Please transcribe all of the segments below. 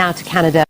Now to Canada.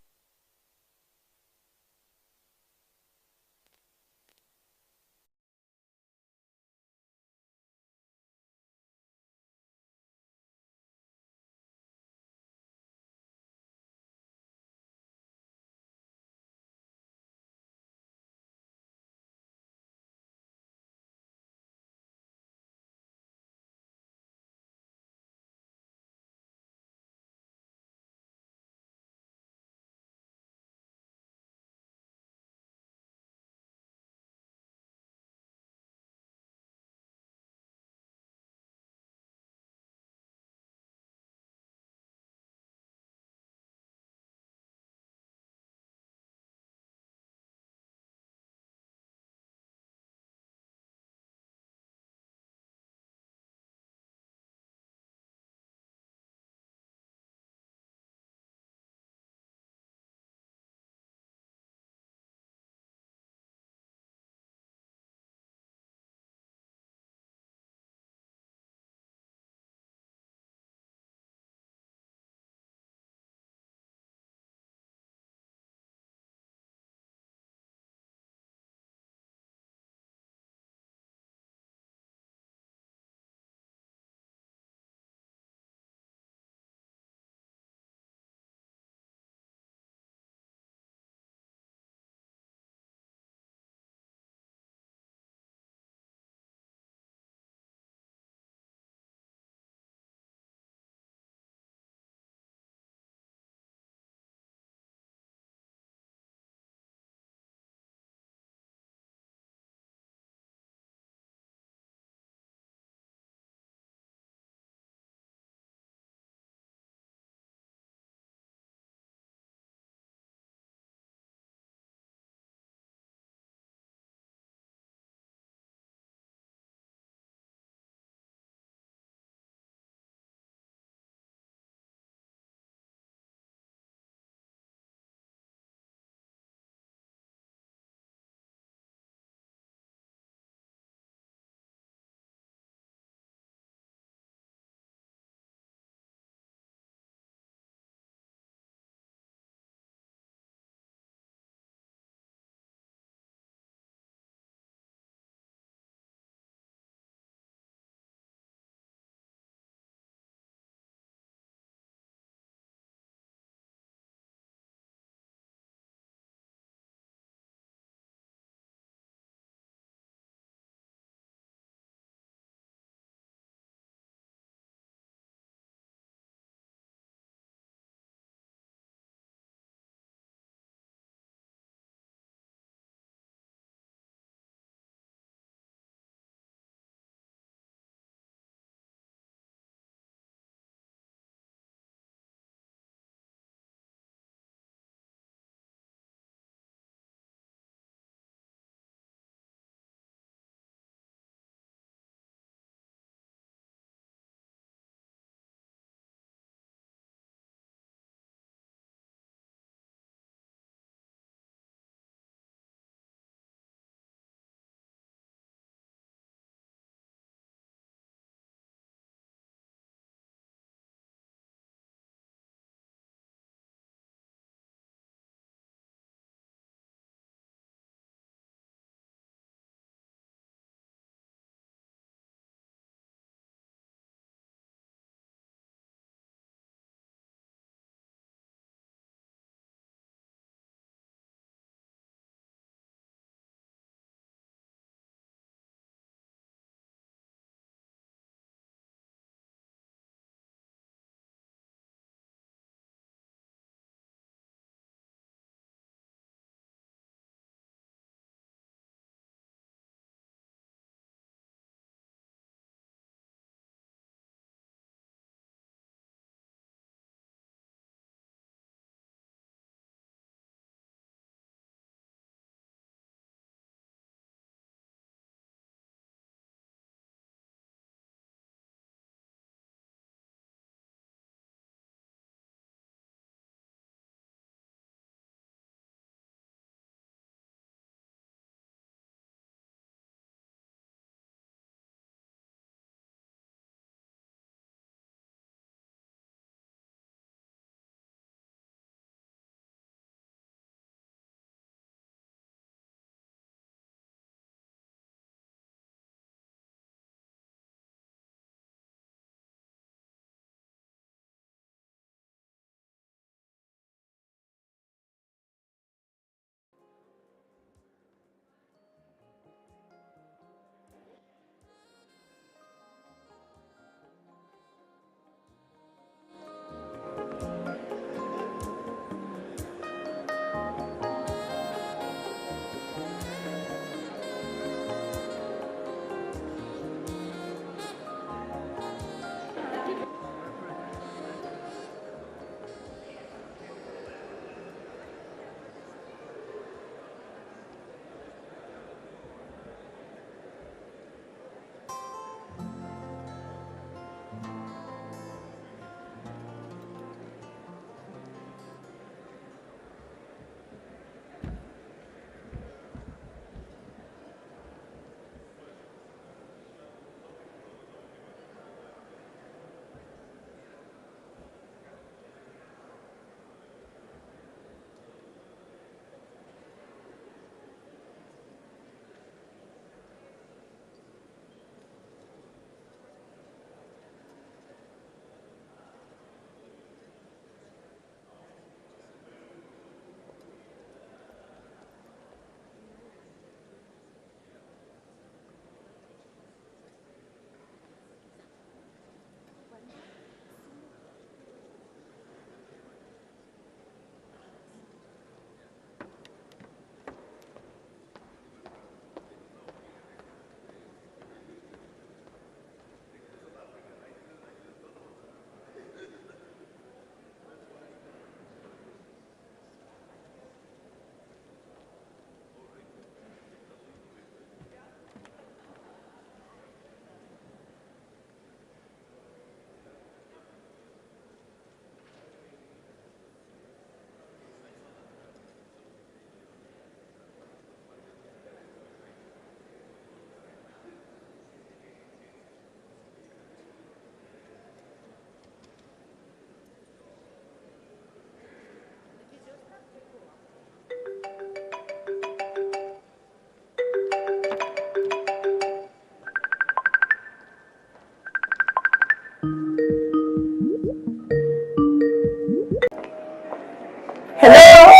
Hello?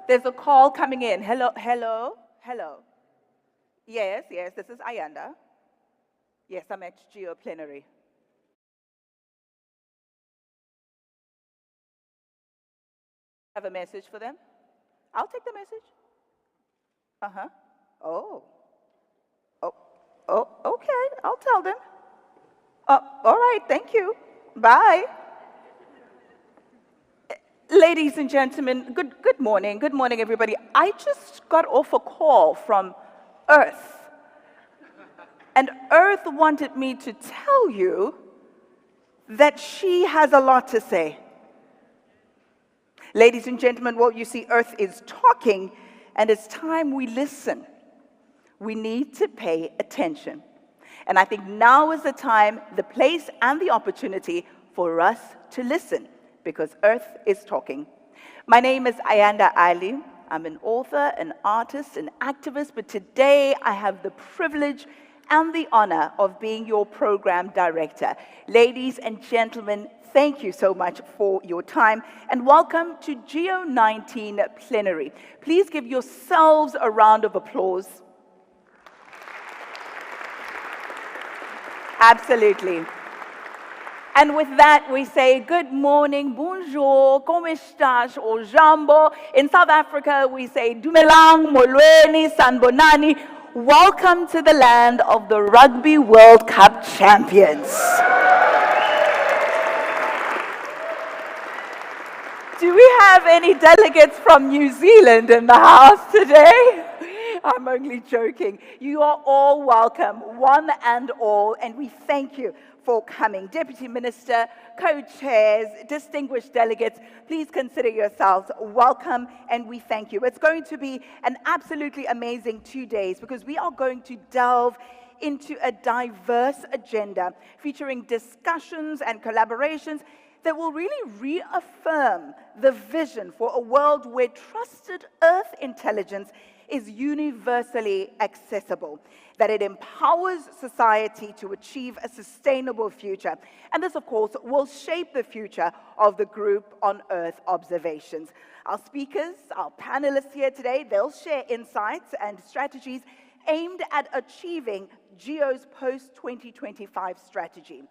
There's a call coming in. Hello, hello, hello. Yes, yes, this is Ayanda. Yes, I'm at GEO plenary. Have a message for them? I'll take the message. Uh-huh. Oh. Oh, okay, I'll tell them. All right, thank you. Bye. Ladies and gentlemen, good morning. Good morning, everybody. I just got off a call from Earth. And Earth wanted me to tell you that she has a lot to say. Ladies and gentlemen, well, you see, Earth is talking, and it's time we listen. We need to pay attention. And I think now is the time, the place, and the opportunity for us to listen, because Earth is talking. My name is Ayanda Ali. I'm an author, an artist, an activist, but today I have the privilege and the honor of being your program director. Ladies and gentlemen, thank you so much for your time, and welcome to GEO 19 Plenary. Please give yourselves a round of applause. Absolutely. And with that, we say good morning, bonjour, como estás, o jambo. In South Africa, we say dumelang, molweni, sanbonani. Welcome to the land of the Rugby World Cup champions. Do we have any delegates from New Zealand in the house today? I'm only joking. You are all welcome, one and all, and we thank you for coming. Deputy Minister, co-chairs, distinguished delegates, please consider yourselves welcome, and we thank you. It's going to be an absolutely amazing 2 days because we are going to delve into a diverse agenda featuring discussions and collaborations that will really reaffirm the vision for a world where trusted Earth intelligence is universally accessible, that it empowers society to achieve a sustainable future. And this, of course, will shape the future of the Group on Earth Observations. Our speakers, our panelists here today, they'll share insights and strategies aimed at achieving GEO's post-2025 strategy.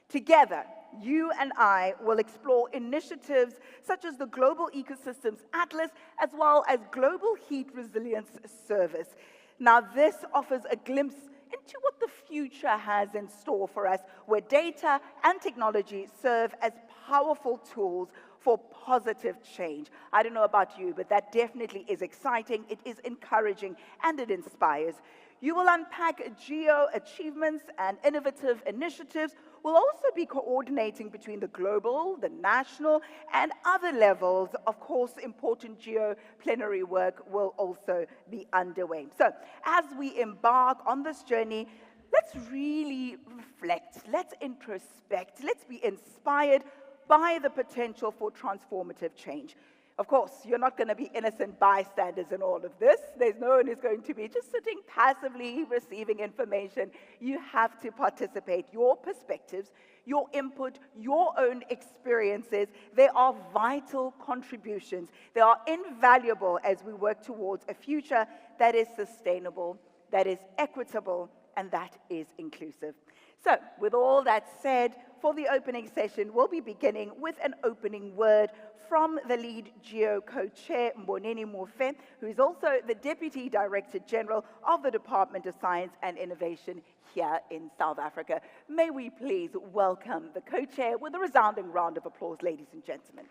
Together, you and I will explore initiatives such as the Global Ecosystems Atlas, as well as Global Heat Resilience Service. Now, this offers a glimpse into what the future has in store for us, where data and technology serve as powerful tools for positive change. I don't know about you, but that definitely is exciting, it is encouraging, and it inspires. You will unpack GEO achievements and innovative initiatives. We'll also be coordinating between the global, the national, and other levels. Of course, important GEO plenary work will also be underway. So, as we embark on this journey, let's really reflect, let's introspect, let's be inspired by the potential for transformative change. Of course, you're not going to be innocent bystanders in all of this. There's no one who's going to be just sitting passively receiving information. You have to participate. Your perspectives, your input, your own experiences, they are vital contributions. They are invaluable as we work towards a future that is sustainable, that is equitable, and that is inclusive. So, with all that said, for the opening session, we'll be beginning with an opening word from the lead GEO co-chair, Mboneni Mofe, who is also the Deputy Director General of the Department of Science and Innovation here in South Africa. May we please welcome the co-chair with a resounding round of applause, ladies and gentlemen.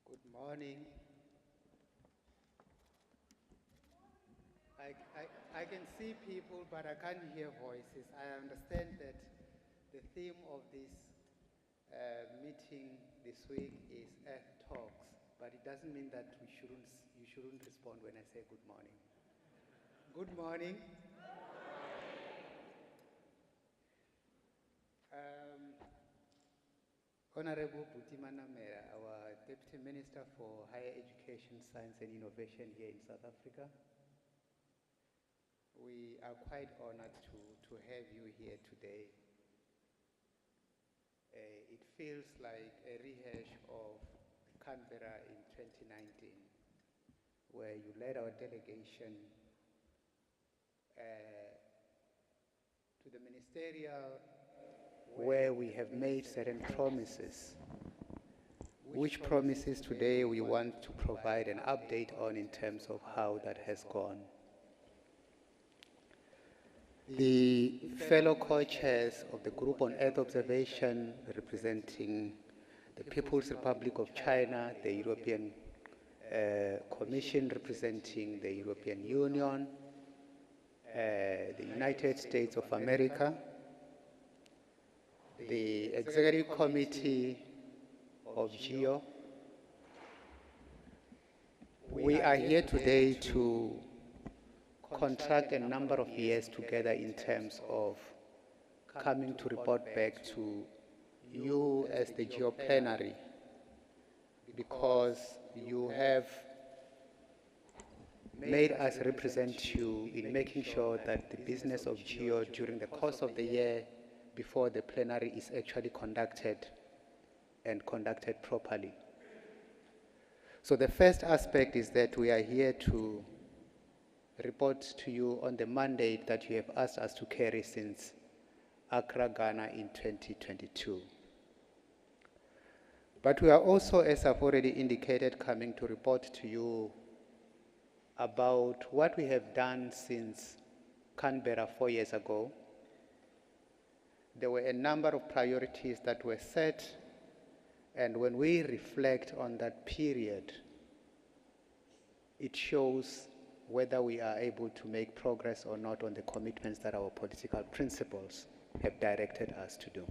Good morning. I can see people, but I can't hear voices. I understand that the theme of this meeting this week is Earth Talks, but it doesn't mean that you shouldn't respond when I say good morning. Good morning. Honorable Buti Manamela, our Deputy Minister for Higher Education, Science and Innovation here in South Africa, we are quite honored to have you here today. It feels like a rehash of Canberra in 2019, where you led our delegation to the Ministerial, where we have made certain promises, which promises today we want to provide an update on in terms of how that has gone. The fellow co-chairs of the Group on Earth Observation, representing the People's Republic of China, the European Commission representing the European Union, the United States of America, the Executive Committee of GEO. We are here today to contract a number of years together in terms of coming to report back to you as the GEO plenary, because you have made us represent you in making sure that the business of GEO during the course of the year before the plenary is actually conducted and conducted properly. So the first aspect is that we are here to report to you on the mandate that you have asked us to carry since Accra, Ghana in 2022. But we are also, as I've already indicated, coming to report to you about what we have done since Canberra 4 years ago. There were a number of priorities that were set, and when we reflect on that period, it shows whether we are able to make progress or not on the commitments that our political principles have directed us to do.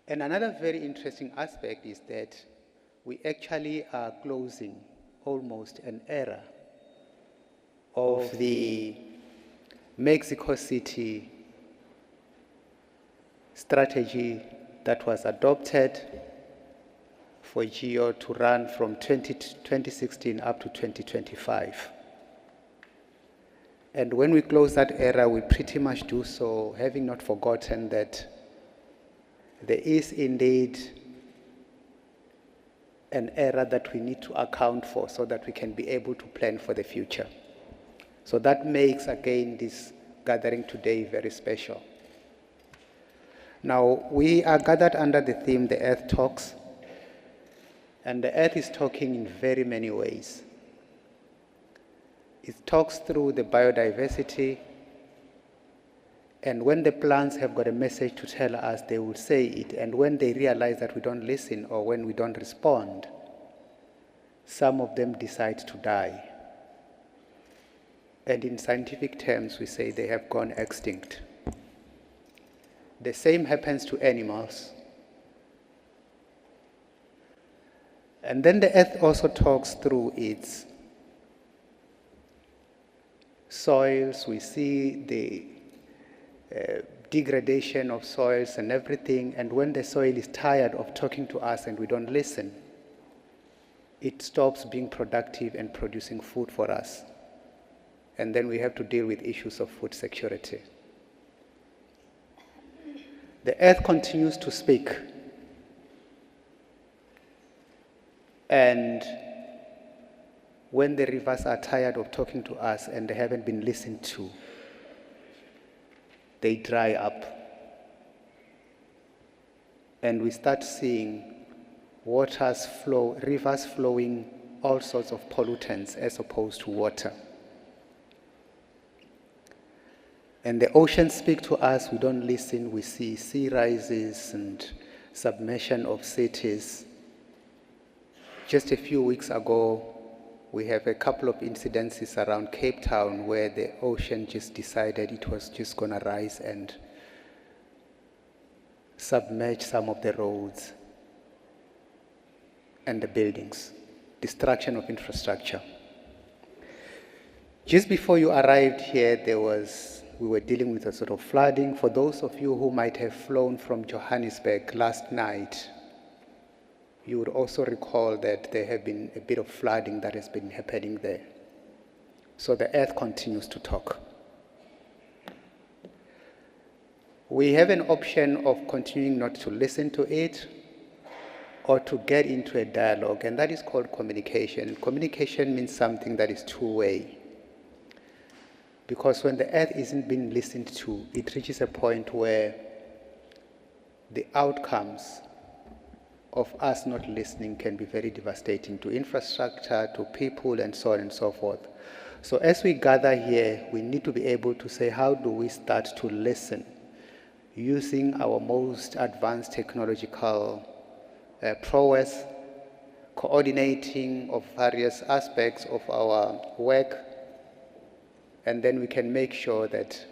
And another very interesting aspect is that we actually are closing almost an era of the Mexico City strategy that was adopted for GEO to run from 2016 up to 2025. And when we close that era, we pretty much do so having not forgotten that there is indeed an era that we need to account for so that we can be able to plan for the future. So that makes, again, this gathering today very special. Now, we are gathered under the theme, The Earth Talks, and the Earth is talking in very many ways. It talks through the biodiversity, and when the plants have got a message to tell us, they will say it, and when they realize that we don't listen or when we don't respond, some of them decide to die. And in scientific terms, we say they have gone extinct. The same happens to animals. And then the earth also talks through its soils. We see the degradation of soils and everything. And when the soil is tired of talking to us and we don't listen, it stops being productive and producing food for us. And then we have to deal with issues of food security. The earth continues to speak. And when the rivers are tired of talking to us and they haven't been listened to, they dry up. And we start seeing rivers flowing all sorts of pollutants as opposed to water. And the oceans speak to us, we don't listen, we see sea rises and submersion of cities. Just a few weeks ago, we have a couple of incidences around Cape Town where the ocean just decided it was just going to rise and submerge some of the roads and the buildings. Destruction of infrastructure. Just before you arrived here, there was we were dealing with a sort of flooding. For those of you who might have flown from Johannesburg last night, you would also recall that there have been a bit of flooding that has been happening there. So the earth continues to talk. We have an option of continuing not to listen to it or to get into a dialogue, and that is called communication. Communication means something that is two-way. Because when the earth isn't being listened to, it reaches a point where the outcomes of us not listening can be very devastating to infrastructure, to people, and so on and so forth. So as we gather here, we need to be able to say, how do we start to listen using our most advanced technological prowess, coordinating of various aspects of our work, and then we can make sure that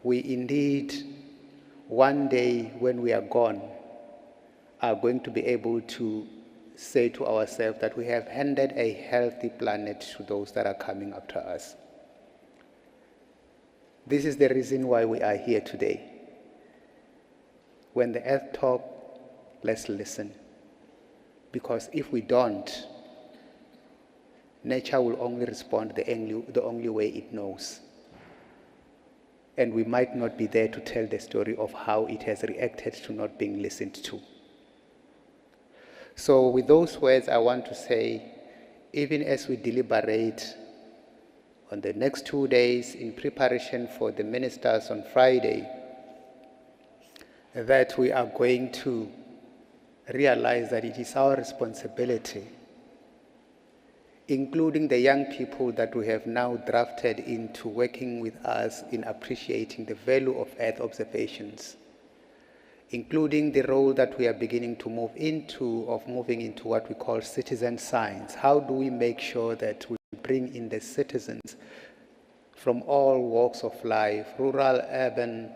we indeed, one day when we are gone, are going to be able to say to ourselves that we have handed a healthy planet to those that are coming after us. This is the reason why we are here today. When the earth talks, let's listen. Because if we don't, nature will only respond the only way it knows. And we might not be there to tell the story of how it has reacted to not being listened to. So with those words, I want to say, even as we deliberate on the next 2 days in preparation for the ministers on Friday, that we are going to realize that it is our responsibility, including the young people that we have now drafted into working with us in appreciating the value of Earth observations, including the role that we are beginning to move into, of moving into what we call citizen science. How do we make sure that we bring in the citizens from all walks of life, rural, urban,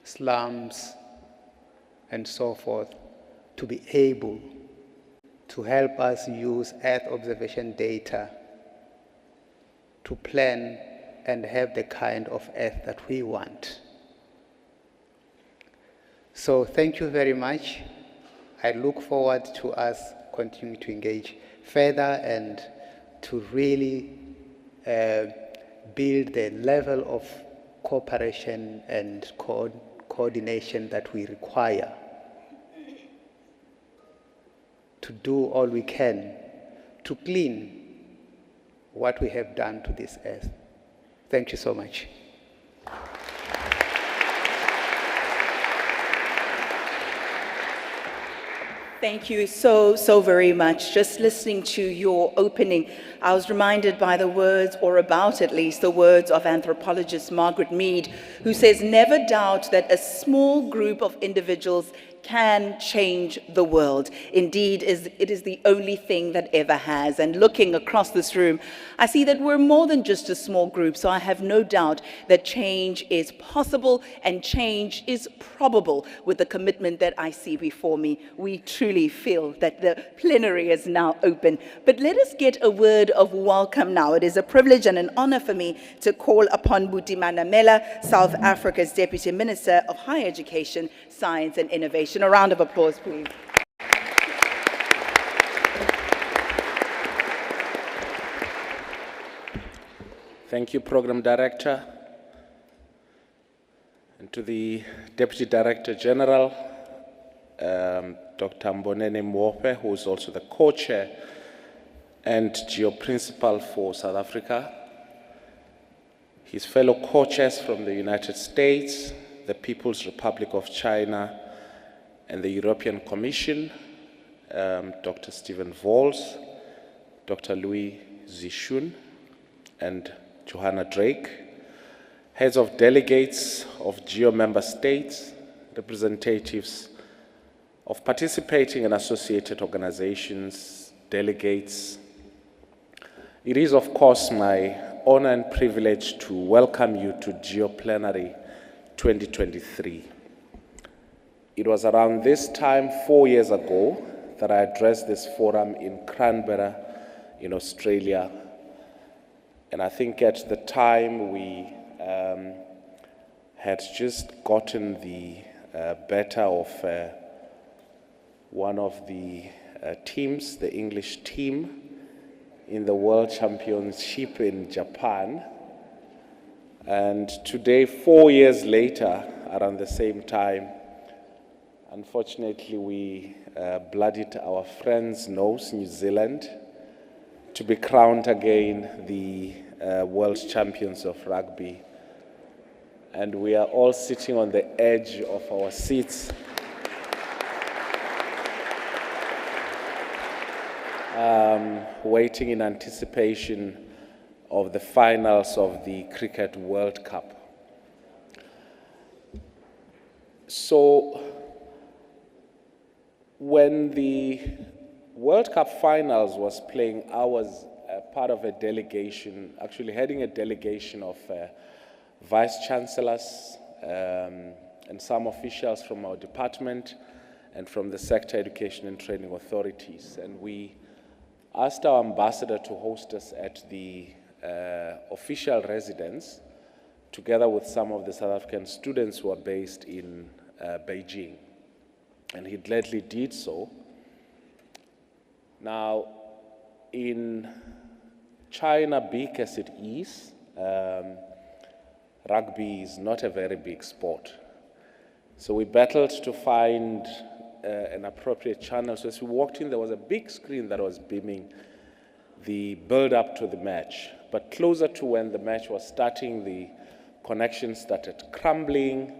slums, and so forth, to be able to help us use Earth observation data to plan and have the kind of Earth that we want. So thank you very much. I look forward to us continuing to engage further and to really build the level of cooperation and coordination that we require to do all we can to clean what we have done to this earth. Thank you so much. Thank you so very much. Just listening to your opening, I was reminded by the words, or about at least the words of anthropologist Margaret Mead, who says, never doubt that a small group of individuals can change the world. Indeed, it is the only thing that ever has. And looking across this room, I see that we're more than just a small group, so I have no doubt that change is possible and change is probable with the commitment that I see before me. We truly feel that the plenary is now open. But let us get a word of welcome now. It is a privilege and an honor for me to call upon Buti Manamela, South Africa's Deputy Minister of Higher Education, Science and Innovation. A round of applause, please. Thank you, Program Director, and to the Deputy Director General, Dr. Mbonene Mwope, who is also the co-chair and GEO principal for South Africa, his fellow co-chairs from the United States, the People's Republic of China, and the European Commission, Dr. Stephen Vols, Dr. Louis Zishun, and Johanna Drake, heads of delegates of GEO member states, representatives of participating and associated organizations, delegates. It is, of course, my honor and privilege to welcome you to GEO Plenary 2023. It was around this time 4 years ago that I addressed this forum in Canberra, in Australia. And I think at the time we had just gotten the better of one of the teams, the English team, in the World Championship in Japan. And today, 4 years later, around the same time, unfortunately, we bloodied our friend's nose, New Zealand, to be crowned again the world champions of rugby. And we are all sitting on the edge of our seats, waiting in anticipation of the finals of the Cricket World Cup. So, when the World Cup finals was playing, I was part of a delegation, actually heading a delegation of vice chancellors and some officials from our department and from the sector education and training authorities. And we asked our ambassador to host us at the official residence, together with some of the South African students who are based in Beijing. And he gladly did so. Now, in China, big as it is, rugby is not a very big sport. So we battled to find an appropriate channel. So as we walked in, there was a big screen that was beaming the build-up to the match. But closer to when the match was starting, the connection started crumbling,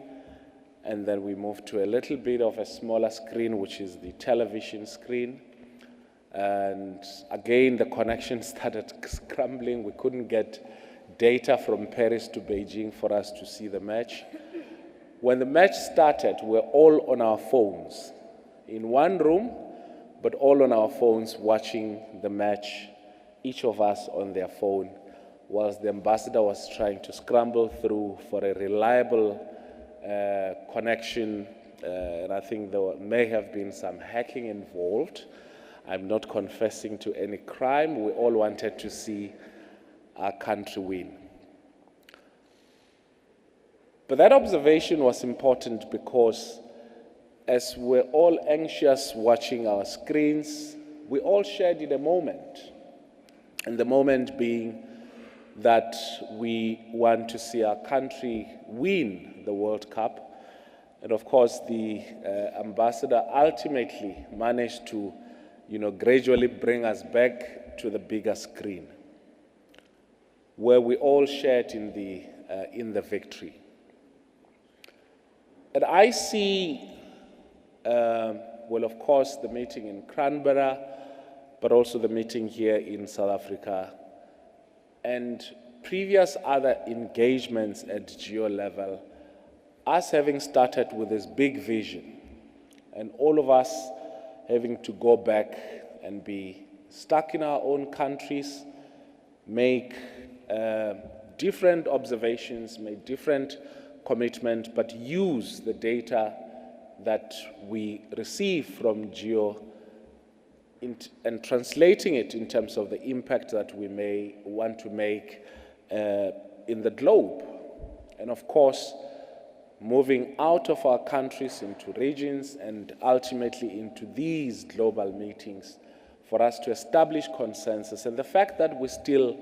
and then we moved to a little bit of a smaller screen, which is the television screen. And again, the connection started crumbling. We couldn't get data from Paris to Beijing for us to see the match. When the match started, we were all on our phones, in one room, but all on our phones watching the match, each of us on their phone, whilst the ambassador was trying to scramble through for a reliable connection. And I think there may have been some hacking involved. I'm not confessing to any crime. We all wanted to see our country win. But that observation was important because as we're all anxious watching our screens, we all shared in a moment. And the moment being that we want to see our country win the World Cup. And of course, the ambassador ultimately managed to, gradually bring us back to the bigger screen, where we all shared in the victory. And I see, of course, the meeting in Canberra, but also the meeting here in South Africa, and previous other engagements at GEO level, us having started with this big vision, and all of us having to go back and be stuck in our own countries, make different observations, make different commitments, but use the data that we receive from GEO and translating it in terms of the impact that we may want to make in the globe. And of course, moving out of our countries into regions and ultimately into these global meetings for us to establish consensus. And the fact that we still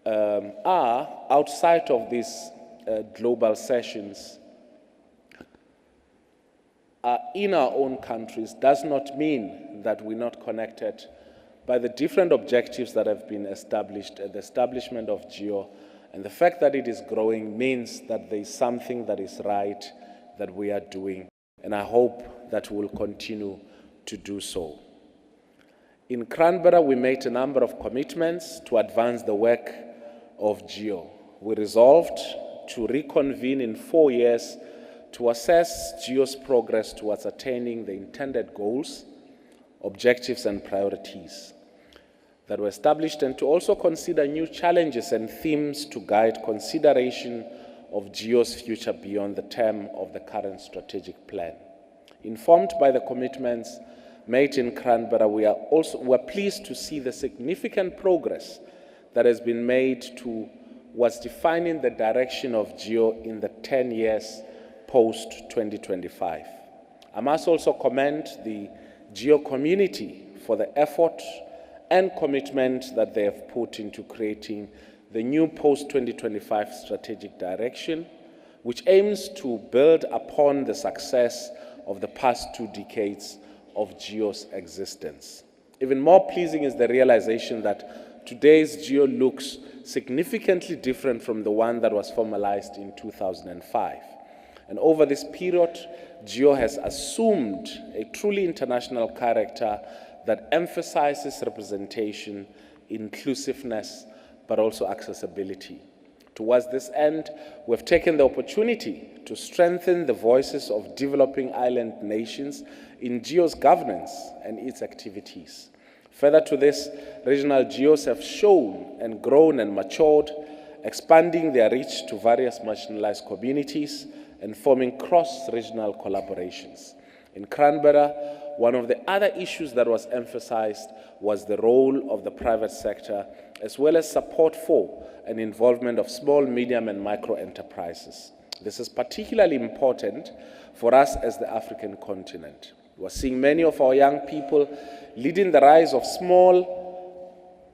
are outside of these global sessions in our own countries does not mean that we're not connected by the different objectives that have been established at the establishment of GEO. And the fact that it is growing means that there is something that is right that we are doing. And I hope that we'll continue to do so. In Canberra, we made a number of commitments to advance the work of GEO. We resolved to reconvene in 4 years to assess GEO's progress towards attaining the intended goals, objectives, and priorities that were established, and to also consider new challenges and themes to guide consideration of GEO's future beyond the term of the current strategic plan. Informed by the commitments made in Canberra, we are pleased to see the significant progress that has been made to was defining the direction of GEO in the 10 years post-2025. I must also commend the GEO community for the effort and commitment that they have put into creating the new post-2025 strategic direction, which aims to build upon the success of the past 2 decades of GEO's existence. Even more pleasing is the realization that today's GEO looks significantly different from the one that was formalized in 2005. And over this period, GEO has assumed a truly international character that emphasizes representation, inclusiveness, but also accessibility. Towards this end, we have taken the opportunity to strengthen the voices of developing island nations in GEO's governance and its activities. Further to this, regional GEOs have shown and grown and matured, expanding their reach to various marginalized communities and forming cross-regional collaborations. In Canberra, one of the other issues that was emphasized was the role of the private sector, as well as support for and involvement of small, medium, and micro enterprises. This is particularly important for us as the African continent. We're seeing many of our young people leading the rise of small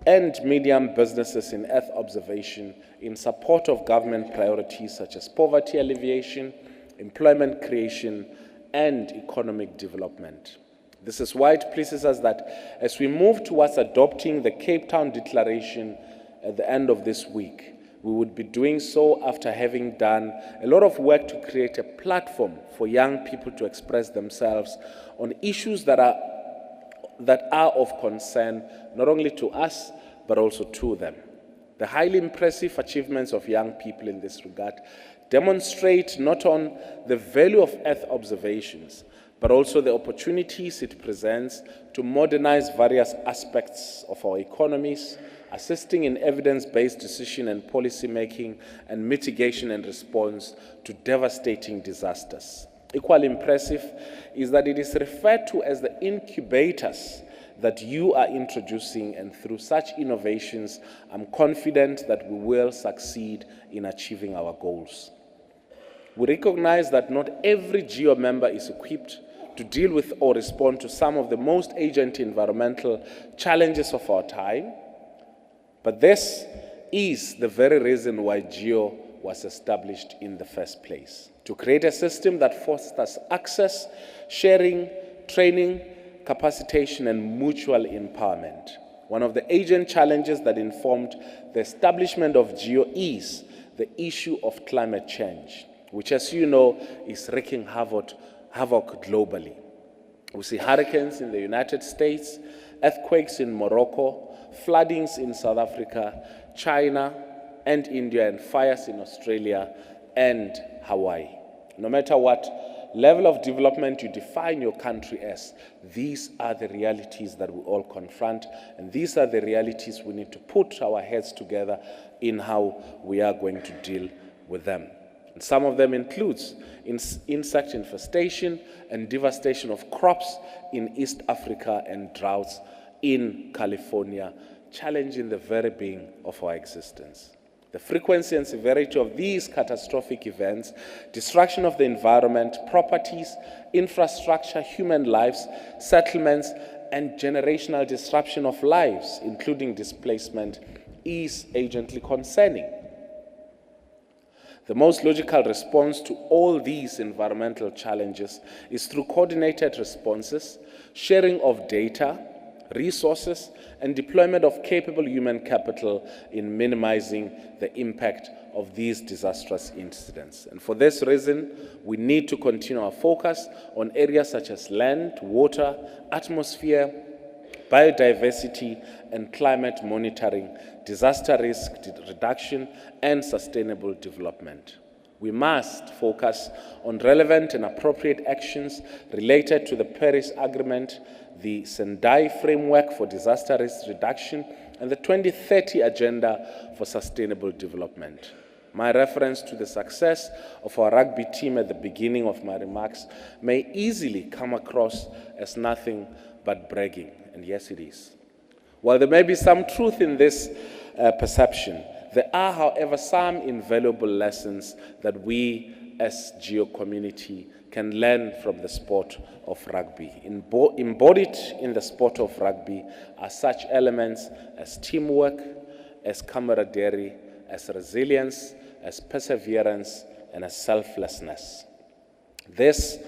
and medium businesses in Earth observation in support of government priorities such as poverty alleviation, employment creation, and economic development. This is why it pleases us that as we move towards adopting the Cape Town Declaration at the end of this week, we would be doing so after having done a lot of work to create a platform for young people to express themselves on issues that are of concern not only to us, but also to them. The highly impressive achievements of young people in this regard demonstrate not only the value of Earth observations, but also the opportunities it presents to modernize various aspects of our economies, assisting in evidence-based decision and policy making and mitigation and response to devastating disasters. Equally impressive is that it is referred to as the incubators that you are introducing, and through such innovations, I'm confident that we will succeed in achieving our goals. We recognize that not every GEO member is equipped to deal with or respond to some of the most urgent environmental challenges of our time, but this is the very reason why GEO was established in the first place, to create a system that fosters access, sharing, training, capacitation, and mutual empowerment. One of the urgent challenges that informed the establishment of GEO is the issue of climate change, which, as you know, is wreaking havoc globally. We see hurricanes in the United States, earthquakes in Morocco, floodings in South Africa, China and India, and fires in Australia and Hawaii. No matter what level of development you define your country as, these are the realities that we all confront, and these are the realities we need to put our heads together in how we are going to deal with them. And some of them includes insect infestation and devastation of crops in East Africa and droughts in California, challenging the very being of our existence. The frequency and severity of these catastrophic events, destruction of the environment, properties, infrastructure, human lives, settlements, and generational disruption of lives, including displacement, is urgently concerning. The most logical response to all these environmental challenges is through coordinated responses, sharing of data, resources, and deployment of capable human capital in minimizing the impact of these disastrous incidents. And for this reason, we need to continue our focus on areas such as land, water, atmosphere, biodiversity, and climate monitoring, disaster risk reduction, and sustainable development. We must focus on relevant and appropriate actions related to the Paris Agreement, the Sendai Framework for Disaster Risk Reduction, and the 2030 Agenda for Sustainable Development. My reference to the success of our rugby team at the beginning of my remarks may easily come across as nothing but bragging, and yes, it is. While there may be some truth in this perception, There are, however, some invaluable lessons that we as GEO community can learn from the sport of rugby. Embodied in the sport of rugby are such elements as teamwork, as camaraderie, as resilience, as perseverance, and as selflessness. This,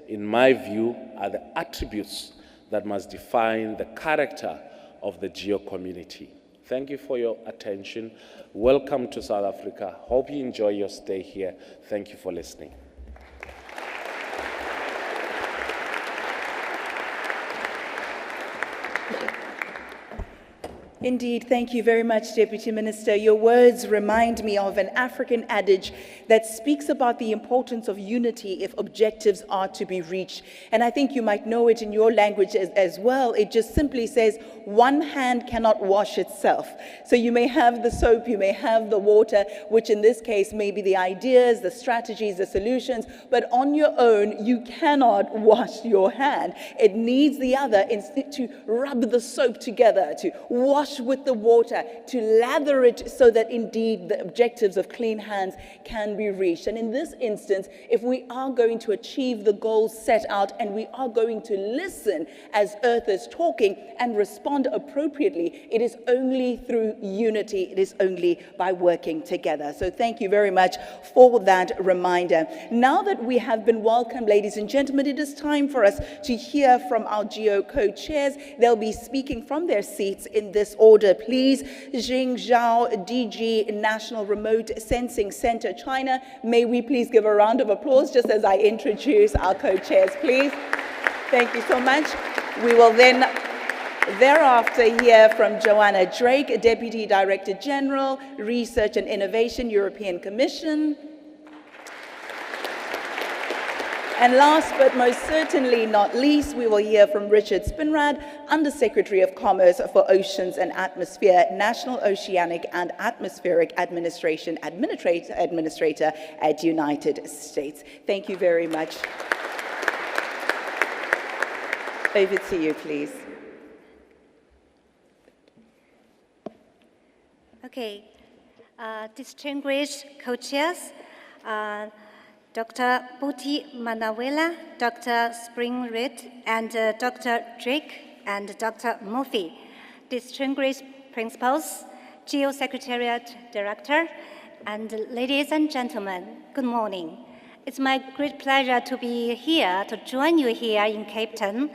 in my view, are the attributes that must define the character of the GEO community. Thank you for your attention. Welcome to South Africa. Hope you enjoy your stay here. Thank you for listening. Indeed, thank you very much, Deputy Minister. Your words remind me of an African adage that speaks about the importance of unity if objectives are to be reached. And I think you might know it in your language as well. It just simply says, one hand cannot wash itself. So you may have the soap, you may have the water, which in this case may be the ideas, the strategies, the solutions, but on your own, you cannot wash your hand. It needs the other to rub the soap together, to wash with the water, to lather it so that indeed the objectives of clean hands can be reached. And in this instance, if we are going to achieve the goals set out and we are going to listen as Earth is talking and respond appropriately, it is only through unity, it is only by working together. So thank you very much for that reminder. Now that we have been welcomed, ladies and gentlemen, it is time for us to hear from our GEO co-chairs. They'll be speaking from their seats in this order, please. Jing Zhao, DG, National Remote Sensing Center, China. May we please give a round of applause just as I introduce our co-chairs, please. Thank you so much. We will then thereafter hear from Joanna Drake, Deputy Director General, Research and Innovation, European Commission. And last but most certainly not least, we will hear from Richard Spinrad, Undersecretary of Commerce for Oceans and Atmosphere, National Oceanic and Atmospheric Administration Administrator at United States. Thank you very much. Over to you, please. Okay, distinguished co-chairs, Dr. Buti Manawela, Dr. Springreed, and Dr. Drake, and Dr. Murphy, distinguished principals, GEO Secretariat Director, and ladies and gentlemen, good morning. It's my great pleasure to be here, to join you here in Cape Town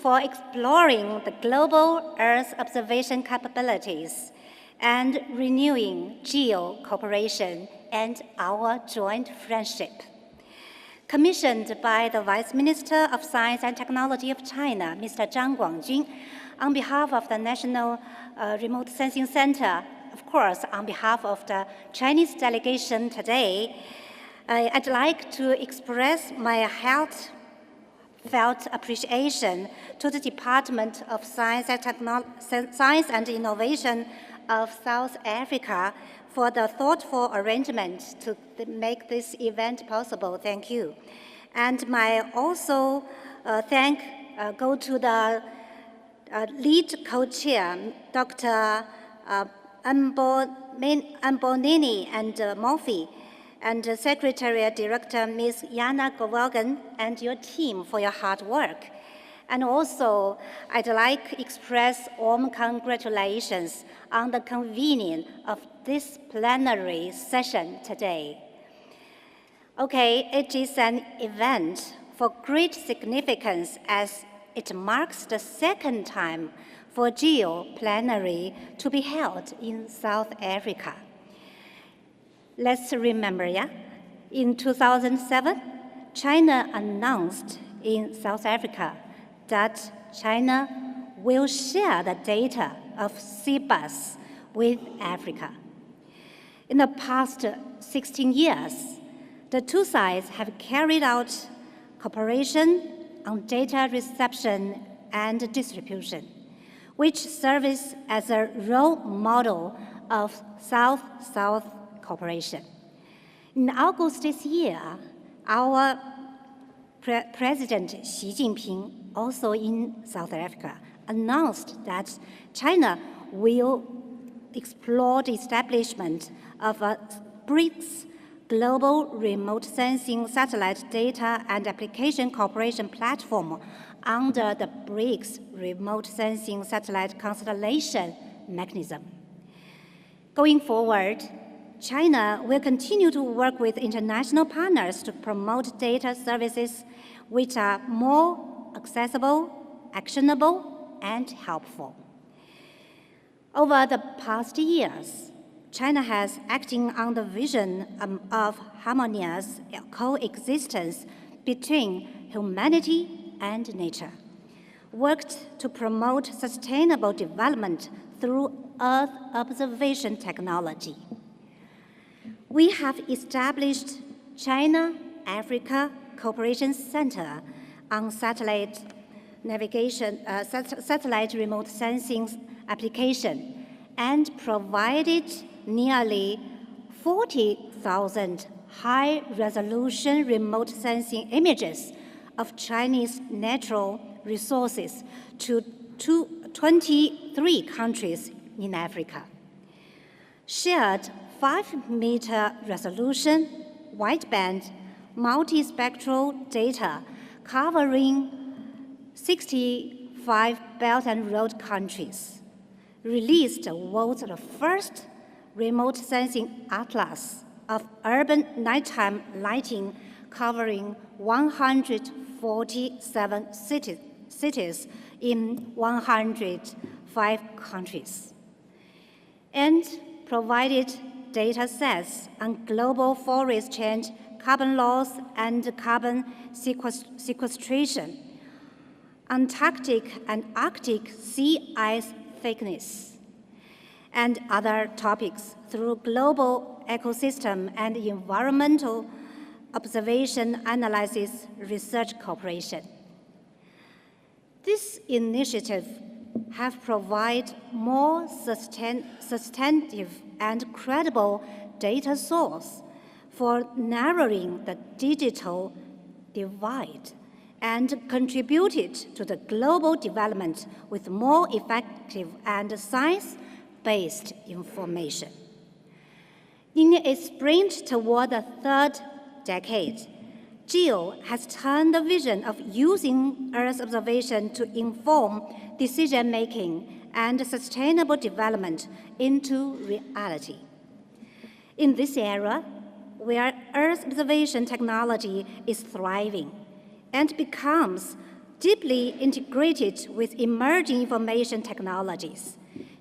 for exploring the global Earth observation capabilities and renewing GEO cooperation and our joint friendship. Commissioned by the Vice Minister of Science and Technology of China, Mr. Zhang Guangjun, on behalf of the National Remote Sensing Center, of course, on behalf of the Chinese delegation today, I'd like to express my heartfelt appreciation to the Department of Science and Innovation of South Africa for the thoughtful arrangement to make this event possible. Thank you. And my also thank go to the lead co-chair, Dr. Ambonini and Murphy, and Secretariat Director, Ms. Jana Govalgan, and your team for your hard work. And also, I'd like to express warm congratulations on the convening of this plenary session today. Okay, it is an event for great significance as it marks the second time for GEO plenary to be held in South Africa. Let's remember, in 2007, China announced in South Africa that China will share the data of seabass with Africa. In the past 16 years, the two sides have carried out cooperation on data reception and distribution, which serves as a role model of South-South cooperation. In August this year, our President Xi Jinping, also in South Africa, announced that China will explore the establishment of a BRICS Global Remote Sensing Satellite Data and Application Cooperation Platform under the BRICS Remote Sensing Satellite Constellation mechanism. Going forward, China will continue to work with international partners to promote data services which are more accessible, actionable, and helpful. Over the past years, China has, acting on the vision of harmonious coexistence between humanity and nature, worked to promote sustainable development through Earth observation technology. We have established China-Africa Cooperation Center on satellite navigation, satellite remote sensing application, and provided nearly 40,000 high-resolution remote sensing images of Chinese natural resources to 23 countries in Africa. Shared 5-meter resolution, wideband, multispectral data covering 65 Belt and Road countries, released the world's first remote sensing atlas of urban nighttime lighting covering 147 cities in 105 countries, and provided data sets on global forest change, carbon loss, and carbon sequestration, Antarctic and Arctic sea ice thickness, and other topics through global ecosystem and environmental observation analysis research cooperation. This initiative have provided more substantive and credible data source for narrowing the digital divide and contributed to the global development with more effective and science-based information. In its sprint toward the third decade, GEO has turned the vision of using Earth observation to inform decision-making and sustainable development into reality. In this era, where Earth observation technology is thriving and becomes deeply integrated with emerging information technologies,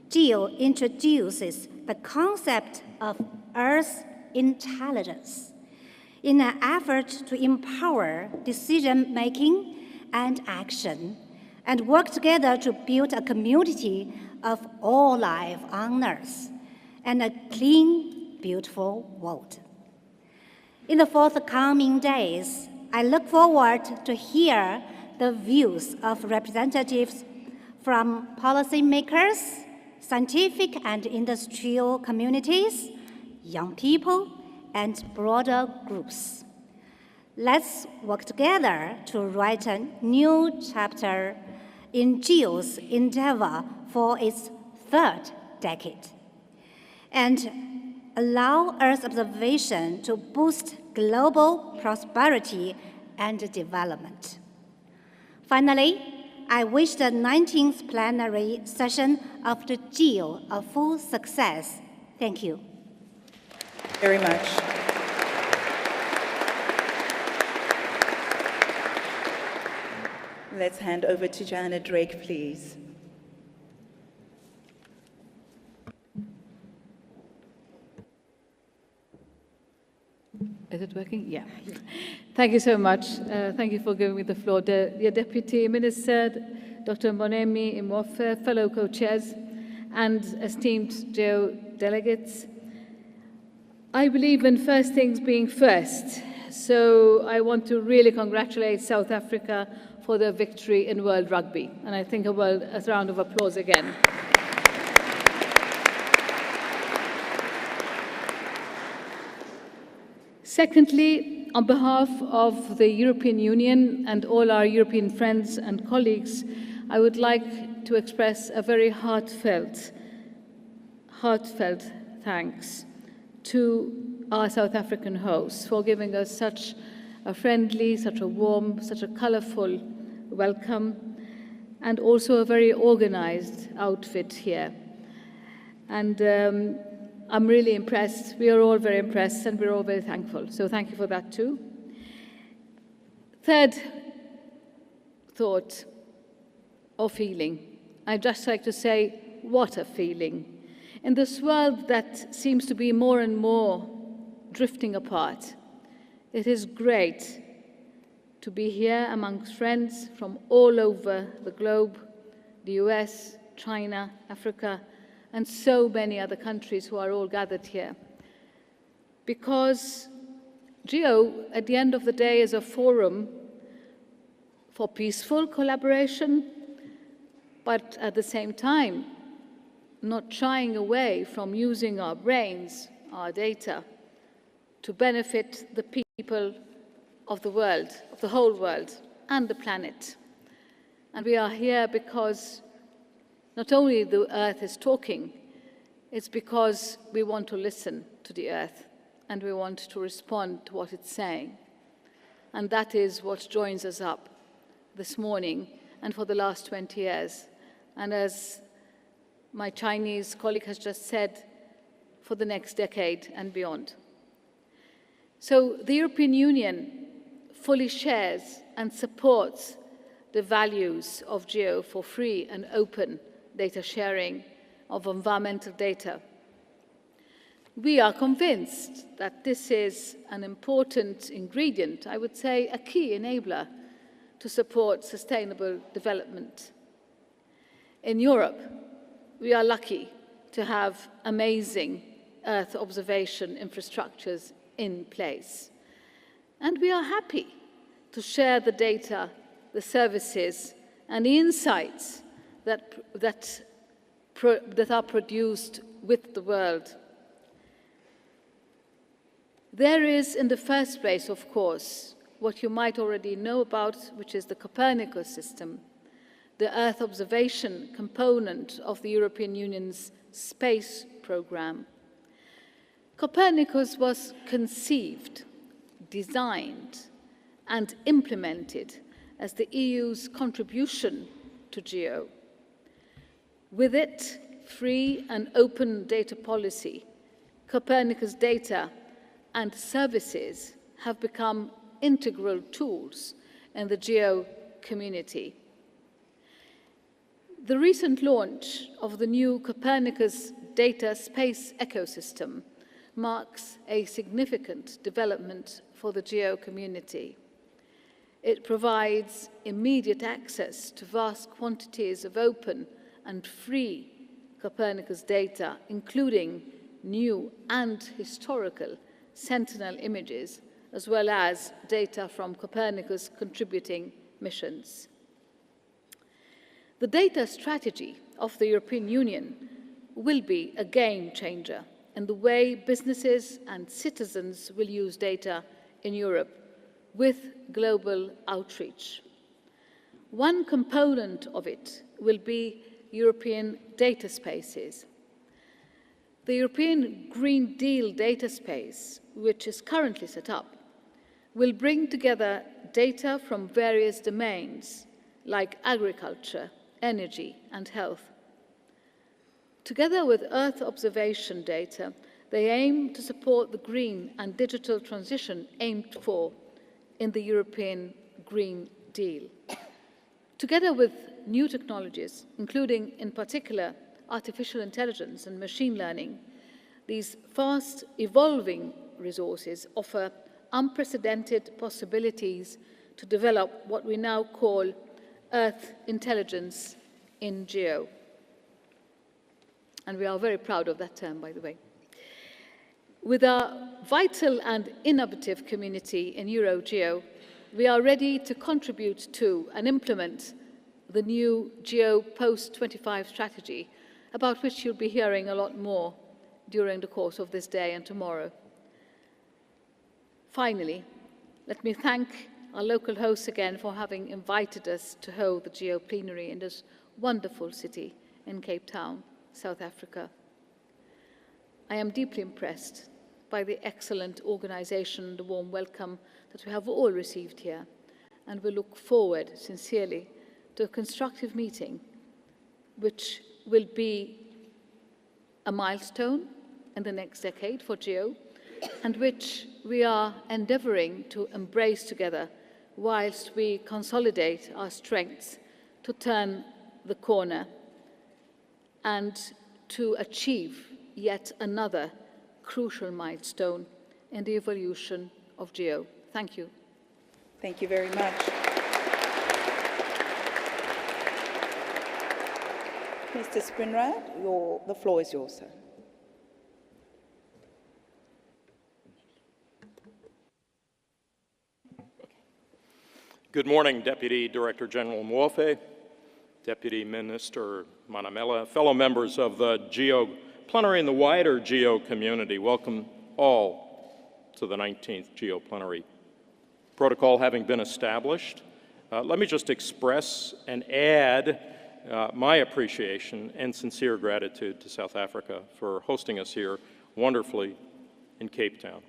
GEO introduces the concept of Earth intelligence in an effort to empower decision-making and action, and work together to build a community of all life on Earth and a clean, beautiful world. In the forthcoming days, I look forward to hear the views of representatives from policymakers, scientific and industrial communities, young people, and broader groups. Let's work together to write a new chapter in GEO's endeavor for its third decade, and allow Earth observation to boost global prosperity and development. Finally, I wish the 19th plenary session of the GEO a full success. Thank you. Very much. Let's hand over to Joanna Drake, please. Is it working? Yeah. Thank you so much. Thank you for giving me the floor. Dear Deputy Minister, Dr. Monemi Imofe, fellow co-chairs, and esteemed GEO delegates, I believe in first things being first. So I want to really congratulate South Africa for their victory in World Rugby. And I think a round of applause again. Secondly, on behalf of the European Union and all our European friends and colleagues, I would like to express a very heartfelt heartfelt thanks to our South African hosts for giving us such a friendly, such a warm, such a colorful welcome, and also a very organized outfit here. And I'm really impressed. We are all very impressed, and we're all very thankful. So thank you for that too. Third thought or feeling. I'd just like to say, what a feeling. In this world that seems to be more and more drifting apart, it is great to be here amongst friends from all over the globe, the US, China, Africa, and so many other countries who are all gathered here. Because GEO, at the end of the day, is a forum for peaceful collaboration, but at the same time, not shying away from using our brains, our data, to benefit the people of the world, of the whole world, and the planet. And we are here because not only the Earth is talking, it's because we want to listen to the Earth, and we want to respond to what it's saying. And that is what joins us up this morning and for the last 20 years. And as my Chinese colleague has just said, for the next decade and beyond. So the European Union fully shares and supports the values of GEO for free and open data sharing of environmental data. We are convinced that this is an important ingredient, I would say a key enabler to support sustainable development. In Europe, we are lucky to have amazing Earth observation infrastructures in place. And we are happy to share the data, the services, and the insights that are produced with the world. There is, in the first place, of course, what you might already know about, which is the Copernicus system, the Earth observation component of the European Union's space program. Copernicus was conceived, designed, and implemented as the EU's contribution to GEO. With it, free and open data policy, Copernicus data and services have become integral tools in the GEO community. The recent launch of the new Copernicus data space ecosystem marks a significant development for the GEO community. It provides immediate access to vast quantities of open and free Copernicus data, including new and historical Sentinel images, as well as data from Copernicus contributing missions. The data strategy of the European Union will be a game changer in the way businesses and citizens will use data in Europe with global outreach. One component of it will be European data spaces. The European Green Deal data space, which is currently set up, will bring together data from various domains like agriculture, energy, and health. Together with Earth observation data, they aim to support the green and digital transition aimed for in the European Green Deal. Together with new technologies, including in particular artificial intelligence and machine learning, these fast evolving resources offer unprecedented possibilities to develop what we now call Earth intelligence in GEO. And we are very proud of that term, by the way. With our vital and innovative community in EuroGEO, we are ready to contribute to and implement the new GEO post-25 strategy, about which you'll be hearing a lot more during the course of this day and tomorrow. Finally, let me thank our local hosts again for having invited us to hold the GEO plenary in this wonderful city in Cape Town, South Africa. I am deeply impressed by the excellent organization, the warm welcome that we have all received here, and we look forward sincerely to a constructive meeting, which will be a milestone in the next decade for GEO, and which we are endeavoring to embrace together whilst we consolidate our strengths to turn the corner and to achieve yet another crucial milestone in the evolution of GEO. Thank you. Thank you very much. Mr. Sprinrad, the floor is yours, sir. Good morning, Deputy Director General Mwofe, Deputy Minister Manamela, fellow members of the GEO plenary and the wider GEO community. Welcome all to the 19th GEO plenary. Protocol having been established, let me just express and add my appreciation and sincere gratitude to South Africa for hosting us here wonderfully in Cape Town.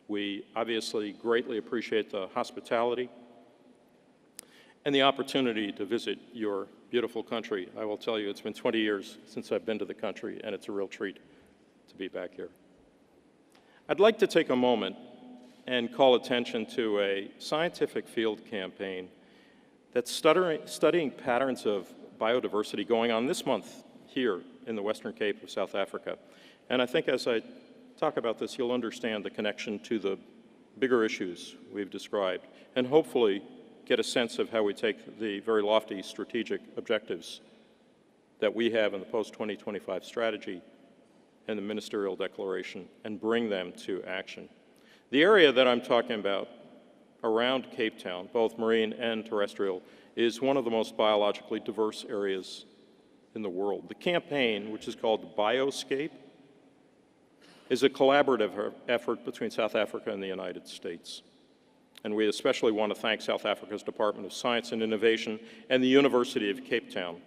We obviously greatly appreciate the hospitality and the opportunity to visit your beautiful country. I will tell you, it's been 20 years since I've been to the country, and it's a real treat to be back here. I'd like to take a moment and call attention to a scientific field campaign that's studying patterns of biodiversity going on this month here in the Western Cape of South Africa. And I think as I talk about this, you'll understand the connection to the bigger issues we've described, and hopefully get a sense of how we take the very lofty strategic objectives that we have in the post-2025 strategy and the Ministerial Declaration and bring them to action. The area that I'm talking about around Cape Town, both marine and terrestrial, is one of the most biologically diverse areas in the world. The campaign, which is called Bioscape, is a collaborative effort between South Africa and the United States. And we especially want to thank South Africa's Department of Science and Innovation and the University of Cape Town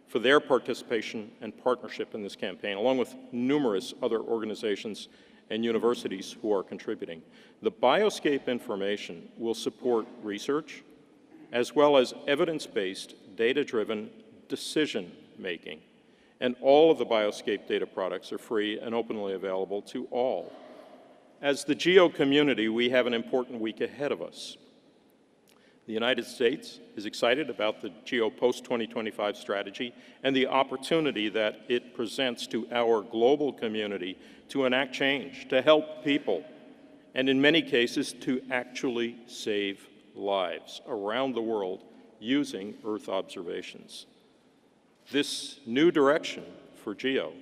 for their participation and partnership in this campaign, along with numerous other organizations and universities who are contributing. The Bioscape information will support research as well as evidence-based, data-driven decision-making. And all of the Bioscape data products are free and openly available to all. As the GEO community, we have an important week ahead of us. The United States is excited about the GEO post-2025 strategy and the opportunity that it presents to our global community to enact change, to help people, and in many cases, to actually save lives around the world using Earth observations. This new direction for GEO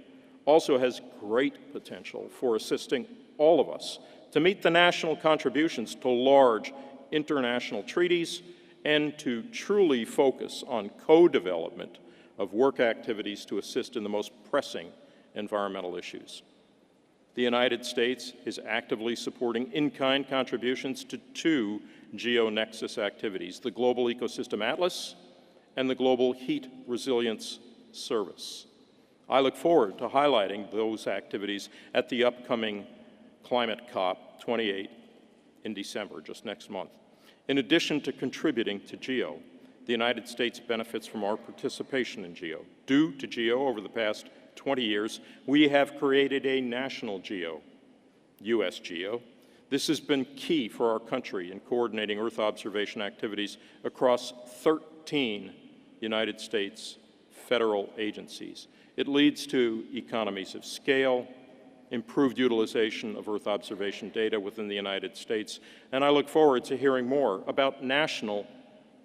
also has great potential for assisting all of us to meet the national contributions to large international treaties and to truly focus on co-development of work activities to assist in the most pressing environmental issues. The United States is actively supporting in-kind contributions to two GeoNexus activities, the Global Ecosystem Atlas and the Global Heat Resilience Service. I look forward to highlighting those activities at the upcoming Climate COP 28 in December, just next month. In addition to contributing to GEO, the United States benefits from our participation in GEO. Due to GEO over the past 20 years, we have created a national GEO, US GEO. This has been key for our country in coordinating Earth observation activities across 13 United States federal agencies. It leads to economies of scale, improved utilization of Earth observation data within the United States, and I look forward to hearing more about national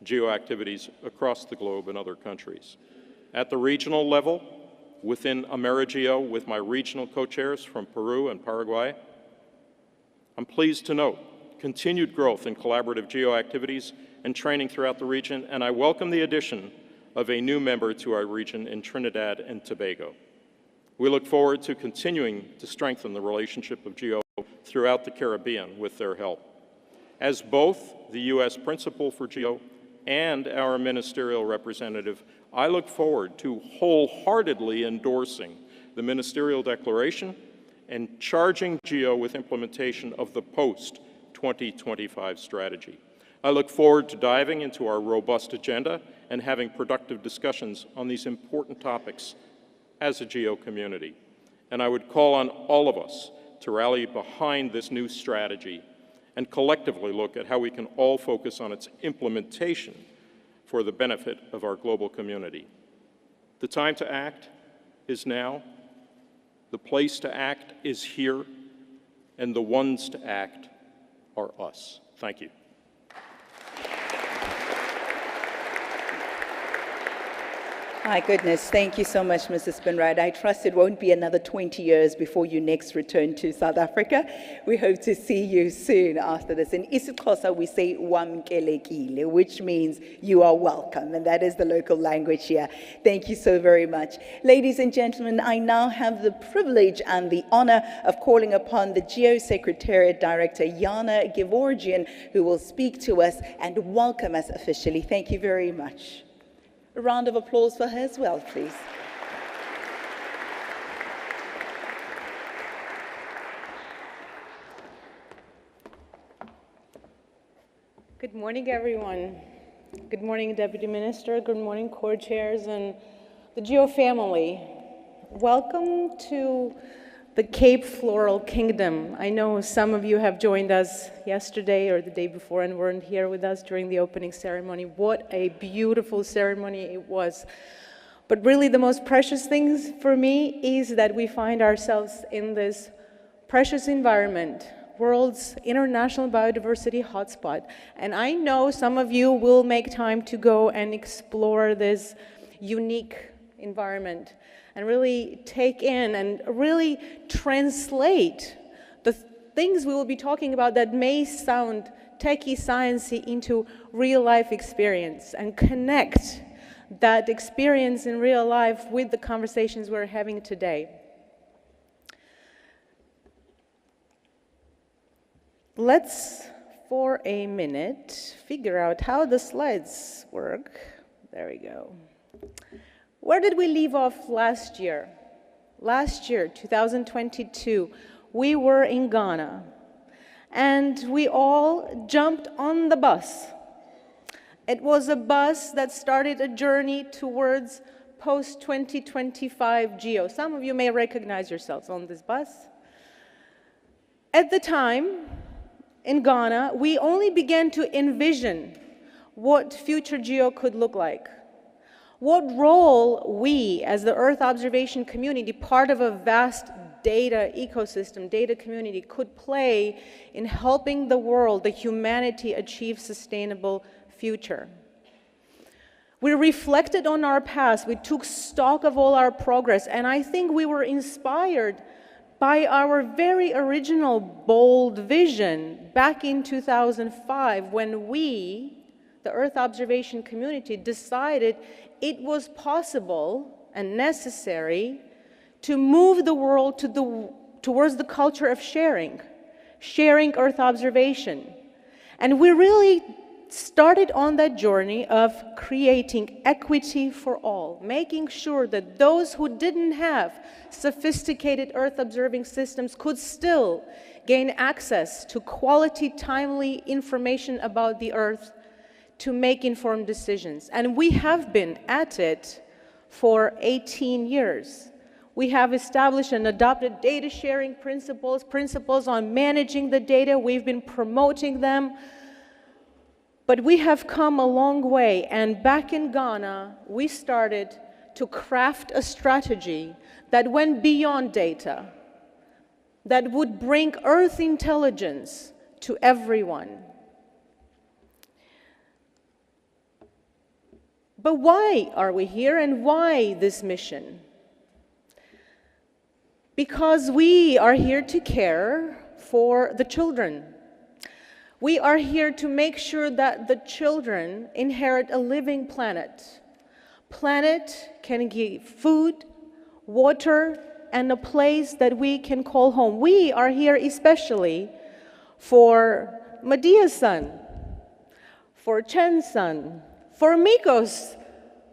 GEO activities across the globe in other countries. At the regional level, within AmeriGEO, with my regional co-chairs from Peru and Paraguay, I'm pleased to note continued growth in collaborative GEO activities and training throughout the region, and I welcome the addition of a new member to our region in Trinidad and Tobago. We look forward to continuing to strengthen the relationship of GEO throughout the Caribbean with their help. As both the U.S. principal for GEO and our ministerial representative, I look forward to wholeheartedly endorsing the Ministerial Declaration and charging GEO with implementation of the post-2025 strategy. I look forward to diving into our robust agenda and having productive discussions on these important topics as a GEO community. And I would call on all of us to rally behind this new strategy and collectively look at how we can all focus on its implementation for the benefit of our global community. The time to act is now, the place to act is here, and the ones to act are us. Thank you. My goodness, thank you so much, Mrs. Spinrad. I trust it won't be another 20 years before you next return to South Africa. We hope to see you soon after this. In isiXhosa, we say wamkelekile, which means you are welcome, and that is the local language here. Thank you so very much. Ladies and gentlemen, I now have the privilege and the honor of calling upon the GEO Secretariat Director, Yana Gevorgian, who will speak to us and welcome us officially. Thank you very much. A round of applause for her as well, please. Good morning, everyone. Good morning, Deputy Minister. Good morning, co-chairs and the GEO family. Welcome to the Cape Floral Kingdom. I know some of you have joined us yesterday or the day before and weren't here with us during the opening ceremony. What a beautiful ceremony it was. But really the most precious things for me is that we find ourselves in this precious environment, world's international biodiversity hotspot. And I know some of you will make time to go and explore this unique environment and really take in and really translate the things we will be talking about that may sound techie sciencey into real life experience and connect that experience in real life with the conversations we're having today. Let's, for a minute, figure out how the slides work. There we go. Where did we leave off last year? Last year, 2022, we were in Ghana, and we all jumped on the bus. It was a bus that started a journey towards post-2025 GEO. Some of you may recognize yourselves on this bus. At the time, in Ghana, we only began to envision what future GEO could look like. What role we, as the Earth observation community, part of a vast data ecosystem, data community, could play in helping the world, the humanity, achieve sustainable future. We reflected on our past, we took stock of all our progress, and I think we were inspired by our very original bold vision back in 2005 when we, the Earth observation community, decided it was possible and necessary to move the world towards the culture of sharing Earth observation. And we really started on that journey of creating equity for all, making sure that those who didn't have sophisticated Earth observing systems could still gain access to quality, timely information about the Earth to make informed decisions. And we have been at it for 18 years. We have established and adopted data sharing principles on managing the data. We've been promoting them. But we have come a long way, and back in Ghana, we started to craft a strategy that went beyond data, that would bring Earth intelligence to everyone. But why are we here, and why this mission? Because we are here to care for the children. We are here to make sure that the children inherit a living planet. Planet can give food, water, and a place that we can call home. We are here especially for Madia's son, for Chen's son, for Miko's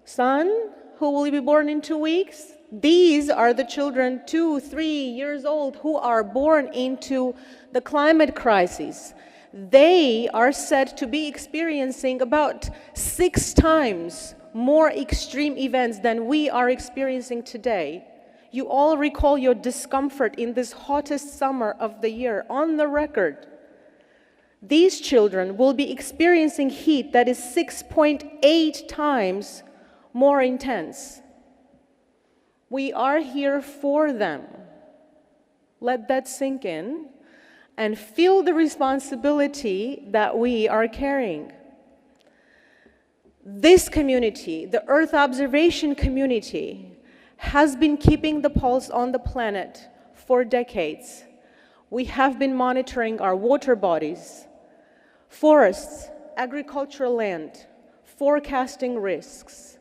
son, who will be born in 2 weeks, These are the children 2, 3 years old who are born into the climate crisis. They are said to be experiencing about 6 times more extreme events than we are experiencing today. You all recall your discomfort in this hottest summer of the year, on the record. These children will be experiencing heat that is 6.8 times more intense. We are here for them. Let that sink in and feel the responsibility that we are carrying. This community, the Earth observation community, has been keeping the pulse on the planet for decades. We have been monitoring our water bodies, forests, agricultural land, forecasting risks.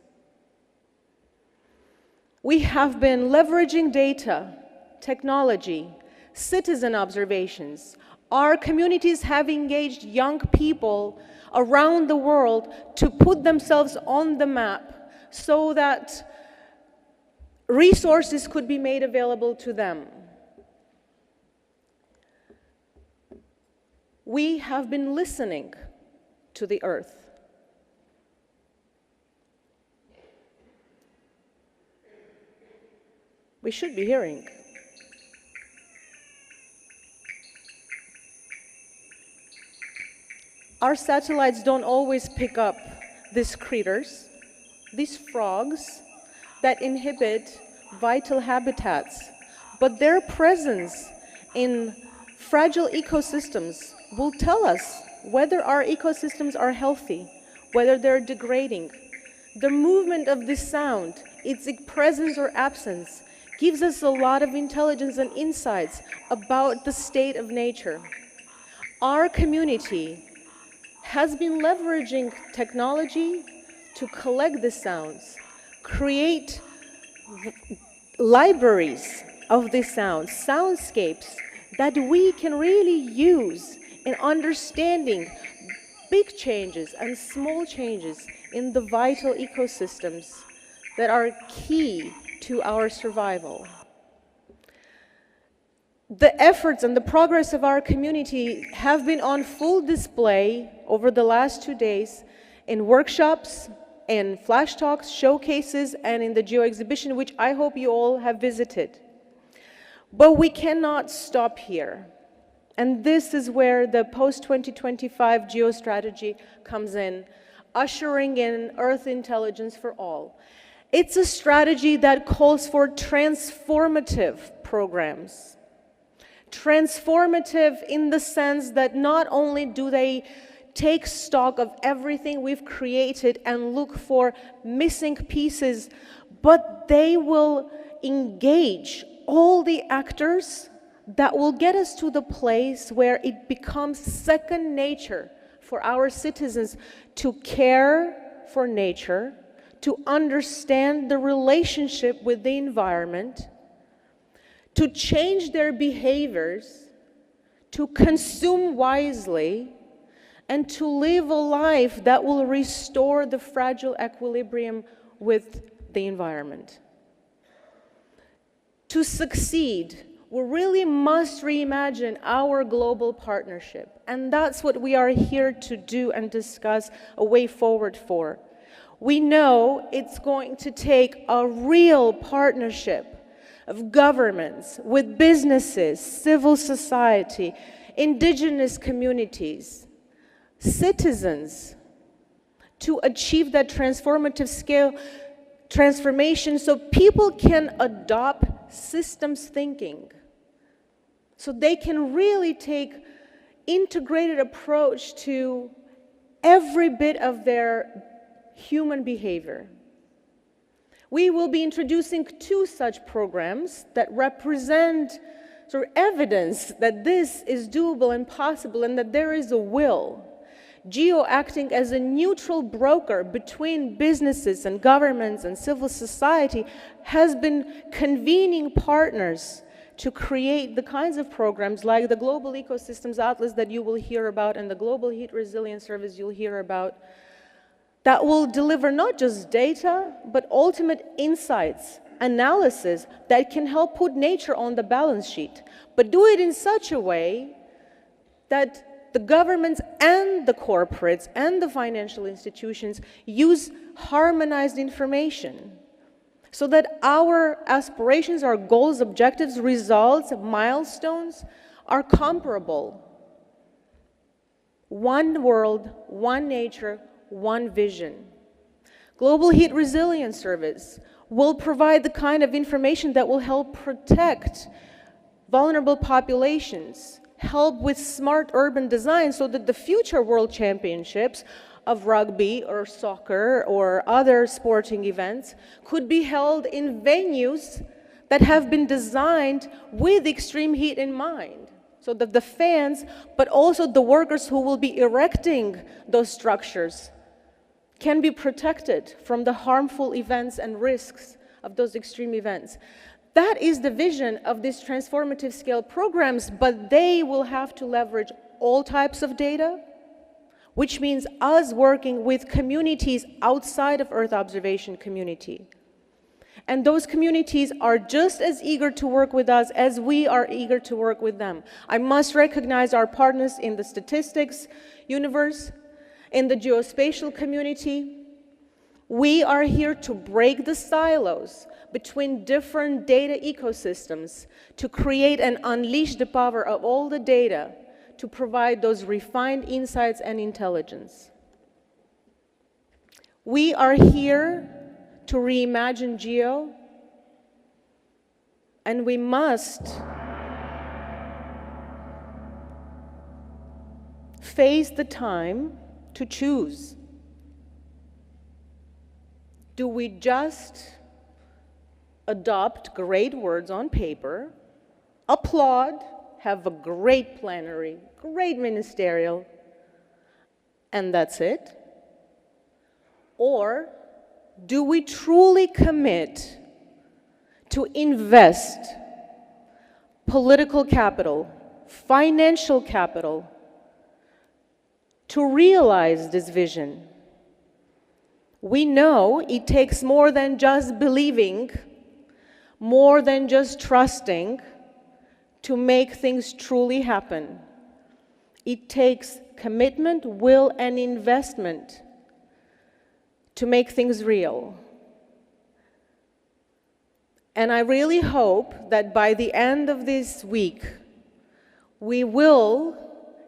We have been leveraging data, technology, citizen observations. Our communities have engaged young people around the world to put themselves on the map so that resources could be made available to them. We have been listening to the Earth. We should be hearing. Our satellites don't always pick up these critters, these frogs that inhibit vital habitats, but their presence in fragile ecosystems will tell us whether our ecosystems are healthy, whether they're degrading. The movement of this sound, its presence or absence, gives us a lot of intelligence and insights about the state of nature. Our community has been leveraging technology to collect the sounds, create libraries of these sounds, soundscapes that we can really use in understanding big changes and small changes in the vital ecosystems that are key to our survival. The efforts and the progress of our community have been on full display over the last 2 days in workshops, in flash talks, showcases, and in the GEO exhibition, which I hope you all have visited. But we cannot stop here. And this is where the post-2025 GEO strategy comes in, ushering in Earth intelligence for all. It's a strategy that calls for transformative programs. Transformative in the sense that not only do they take stock of everything we've created and look for missing pieces, but they will engage all the actors that will get us to the place where it becomes second nature for our citizens to care for nature, to understand the relationship with the environment, to change their behaviors, to consume wisely, and to live a life that will restore the fragile equilibrium with the environment. To succeed, we really must reimagine our global partnership, and that's what we are here to do and discuss a way forward for. We know it's going to take a real partnership of governments with businesses, civil society, indigenous communities, citizens, to achieve that transformative scale transformation so people can adopt systems thinking, so they can really take integrated approach to every bit of their human behavior. We will be introducing 2 such programs that represent sort of evidence that this is doable and possible and that there is a will. GEO, acting as a neutral broker between businesses and governments and civil society, has been convening partners to create the kinds of programs like the Global Ecosystems Atlas that you will hear about and the Global Heat Resilience Service you'll hear about, that will deliver not just data, but ultimate insights analysis that can help put nature on the balance sheet, but do it in such a way that the governments and the corporates and the financial institutions use harmonized information so that our aspirations, our goals, objectives, results, milestones are comparable. One world, one nature, one vision. Global Heat Resilience Service will provide the kind of information that will help protect vulnerable populations, help with smart urban design so that the future world championships of rugby or soccer or other sporting events could be held in venues that have been designed with extreme heat in mind, so that the fans, but also the workers who will be erecting those structures, can be protected from the harmful events and risks of those extreme events. That is the vision of these transformative scale programs, but they will have to leverage all types of data, which means us working with communities outside of Earth observation community. And those communities are just as eager to work with us as we are eager to work with them. I must recognize our partners in the statistics universe, in the geospatial community. We are here to break the silos between different data ecosystems to create and unleash the power of all the data to provide those refined insights and intelligence. We are here to reimagine GEO, and we must face the time to choose. Do we just adopt great words on paper, applaud, have a great plenary, great ministerial, and that's it? Or do we truly commit to invest political capital, financial capital, to realize this vision? We know it takes more than just believing, more than just trusting to make things truly happen. It takes commitment, will, and investment to make things real. And I really hope that by the end of this week, we will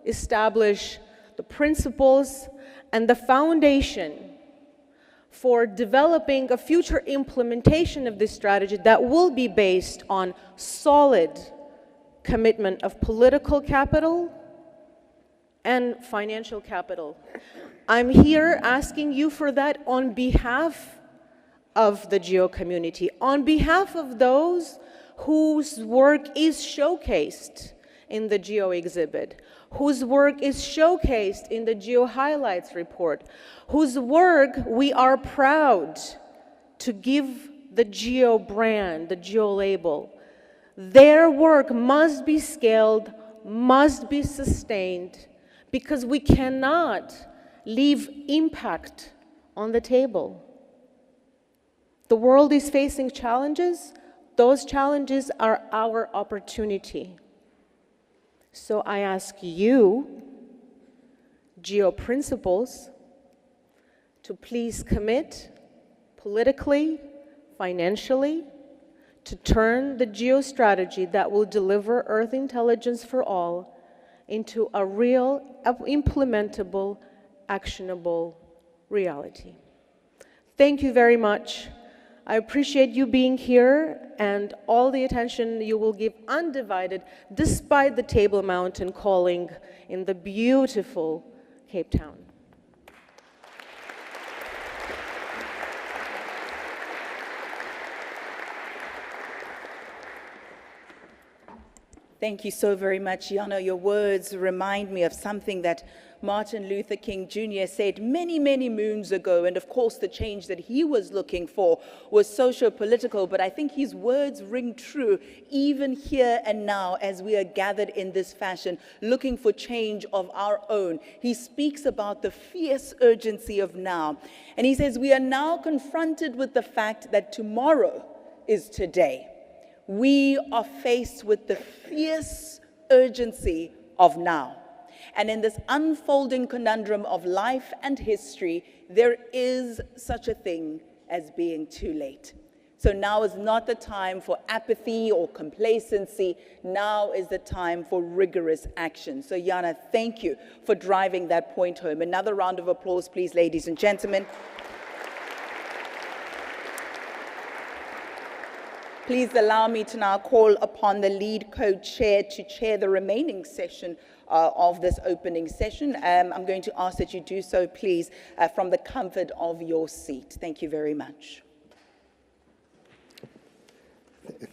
establish the principles and the foundation for developing a future implementation of this strategy that will be based on solid commitment of political capital and financial capital. I'm here asking you for that on behalf of the GEO community, on behalf of those whose work is showcased in the GEO exhibit, whose work is showcased in the GEO Highlights report, whose work we are proud to give the GEO brand, the GEO label. Their work must be scaled, must be sustained, because we cannot leave impact on the table. The world is facing challenges. Those challenges are our opportunity. So I ask you, GEO principals, to please commit politically, financially, to turn the GEO strategy that will deliver Earth intelligence for all into a real, implementable, actionable reality. Thank you very much. I appreciate you being here and all the attention you will give undivided despite the Table Mountain calling in the beautiful Cape Town. Thank you so very much, Yana. Your words remind me of something that Martin Luther King Jr. said many, many moons ago. And of course, the change that he was looking for was socio-political. But I think his words ring true even here and now as we are gathered in this fashion, looking for change of our own. He speaks about the fierce urgency of now. And he says, we are now confronted with the fact that tomorrow is today. We are faced with the fierce urgency of now. And in this unfolding conundrum of life and history, there is such a thing as being too late. So now is not the time for apathy or complacency. Now is the time for rigorous action. So Yana, thank you for driving that point home. Another round of applause, please, ladies and gentlemen. Please allow me to now call upon the lead co-chair to chair the remaining session of this opening session. I'm going to ask that you do so, please, from the comfort of your seat. Thank you very much.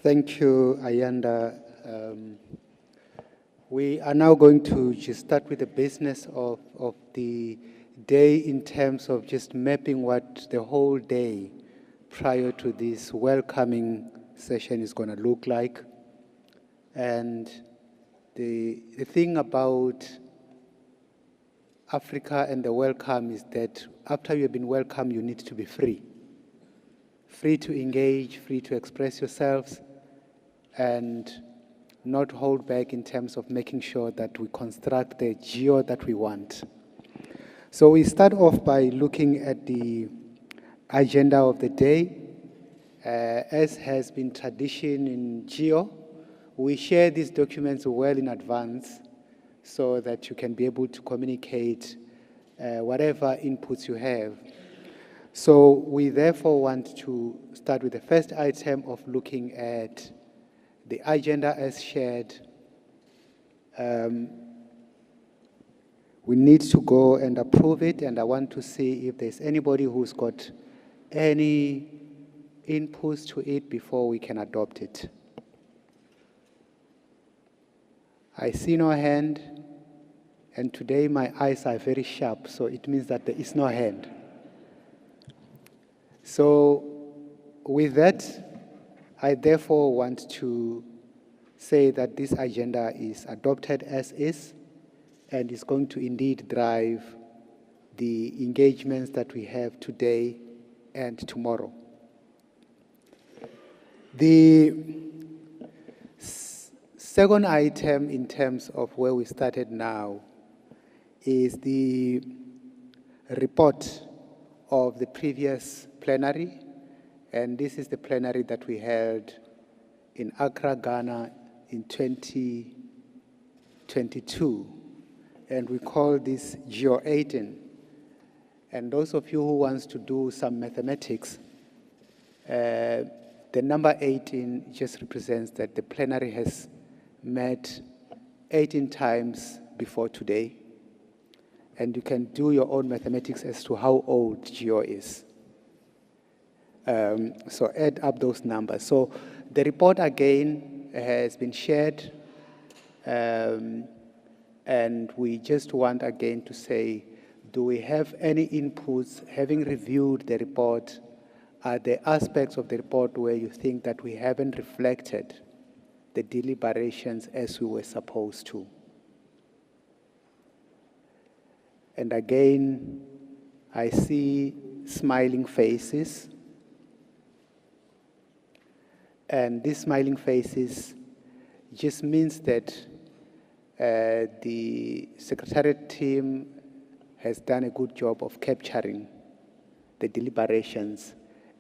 Thank you, Ayanda. We are now going to just start with the business of the day in terms of just mapping what the whole day prior to this welcoming session is going to look like. And the thing about Africa and the welcome is that after you have been welcomed, you need to be free. Free to engage, free to express yourselves, and not hold back in terms of making sure that we construct the GEO that we want. So we start off by looking at the agenda of the day. As has been tradition in GEO, we share these documents well in advance so that you can be able to communicate whatever inputs you have. So we therefore want to start with the first item of looking at the agenda as shared. We need to go and approve it, and I want to see if there's anybody who's got any inputs to it before we can adopt it. I see no hand, and today my eyes are very sharp, so it means that there is no hand. So with that, I therefore want to say that this agenda is adopted as is and is going to indeed drive the engagements that we have today and tomorrow. The second item in terms of where we started now is the report of the previous plenary, and this is the plenary that we held in Accra, Ghana in 2022, and we call this GEO 18. And those of you who wants to do some mathematics, the number 18 just represents that the plenary has met 18 times before today, and you can do your own mathematics as to how old GEO is. So add up those numbers. So the report again has been shared, and we just want again to say, do we have any inputs, having reviewed the report? Are there aspects of the report where you think that we haven't reflected the deliberations as we were supposed to? And again, I see smiling faces. And these smiling faces just means that the Secretariat team has done a good job of capturing the deliberations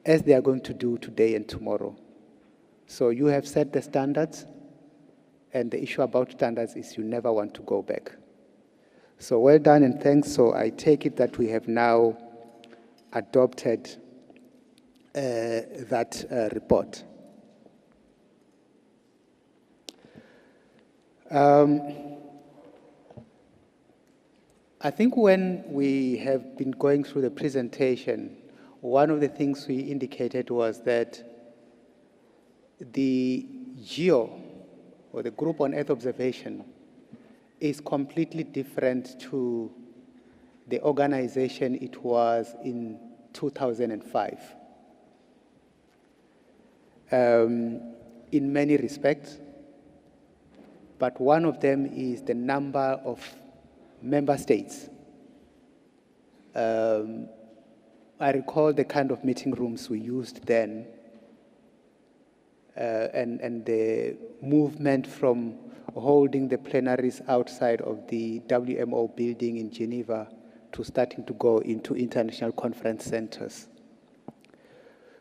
as they are going to do today and tomorrow. So you have set the standards, and the issue about standards is you never want to go back. So well done and thanks. So I take it that we have now adopted that report. I think when we have been going through the presentation, one of the things we indicated was that the GEO, or the Group on Earth Observation, is completely different to the organization it was in 2005. In many respects, but one of them is the number of member states. I recall the kind of meeting rooms we used then, and the movement from holding the plenaries outside of the WMO building in Geneva to starting to go into international conference centers.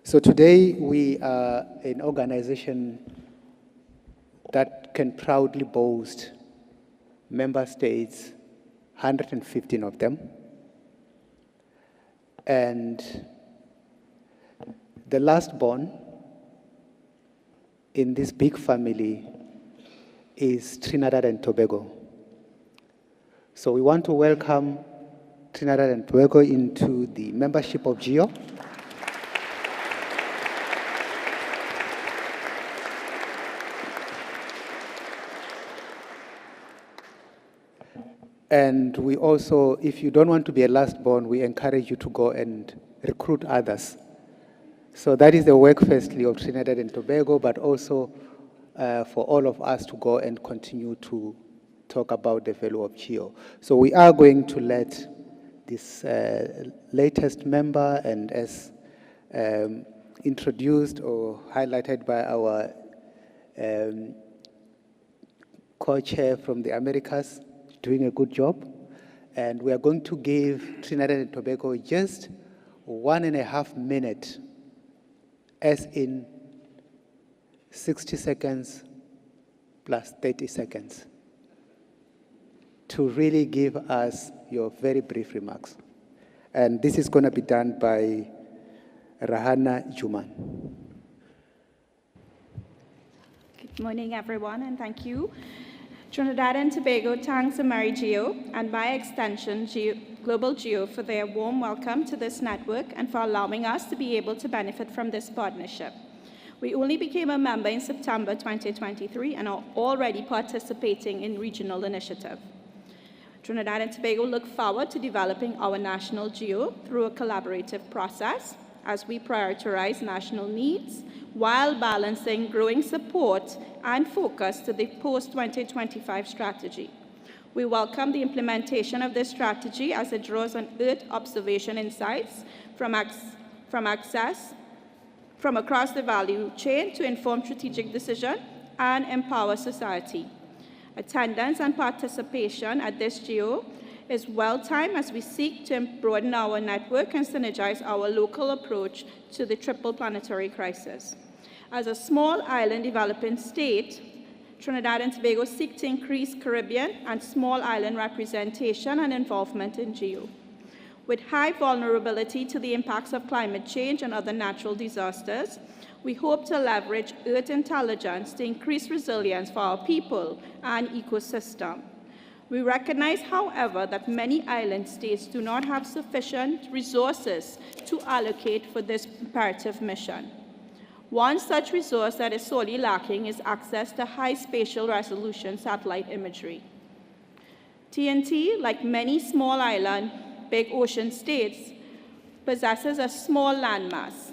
So today we are an organization that can proudly boast member states, 115 of them. And the last born in this big family is Trinidad and Tobago. So we want to welcome Trinidad and Tobago into the membership of GEO. And we also, if you don't want to be a last born, we encourage you to go and recruit others. So that is the work firstly of Trinidad and Tobago, but also for all of us to go and continue to talk about the value of GEO. So we are going to let this latest member, and as introduced or highlighted by our co-chair from the Americas, doing a good job. And we are going to give Trinidad and Tobago just 1.5 minutes, as in 60 seconds plus 30 seconds, to really give us your very brief remarks. And this is going to be done by Rahana Juman. Good morning, everyone, and thank you. Trinidad and Tobago thanks AmeriGeo and by extension Global GEO for their warm welcome to this network and for allowing us to be able to benefit from this partnership. We only became a member in September 2023 and are already participating in regional initiative. Trinidad and Tobago look forward to developing our national GEO through a collaborative process as we prioritize national needs while balancing growing support and focus to the post-2025 strategy. We welcome the implementation of this strategy as it draws on Earth observation insights from across the value chain to inform strategic decision and empower society. Attendance and participation at this GEO is well-timed as we seek to broaden our network and synergize our local approach to the triple planetary crisis. As a small island developing state, Trinidad and Tobago seek to increase Caribbean and small island representation and involvement in GEO. With high vulnerability to the impacts of climate change and other natural disasters, we hope to leverage Earth intelligence to increase resilience for our people and ecosystem. We recognize, however, that many island states do not have sufficient resources to allocate for this imperative mission. One such resource that is sorely lacking is access to high spatial resolution satellite imagery. TNT, like many small island, big ocean states, possesses a small landmass.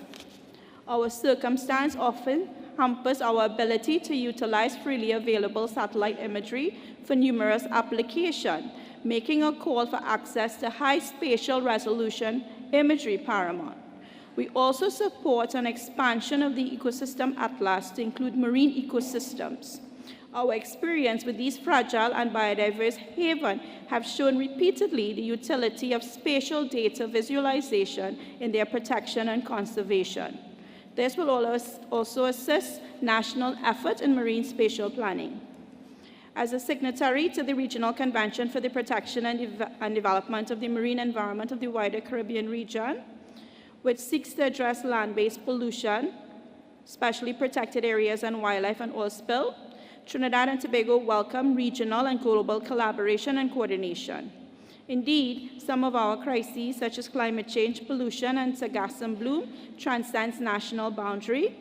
Our circumstance often hampers our ability to utilize freely available satellite imagery for numerous applications, making a call for access to high spatial resolution imagery paramount. We also support an expansion of the ecosystem atlas to include marine ecosystems. Our experience with these fragile and biodiverse havens have shown repeatedly the utility of spatial data visualization in their protection and conservation. This will also assist national effort in marine spatial planning. As a signatory to the Regional Convention for the Protection and Development of the Marine Environment of the wider Caribbean region, which seeks to address land-based pollution, especially protected areas and wildlife and oil spill, Trinidad and Tobago welcome regional and global collaboration and coordination. Indeed, some of our crises, such as climate change, pollution, and sargassum bloom, transcends national boundary.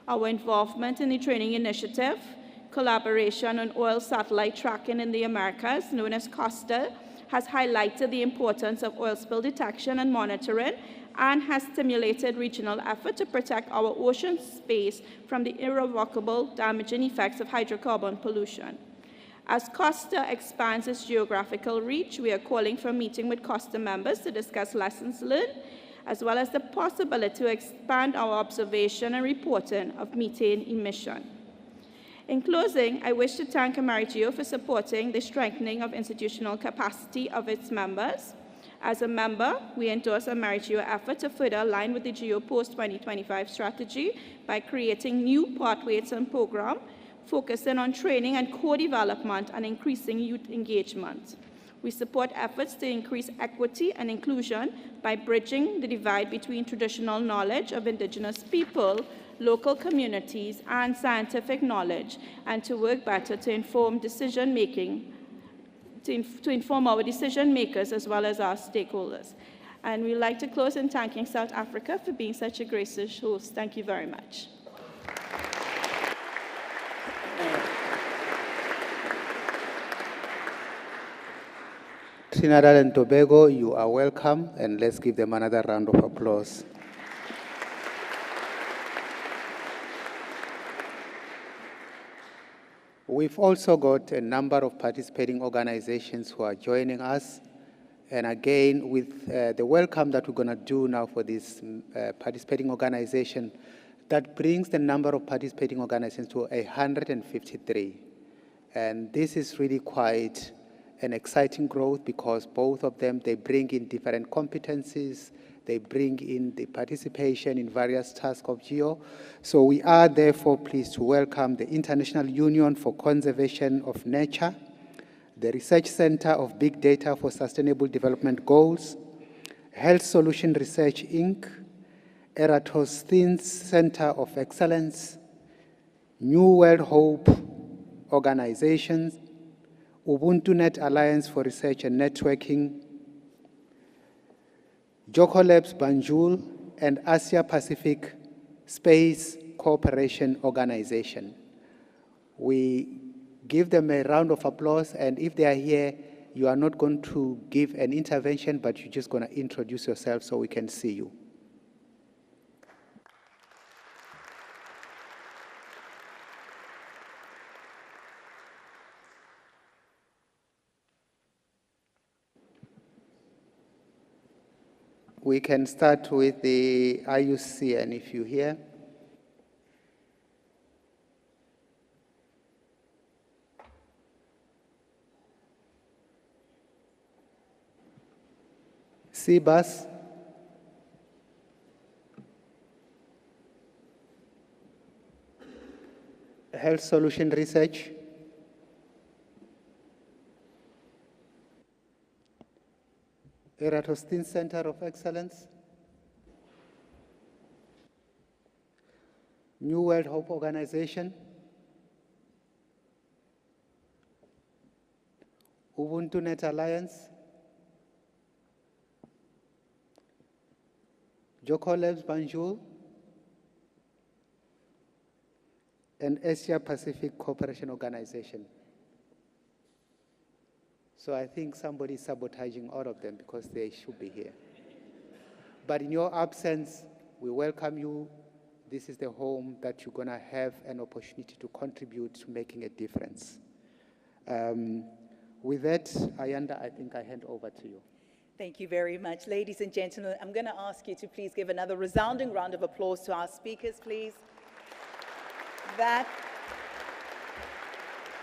Our involvement in the training initiative, collaboration on oil satellite tracking in the Americas, known as COSTA, has highlighted the importance of oil spill detection and monitoring and has stimulated regional effort to protect our ocean space from the irrevocable damaging effects of hydrocarbon pollution. As COSTA expands its geographical reach, we are calling for a meeting with COSTA members to discuss lessons learned as well as the possibility to expand our observation and reporting of methane emission. In closing, I wish to thank AmeriGeo for supporting the strengthening of institutional capacity of its members. As a member, we endorse AmeriGeo's effort to further align with the GEO post-2025 strategy by creating new pathways and programs, focusing on training and co-development and increasing youth engagement. We support efforts to increase equity and inclusion by bridging the divide between traditional knowledge of indigenous people, local communities, and scientific knowledge, and to work better to inform decision-making, to inform our decision makers as well as our stakeholders. And we'd like to close in thanking South Africa for being such a gracious host. Thank you very much. Trinidad and Tobago, you are welcome, and let's give them another round of applause. We've also got a number of participating organizations who are joining us. And again, with the welcome that we're going to do now for this participating organization, that brings the number of participating organizations to 153. And this is really quite an exciting growth because both of them, they bring in different competencies, they bring in the participation in various tasks of GEO. So we are therefore pleased to welcome the International Union for Conservation of Nature, the Research Center of Big Data for Sustainable Development Goals, Health Solution Research, Inc., Eratosthenes Center of Excellence, New World Hope Organizations, Ubuntu Net Alliance for Research and Networking, Joko Labs Banjul, and Asia Pacific Space Cooperation Organization. We give them a round of applause, and if they are here, you are not going to give an intervention, but you're just going to introduce yourself so we can see you. We can start with the IUCN, if you're here. CBUS. Health Solution Research. Eratosthenes Center of Excellence, New World Hope Organization, Ubuntu Net Alliance, Joko Labs Banjul, and Asia Pacific Cooperation Organization. So I think somebody's sabotaging all of them because they should be here. But in your absence, we welcome you. This is the home that you're going to have an opportunity to contribute to making a difference. With that, Ayanda, I think I hand over to you. Thank you very much. Ladies and gentlemen, I'm going to ask you to please give another resounding round of applause to our speakers, please.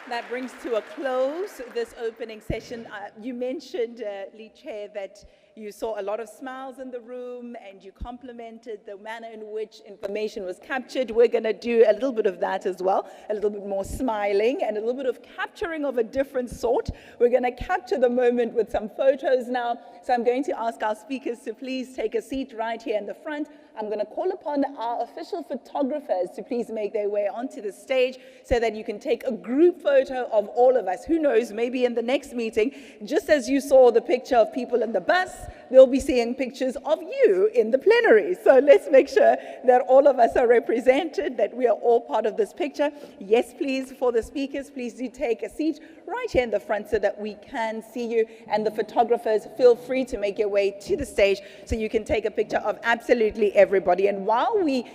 That brings to a close this opening session. You mentioned, Lee Chair, that you saw a lot of smiles in the room and you complimented the manner in which information was captured. We're going to do a little bit of that as well, a little bit more smiling and a little bit of capturing of a different sort. We're going to capture the moment with some photos now. So I'm going to ask our speakers to please take a seat right here in the front. I'm going to call upon our official photographers to please make their way onto the stage so that you can take a group photo of all of us. Who knows, maybe in the next meeting, just as you saw the picture of people in the bus, they'll be seeing pictures of you in the plenary. So let's make sure that all of us are represented, that we are all part of this picture. Yes, please, for the speakers, please do take a seat right here in the front so that we can see you. And the photographers, feel free to make your way to the stage so you can take a picture of absolutely everybody. And while we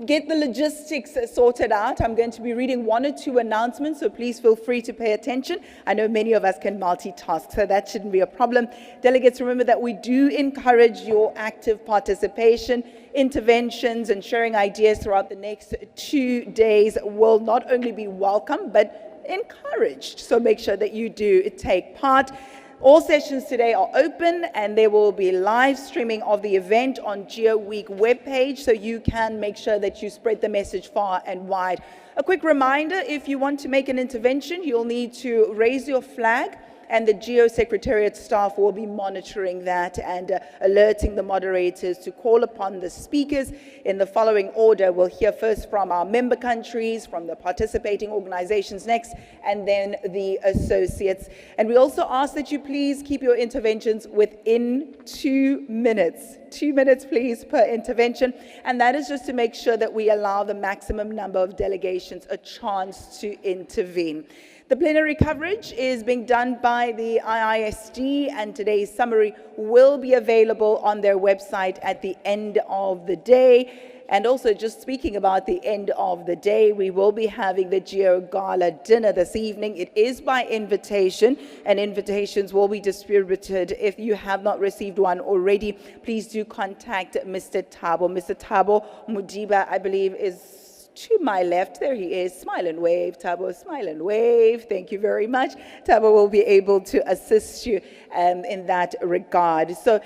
get the logistics sorted out. I'm going to be reading 1 or 2 announcements, so please feel free to pay attention. I know many of us can multitask, so that shouldn't be a problem. Delegates, remember that we do encourage your active participation. Interventions and sharing ideas throughout the next 2 days will not only be welcome, but encouraged. So make sure that you do take part. All sessions today are open, and there will be live streaming of the event on GEO Week webpage, so you can make sure that you spread the message far and wide. A quick reminder, if you want to make an intervention, you'll need to raise your flag, and the GEO Secretariat staff will be monitoring that and alerting the moderators to call upon the speakers in the following order. We'll hear first from our member countries, from the participating organizations next, and then the associates. And we also ask that you please keep your interventions within 2 minutes. 2 minutes, please, per intervention. And that is just to make sure that we allow the maximum number of delegations a chance to intervene. The plenary coverage is being done by the IISD, and today's summary will be available on their website at the end of the day. And also, just speaking about the end of the day, we will be having the GEO Gala dinner this evening. It is by invitation, and invitations will be distributed. If you have not received one already, please do contact Mr. Thabo. Mr. Thabo Mudiba, I believe, is to my left. There he is. Smile and wave, Thabo. Smile and wave. Thank you very much. Thabo will be able to assist you in that regard. So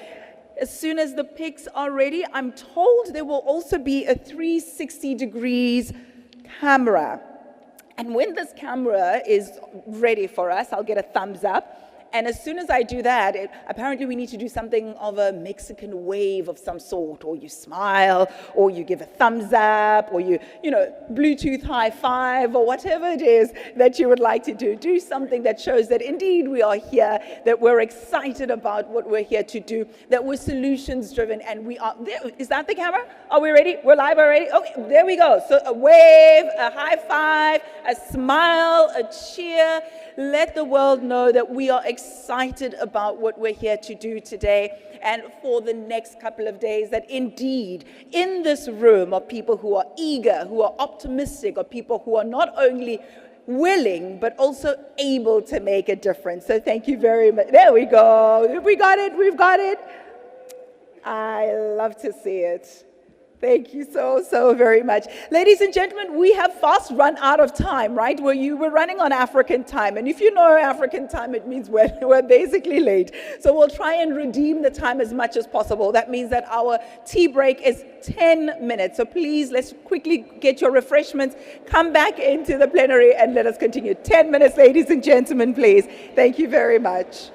as soon as the pics are ready, I'm told there will also be a 360 degrees camera. And when this camera is ready for us, I'll get a thumbs up. And as soon as I do that, apparently we need to do something of a Mexican wave of some sort, or you smile, or you give a thumbs up, or you Bluetooth high five, or whatever it is that you would like to do. Do something that shows that indeed we are here, that we're excited about what we're here to do, that we're solutions driven, and we are there. Is that the camera? Are we ready? We're live already? Okay, there we go. So a wave, a high five, a smile, a cheer. Let the world know that we are excited about what we're here to do today and for the next couple of days, that indeed in this room are people who are eager, who are optimistic, are people who are not only willing but also able to make a difference. So thank you very much. There we go. We got it. We've got it. I love to see it. Thank you so very much. Ladies and gentlemen, we have fast run out of time, right? We're running on African time. And if you know African time, it means we're basically late. So we'll try and redeem the time as much as possible. That means that our tea break is 10 minutes. So please, let's quickly get your refreshments, come back into the plenary, and let us continue. 10 minutes, ladies and gentlemen, please. Thank you very much.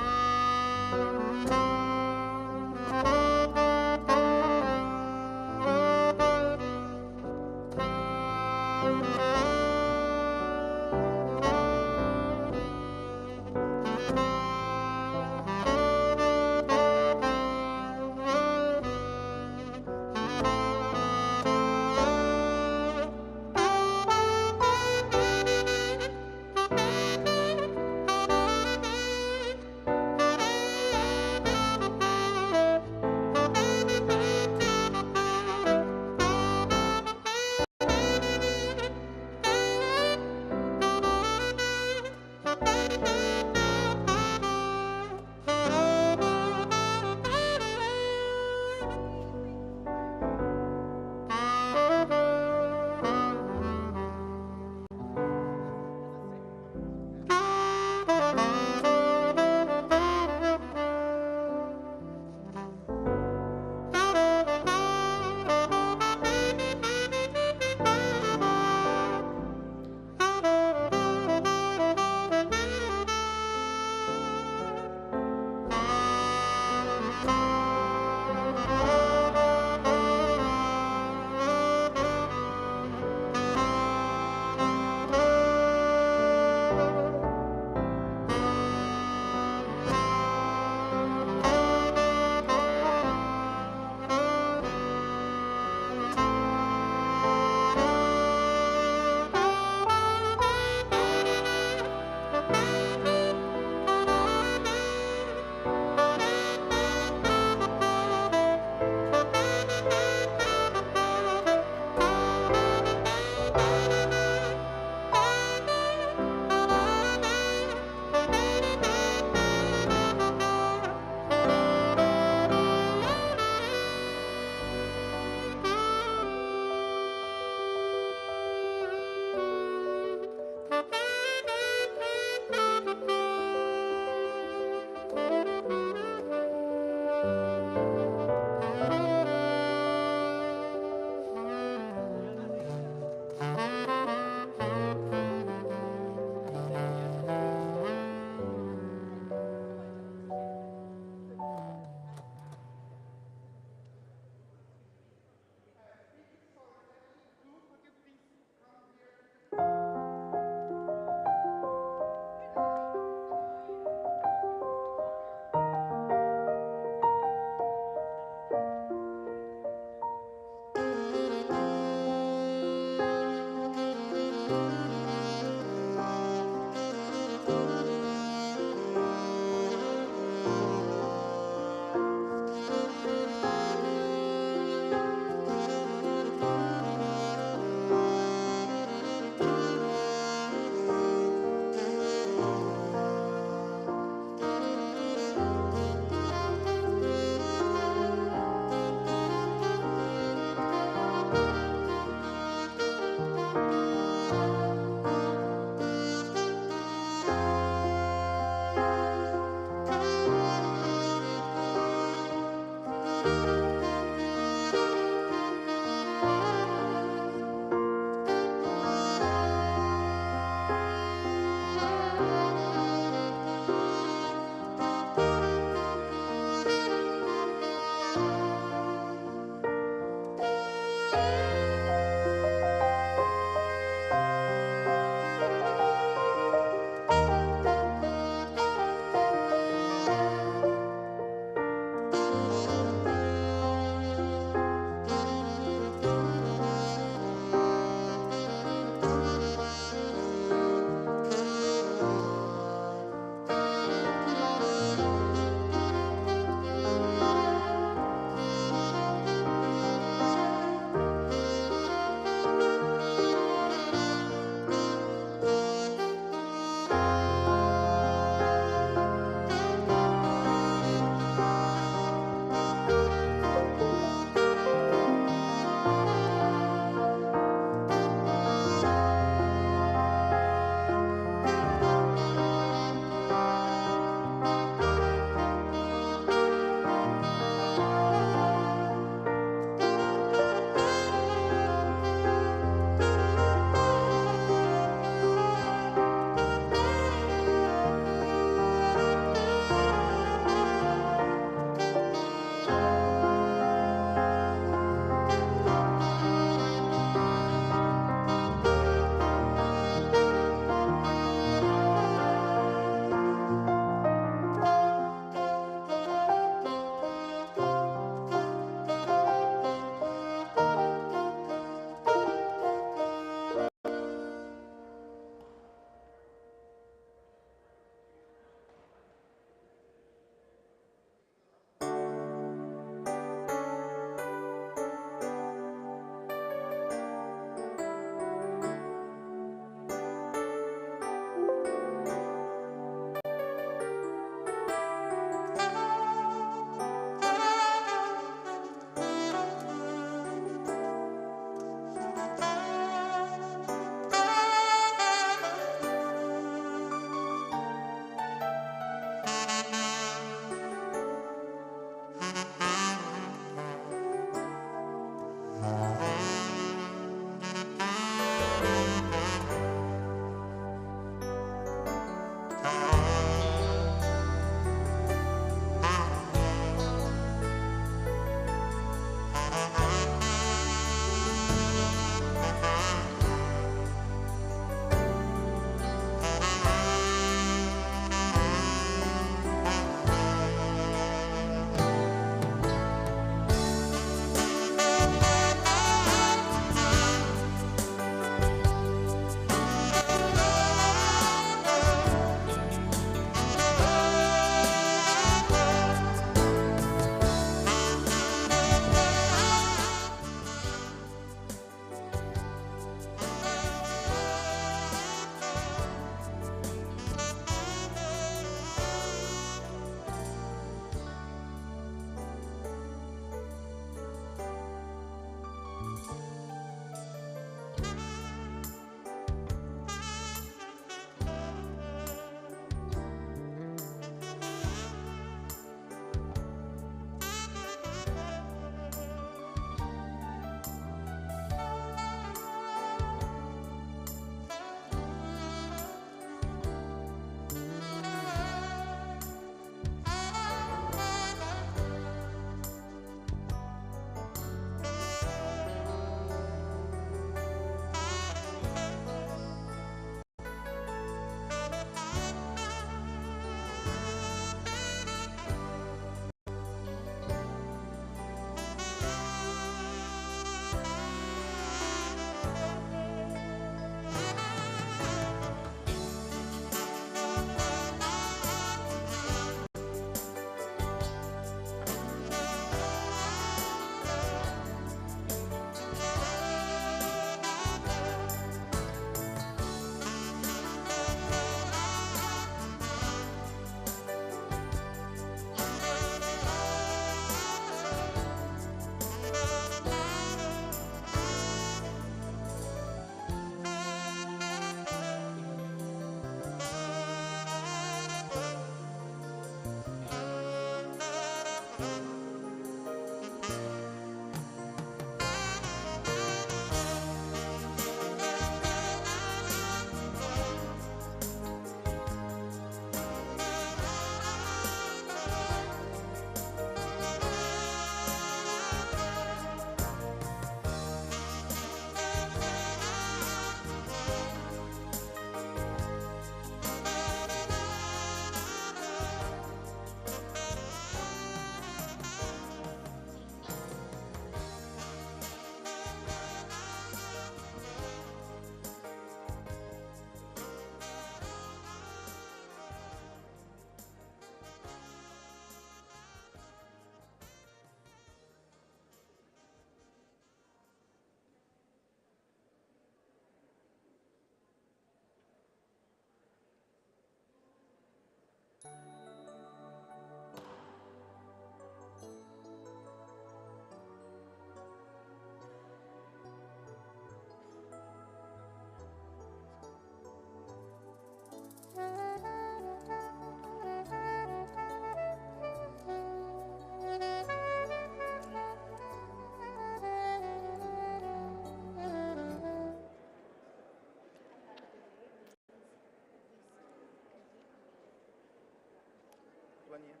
one here.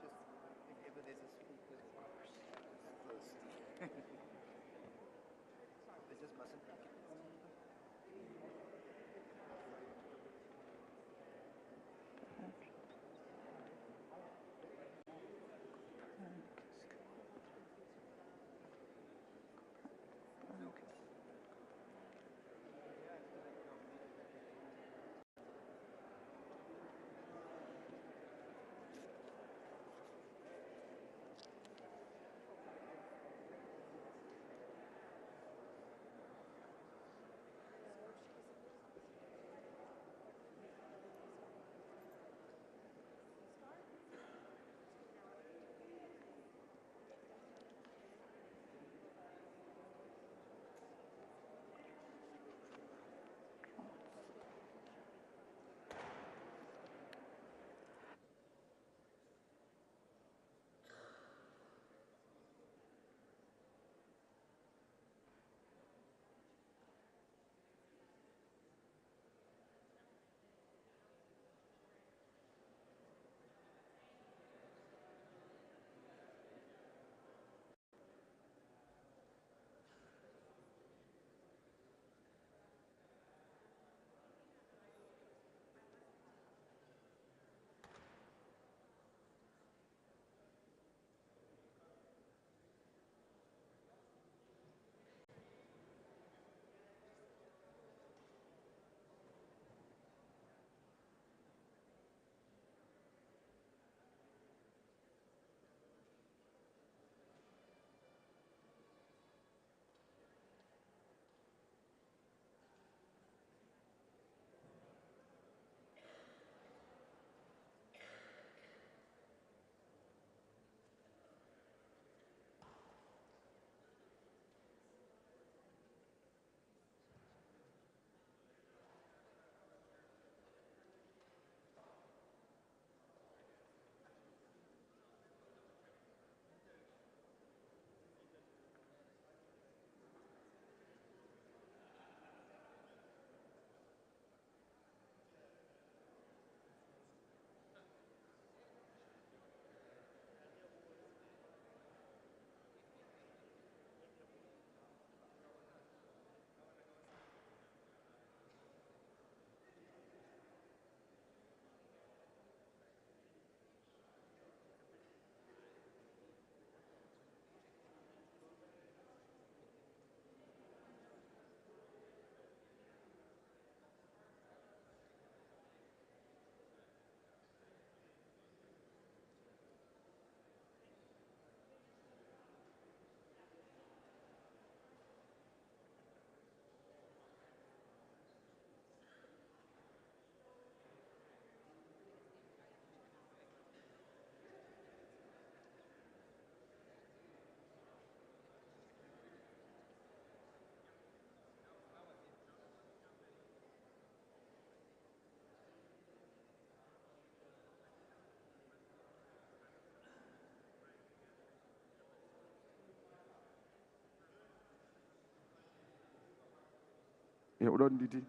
Just if ever there's a speaker first. They just mustn't pick it. Yeah, hold on, Didi.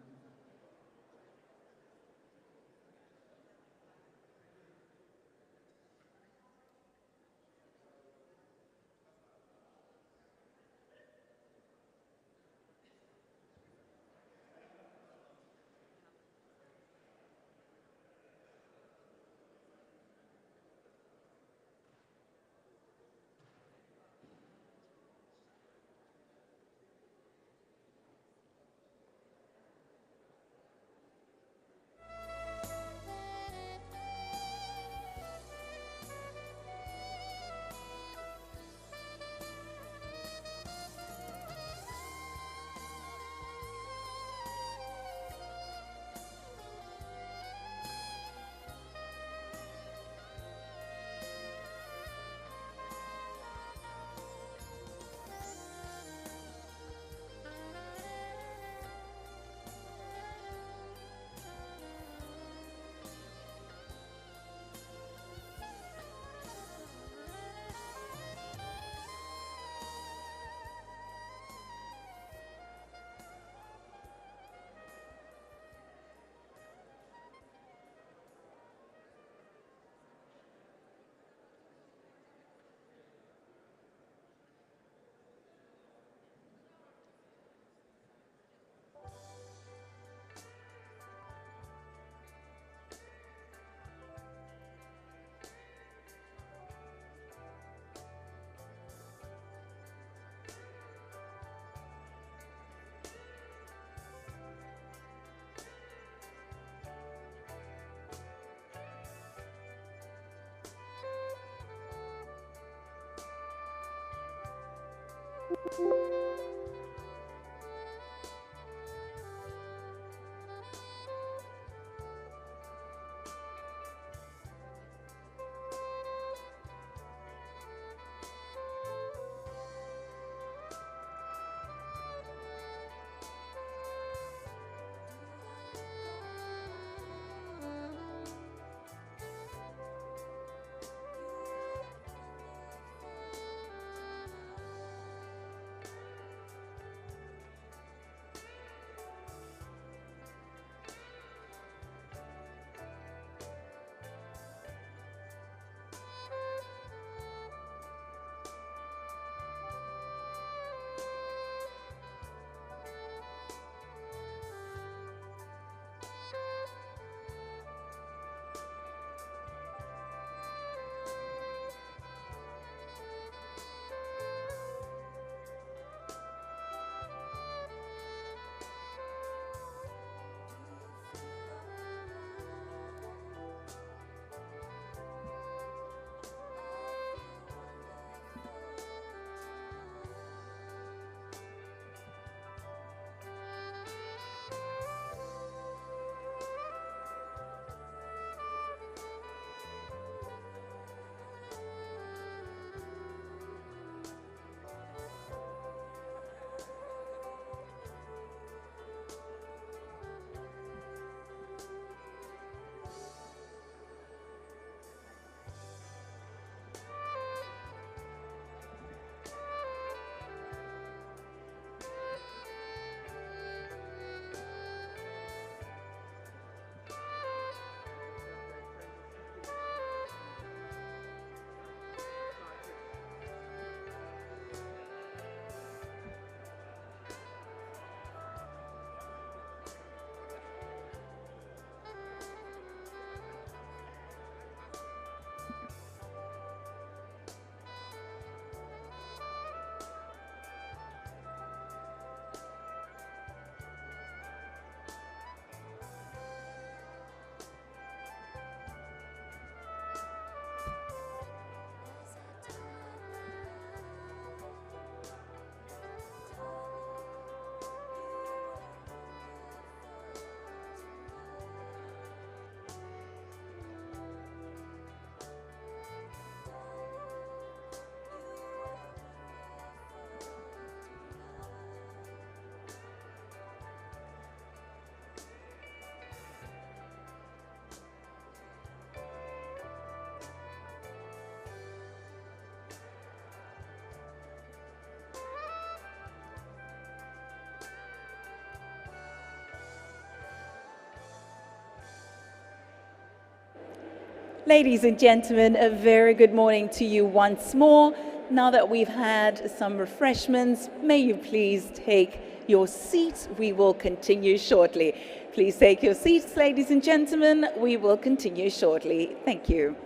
Ladies and gentlemen, a very good morning to you once more. Now that we've had some refreshments, may you please take your seats. We will continue shortly. Please take your seats, ladies and gentlemen. We will continue shortly. Thank you.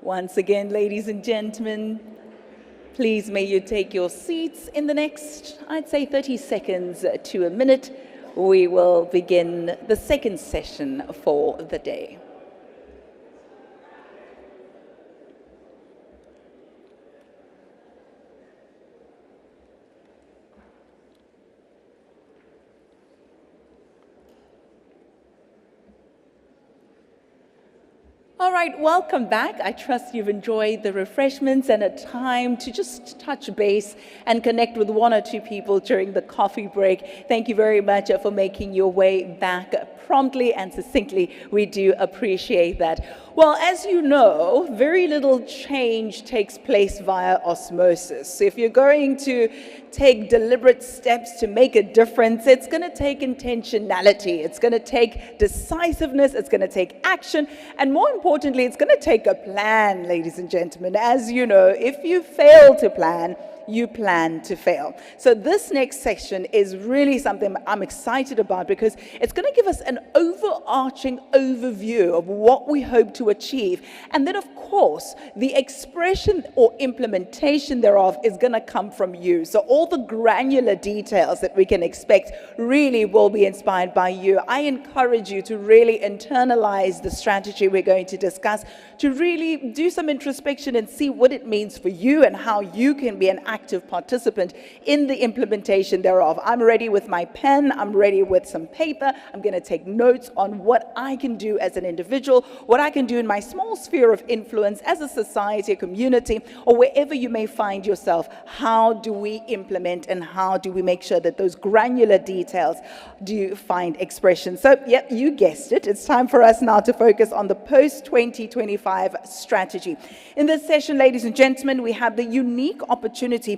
Once again, ladies and gentlemen, please may you take your seats. In the next, I'd say 30 seconds to a minute, we will begin the second session for the day. All right, welcome back. I trust you've enjoyed the refreshments and a time to just touch base and connect with one or two people during the coffee break. Thank you very much for making your way back promptly and succinctly. We do appreciate that. Well, as you know, very little change takes place via osmosis. So if you're going to take deliberate steps to make a difference, it's going to take intentionality, it's going to take decisiveness, it's going to take action, and more importantly, it's going to take a plan, ladies and gentlemen. As you know, if you fail to plan, you plan to fail. So this next section is really something I'm excited about because it's going to give us an overarching overview of what we hope to achieve. And then, of course, the expression or implementation thereof is going to come from you. So all the granular details that we can expect really will be inspired by you. I encourage you to really internalize the strategy we're going to discuss, to really do some introspection and see what it means for you and how you can be an active participant in the implementation thereof. I'm ready with my pen, I'm ready with some paper, I'm going to take notes on what I can do as an individual, what I can do in my small sphere of influence as a society, a community, or wherever you may find yourself. How do we implement and how do we make sure that those granular details do find expression? So, yep, you guessed it. It's time for us now to focus on the post-2025 strategy. In this session, ladies and gentlemen, we have the unique opportunity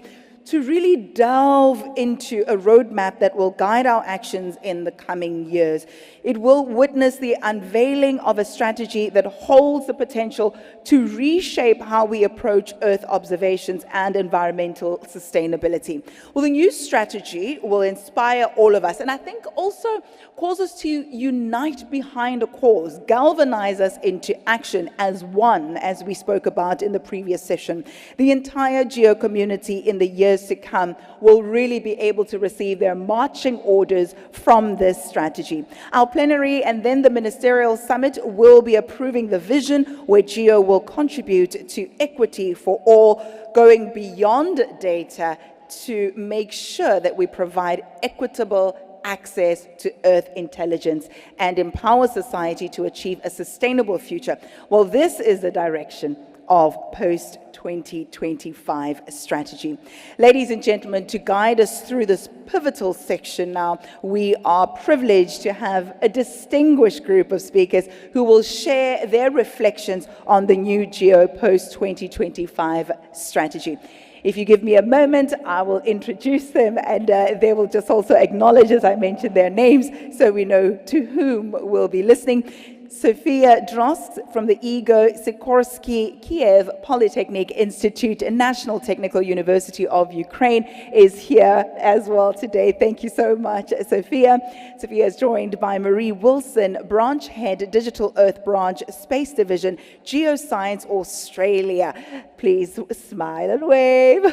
to really delve into a roadmap that will guide our actions in the coming years. It will witness the unveiling of a strategy that holds the potential to reshape how we approach Earth observations and environmental sustainability. Well, the new strategy will inspire all of us, and I think also cause us to unite behind a cause, galvanize us into action as one, as we spoke about in the previous session. The entire GEO community in the years to come will really be able to receive their marching orders from this strategy. Our plenary and then the Ministerial Summit will be approving the vision where GEO will contribute to equity for all, going beyond data to make sure that we provide equitable access to Earth intelligence and empower society to achieve a sustainable future. Well, this is the direction of post-2025 strategy. Ladies and gentlemen, to guide us through this pivotal section now, we are privileged to have a distinguished group of speakers who will share their reflections on the new GEO post-2025 strategy. If you give me a moment, I will introduce them, and they will just also acknowledge, as I mentioned, their names, so we know to whom we'll be listening. Sofia Drost from the Igor Sikorsky Kiev Polytechnic Institute and National Technical University of Ukraine is here as well today. Thank you so much, Sofia. Sofia is joined by Marie Wilson, Branch Head, Digital Earth Branch, Space Division, Geoscience Australia. Please smile and wave.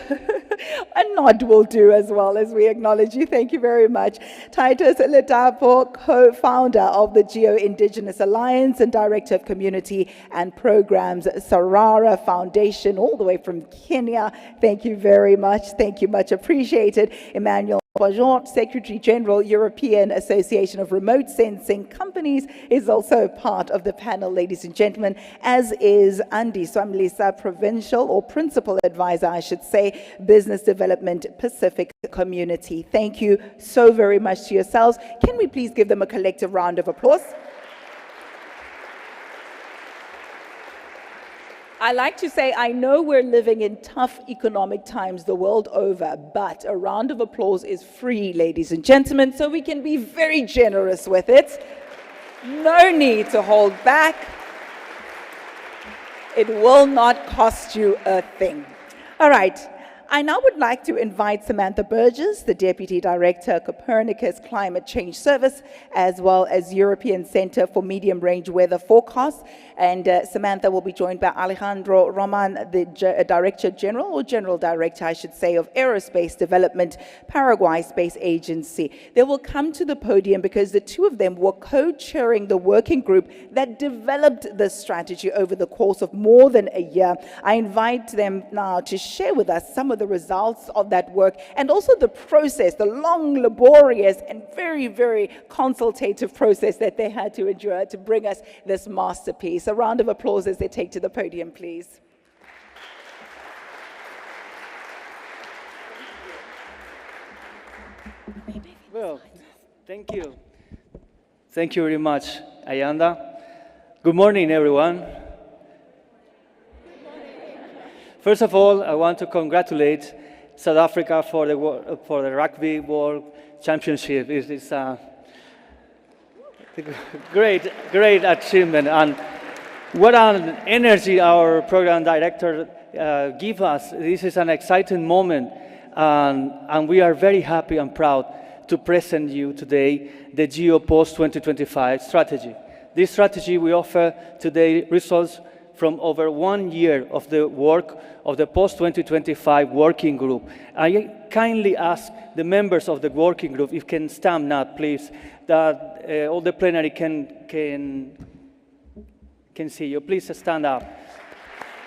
A nod will do as well as we acknowledge you. Thank you very much. Titus Letapo, co-founder of the Geo Indigenous Alliance and Director of Community and Programs, Sarara Foundation, all the way from Kenya. Thank you very much. Thank you, much appreciated. Emmanuel Bajon, Secretary General, European Association of Remote Sensing Companies, is also part of the panel, ladies and gentlemen, as is Andy Swamlisa, Provincial or Principal Advisor, I should say, Business Development Pacific Community. Thank you so very much to yourselves. Can we please give them a collective round of applause? I like to say, I know we're living in tough economic times the world over, but a round of applause is free, ladies and gentlemen, so we can be very generous with it. No need to hold back. It will not cost you a thing. All right. I now would like to invite Samantha Burgess, the Deputy Director, Copernicus Climate Change Service, as well as European Center for Medium Range Weather Forecasts. And Samantha will be joined by Alejandro Roman, the Director General, or General Director, I should say, of Aerospace Development, Paraguay Space Agency. They will come to the podium because the two of them were co-chairing the working group that developed this strategy over the course of more than a year. I invite them now to share with us some of of the results of that work, and also the process, the long, laborious, and very, very consultative process that they had to endure to bring us this masterpiece. A round of applause as they take to the podium, please. Well, thank you. Thank you very much, Ayanda. Good morning, everyone. First of all, I want to congratulate South Africa for the Rugby World Championship. It's a great achievement, and what an energy our program director gives us. This is an exciting moment, and we are very happy and proud to present you today the GEO Post-2025 strategy. This strategy we offer today results from over 1 year of the work of the Post-2025 working group. I kindly ask the members of the working group, if you can stand up, please, that all the plenary can see you. Please stand up.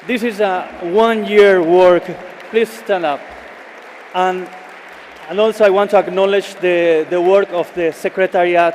This is a 1 year work. Please stand up. And also I want to acknowledge the work of the Secretariat,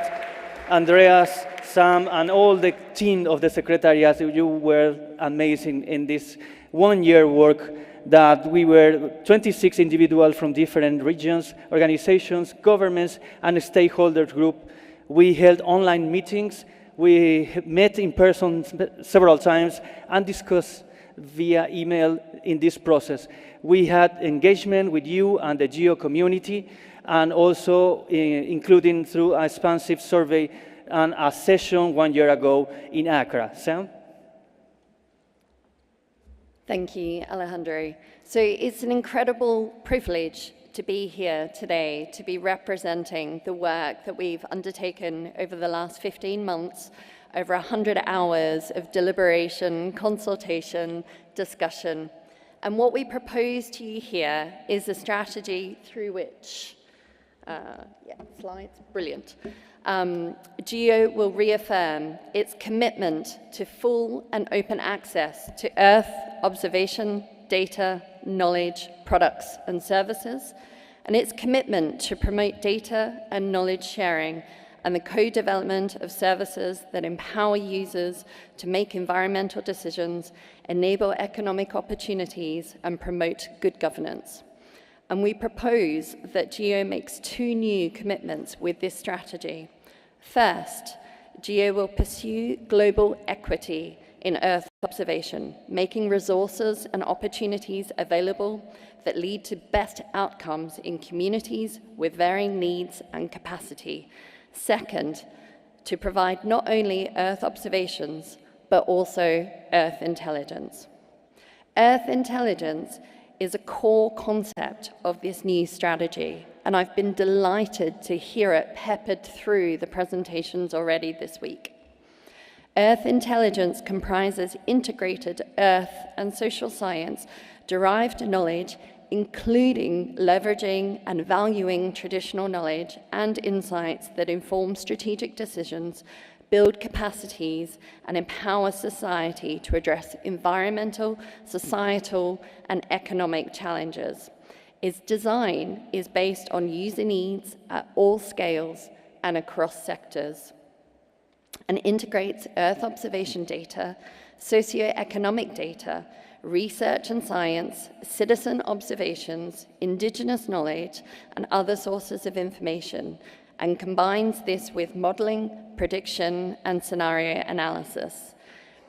Andreas, Sam, and all the team of the Secretariat. You were amazing in this 1 year work that we were 26 individuals from different regions, organizations, governments, and stakeholder group. We held online meetings. We met in person several times and discussed via email in this process. We had engagement with you and the GEO community, and also including through a expansive survey and a session 1 year ago in Accra. Sam? Thank you, Alejandro. So it's an incredible privilege to be here today, to be representing the work that we've undertaken over the last 15 months, over 100 hours of deliberation, consultation, discussion. And what we propose to you here is a strategy through which, slides, brilliant. GEO will reaffirm its commitment to full and open access to Earth observation, data, knowledge, products, and services, and its commitment to promote data and knowledge sharing and the co-development of services that empower users to make environmental decisions, enable economic opportunities, and promote good governance. And we propose that GEO makes 2 new commitments with this strategy. First, GEO will pursue global equity in Earth observation, making resources and opportunities available that lead to best outcomes in communities with varying needs and capacity. Second, to provide not only Earth observations, but also Earth intelligence. Earth intelligence is a core concept of this new strategy, and I've been delighted to hear it peppered through the presentations already this week. Earth intelligence comprises integrated Earth and social science derived knowledge, including leveraging and valuing traditional knowledge and insights that inform strategic decisions, build capacities, and empower society to address environmental, societal, and economic challenges. Its design is based on user needs at all scales and across sectors, and integrates Earth observation data, socioeconomic data, research and science, citizen observations, indigenous knowledge, and other sources of information, and combines this with modeling, prediction, and scenario analysis.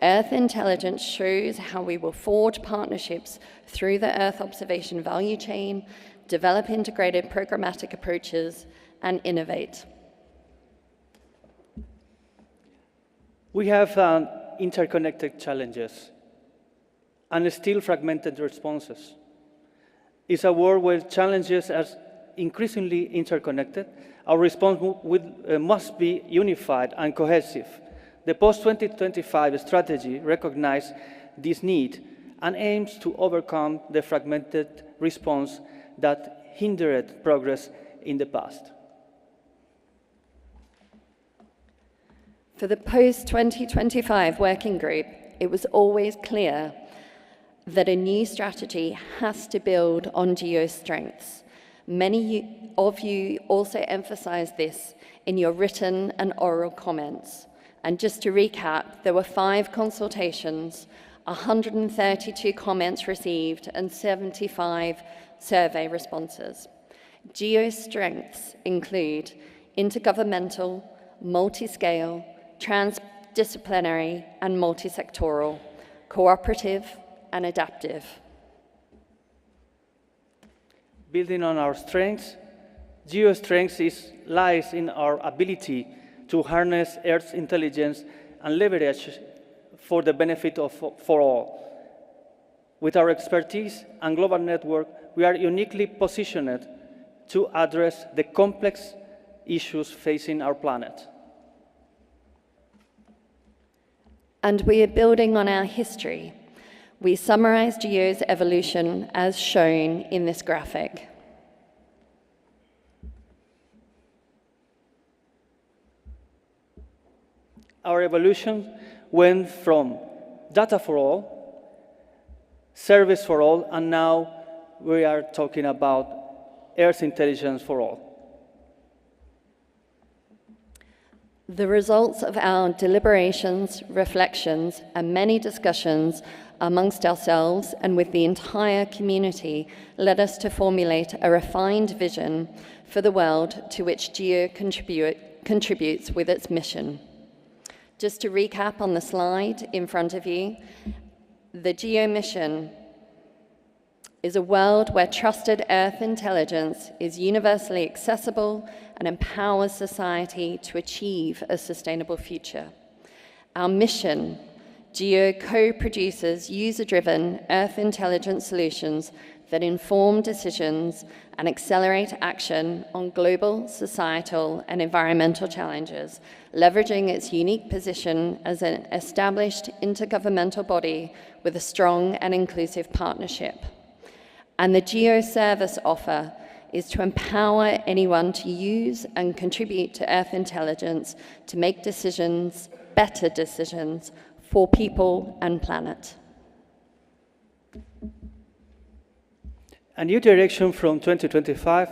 Earth intelligence shows how we will forge partnerships through the Earth observation value chain, develop integrated programmatic approaches, and innovate. We have interconnected challenges and still fragmented responses. It's a world where challenges are increasingly interconnected. Our response must be unified and cohesive. The post-2025 strategy recognizes this need and aims to overcome the fragmented response that hindered progress in the past. For the post-2025 working group, it was always clear that a new strategy has to build on GEO's strengths. Many of you also emphasized this in your written and oral comments. And just to recap, there were 5 consultations, 132 comments received, and 75 survey responses. GEO's strengths include intergovernmental, multi-scale, transdisciplinary, and multi-sectoral, cooperative, and adaptive. Building on our strengths, GEO's strength lies in our ability to harness Earth's intelligence and leverage for the benefit for all. With our expertise and global network, we are uniquely positioned to address the complex issues facing our planet. And we are building on our history. We summarize GEO's evolution as shown in this graphic. Our evolution went from data for all, service for all, and now we are talking about Earth intelligence for all. The results of our deliberations, reflections, and many discussions amongst ourselves and with the entire community led us to formulate a refined vision for the world to which GEO contributes with its mission. Just to recap on the slide in front of you, the GEO mission is a world where trusted Earth intelligence is universally accessible and empowers society to achieve a sustainable future. Our mission, GEO co-produces user-driven Earth intelligence solutions that inform decisions and accelerate action on global, societal, and environmental challenges, leveraging its unique position as an established intergovernmental body with a strong and inclusive partnership. And the GEO service offer is to empower anyone to use and contribute to Earth intelligence to make decisions, better decisions, for people and planet. A new direction from 2025,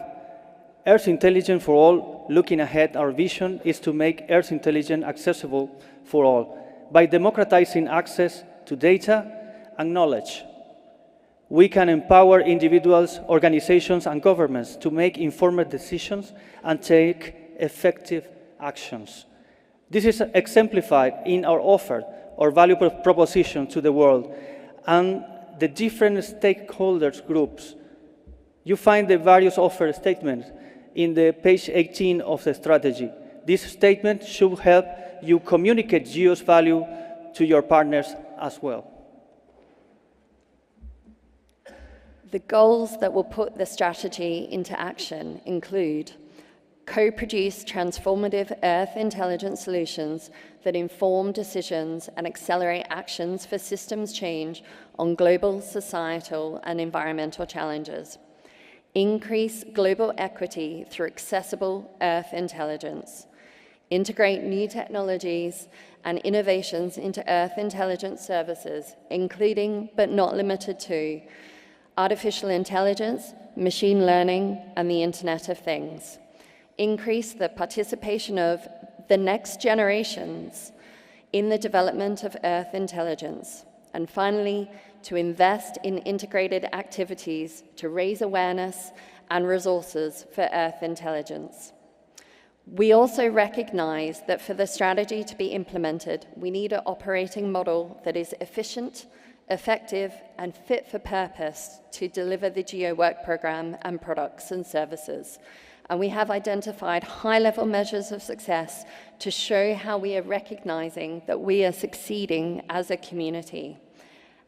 Earth Intelligence for All. Looking ahead, our vision is to make Earth Intelligence accessible for all. By democratizing access to data and knowledge, we can empower individuals, organizations, and governments to make informed decisions and take effective actions. This is exemplified in our offer or value proposition to the world and the different stakeholders groups. You find the various offer statements in the page 18 of the strategy. This statement should help you communicate GEO's value to your partners as well. The goals that will put the strategy into action include co-produce transformative Earth intelligence solutions that inform decisions and accelerate actions for systems change on global, societal, and environmental challenges. Increase global equity through accessible Earth intelligence. Integrate new technologies and innovations into Earth intelligence services, including, but not limited to, artificial intelligence, machine learning, and the Internet of Things. Increase the participation of the next generations in the development of Earth intelligence. And finally, to invest in integrated activities to raise awareness and resources for Earth intelligence. We also recognize that for the strategy to be implemented, we need an operating model that is efficient, effective, and fit for purpose to deliver the GEO work program and products and services. And we have identified high-level measures of success to show how we are recognizing that we are succeeding as a community.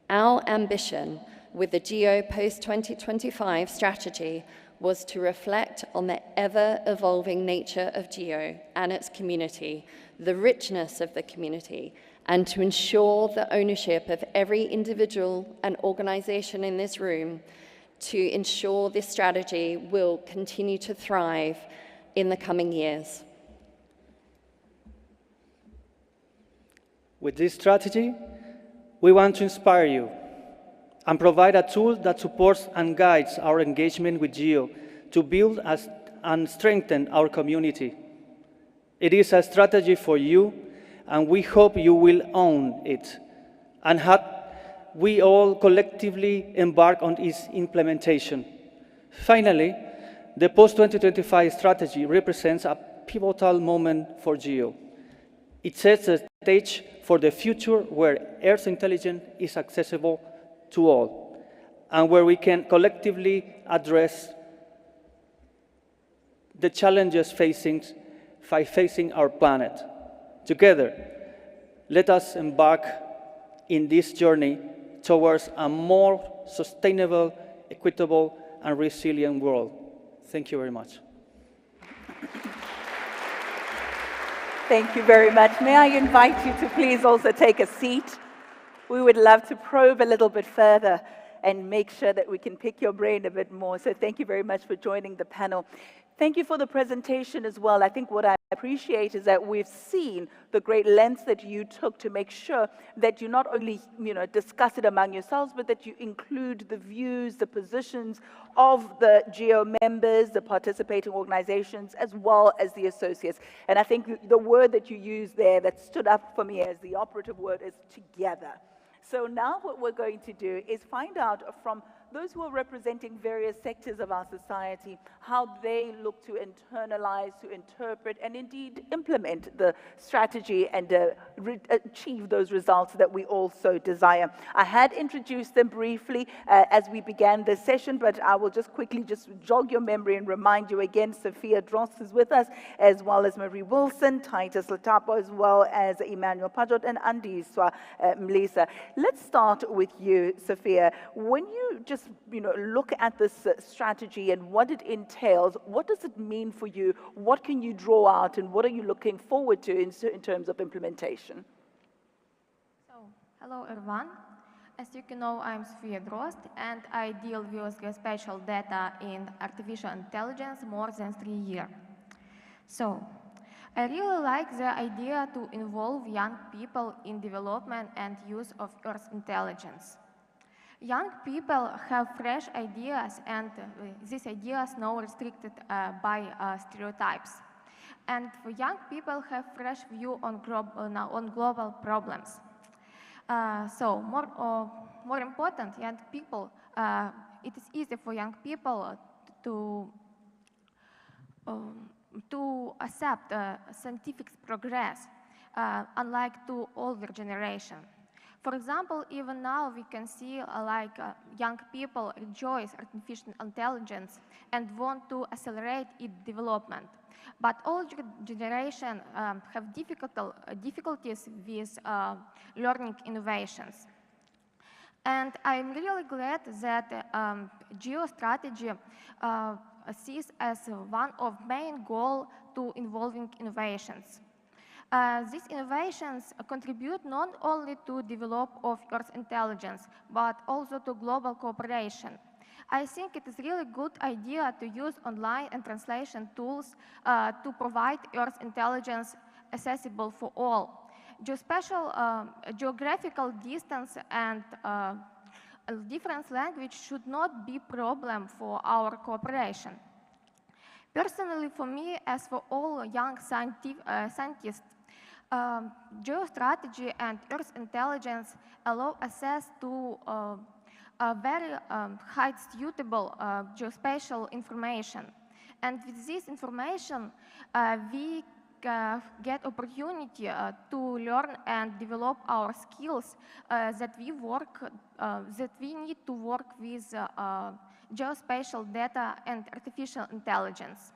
Our ambition with the GEO post-2025 strategy was to reflect on the ever-evolving nature of GEO and its community, the richness of the community, and to ensure the ownership of every individual and organization in this room to ensure this strategy will continue to thrive in the coming years. With this strategy, we want to inspire you, and provide a tool that supports and guides our engagement with GEO to build and strengthen our community. It is a strategy for you, and we hope you will own it, and we all collectively embark on its implementation. Finally, the post-2025 strategy represents a pivotal moment for GEO. It sets the stage for the future where Earth intelligence is accessible to all, and where we can collectively address the challenges facing our planet. Together, let us embark in this journey towards a more sustainable, equitable, and resilient world. Thank you very much. Thank you very much. May I invite you to please also take a seat? We would love to probe a little bit further and make sure that we can pick your brain a bit more. So thank you very much for joining the panel. Thank you for the presentation as well. I think what I appreciate is that we've seen the great lengths that you took to make sure that you not only discuss it among yourselves, but that you include the views, the positions of the GEO members, the participating organizations, as well as the associates. And I think the word that you used there that stood up for me as the operative word is together. So now what we're going to do is find out from those who are representing various sectors of our society, how they look to internalize, to interpret, and indeed implement the strategy and achieve those results that we also desire. I had introduced them briefly as we began this session, but I will just quickly jog your memory and remind you again. Sophia Drost is with us, as well as Marie Wilson, Titus Latapo, as well as Emmanuel Pajot and Andiswa Mlisa. Let's start with you, Sophia. When you just look at this strategy and what it entails, what does it mean for you? What can you draw out, and what are you looking forward to in terms of implementation? So, hello everyone. As you can know, I'm Sophia Drost, and I deal with geospatial data in artificial intelligence more than 3 years. So, I really like the idea to involve young people in development and use of Earth intelligence. Young people have fresh ideas, and these ideas not restricted by stereotypes. And young people have fresh view on global problems. So more important, young people, it is easy for young people to accept scientific progress, unlike to older generation. For example, even now we can see young people rejoice artificial intelligence and want to accelerate its development. But older generation have difficulties with learning innovations. And I'm really glad that GEO strategy sees as one of main goals to involving innovations. These innovations contribute not only to develop of Earth intelligence, but also to global cooperation. I think it is really good idea to use online and translation tools to provide Earth intelligence accessible for all. Geographical distance and different language should not be a problem for our cooperation. Personally, for me, as for all young scientists, geostrategy and Earth intelligence allow access to a very high suitable geospatial information. And with this information, we get opportunity to learn and develop our skills that we need to work with geospatial data and artificial intelligence.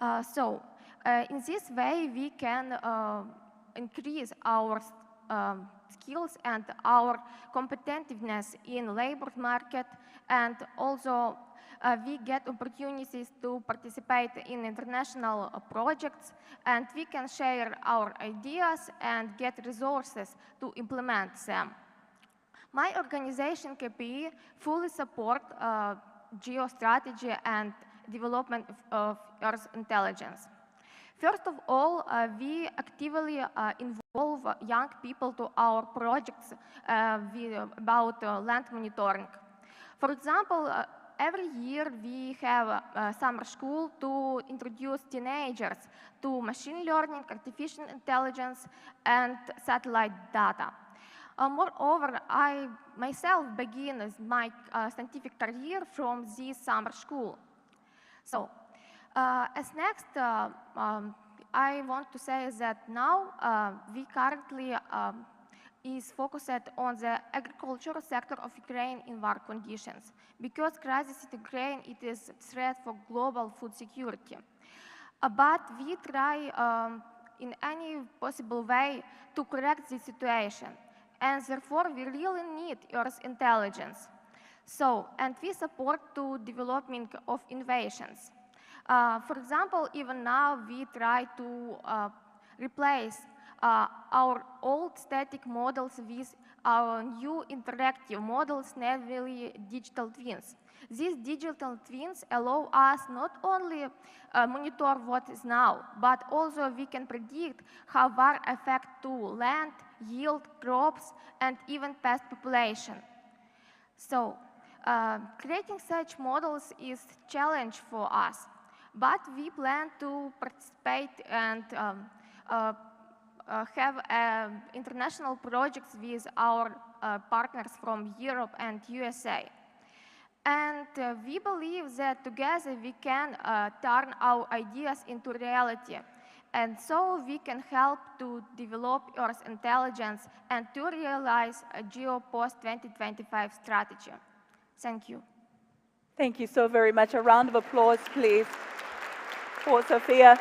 In this way, we can increase our skills and our competitiveness in labor market, and also we get opportunities to participate in international projects, and we can share our ideas and get resources to implement them. My organization, KPI, fully support GEO strategy and development of Earth intelligence. First of all, we actively involve young people to our projects about land monitoring. For example, every year we have a summer school to introduce teenagers to machine learning, artificial intelligence, and satellite data. Moreover, I myself began my scientific career from this summer school. So, as next, I want to say that now we currently is focused on the agricultural sector of Ukraine in war conditions. Because crisis in Ukraine, it is a threat for global food security. But we try in any possible way to correct the situation. And therefore, we really need Earth intelligence. So, and we support to development of innovations. For example, even now we try to replace our old static models with our new interactive models, namely digital twins. These digital twins allow us not only monitor what is now, but also we can predict how war affect to land, yield, crops, and even pest population. So, creating such models is a challenge for us, but we plan to participate and have international projects with our partners from Europe and USA. And we believe that together we can turn our ideas into reality. And so we can help to develop Earth intelligence and to realize a GEO post-2025 strategy. Thank you. Thank you so very much. A round of applause, please, for Sophia.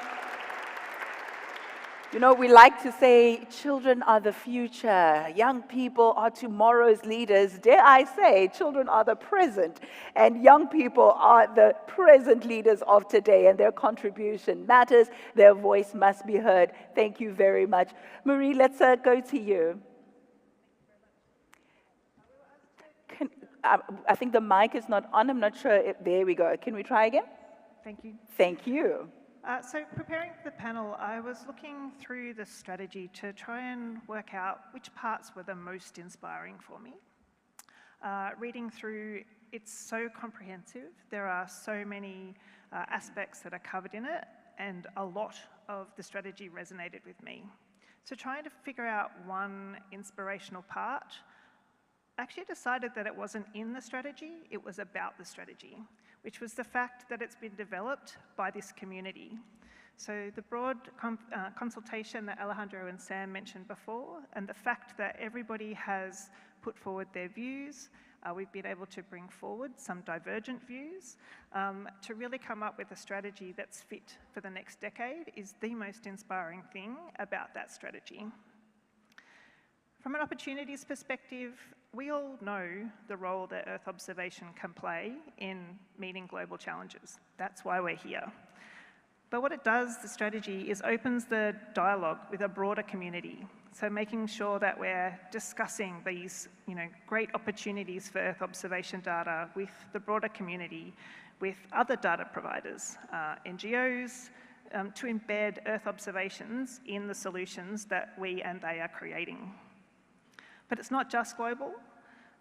You know, we like to say children are the future. Young people are tomorrow's leaders. Dare I say, children are the present. And young people are the present leaders of today. And their contribution matters. Their voice must be heard. Thank you very much. Marie, let's go to you. I think the mic is not on. I'm not sure. There we go. Can we try again? Thank you. Thank you. So preparing for the panel, I was looking through the strategy to try and work out which parts were the most inspiring for me. Reading through, it's so comprehensive. There are so many aspects that are covered in it, and a lot of the strategy resonated with me. So trying to figure out one inspirational part, I actually decided that it wasn't in the strategy, it was about the strategy, which was the fact that it's been developed by this community. So the broad consultation that Alejandro and Sam mentioned before, and the fact that everybody has put forward their views, we've been able to bring forward some divergent views to really come up with a strategy that's fit for the next decade is the most inspiring thing about that strategy. From an opportunities perspective, we all know the role that Earth observation can play in meeting global challenges. That's why we're here. But what it does, the strategy, is opens the dialogue with a broader community. So making sure that we're discussing these great opportunities for Earth observation data with the broader community, with other data providers, NGOs, to embed Earth observations in the solutions that we and they are creating. But it's not just global.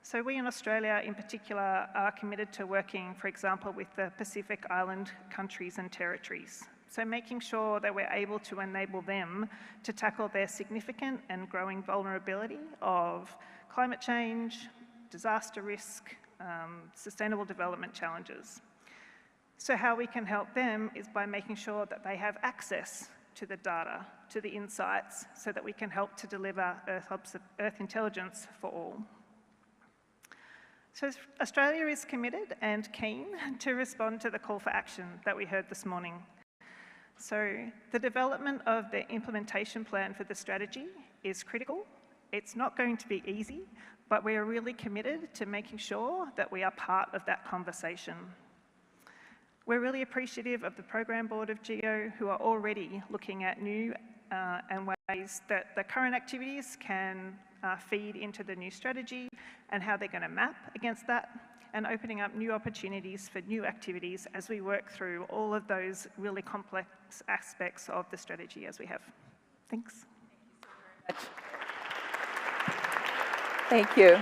So we in Australia, in particular, are committed to working, for example, with the Pacific Island countries and territories. So making sure that we're able to enable them to tackle their significant and growing vulnerability of climate change, disaster risk, sustainable development challenges. So how we can help them is by making sure that they have access to the data, to the insights, so that we can help to deliver Earth intelligence for all. So Australia is committed and keen to respond to the call for action that we heard this morning. So the development of the implementation plan for the strategy is critical. It's not going to be easy, but we are really committed to making sure that we are part of that conversation. We're really appreciative of the Program Board of GEO, who are already looking at new and ways that the current activities can feed into the new strategy and how they're going to map against that. and opening up new opportunities for new activities as we work through all of those really complex aspects of the strategy as we have. Thanks. Thank you.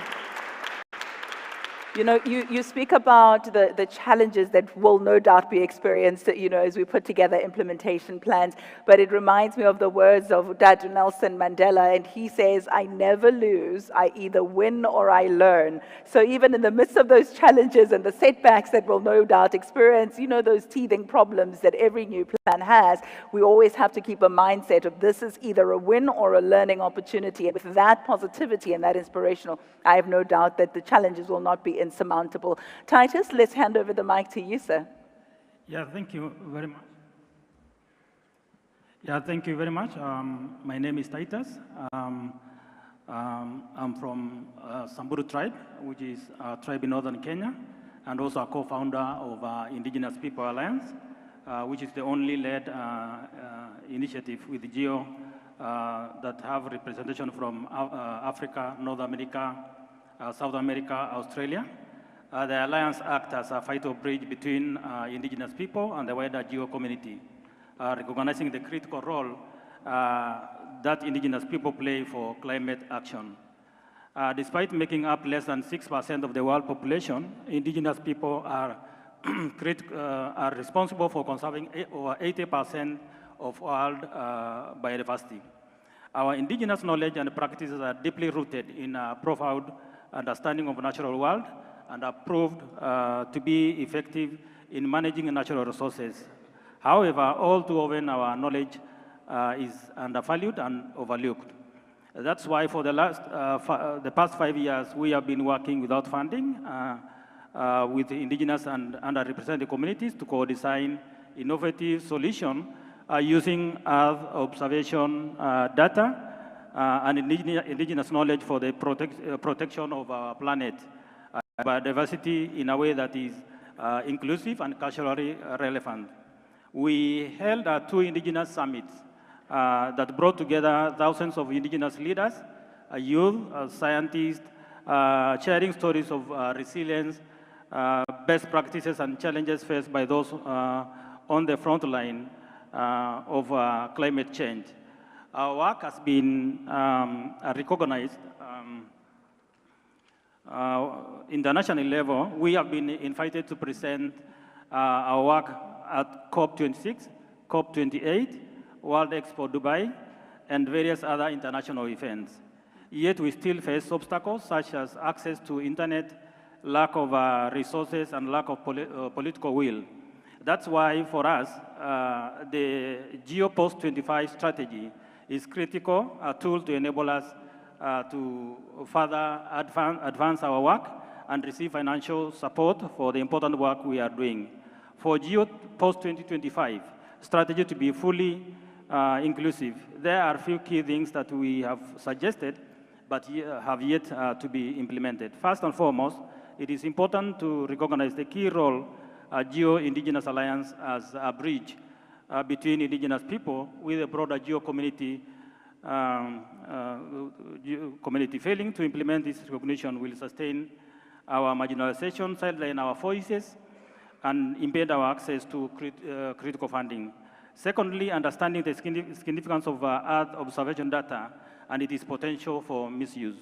You know, you speak about the challenges that will no doubt be experienced, you know, as we put together implementation plans, but it reminds me of the words of Dad Nelson Mandela, and he says, "I never lose, I either win or I learn." So even in the midst of those challenges and the setbacks that we'll no doubt experience, you know, those teething problems that every new plan has, we always have to keep a mindset of this is either a win or a learning opportunity. And with that positivity and that inspirational, I have no doubt that the challenges will not be insurmountable. Titus, let's hand over the mic to you, sir. Yeah, thank you very much. Yeah, thank you very much. My name is Titus. I'm from Samburu tribe, which is a tribe in northern Kenya, and also a co-founder of Indigenous People Alliance, which is the only led initiative with GEO that have representation from Africa, North America, South America, Australia. The Alliance acts as a vital bridge between indigenous people and the wider GEO community, recognizing the critical role that indigenous people play for climate action. Despite making up less than 6% of the world population, indigenous people are, are responsible for conserving over 80% of world biodiversity. Our indigenous knowledge and practices are deeply rooted in a profound understanding of the natural world and are proved to be effective in managing natural resources. However, all too often our knowledge is undervalued and overlooked. That's why for the past 5 years, we have been working without funding with indigenous and underrepresented communities to co-design innovative solutions using Earth observation data and indigenous knowledge for the protection of our planet, biodiversity in a way that is inclusive and culturally relevant. We held 2 indigenous summits that brought together thousands of indigenous leaders, youth, scientists, sharing stories of resilience, best practices and challenges faced by those on the front line of climate change. Our work has been recognized international level. We have been invited to present our work at COP26, COP28, World Expo Dubai, and various other international events. Yet we still face obstacles such as access to internet, lack of resources, and lack of political will. That's why for us, the GEO Post-25 strategy is critical, a tool to enable us to further advance our work and receive financial support for the important work we are doing. For GEO Post-2025 strategy to be fully inclusive, there are a few key things that we have suggested but have yet to be implemented. First and foremost, it is important to recognize the key role GEO Indigenous Alliance as a bridge between indigenous people with a broader GEO community. Failing to implement this recognition will sustain our marginalization, sideline our voices, and impede our access to critical funding. Secondly, understanding the significance of Earth observation data and its potential for misuse.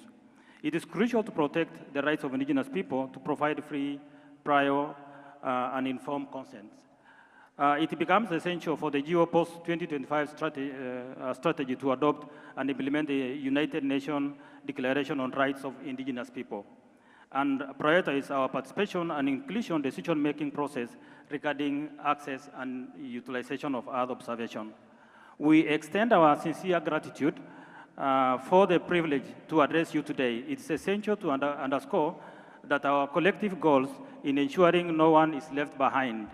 It is crucial to protect the rights of indigenous people to provide free, prior, and informed consent. It becomes essential for the GEO Post-2025 strategy to adopt and implement the United Nations Declaration on Rights of Indigenous People and prioritize our participation and inclusion decision-making process regarding access and utilization of Earth observation. We extend our sincere gratitude for the privilege to address you today. It's essential to underscore that our collective goals in ensuring no one is left behind.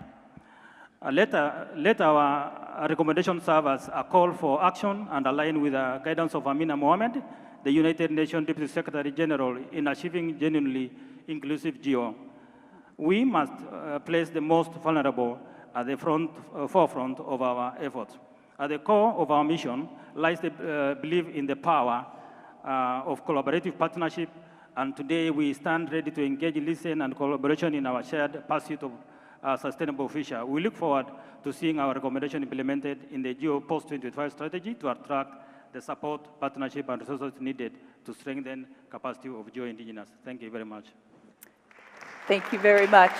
Let our recommendation serve as a call for action and align with the guidance of Amina Mohamed, the United Nations Deputy Secretary General, in achieving genuinely inclusive GEO. We must place the most vulnerable at the forefront of our efforts. At the core of our mission lies the belief in the power of collaborative partnership And today we stand ready to engage, listen, and collaboration in our shared pursuit of a sustainable future. We look forward to seeing our recommendation implemented in the GEO post-2025 strategy to attract the support, partnership, and resources needed to strengthen capacity of GEO indigenous. Thank you very much. Thank you very much.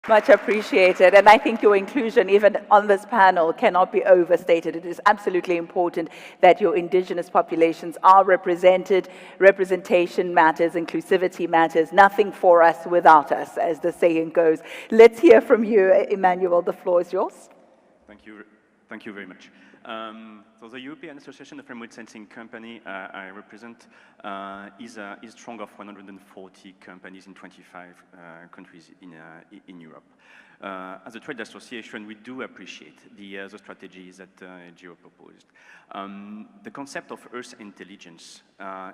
Much appreciated. And I think your inclusion, even on this panel, cannot be overstated. It is absolutely important that your indigenous populations are represented. Representation matters, inclusivity matters. Nothing for us without us, as the saying goes. Let's hear from you, Emmanuel. The floor is yours. Thank you. Thank you very much. So the European Association of Remote Sensing Company I represent is strong of 140 companies in 25 countries in Europe. As a trade association, we do appreciate the strategies that GEO proposed. The concept of Earth intelligence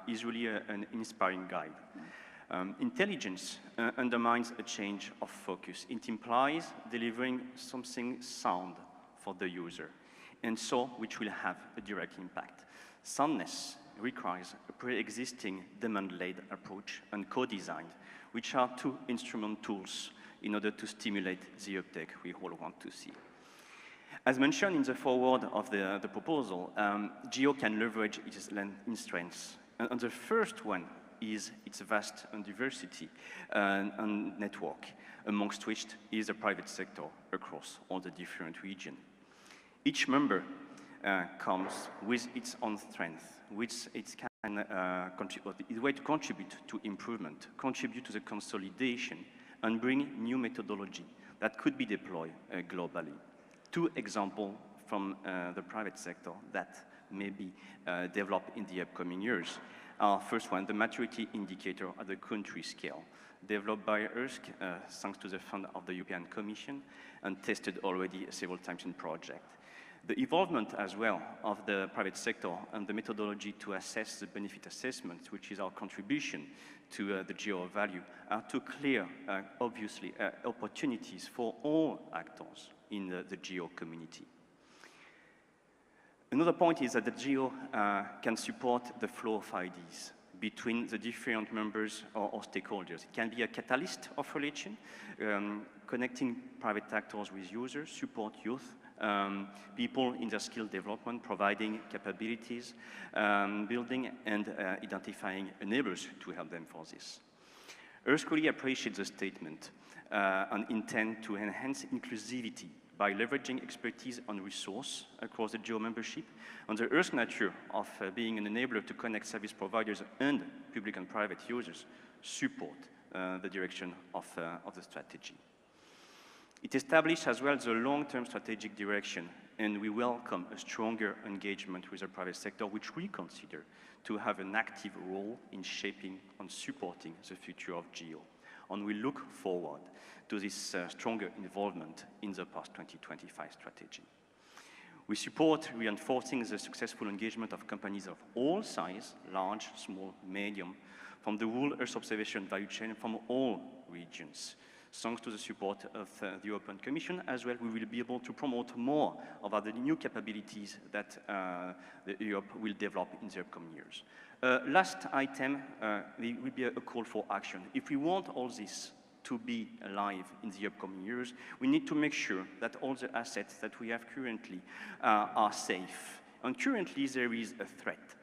is really an inspiring guide. Intelligence undermines a change of focus. It implies delivering something sound for the user, and so which will have a direct impact. Soundness requires a pre-existing demand-led approach and co-design, which are two instrument tools in order to stimulate the uptake we all want to see. As mentioned in the foreword of the proposal, GEO can leverage its strengths. And the first one is its vast and diversity and network, amongst which is the private sector across all the different regions. Each member comes with its own strength, which it can way to contribute to improvement, contribute to the consolidation, and bring new methodology that could be deployed globally. Two examples from the private sector that may be developed in the upcoming years. First one, the maturity indicator at the country scale, developed by ERSC, thanks to the fund of the European Commission, and tested already several times in project. The involvement as well of the private sector and the methodology to assess the benefit assessment, which is our contribution to the GEO value, are two clear, obviously, opportunities for all actors in the GEO community. Another point is that the GEO can support the flow of ideas between the different members or stakeholders. It can be a catalyst of relation, connecting private actors with users, support youth, people in their skill development, providing capabilities, building and identifying enablers to help them for this. ERSC really appreciates the statement and intend to enhance inclusivity by leveraging expertise and resource across the GEO membership, and the ERSC nature of being an enabler to connect service providers and public and private users support the direction of the strategy. It established as well the long-term strategic direction, and we welcome a stronger engagement with the private sector, which we consider to have an active role in shaping and supporting the future of GEO. And we look forward to this stronger involvement in the post-2025 strategy. We support reinforcing the successful engagement of companies of all sizes, large, small, medium, from the whole Earth observation value chain from all regions. Thanks to the support of the European Commission as well, we will be able to promote more about the new capabilities that Europe will develop in the upcoming years. Last item will be a call for action. If we want all this to be alive in the upcoming years, we need to make sure that all the assets that we have currently are safe. And currently there is a threat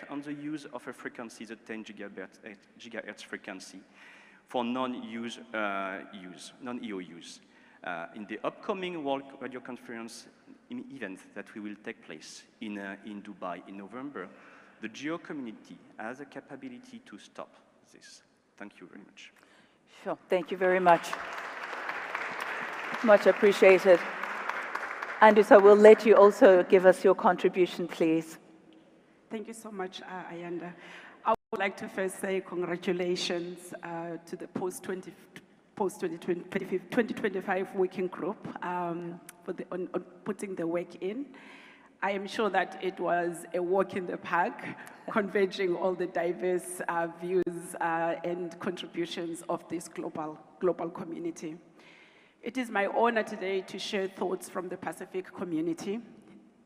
on the use of a frequency, the 10 gigahertz frequency, for non-EO use. In the upcoming World Radio Conference event that will take place in Dubai in November, the GEO community has a capability to stop this. Thank you very much. Sure, thank you very much. Much appreciated. Andusa, we'll let you also give us your contribution, please. Thank you so much, Ayanda. I would like to first say congratulations to the post-2025 working group for on putting the work in. I am sure that it was a walk in the park, converging all the diverse views and contributions of this global community. It is my honor today to share thoughts from the Pacific community.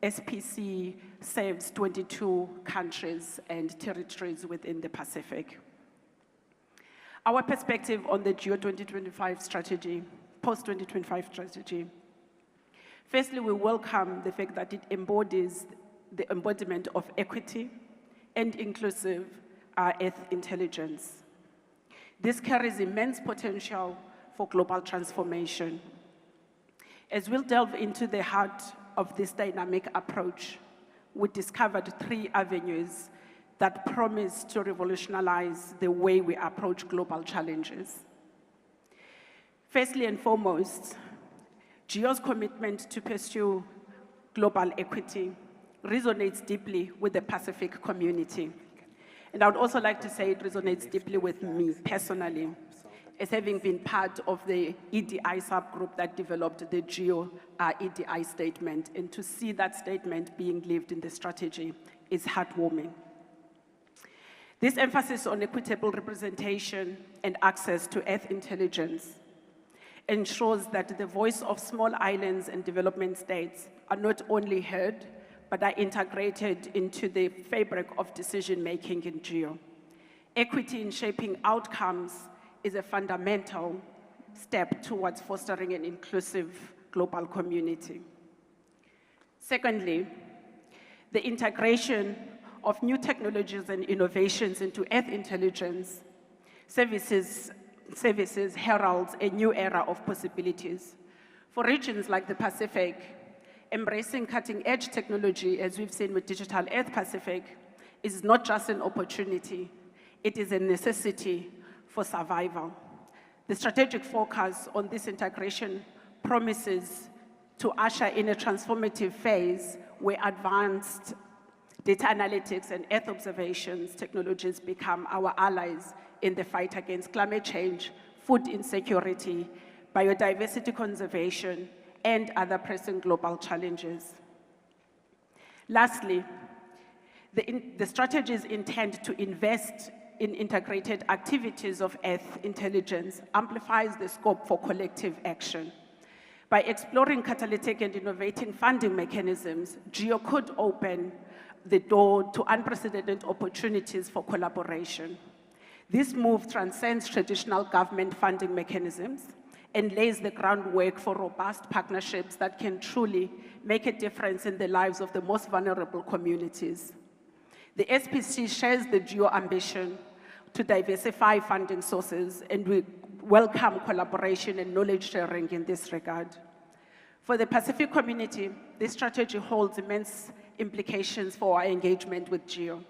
SPC serves 22 countries and territories within the Pacific. Our perspective on the GEO 2025 strategy, post-2025 strategy. Firstly, we welcome the fact that it embodies the embodiment of equity and inclusive Earth intelligence. This carries immense potential for global transformation. As we'll delve into the heart of this dynamic approach, we discovered 3 avenues that promise to revolutionize the way we approach global challenges. Firstly and foremost, GEO's commitment to pursue global equity resonates deeply with the Pacific community. And I would also like to say it resonates deeply with me personally, as having been part of the EDI subgroup that developed the GEO EDI statement, and to see that statement being lived in the strategy is heartwarming. This emphasis on equitable representation and access to Earth intelligence ensures that the voice of small islands and development states are not only heard, but are integrated into the fabric of decision-making in GEO. Equity in shaping outcomes is a fundamental step towards fostering an inclusive global community. Secondly, the integration of new technologies and innovations into Earth intelligence services heralds a new era of possibilities. For regions like the Pacific, embracing cutting-edge technology, as we've seen with Digital Earth Pacific, is not just an opportunity, it is a necessity for survival. The strategic focus on this integration promises to usher in a transformative phase where advanced data analytics and Earth observations technologies become our allies in the fight against climate change, food insecurity, biodiversity conservation, and other pressing global challenges. Lastly, the strategies intend to invest in integrated activities of Earth intelligence amplifies the scope for collective action. By exploring catalytic and innovating funding mechanisms, GEO could open the door to unprecedented opportunities for collaboration. This move transcends traditional government funding mechanisms and lays the groundwork for robust partnerships that can truly make a difference in the lives of the most vulnerable communities. The SPC shares the GEO ambition to diversify funding sources, and we welcome collaboration and knowledge sharing in this regard. For the Pacific community, this strategy holds immense implications for our engagement with GEO.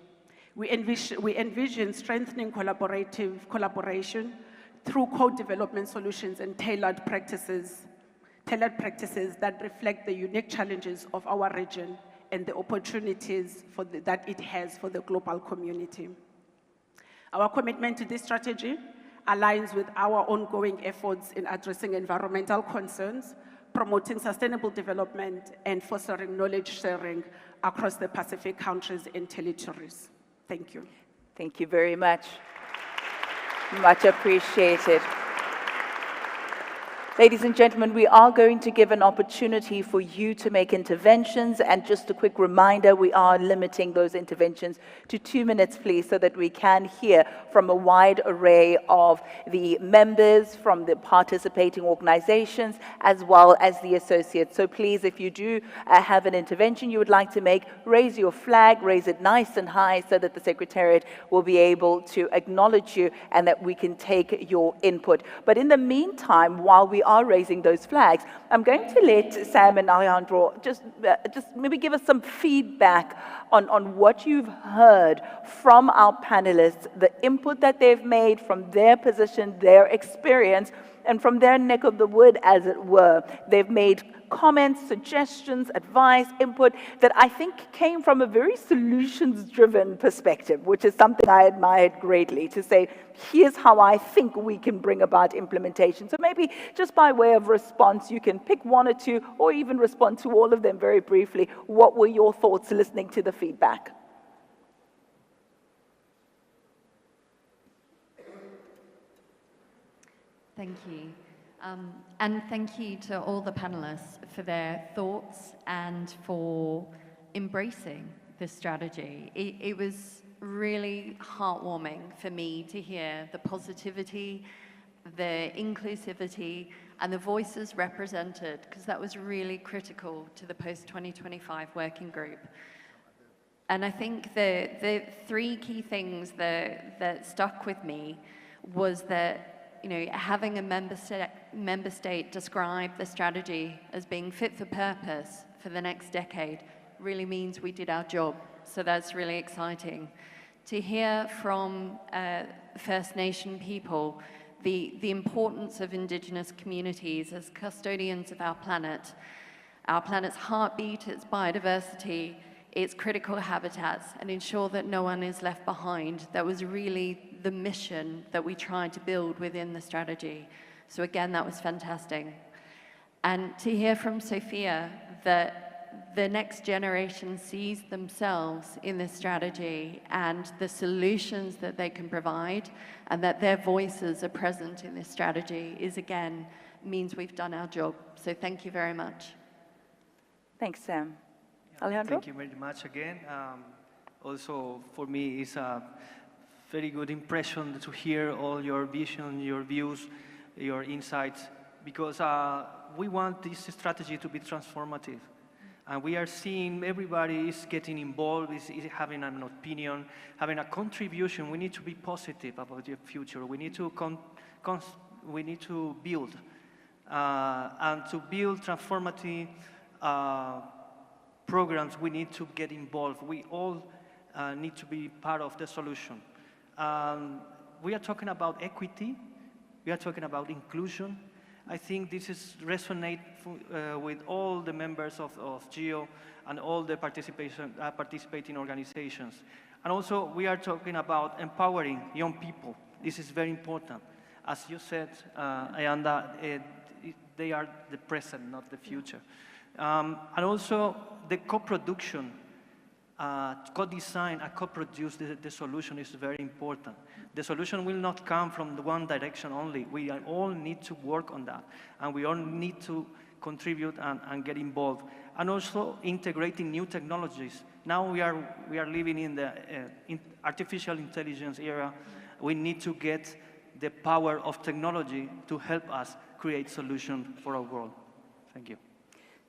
We envision strengthening collaboration through co-development solutions and tailored practices that reflect the unique challenges of our region and the opportunities that it has for the global community. Our commitment to this strategy aligns with our ongoing efforts in addressing environmental concerns, promoting sustainable development, and fostering knowledge sharing across the Pacific countries and territories. Thank you. Thank you very much. Much appreciated. Ladies and gentlemen, we are going to give an opportunity for you to make interventions, and just a quick reminder, we are limiting those interventions to 2 minutes, please, so that we can hear from a wide array of the members from the participating organizations, as well as the associates. So please, if you do have an intervention you would like to make, raise your flag, raise it nice and high so that the Secretariat will be able to acknowledge you and that we can take your input. But in the meantime, while we are raising those flags, I'm going to let Sam and Alejandro just maybe give us some feedback on what you've heard from our panelists, the input that they've made from their position, their experience, and from their neck of the wood, as it were. They've made comments, suggestions, advice, input that I think came from a very solutions-driven perspective, which is something I admired greatly, to say, here's how I think we can bring about implementation. So maybe just by way of response, you can pick one or two, or even respond to all of them very briefly. What were your thoughts listening to the feedback? Thank you. And thank you to all the panelists for their thoughts and for embracing this strategy. It was really heartwarming for me to hear the positivity, the inclusivity, and the voices represented, because that was really critical to the post-2025 working group. And I think the three key things that stuck with me was that, you know, having a member state describe the strategy as being fit for purpose for the next decade really means we did our job. So that's really exciting. To hear from First Nation people the importance of Indigenous communities as custodians of our planet's heartbeat, its biodiversity, its critical habitats, and ensure that no one is left behind. That was really the mission that we tried to build within the strategy. So again, that was fantastic. And to hear from Sophia that the next generation sees themselves in this strategy and the solutions that they can provide, and that their voices are present in this strategy is, again, means we've done our job. So thank you very much. Thanks, Sam. Alejandro? Thank you very much again. Also, for me, it's a very good impression to hear all your vision, your views, your insights, because we want this strategy to be transformative. And we are seeing everybody is getting involved, is having an opinion, having a contribution. We need to be positive about the future. We need to build, and to build transformative programs, we need to get involved. We all need to be part of the solution. We are talking about equity. We are talking about inclusion. I think this is resonate with all the members of GEO and all the participating organizations. And also, we are talking about empowering young people. This is very important. As you said, Ayanda, they are the present, not the future. And also, the co-production, co-design and co-produce the solution is very important. The solution will not come from the one direction only. We all need to work on that, and we all need to contribute and get involved. And also integrating new technologies. Now we are living in the artificial intelligence era. We need to get the power of technology to help us create solutions for our world. Thank you.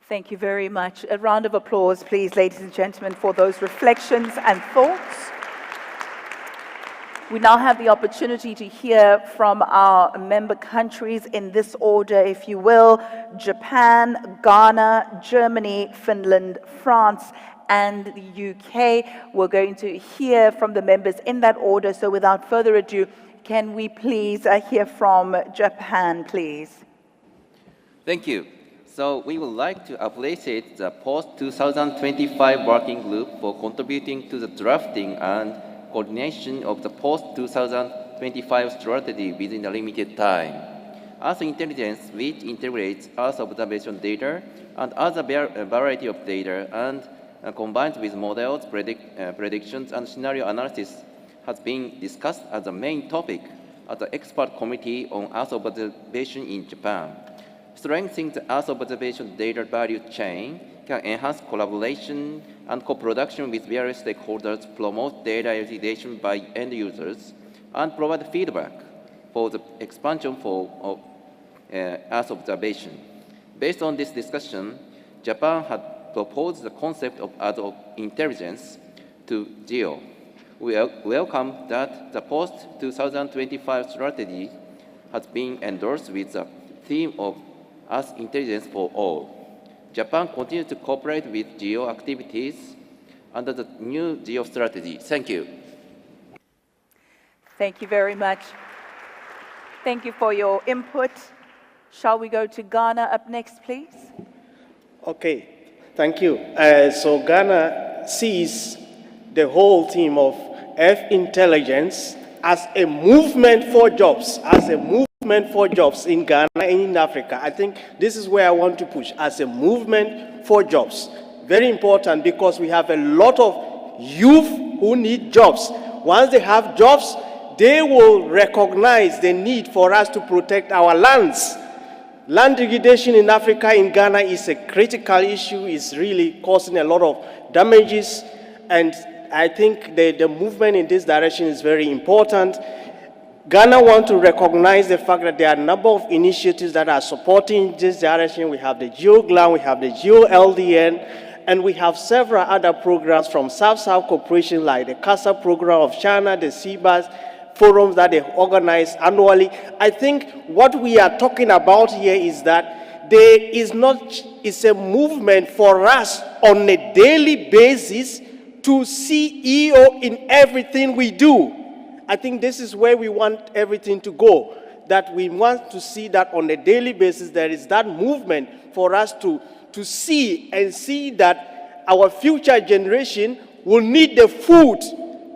Thank you very much. A round of applause, please, ladies and gentlemen, for those reflections and thoughts. We now have the opportunity to hear from our member countries in this order, if you will: Japan, Ghana, Germany, Finland, France, and the UK. We're going to hear from the members in that order. So without further ado, can we please hear from Japan, please? Thank you. So we would like to appreciate the post-2025 working group for contributing to the drafting and coordination of the post-2025 strategy within a limited time. Earth intelligence, which integrates Earth observation data and other variety of data and combined with models, predictions, and scenario analysis, has been discussed as the main topic at the expert committee on Earth observation in Japan. Strengthening the Earth observation data value chain can enhance collaboration and co-production with various stakeholders, promote data utilization by end users, and provide feedback for the expansion of Earth observation. Based on this discussion, Japan had proposed the concept of Earth intelligence to GEO. We welcome that the post-2025 strategy has been endorsed with the theme of Earth intelligence for all. Japan continues to cooperate with GEO activities under the new GEO strategy. Thank you. Thank you very much. Thank you for your input. Shall we go to Ghana up next, please? Okay, thank you. So Ghana sees the whole theme of Earth intelligence as a movement for jobs, in Ghana and in Africa. I think this is where I want to push, as a movement for jobs. Very important, because we have a lot of youth who need jobs. Once they have jobs, they will recognize the need for us to protect our lands. Land degradation in Africa, in Ghana, is a critical issue. It's really causing a lot of damages, and I think the movement in this direction is very important. Ghana wants to recognize the fact that there are a number of initiatives that are supporting this direction. We have the GEO-GLAN, we have the GEO-LDN, and we have several other programs from South-South cooperation, like the CASA program of China, the CBAS forums that they organize annually. I think what we are talking about here is that it's a movement for us on a daily basis to see EO in everything we do. I think this is where we want everything to go, that we want to see that on a daily basis there is that movement for us to see that our future generation will need the food.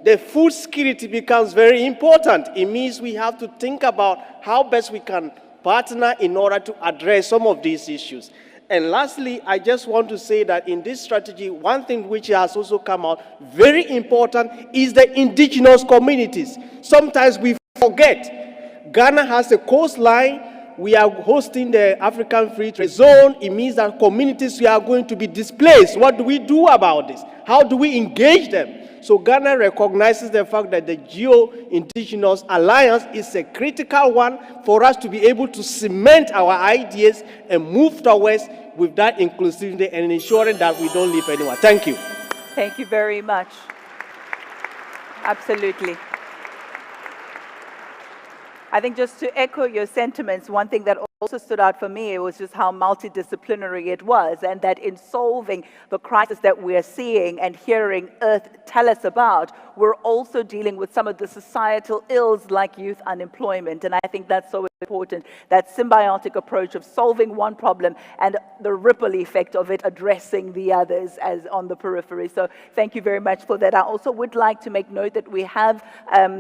The food security becomes very important. It means we have to think about how best we can partner in order to address some of these issues. And lastly, I just want to say that in this strategy, one thing which has also come out very important is the indigenous communities. Sometimes we forget. Ghana has a coastline. We are hosting the African Free Trade Zone. It means that communities are going to be displaced. What do we do about this? How do we engage them? So Ghana recognizes the fact that the Geo-Indigenous Alliance is a critical one for us to be able to cement our ideas and move towards with that inclusivity and ensuring that we don't leave anyone. Thank you. Thank you very much. Absolutely. I think just to echo your sentiments, one thing that also stood out for me was just how multidisciplinary it was, and that in solving the crisis that we're seeing and hearing Earth tell us about, we're also dealing with some of the societal ills like youth unemployment. And I think that's so important, that symbiotic approach of solving one problem and the ripple effect of it addressing the others as on the periphery. So thank you very much for that. I also would like to make note that we have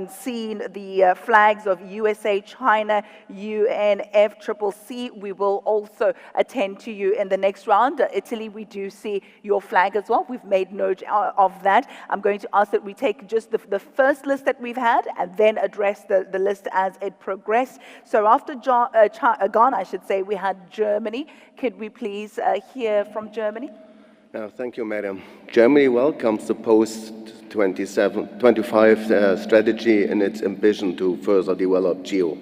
seen the flags of USA, China, UNFCCC. We will also attend to you in the next round. Italy, we do see your flag as well. We've made note of that. I'm going to ask that we take just the first list that we've had and then address the list as it progressed. So after Ghana, I should say, we had Germany. Could we please hear from Germany? Thank you, Madam. Germany welcomes the post-25 strategy and its ambition to further develop GEO.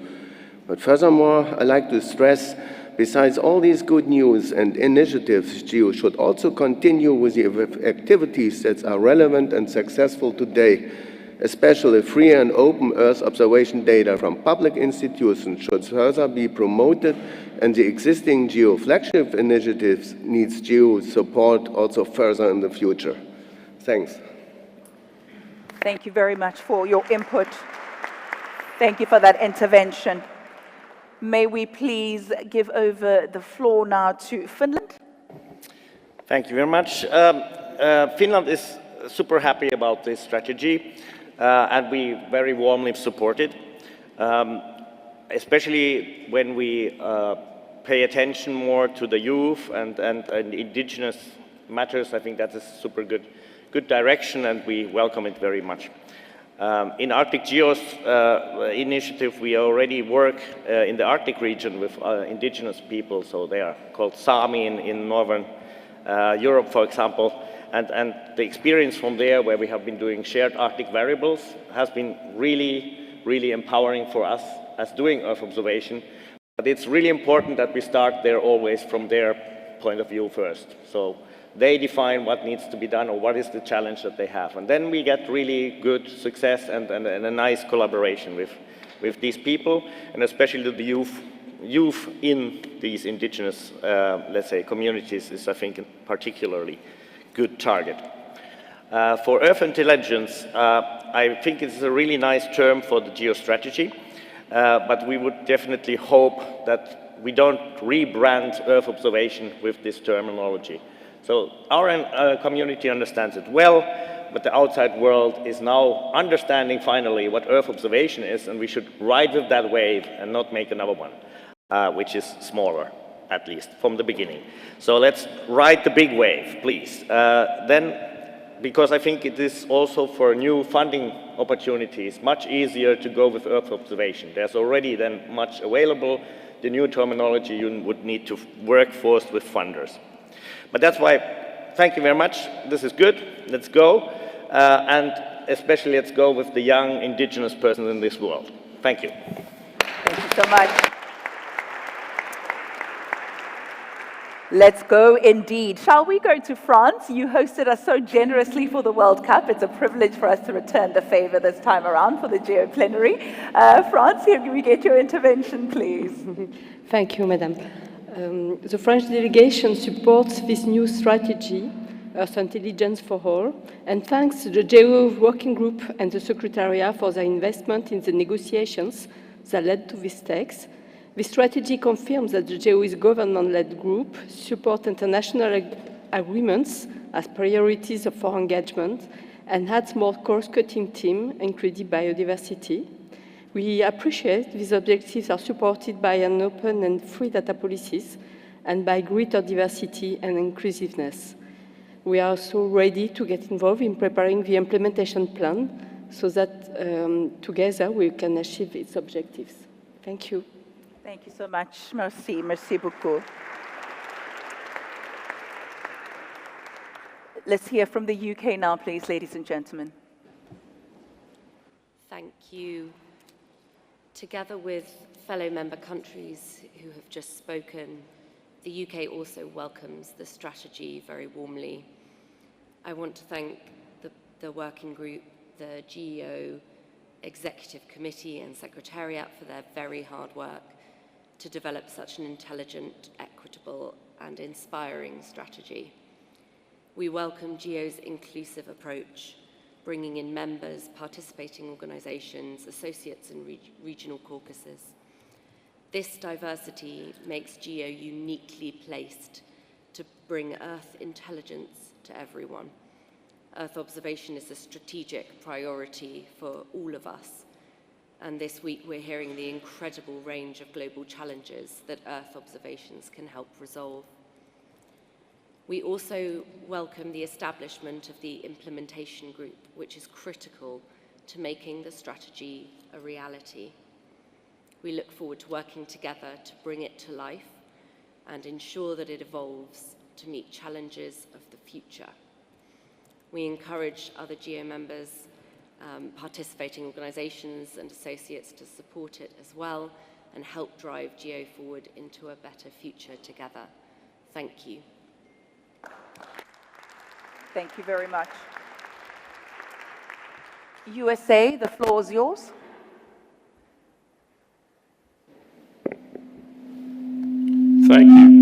But furthermore, I'd like to stress, besides all these good news and initiatives, GEO should also continue with the activities that are relevant and successful today. Especially free and open Earth observation data from public institutions should further be promoted, and the existing GEO flagship initiatives needs GEO support also further in the future. Thanks. Thank you very much for your input. Thank you for that intervention. May we please give over the floor now to Finland? Thank you very much. Finland is super happy about this strategy. And we very warmly support it, especially when we pay attention more to the youth and indigenous matters. I think that is super good direction, and we welcome it very much. In Arctic GEO's initiative, we already work in the Arctic region with indigenous people, so they are called Sami in northern Europe, for example. And the experience from there, where we have been doing shared Arctic variables, has been really empowering for us as doing Earth observation. But it's really important that we start there always from their point of view first. So they define what needs to be done or what is the challenge that they have. And then we get really good success and a nice collaboration with these people, and especially the youth in these indigenous, let's say, communities is, I think, particularly good target. For Earth intelligence, I think it's a really nice term for the GEO strategy, but we would definitely hope that we don't rebrand Earth observation with this terminology. So our community understands it well, but the outside world is now understanding finally what Earth observation is, and we should ride with that wave and not make another one, which is smaller, at least from the beginning. So let's ride the big wave, please. Then, because I think it is also for new funding opportunities much easier to go with Earth observation. There's already then much available the new terminology, you would need to work force with funders. But that's why, thank you very much. This is good. Let's go. And especially let's go with the young indigenous persons in this world. Thank you. Thank you so much. Let's go indeed. Shall we go to France? You hosted us so generously for the World Cup. It's a privilege for us to return the favor this time around for the GEO plenary. France, can we get your intervention, please? Thank you, Madam. The French delegation supports this new strategy, Earth Intelligence for All, and thanks to the GEO Working Group and the Secretariat for their investment in the negotiations that led to this text. This strategy confirms that the GEO is a government-led group, support international agreements as priorities for engagement, and adds more cost-cutting team, including biodiversity. We appreciate these objectives are supported by an open and free data policies and by greater diversity and inclusiveness. We are also ready to get involved in preparing the implementation plan so that together we can achieve its objectives. Thank you. Thank you so much. Merci. Merci beaucoup. Let's hear from the UK now, please, ladies and gentlemen. Thank you. Together with fellow member countries who have just spoken, the UK also welcomes the strategy very warmly. I want to thank the working group, the GEO Executive Committee and Secretariat for their very hard work to develop such an intelligent, equitable and inspiring strategy. We welcome GEO's inclusive approach, bringing in members, participating organizations, associates and regional caucuses. This diversity makes GEO uniquely placed to bring Earth intelligence to everyone. Earth observation is a strategic priority for all of us. And this week we're hearing the incredible range of global challenges that Earth observations can help resolve. We also welcome the establishment of the implementation group, which is critical to making the strategy a reality. We look forward to working together to bring it to life and ensure that it evolves to meet challenges of the future. We encourage other GEO members, participating organizations and associates to support it as well and help drive GEO forward into a better future together. Thank you. Thank you very much. USA, the floor is yours. Thank you.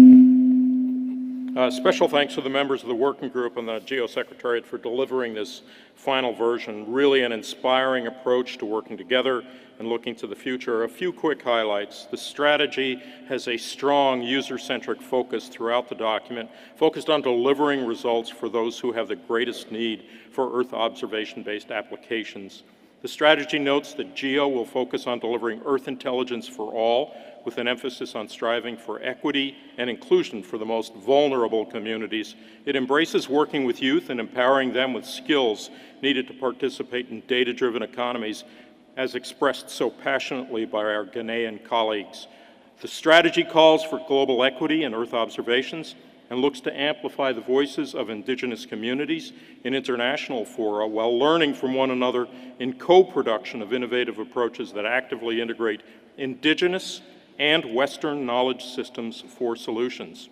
Special thanks to the members of the working group and the GEO Secretariat for delivering this final version. Really an inspiring approach to working together and looking to the future. A few quick highlights. The strategy has a strong user-centric focus throughout the document, focused on delivering results for those who have the greatest need for Earth observation-based applications. The strategy notes that GEO will focus on delivering Earth intelligence for all, with an emphasis on striving for equity and inclusion for the most vulnerable communities. It embraces working with youth and empowering them with skills needed to participate in data-driven economies, as expressed so passionately by our Ghanaian colleagues. The strategy calls for global equity in Earth observations and looks to amplify the voices of indigenous communities in international fora while learning from one another in co-production of innovative approaches that actively integrate indigenous and Western knowledge systems for solutions.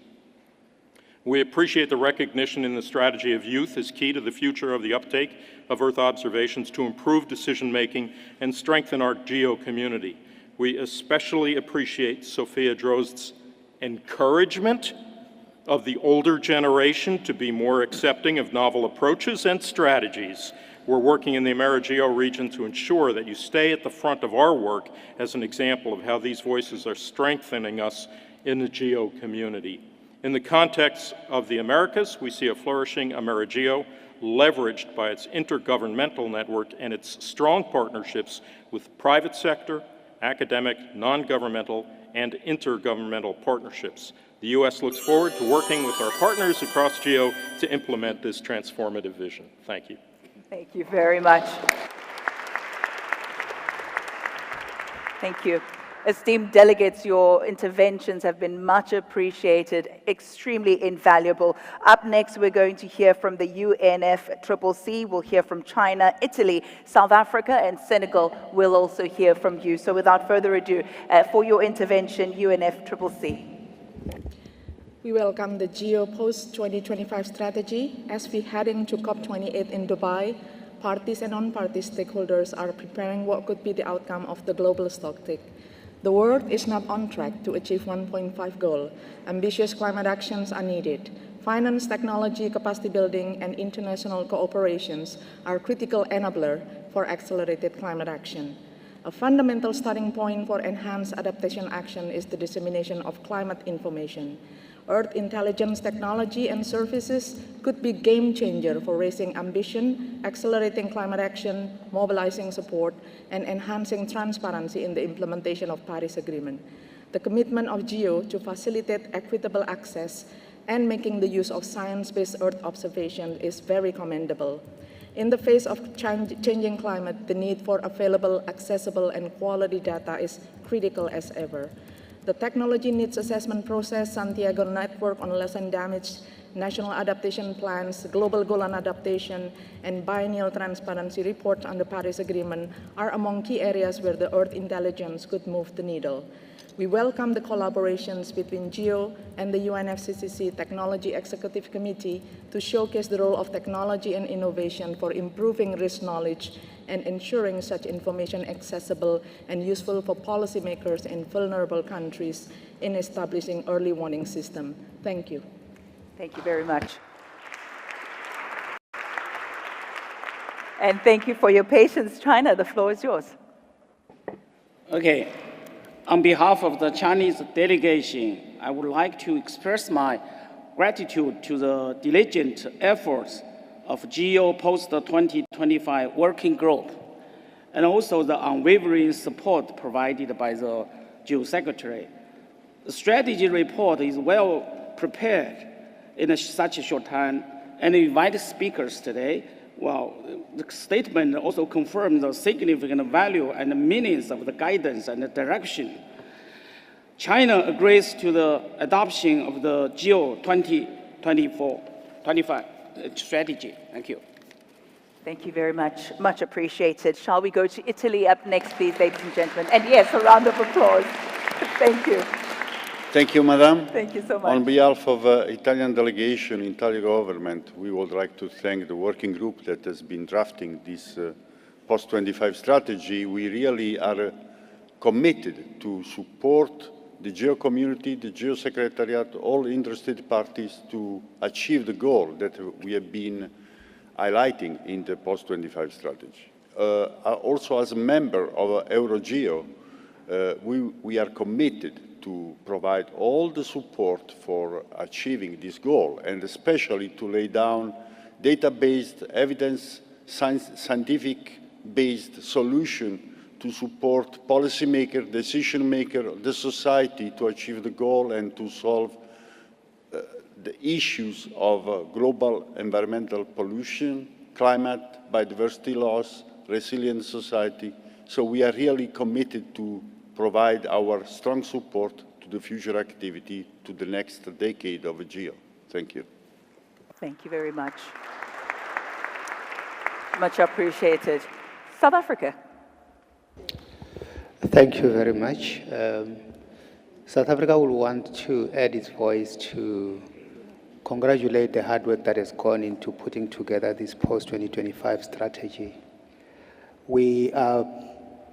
We appreciate the recognition in the strategy of youth as key to the future of the uptake of Earth observations to improve decision-making and strengthen our GEO community. We especially appreciate Sophia Drozd's encouragement of the older generation to be more accepting of novel approaches and strategies. We're working in the AmeriGEO region to ensure that you stay at the front of our work as an example of how these voices are strengthening us in the GEO community. In the context of the Americas, we see a flourishing AmeriGEO leveraged by its intergovernmental network and its strong partnerships with private sector, academic, non-governmental, and intergovernmental partnerships. The U.S. looks forward to working with our partners across GEO to implement this transformative vision. Thank you. Thank you very much. Thank you. Esteemed delegates, your interventions have been much appreciated, extremely invaluable. Up next, we're going to hear from the UNFCCC. We'll hear from China, Italy, South Africa, and Senegal will also hear from you. So without further ado, for your intervention, UNFCCC. We welcome the GEO post-2025 strategy. As we head into COP28 in Dubai, parties and non-party stakeholders are preparing what could be the outcome of the global stocktake. The world is not on track to achieve 1.5 goal. Ambitious climate actions are needed. Finance, technology, capacity building, and international cooperations are critical enabler for accelerated climate action. A fundamental starting point for enhanced adaptation action is the dissemination of climate information. Earth intelligence technology and services could be game changer for raising ambition, accelerating climate action, mobilizing support, and enhancing transparency in the implementation of Paris Agreement. The commitment of GEO to facilitate equitable access and making the use of science-based Earth observation is very commendable. In the face of changing climate, the need for available, accessible, and quality data is critical as ever. The technology needs assessment process, Santiago Network on Lesson Damage, national adaptation plans, global goal on adaptation, and biennial transparency reports on the Paris Agreement are among key areas where the Earth intelligence could move the needle. We welcome the collaborations between GEO and the UNFCCC Technology Executive Committee to showcase the role of technology and innovation for improving risk knowledge and ensuring such information accessible and useful for policymakers in vulnerable countries in establishing early warning system. Thank you. Thank you very much. And thank you for your patience. China, the floor is yours. Okay. On behalf of the Chinese delegation, I would like to express my gratitude to the diligent efforts of GEO post-2025 working group, and also the unwavering support provided by the GEO Secretary. The strategy report is well prepared in such a short time, and invite speakers today. Well, the statement also confirms the significant value and the meanings of the guidance and the direction. China agrees to the adoption of the GEO 2024-25 strategy. Thank you. Thank you very much. Much appreciated. Shall we go to Italy up next, please, ladies and gentlemen? And yes, a round of applause. Thank you. Thank you, Madam. Thank you so much. On behalf of Italian delegation, Italian government, we would like to thank the working group that has been drafting this post-25 strategy. We really are committed to support the GEO community, the GEO Secretariat, all interested parties to achieve the goal that we have been highlighting in the post-25 strategy. Also, as a member of EuroGEO, we are committed to provide all the support for achieving this goal, and especially to lay down data-based, evidence, scientific-based solution to support policymakers, decision-makers, the society to achieve the goal and to solve the issues of global environmental pollution, climate, biodiversity loss, resilient society. So we are really committed to provide our strong support to the future activity to the next decade of GEO. Thank you. Thank you very much. Much appreciated. South Africa. Thank you very much. South Africa will want to add its voice to congratulate the hard work that has gone into putting together this post-2025 strategy. We are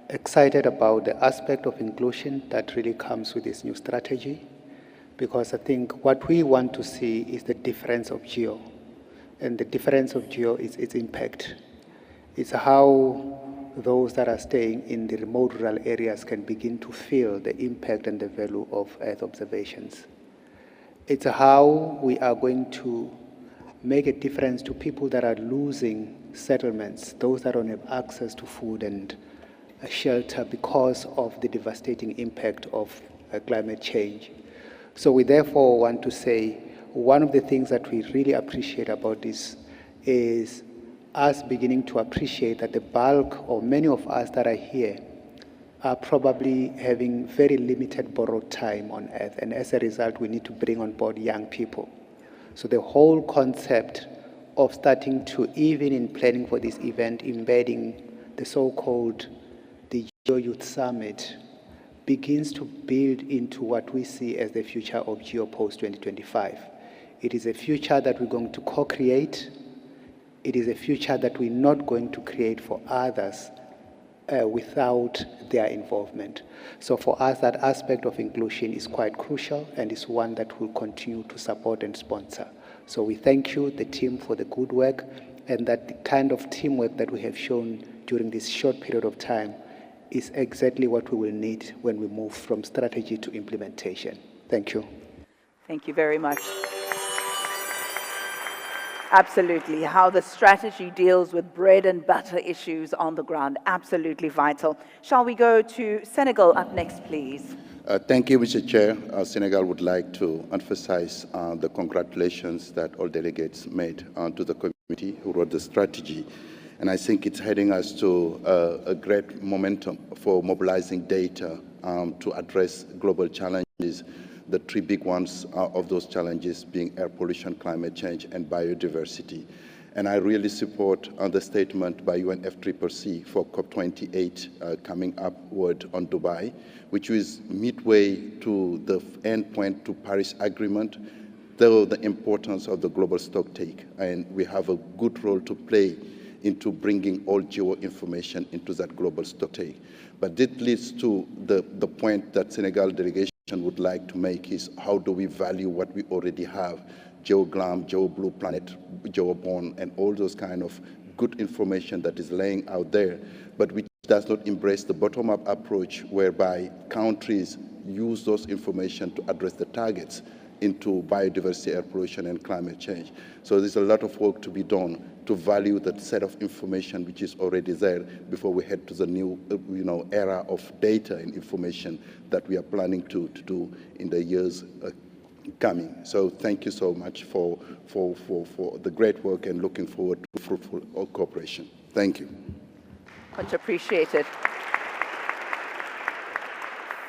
excited about the aspect of inclusion that really comes with this new strategy, because I think what we want to see is the difference of GEO, and the difference of GEO is its impact. It's how those that are staying in the remote rural areas can begin to feel the impact and the value of Earth observations. It's how we are going to make a difference to people that are losing settlements, those that don't have access to food and shelter because of the devastating impact of climate change. So we therefore want to say one of the things that we really appreciate about this is us beginning to appreciate that the bulk, or many of us that are here, are probably having very limited borrowed time on Earth, and as a result, we need to bring on board young people. So the whole concept of starting to, even in planning for this event, embedding the so-called the GEO Youth Summit begins to build into what we see as the future of GEO post-2025. It is a future that we're going to co-create. It is a future that we're not going to create for others without their involvement. So for us, that aspect of inclusion is quite crucial and is one that we'll continue to support and sponsor. So we thank you, the team, for the good work, and that the kind of teamwork that we have shown during this short period of time is exactly what we will need when we move from strategy to implementation. Thank you. Thank you very much. Absolutely. How the strategy deals with bread and butter issues on the ground. Absolutely vital. Shall we go to Senegal up next, please? Thank you, Mr. Chair. Senegal would like to emphasize the congratulations that all delegates made to the committee who wrote the strategy. And I think it's heading us to a great momentum for mobilizing data to address global challenges. The three big ones of those challenges being air pollution, climate change, and biodiversity. And I really support the statement by UNFCCC for COP28 coming upward on Dubai, which is midway to the end point to Paris Agreement, though the importance of the global stocktake. And we have a good role to play into bringing all GEO information into that global stocktake. But this leads to the point that Senegal delegation would like to make is how do we value what we already have, GeoGlam, GeoBlue Planet, GeoBorn, and all those kind of good information that is laying out there, but which does not embrace the bottom-up approach whereby countries use those information to address the targets into biodiversity, air pollution, and climate change. So there's a lot of work to be done to value that set of information which is already there before we head to the new era of data and information that we are planning to do in the years coming. So thank you so much for the great work and looking forward to fruitful cooperation. Thank you. Much appreciated.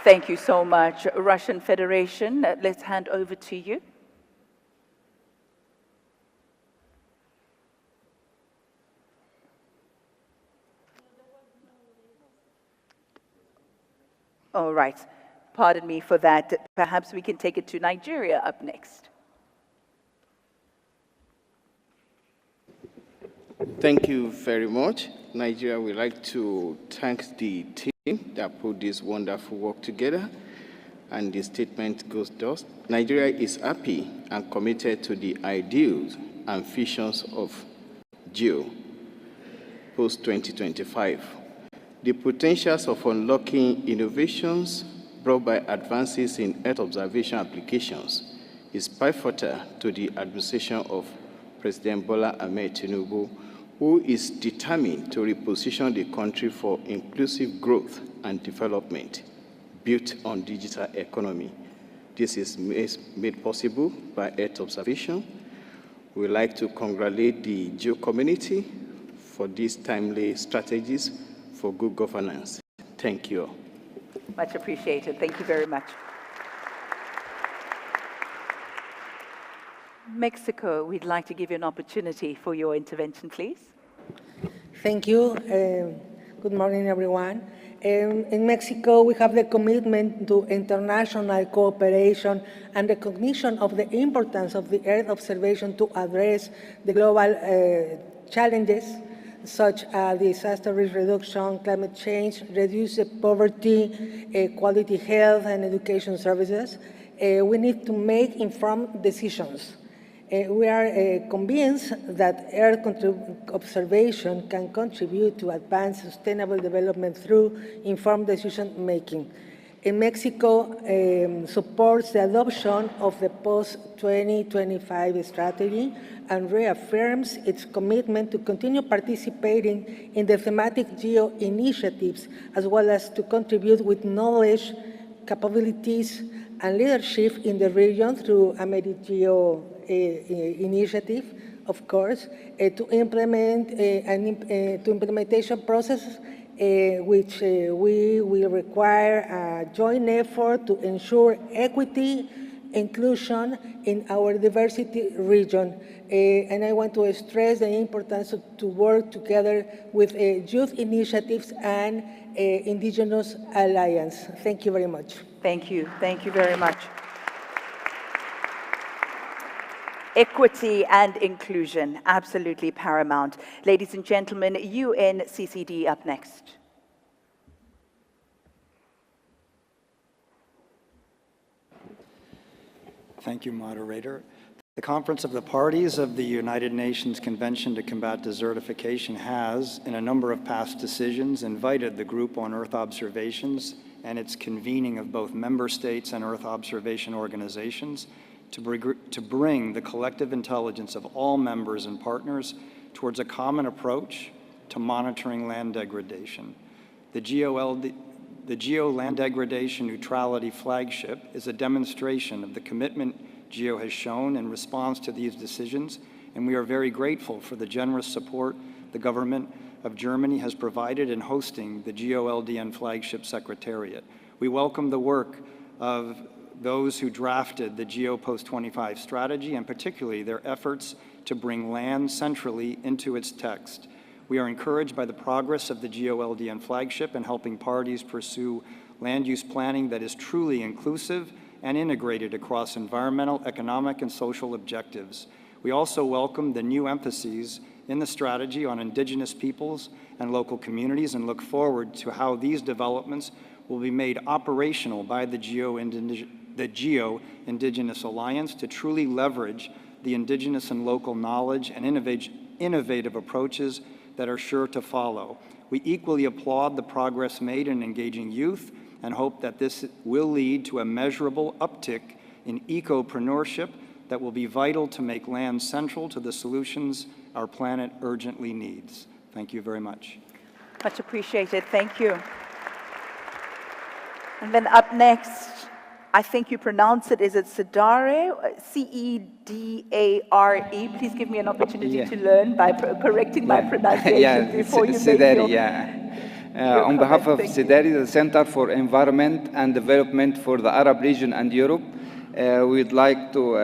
Thank you so much. Russian Federation, let's hand over to you. All right. Pardon me for that. Perhaps we can take it to Nigeria up next. Thank you very much. Nigeria, we'd like to thank the team that put this wonderful work together. And the statement goes thus: Nigeria is happy and committed to the ideals and visions of GEO post-2025. The potentials of unlocking innovations brought by advances in Earth observation applications is pivotal to the administration of President Bola Ahmed Tinubu, who is determined to reposition the country for inclusive growth and development built on digital economy. This is made possible by Earth observation. We'd like to congratulate the GEO community for these timely strategies for good governance. Thank you. Much appreciated. Thank you very much. Mexico, we'd like to give you an opportunity for your intervention, please. Thank you. Good morning, everyone. In Mexico, we have the commitment to international cooperation and recognition of the importance of the Earth observation to address the global challenges such as disaster risk reduction, climate change, reduce poverty, quality health and education services. We need to make informed decisions. We are convinced that Earth observation can contribute to advance sustainable development through informed decision-making. Mexico supports the adoption of the post-2025 strategy and reaffirms its commitment to continue participating in the thematic GEO initiatives, as well as to contribute with knowledge, capabilities, and leadership in the region through AmeriGeo initiative, of course, to implement implementation processes which we will require a joint effort to ensure equity, inclusion in our diversity region. And I want to stress the importance to work together with youth initiatives and Indigenous Alliance. Thank you very much. Thank you. Thank you very much. Equity and inclusion, absolutely paramount. Ladies and gentlemen, UNCCD up next. Thank you, moderator. The Conference of the Parties of the United Nations Convention to Combat Desertification has, in a number of past decisions, invited the Group on Earth Observations and its convening of both member states and Earth observation organizations to bring the collective intelligence of all members and partners towards a common approach to monitoring land degradation. The GEO Land Degradation Neutrality Flagship is a demonstration of the commitment GEO has shown in response to these decisions, and we are very grateful for the generous support the government of Germany has provided in hosting the GEO-LDN Flagship Secretariat. We welcome the work of those who drafted the GEO Post-25 strategy, and particularly their efforts to bring land centrally into its text. We are encouraged by the progress of the GEO-LDN Flagship in helping parties pursue land use planning that is truly inclusive and integrated across environmental, economic, and social objectives. We also welcome the new emphases in the strategy on Indigenous peoples and local communities and look forward to how these developments will be made operational by the GEO Indigenous Alliance to truly leverage the Indigenous and local knowledge and innovative approaches that are sure to follow. We equally applaud the progress made in engaging youth and hope that this will lead to a measurable uptick in ecopreneurship that will be vital to make land central to the solutions our planet urgently needs. Thank you very much. Much appreciated. Thank you. And then up next, I think you pronounce it, is it Cedare? C-E-D-A-R-E. Please give me an opportunity to learn by correcting my pronunciation before you make your... On behalf of SABC, the Center for Environment and Development for the Arab region and Europe, we'd like to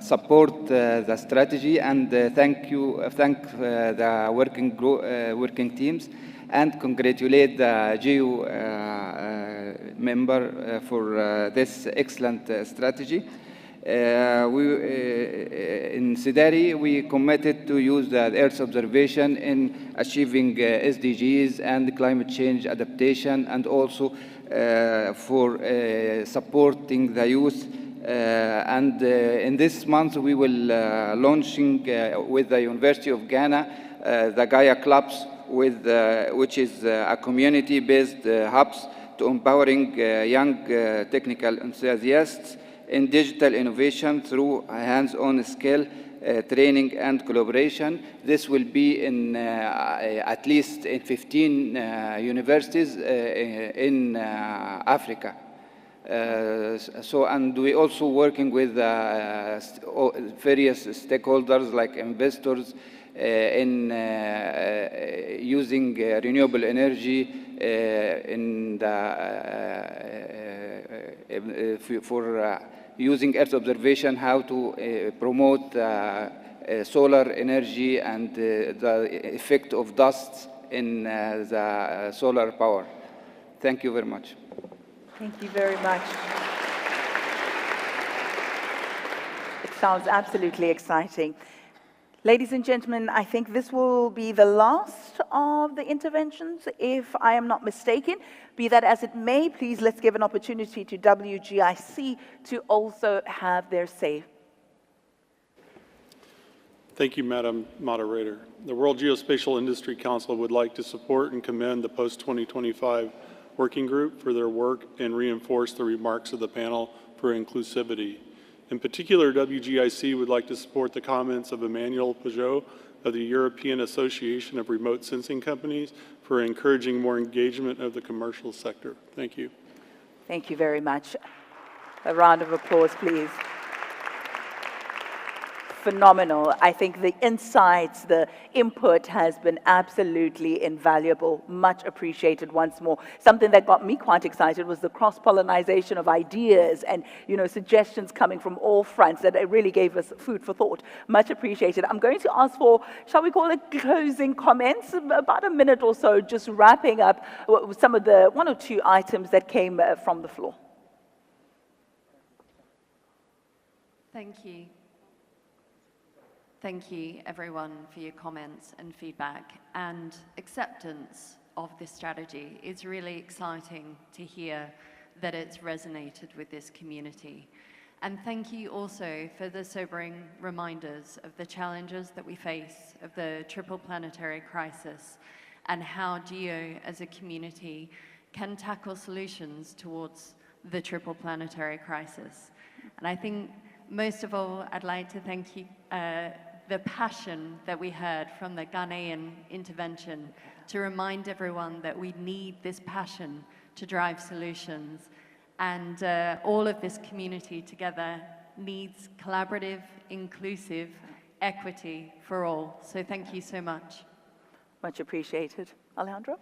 support the strategy and thank the working teams and congratulate the GEO member for this excellent strategy. In SIDARI, we committed to use the Earth observation in achieving SDGs and climate change adaptation, and also for supporting the youth. In this month, we will launching with the University of Ghana the Gaia Clubs, which is a community-based hubs to empowering young technical enthusiasts in digital innovation through hands-on skill training and collaboration. This will be in at least in 15 universities in Africa. And we also working with various stakeholders like investors in using renewable energy in the, for using Earth observation, how to promote solar energy and the effect of dust in the solar power. Thank you very much. Thank you very much. It sounds absolutely exciting. Ladies and gentlemen, I think this will be the last of the interventions, if I am not mistaken. Be that as it may, please let's give an opportunity to WGIC to also have their say. Thank you, Madam Moderator. The World Geospatial Industry Council would like to support and commend the post-2025 Working Group for their work and reinforce the remarks of the panel for inclusivity. In particular, WGIC would like to support the comments of Emmanuel Pajot of the European Association of Remote Sensing Companies for encouraging more engagement of the commercial sector. Thank you. Thank you very much. A round of applause, please. phenomenal. I think the insights, the input has been absolutely invaluable. Much appreciated once more. Something that got me quite excited was the cross-pollination of ideas and, suggestions coming from all fronts that it really gave us food for thought. Much appreciated. I'm going to ask for, shall we call it closing comments? About a minute or so, just wrapping up some of the one or two items that came from the floor. Thank you. Thank you, everyone, for your comments and feedback and acceptance of this strategy. It's really exciting to hear that it's resonated with this community. And thank you also for the sobering reminders of the challenges that we face of the triple planetary crisis and how GEO as a community can tackle solutions towards the triple planetary crisis. And I think most of all, I'd like to thank you, the passion that we heard from the Ghanaian intervention to remind everyone that we need this passion to drive solutions. And all of this community together needs collaborative, inclusive equity for all. So thank you so much. Much appreciated. Alejandro?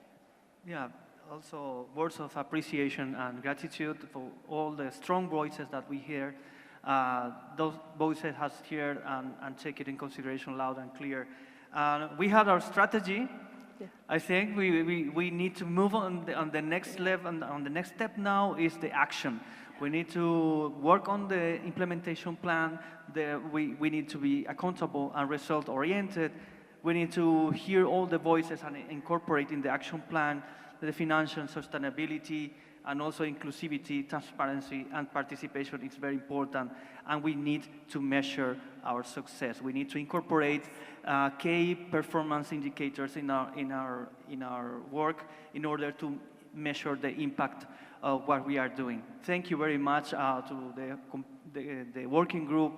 Yeah, also words of appreciation and gratitude for all the strong voices that we hear. Those voices has heard and take it in consideration loud and clear. We had our strategy. Yeah. I think we need to move on the next level, and on the next step now is the action. We need to work on the implementation plan. We need to be accountable and result-oriented. We need to hear all the voices and incorporate in the action plan the financial sustainability, and also inclusivity, transparency, and participation is very important. And we need to measure our success. We need to incorporate key performance indicators in our work in order to measure the impact of what we are doing. Thank you very much to the working group,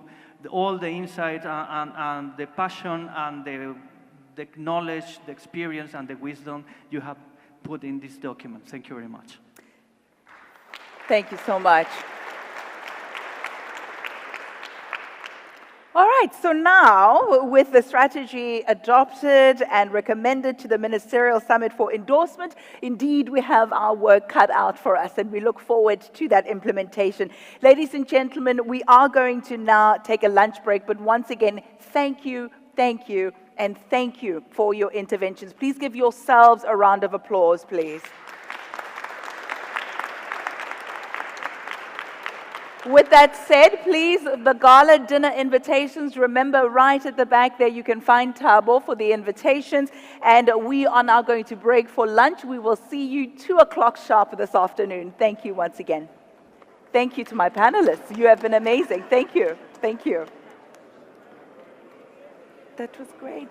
all the insight and the passion and the knowledge, the experience, and the wisdom you have put in this document. Thank you very much. Thank you so much. All right, so now, with the strategy adopted and recommended to the Ministerial Summit for endorsement, indeed we have our work cut out for us, and we look forward to that implementation. Ladies and gentlemen, we are going to now take a lunch break, but once again, thank you, and thank you for your interventions. Please give yourselves a round of applause, please. With that said, please, the gala dinner invitations, remember right at the back there you can find Thabo for the invitations, and we are now going to break for lunch. We will see you 2 o'clock sharp this afternoon. Thank you once again. Thank you to my panelists. You have been amazing. Thank you. Thank you. That was great.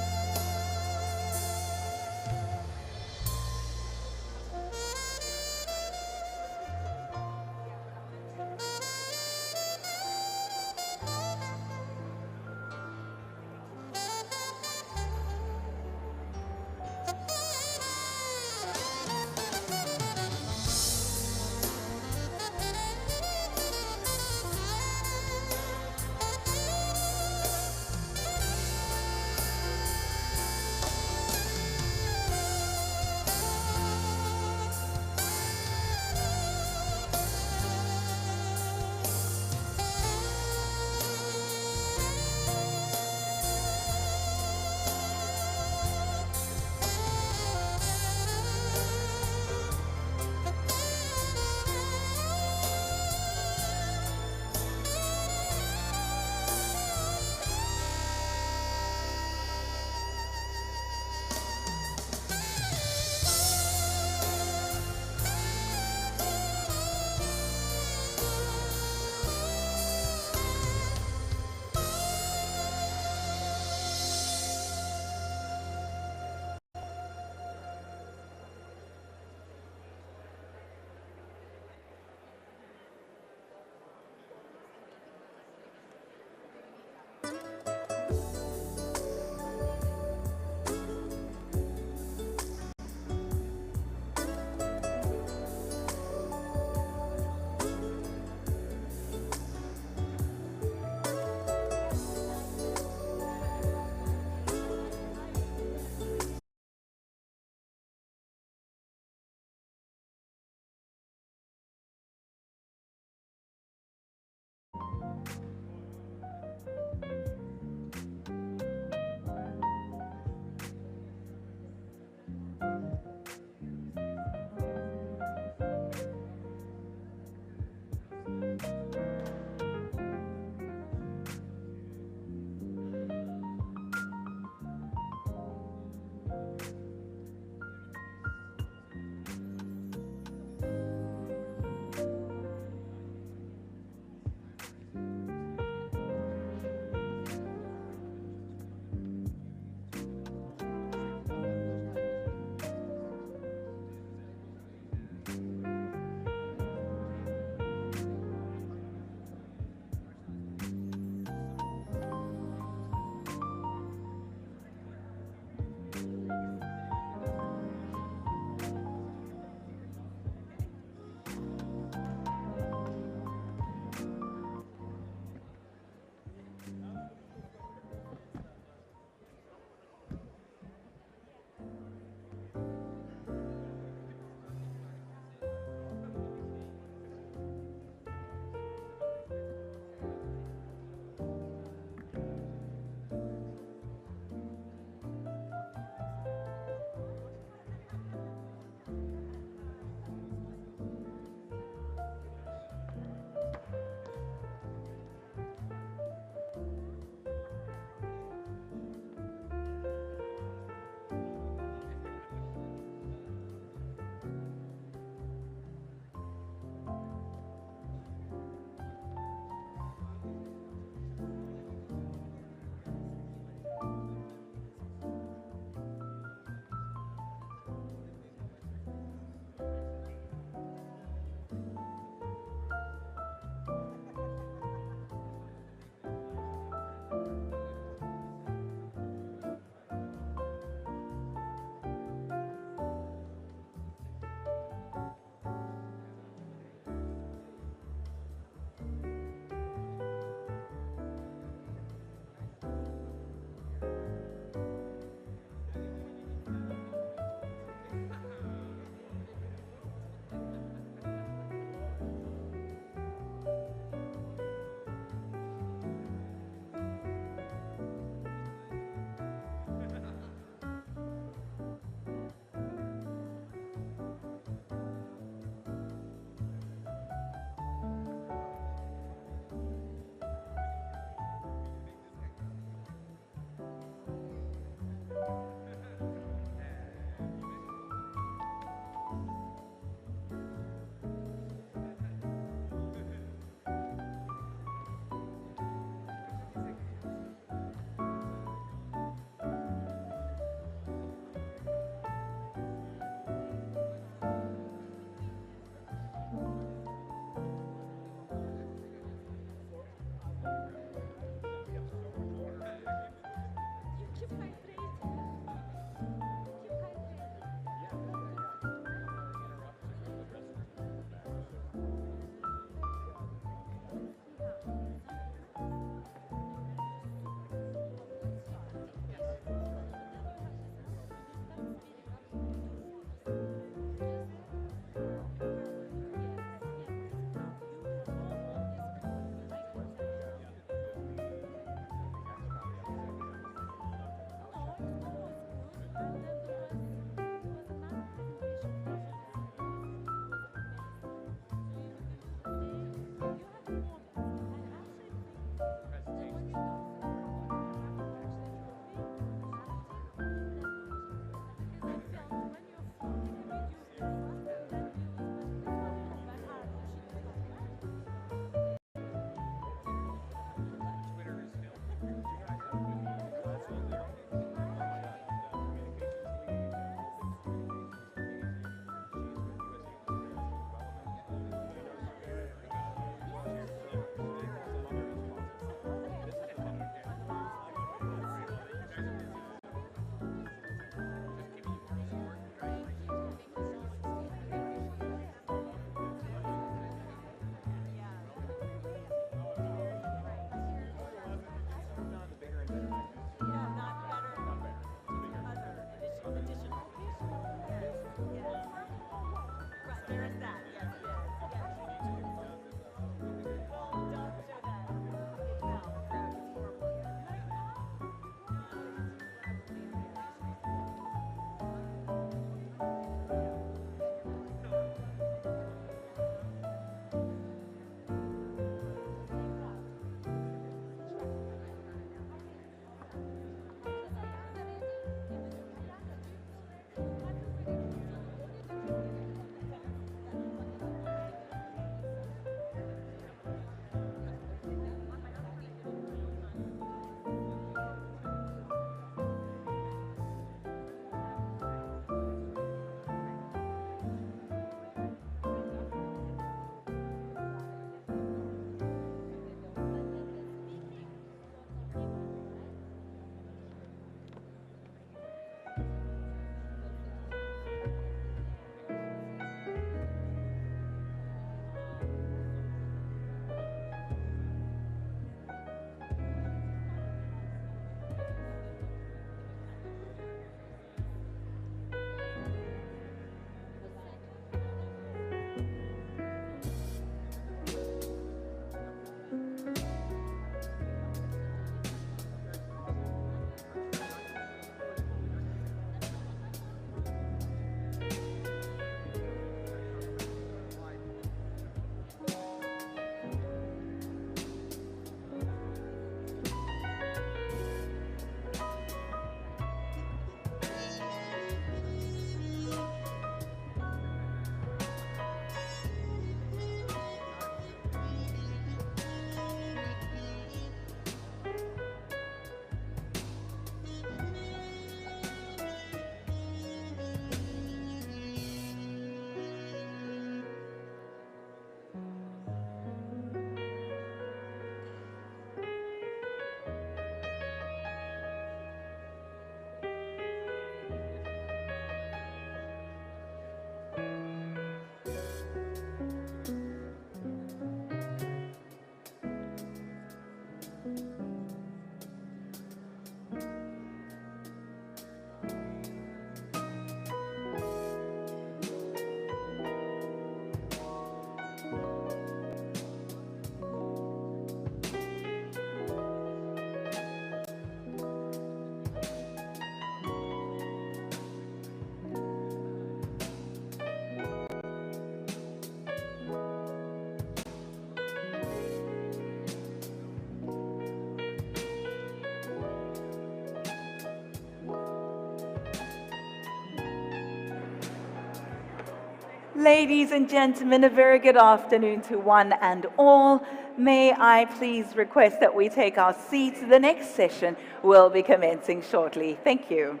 Ladies and gentlemen, a very good afternoon to one and all. May I please request that we take our seats. The next session will be commencing shortly. Thank you.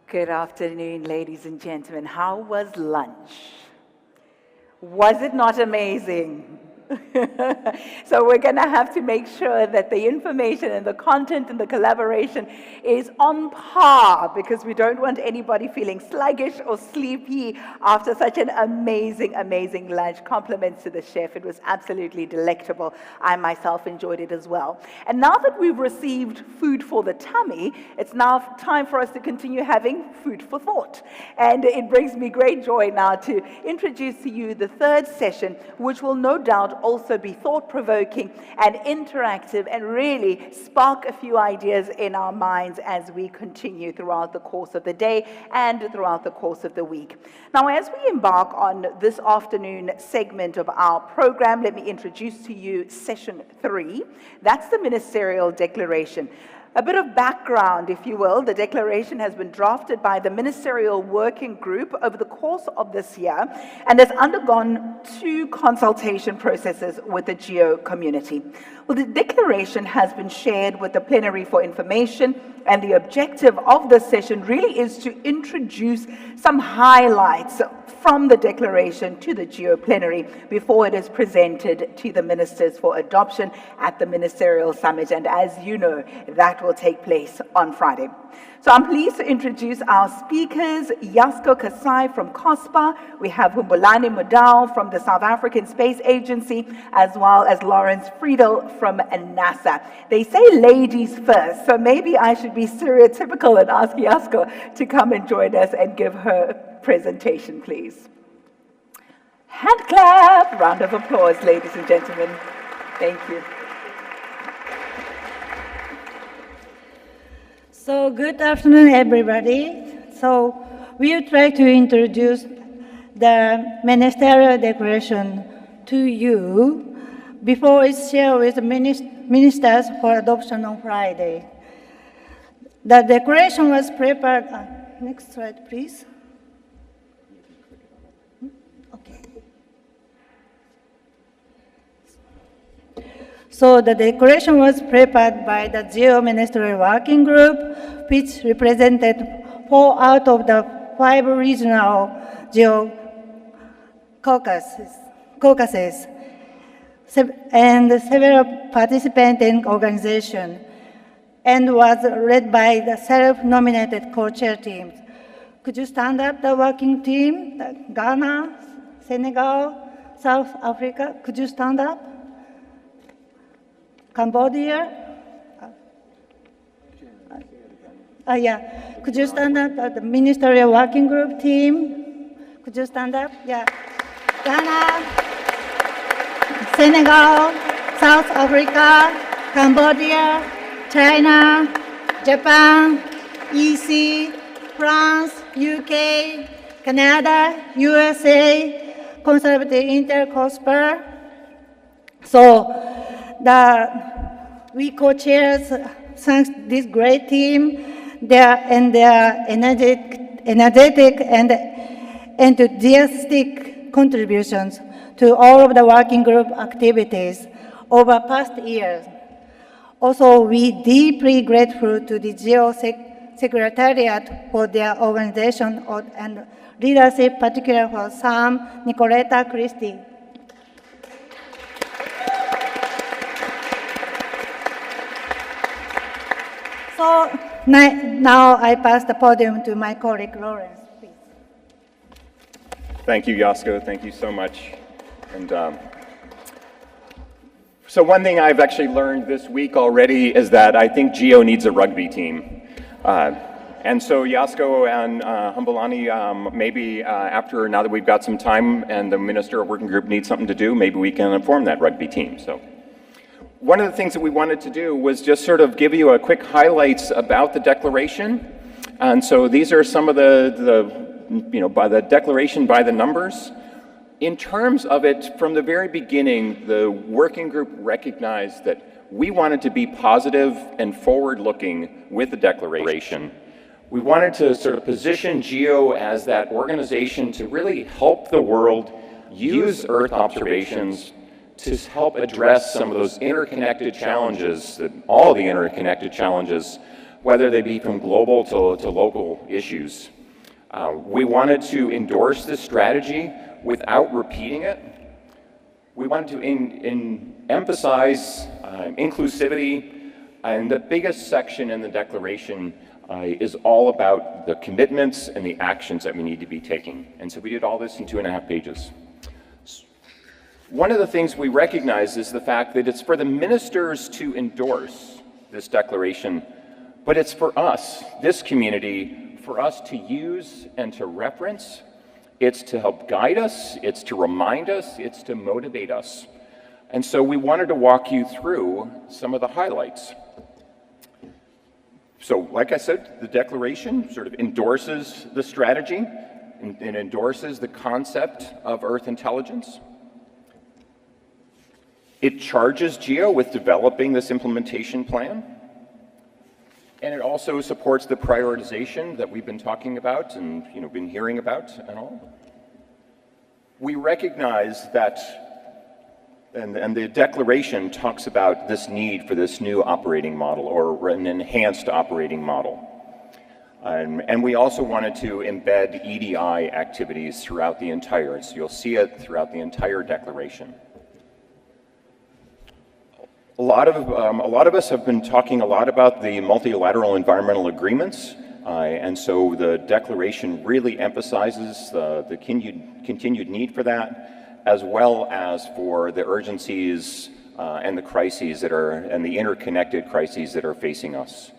Good afternoon, ladies and gentlemen. How was lunch? Was it not amazing? So we're going to have to make sure that the information and the content and the collaboration is on par, because we don't want anybody feeling sluggish or sleepy after such an amazing, amazing lunch. Compliments to the chef. It was absolutely delectable. I myself enjoyed it as well. And now that we've received food for the tummy, it's now time for us to continue having food for thought. And it brings me great joy now to introduce to you the third session, which will no doubt also be thought-provoking and interactive and really spark a few ideas in our minds as we continue throughout the course of the day and throughout the course of the week. Now, as we embark on this afternoon segment of our program, let me introduce to you session 3. That's the Ministerial Declaration. A bit of background, if you will. The declaration has been drafted by the Ministerial Working Group over the course of this year and has undergone 2 consultation processes with the GEO community. Well, the declaration has been shared with the plenary for information, and the objective of this session really is to introduce some highlights from the declaration to the GEO plenary before it is presented to the ministers for adoption at the Ministerial Summit. And as you know, that will take place on Friday. So I'm pleased to introduce our speakers, Yasko Kasai from COSPA. We have Humbulani Mudau from the South African Space Agency, as well as Lawrence Friedel from NASA. They say ladies first, so maybe I should be stereotypical and ask Yasko to come and join us and give her presentation, please. Hand clap, round of applause, ladies and gentlemen. Thank you. So good afternoon, everybody. So we will try to introduce the Ministerial Declaration to you before it's shared with the ministers for adoption on Friday. The declaration was prepared. Next slide, please. Okay. So the declaration was prepared by the GEO Ministerial Working Group, which represented 4 out of the 5 regional GEO caucuses and several participating organizations, and was led by the self-nominated co-chair teams. Could you stand up, the working team? Ghana, Senegal, South Africa, could you stand up? Cambodia? Yeah. Could you stand up, the Ministerial Working Group team? Could you stand up? Yeah. Ghana, Senegal, South Africa, Cambodia, China, Japan, EC, France, UK, Canada, USA, Conservative Inter-COSPA. So we co-chairs thanks this great team, their energetic and enthusiastic contributions to all of the working group activities over past years. Also, we deeply grateful to the GEO Secretariat for their organization and leadership, particularly for Sam, Nicoletta, Christie. So now I pass the podium to my colleague, Lawrence, please. Thank you, Yasko. Thank you so much. And So one thing I've actually learned this week already is that I think GEO needs a rugby team. And so Yasko and Humbulani, maybe after, now that we've got some time and the Ministerial Working Group needs something to do, maybe we can form that rugby team. So one of the things that we wanted to do was just sort of give you a quick highlights about the declaration. And so these are some of by the declaration by the numbers. In terms of it, from the very beginning, the working group recognized that we wanted to be positive and forward-looking with the declaration. We wanted to sort of position GEO as that organization to really help the world use Earth observations to help address some of those interconnected challenges, all the interconnected challenges, whether they be from global to local issues. We wanted to endorse this strategy without repeating it. We wanted to emphasize inclusivity, and the biggest section in the declaration is all about the commitments and the actions that we need to be taking. And so we did all this in 2.5 pages. One of the things we recognize is the fact that it's for the ministers to endorse this declaration, but it's for us, this community, for us to use and to reference. It's to help guide us, it's to remind us, it's to motivate us. And so we wanted to walk you through some of the highlights. So like I said, the declaration sort of endorses the strategy and endorses the concept of Earth intelligence. It charges GEO with developing this implementation plan. And it also supports the prioritization that we've been talking about and been hearing about and all. We recognize that, and the declaration talks about this need for this new operating model or an enhanced operating model. And we also wanted to embed EDI activities throughout the entire, so you'll see it throughout the entire declaration. A lot of us have been talking a lot about the multilateral environmental agreements, and so the declaration really emphasizes the continued need for that, as well as for the urgencies and the crises and the interconnected crises that are facing us.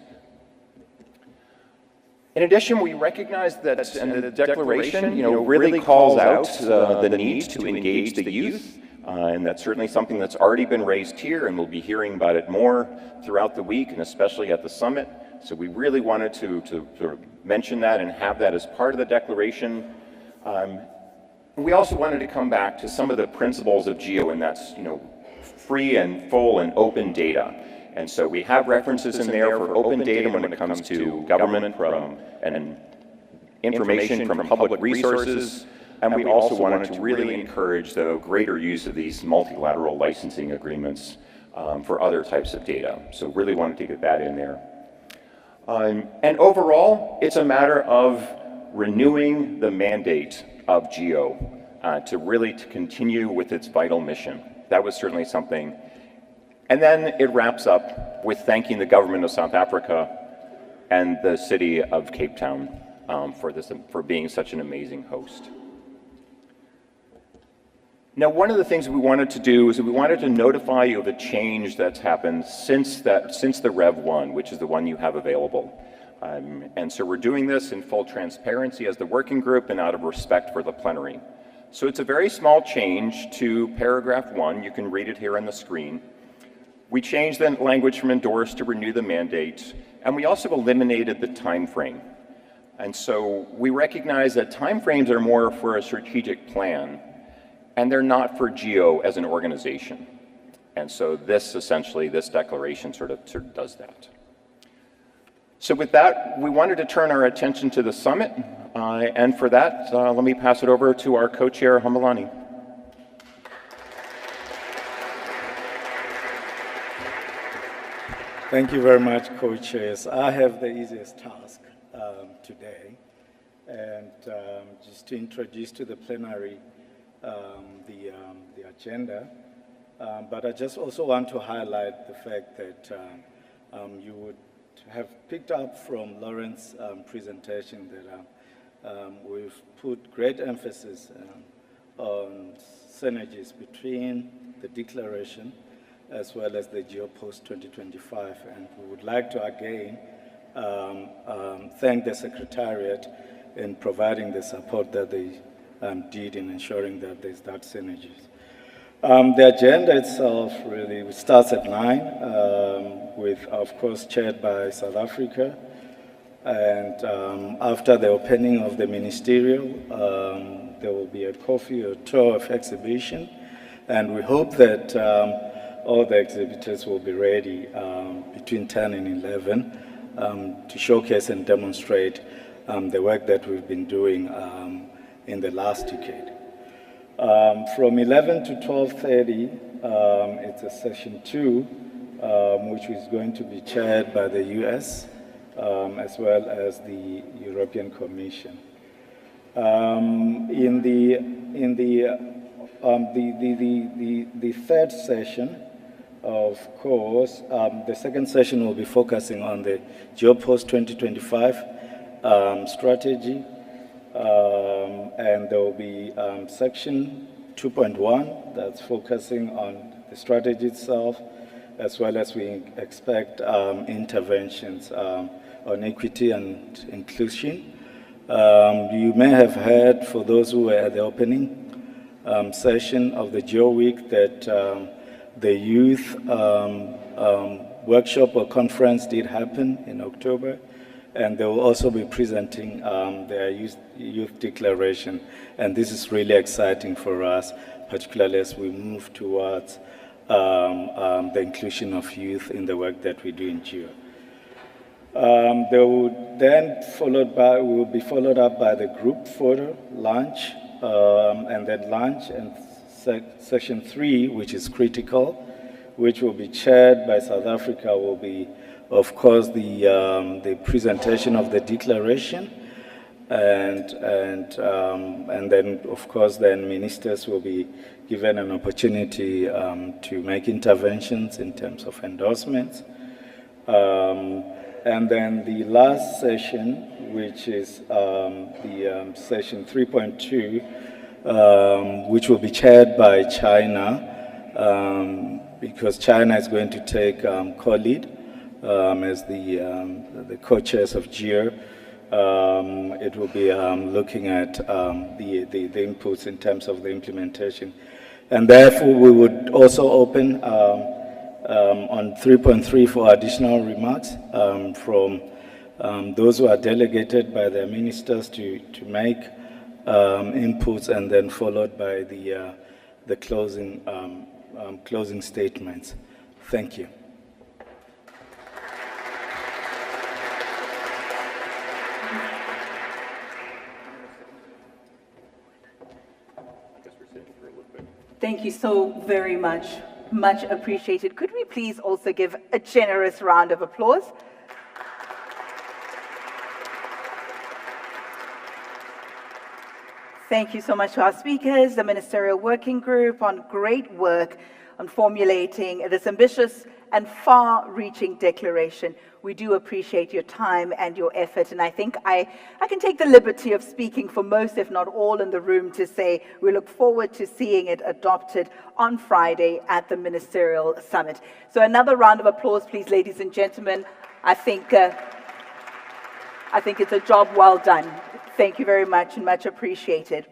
In addition, we recognize that, and the declaration really calls out the need to engage the youth. And that's certainly something that's already been raised here, and we'll be hearing about it more throughout the week, and especially at the summit. So we really wanted to sort of mention that and have that as part of the declaration. We also wanted to come back to some of the principles of GEO, and that's free and full and open data. And so we have references in there for open data when it comes to government and information from public resources. And we also wanted to really encourage the greater use of these multilateral licensing agreements for other types of data. So really wanted to get that in there. And overall, it's a matter of renewing the mandate of GEO to continue with its vital mission. That was certainly something. And then it wraps up with thanking the government of South Africa and the city of Cape Town for being such an amazing host. Now, one of the things we wanted to do is that we wanted to notify you of the change that's happened since the Rev 1, which is the one you have available. And so we're doing this in full transparency as the working group and out of respect for the plenary. So it's a very small change to paragraph 1. You can read it here on the screen. We changed the language from endorse to renew the mandate, and we also eliminated the time frame. And so we recognize that time frames are more for a strategic plan, and they're not for GEO as an organization. And so this declaration sort of does that. So with that, we wanted to turn our attention to the summit, and for that, let me pass it over to our co-chair, Humbulani. Thank you very much, co-chairs. I have the easiest task today, and just to introduce to the plenary the agenda, but I just also want to highlight the fact that you would have picked up from Lauren's presentation that we've put great emphasis on synergies between the declaration as well as the GEO Post 2025. And we would like to again thank the Secretariat in providing the support that they did in ensuring that there's that synergies. The agenda itself really starts at 9, with, of course, chaired by South Africa. And after the opening of the Ministerial, there will be a coffee or tour of exhibition. And we hope that all the exhibitors will be ready between 10 and 11 to showcase and demonstrate the work that we've been doing in the last decade. From 11 to 12:30, it's a session 2, which is going to be chaired by the US, as well as the European Commission. In the third session, of course, the second session will be focusing on the GEO Post 2025 strategy. And there will be section 2.1 that's focusing on the strategy itself, as well as we expect interventions on equity and inclusion. You may have heard, for those who were at the opening session of the GEO Week, that the youth workshop or conference did happen in October. And they will also be presenting their youth declaration. And this is really exciting for us, particularly as we move towards the inclusion of youth in the work that we do in GEO. They will then will be followed up by the group photo, lunch, and then lunch, and section 3, which is critical, which will be chaired by South Africa, will be, of course, the presentation of the declaration, and then, of course, then ministers will be given an opportunity to make interventions in terms of endorsements. And then the last session, which is the session 3.2, which will be chaired by China, because China is going to take co-lead. As the co-chairs of GEO, it will be looking at the inputs in terms of the implementation. And therefore, we would also open on 3.3 for additional remarks from those who are delegated by their ministers to make inputs, and then followed by the closing statements. Thank you. Thank you so very much. Much appreciated. Could we please also give a generous round of applause? Thank you so much to our speakers, the Ministerial Working Group, on great work on formulating this ambitious and far-reaching declaration. We do appreciate your time and your effort, and I think I can take the liberty of speaking for most, if not all, in the room to say we look forward to seeing it adopted on Friday at the Ministerial Summit. So another round of applause, please, ladies and gentlemen. I think it's a job well done. Thank you very much, and much appreciated.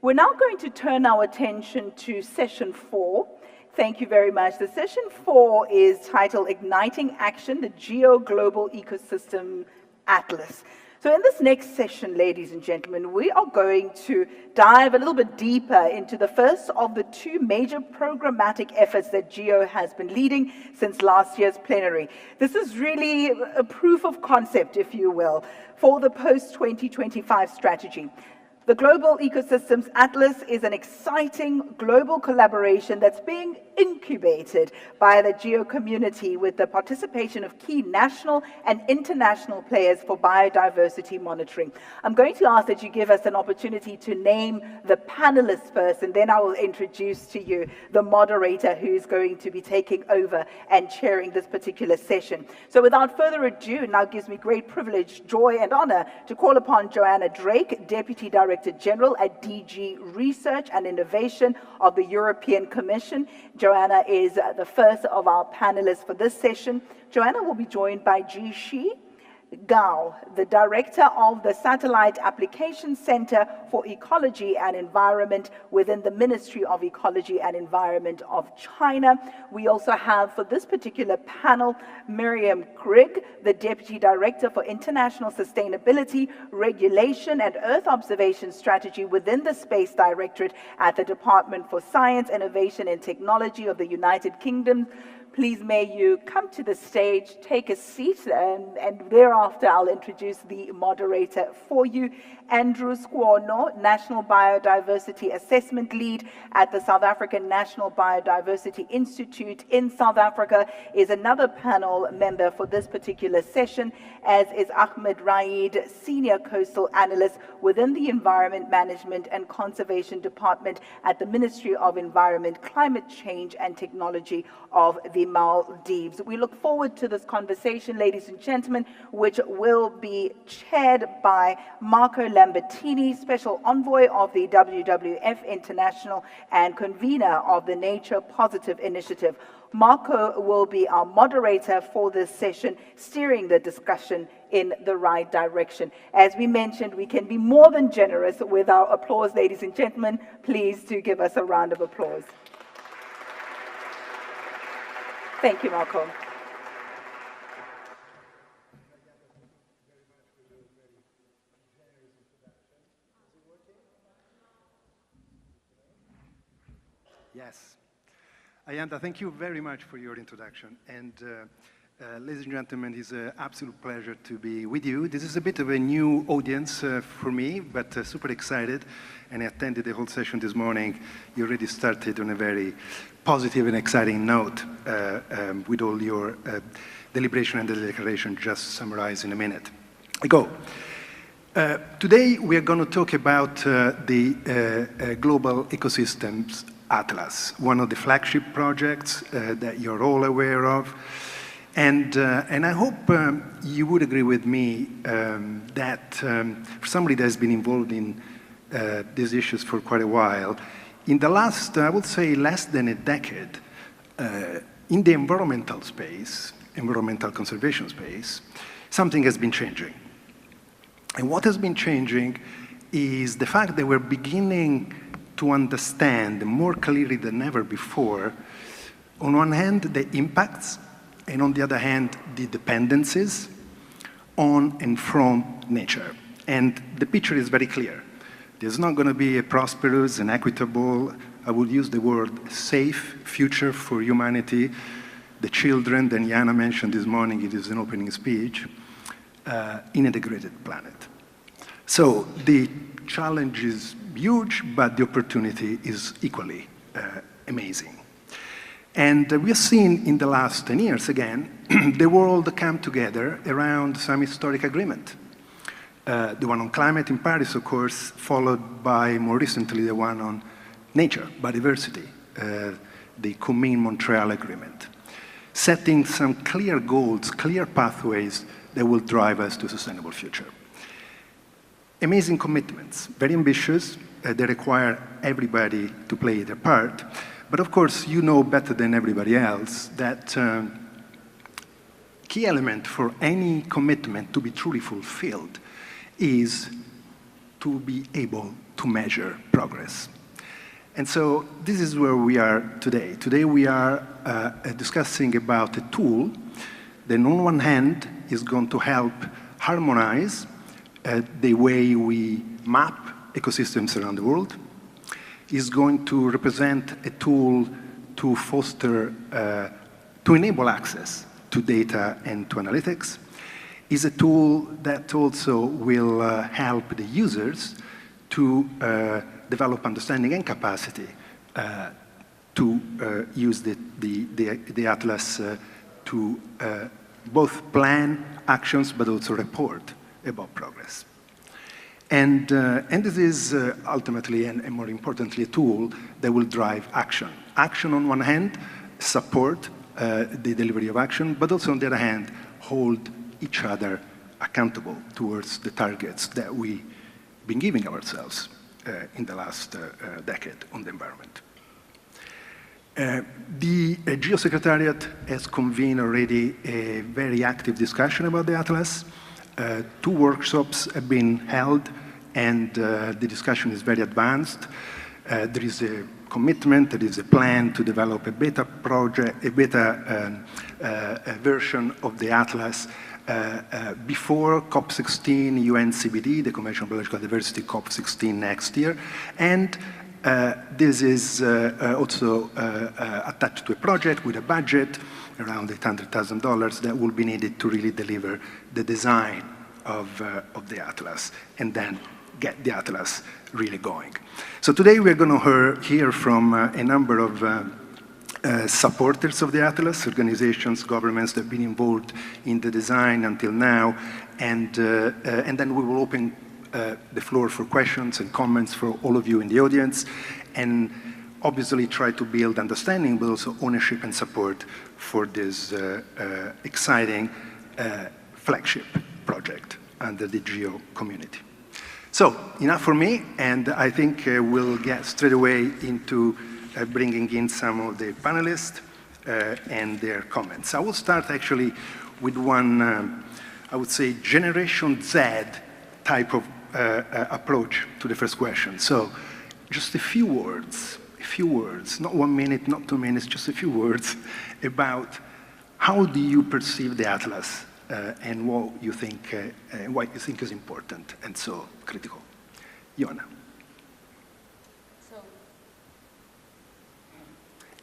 We're now going to turn our attention to session 4. Thank you very much. The session 4 is titled Igniting Action, the GEO Global Ecosystem Atlas. So in this next session, ladies and gentlemen, we are going to dive a little bit deeper into the first of the 2 major programmatic efforts that GEO has been leading since last year's plenary. This is really a proof of concept, if you will, for the post-2025 strategy. The Global Ecosystems Atlas is an exciting global collaboration that's being incubated by the GEO community with the participation of key national and international players for biodiversity monitoring. I'm going to ask that you give us an opportunity to name the panelists first, and then I will introduce to you the moderator who's going to be taking over and chairing this particular session. So without further ado, it now gives me great privilege, joy, and honor to call upon Joanna Drake, Deputy Director Director General at DG Research and Innovation of the European Commission. Joanna is the first of our panelists for this session. Joanna will be joined by Ji Gao, the Director of the Satellite Application Center for Ecology and Environment within the Ministry of Ecology and Environment of China. We also have for this particular panel, Miriam Grigg, the Deputy Director for International Sustainability, Regulation and Earth Observation Strategy within the Space Directorate at the Department for Science, Innovation and Technology of the United Kingdom. Please may you come to the stage, take a seat, and thereafter I'll introduce the moderator for you. Andrew Squorno, National Biodiversity Assessment Lead at the South African National Biodiversity Institute in South Africa, is another panel member for this particular session, as is Ahmed Raid, Senior Coastal Analyst within the Environment Management and Conservation Department at the Ministry of Environment, Climate Change and Technology of the Maldives. We look forward to this conversation, ladies and gentlemen, which will be chaired by Marco Lambertini, Special Envoy of the WWF International and convener of the Nature Positive Initiative. Marco will be our moderator for this session, steering the discussion in the right direction. As we mentioned, we can be more than generous with our applause, ladies and gentlemen. Please do give us a round of applause. Thank you, Marco. Yes. Ayanta, thank you very much for your introduction. And ladies and gentlemen, it's an absolute pleasure to be with you. This is a bit of a new audience for me, but super excited. And I attended the whole session this morning. You already started on a very positive and exciting note with all your deliberation and the declaration just summarized in a minute. Today, we are going to talk about the Global Ecosystems Atlas, one of the flagship projects that you're all aware of. And I hope you would agree with me that for somebody that has been involved in these issues for quite a while, in the last, I would say, less than a decade, in the environmental space, environmental conservation space, something has been changing. And what has been changing is the fact that we're beginning to understand more clearly than ever before, on one hand, the impacts, and on the other hand, the dependencies on and from nature. And the picture is very clear. There's not going to be a prosperous and equitable, I would use the word safe future for humanity. The children that Jana mentioned this morning, it is an opening speech, in a degraded planet. So the challenge is huge, but the opportunity is equally amazing. And we have seen in the last 10 years, again, the world come together around some historic agreement. The one on climate in Paris, of course, followed by, more recently, the one on nature, biodiversity, the Kunming-Montreal Agreement, setting some clear goals, clear pathways that will drive us to a sustainable future. Amazing commitments, very ambitious. They require everybody to play their part. But of course, you know better than everybody else that key element for any commitment to be truly fulfilled is to be able to measure progress. And so this is where we are today. Today we are discussing about a tool that on one hand is going to help harmonize the way we map ecosystems around the world, is going to represent a tool to foster, to enable access to data and to analytics, is a tool that also will help the users to develop understanding and capacity to use the Atlas to both plan actions but also report about progress. And this is ultimately and more importantly a tool that will drive action. Action on one hand, support the delivery of action, but also on the other hand, hold each other accountable towards the targets that we been giving ourselves in the last decade on the environment. The GEO Secretariat has convened already a very active discussion about the Atlas. 2 workshops have been held, and the discussion is very advanced. There is a commitment, there is a plan to develop a beta project, a beta version of the Atlas before COP16 UN CBD, the Convention on Biological Diversity, COP16 next year. And this is also attached to a project with a budget around $800,000 that will be needed to really deliver the design of the Atlas and then get the Atlas really going. So today we're going to hear from a number of supporters of the Atlas, organizations, governments that have been involved in the design until now, and then we will open the floor for questions and comments for all of you in the audience, and obviously try to build understanding, but also ownership and support for this exciting flagship project under the GEO community. So, enough for me, and I think we'll get straight away into bringing in some of the panelists and their comments. I will start actually with one, I would say, Generation Z type of approach to the first question. So, just a few words, not 1 minute, not 2 minutes, just a few words about how do you perceive the Atlas and what you think is important and so critical. Joanna.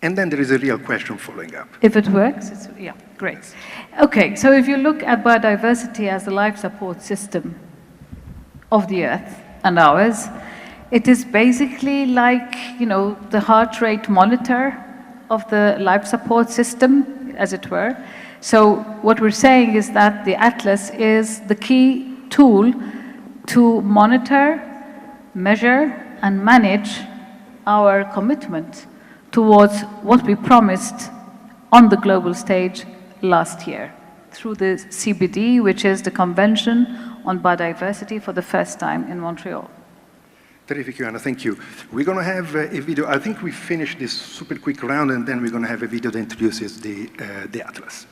And then there is a real question following up. If it works, yeah, great. Okay, so if you look at biodiversity as a life support system of the Earth and ours, it is basically like, the heart rate monitor of the life support system, as it were. So what we're saying is that the Atlas is the key tool to monitor, measure, and manage our commitment towards what we promised on the global stage last year through the CBD, which is the Convention on Biodiversity, for the first time in Montreal. Terrific, Joanna, thank you. We're going to have a video. I think we finished this super quick round, and then we're going to have a video that introduces the Atlas.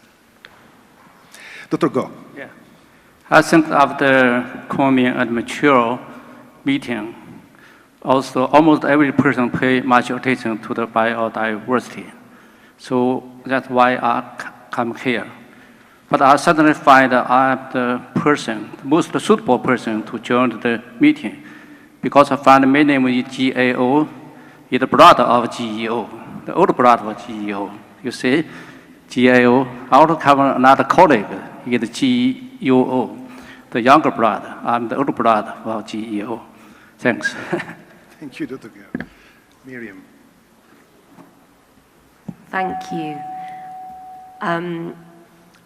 Dr. Go. Yeah. I think after coming and mature meeting, also almost every person pay much attention to the biodiversity. So that's why I come here. But I suddenly find that I'm the most suitable person to join the meeting, because I find my name is GEO, is the brother of GEO, the older brother of GEO. You see, GEO. I also have another colleague, he is GEO, the younger brother. I'm the older brother of GEO. Thanks. Thank you, Dr. Gao. Miriam. Thank you.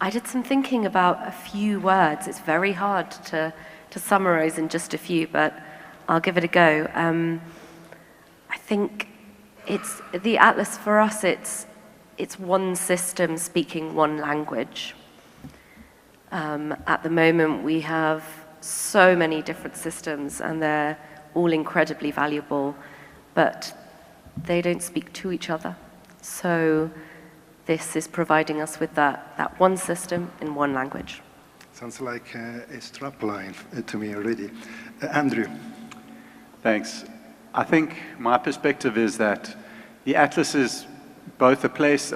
I did some thinking about a few words. It's very hard to summarize in just a few, but I'll give it a go. I think it's the Atlas for us. It's one system speaking one language. At the moment, we have so many different systems, and they're all incredibly valuable, but they don't speak to each other. So this is providing us with that one system in one language. Sounds like a strapline to me already. Andrew. Thanks. I think my perspective is that the Atlas is both a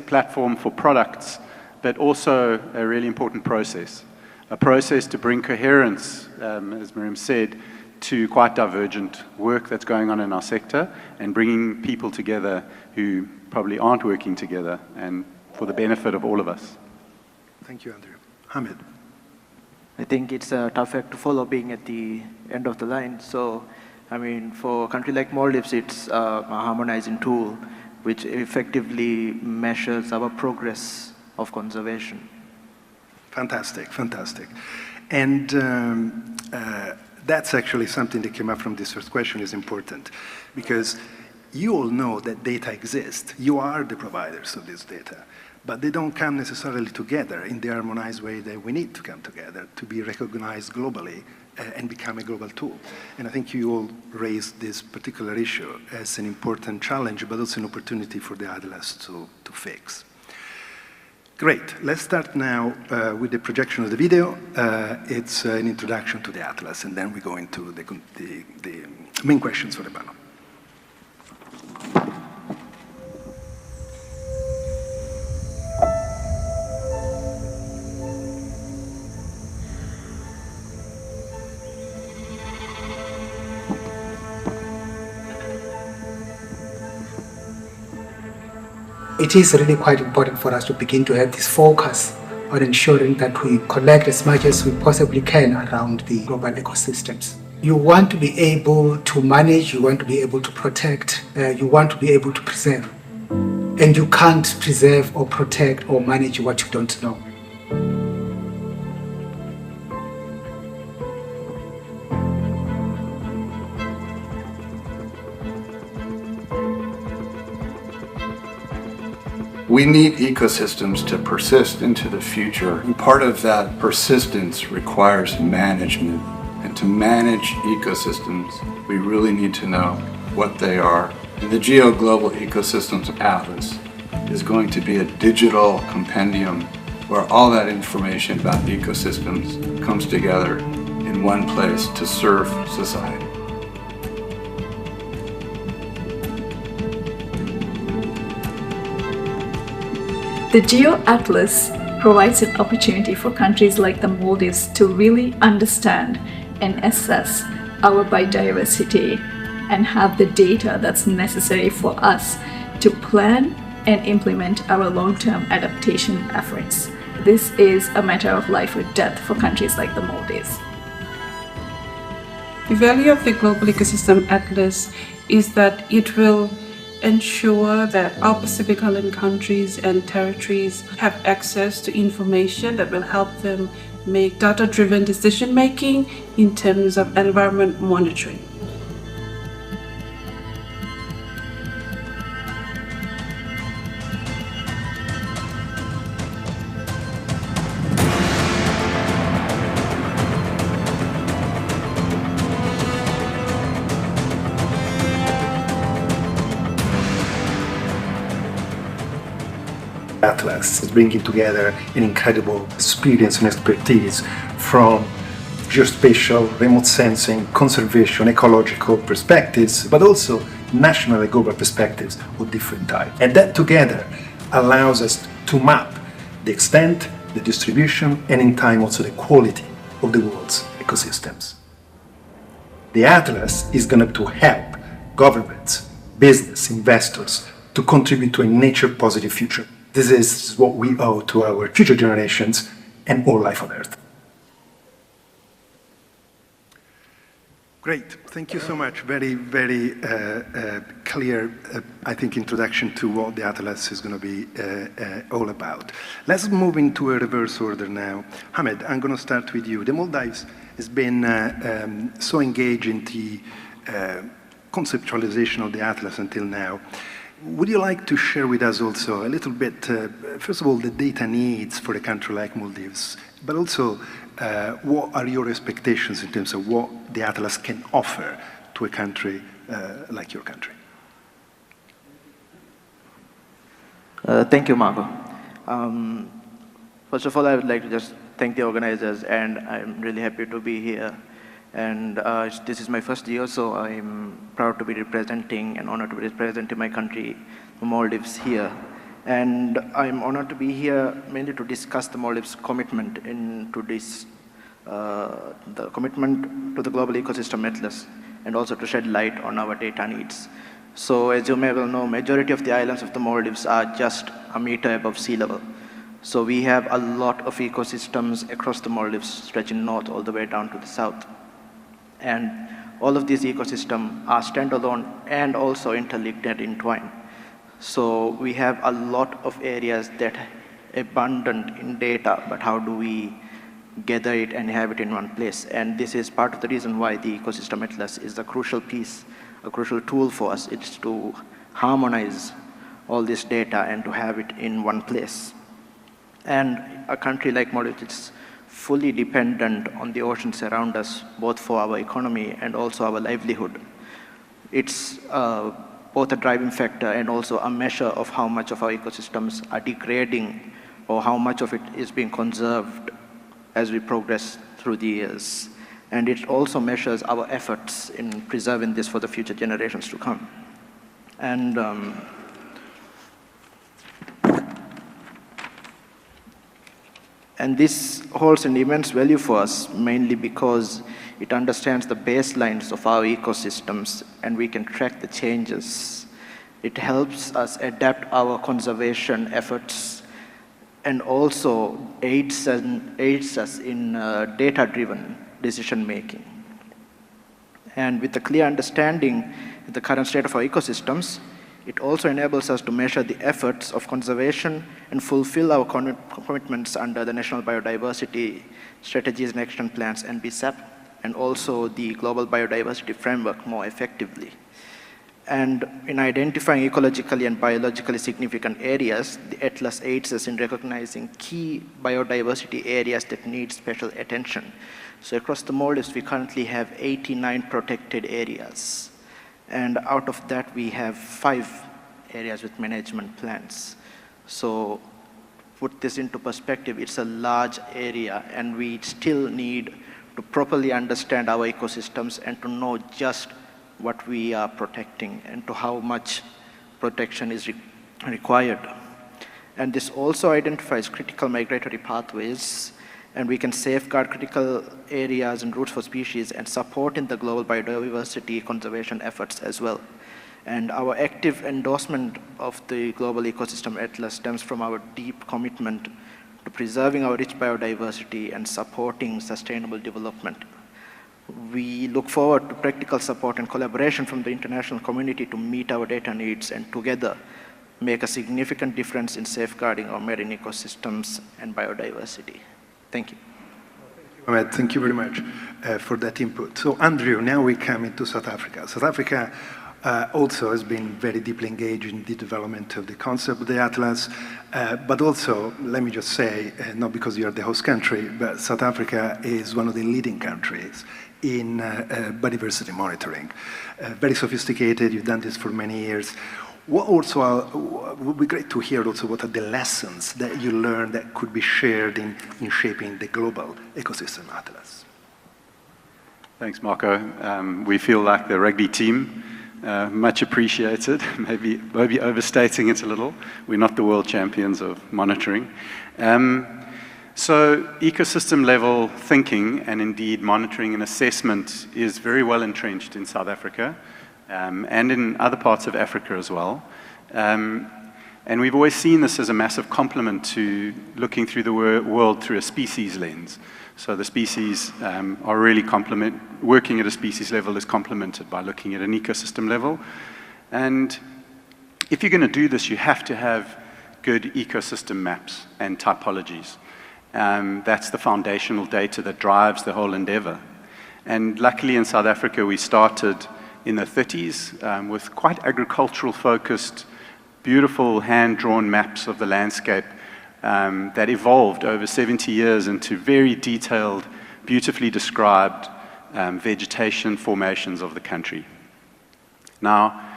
platform for products, but also a really important process. A process to bring coherence, as Miriam said, to quite divergent work that's going on in our sector, and bringing people together who probably aren't working together, and for the benefit of all of us. Thank you, Andrew. Hamid. I think it's a tough act to follow, being at the end of the line. So, I mean, for a country like Maldives, it's a harmonizing tool which effectively measures our progress of conservation. Fantastic, fantastic. And that's actually something that came up from this first question is important, because you all know that data exists. You are the providers of this data, but they don't come necessarily together in the harmonized way that we need to come together to be recognized globally and become a global tool. And I think you all raised this particular issue as an important challenge, but also an opportunity for the Atlas to fix. Great. Let's start now with the projection of the video. It's an introduction to the Atlas, and then we go into the main questions for the panel. It is really quite important for us to begin to have this focus on ensuring that we collect as much as we possibly can around the global ecosystems. You want to be able to manage, you want to be able to protect, you want to be able to preserve. And you can't preserve or protect or manage what you don't know. We need ecosystems to persist into the future, and part of that persistence requires management. And to manage ecosystems, we really need to know what they are. And the GEO Global Ecosystems Atlas is going to be a digital compendium where all that information about ecosystems comes together in one place to serve society. The GEO Atlas provides an opportunity for countries like the Maldives to really understand and assess our biodiversity and have the data that's necessary for us to plan and implement our long-term adaptation efforts. This is a matter of life or death for countries like the Maldives. The value of the Global Ecosystem Atlas is that it will ensure that our Pacific Island countries and territories have access to information that will help them make data-driven decision-making in terms of environment monitoring. Atlas is bringing together an incredible experience and expertise from geospatial, remote sensing, conservation, ecological perspectives, but also national and global perspectives of different types. And that together allows us to map the extent, the distribution, and in time also the quality of the world's ecosystems. The Atlas is going to help governments, business, investors to contribute to a nature-positive future. This is what we owe to our future generations and all life on Earth. Great, thank you so much. Very, very clear, I think, introduction to what the Atlas is going to be all about. Let's move into a reverse order now. Hamed, I'm going to start with you. The Maldives has been so engaged in the conceptualization of the Atlas until now. Would you like to share with us also a little bit, first of all, the data needs for a country like Maldives, but also what are your expectations in terms of what the Atlas can offer to a country like your country? Thank you, Marco. First of all, I would like to just thank the organizers, and I'm really happy to be here. And this is my first year, so I'm proud to be representing and honored to be representing my country, the Maldives, here. And I'm honored to be here mainly to discuss the Maldives' commitment into this, the commitment to the Global Ecosystem Atlas, and also to shed light on our data needs. So as you may well know, majority of the islands of the Maldives are just a meter above sea level. So we have a lot of ecosystems across the Maldives, stretching north all the way down to the south. And all of these ecosystems are standalone and also interlinked and entwined. So we have a lot of areas that are abundant in data, but how do we gather it and have it in one place? And this is part of the reason why the Ecosystem Atlas is a crucial piece, a crucial tool for us. It's to harmonize all this data and to have it in one place. And a country like Maldives is fully dependent on the oceans around us, both for our economy and also our livelihood. It's both a driving factor and also a measure of how much of our ecosystems are degrading or how much of it is being conserved as we progress through the years. And it also measures our efforts in preserving this for the future generations to come. And this holds an immense value for us, mainly because it understands the baselines of our ecosystems and we can track the changes. It helps us adapt our conservation efforts and also aids us in data-driven decision making. And with a clear understanding of the current state of our ecosystems, it also enables us to measure the efforts of conservation and fulfill our commitments under the National Biodiversity Strategies and Action Plans, NBSAP, and also the Global Biodiversity Framework more effectively. And in identifying ecologically and biologically significant areas, the Atlas aids us in recognizing key biodiversity areas that need special attention. So across the Maldives, we currently have 89 protected areas. And out of that, we have 5 areas with management plans. So put this into perspective, it's a large area, and we still need to properly understand our ecosystems and to know just what we are protecting and to how much protection is required. And this also identifies critical migratory pathways, and we can safeguard critical areas and routes for species and support in the global biodiversity conservation efforts as well. And our active endorsement of the Global Ecosystem Atlas stems from our deep commitment to preserving our rich biodiversity and supporting sustainable development. We look forward to practical support and collaboration from the international community to meet our data needs and together make a significant difference in safeguarding our marine ecosystems and biodiversity. Thank you. Ahmed, thank you very much for that input. So Andrew, now we come into South Africa. South Africa also has been very deeply engaged in the development of the concept of the Atlas, but also, let me just say, not because you are the host country, but South Africa is one of the leading countries in biodiversity monitoring. Very sophisticated, you've done this for many years. What also would be great to hear also what are the lessons that you learned that could be shared in shaping the global ecosystem atlas. Thanks, Marco. We feel like the rugby team, much appreciated, maybe overstating it a little. We're not the world champions of monitoring. So ecosystem level thinking and indeed monitoring and assessment is very well entrenched in South Africa. And in other parts of Africa as well. And we've always seen this as a massive complement to looking through the world through a species lens. So the species are really working at a species level is complemented by looking at an ecosystem level. And if you're going to do this, you have to have good ecosystem maps and typologies. That's the foundational data that drives the whole endeavor. And luckily in South Africa, we started in the 30s with quite agricultural focused, beautiful hand-drawn maps of the landscape that evolved over 70 years into very detailed, beautifully described vegetation formations of the country. Now,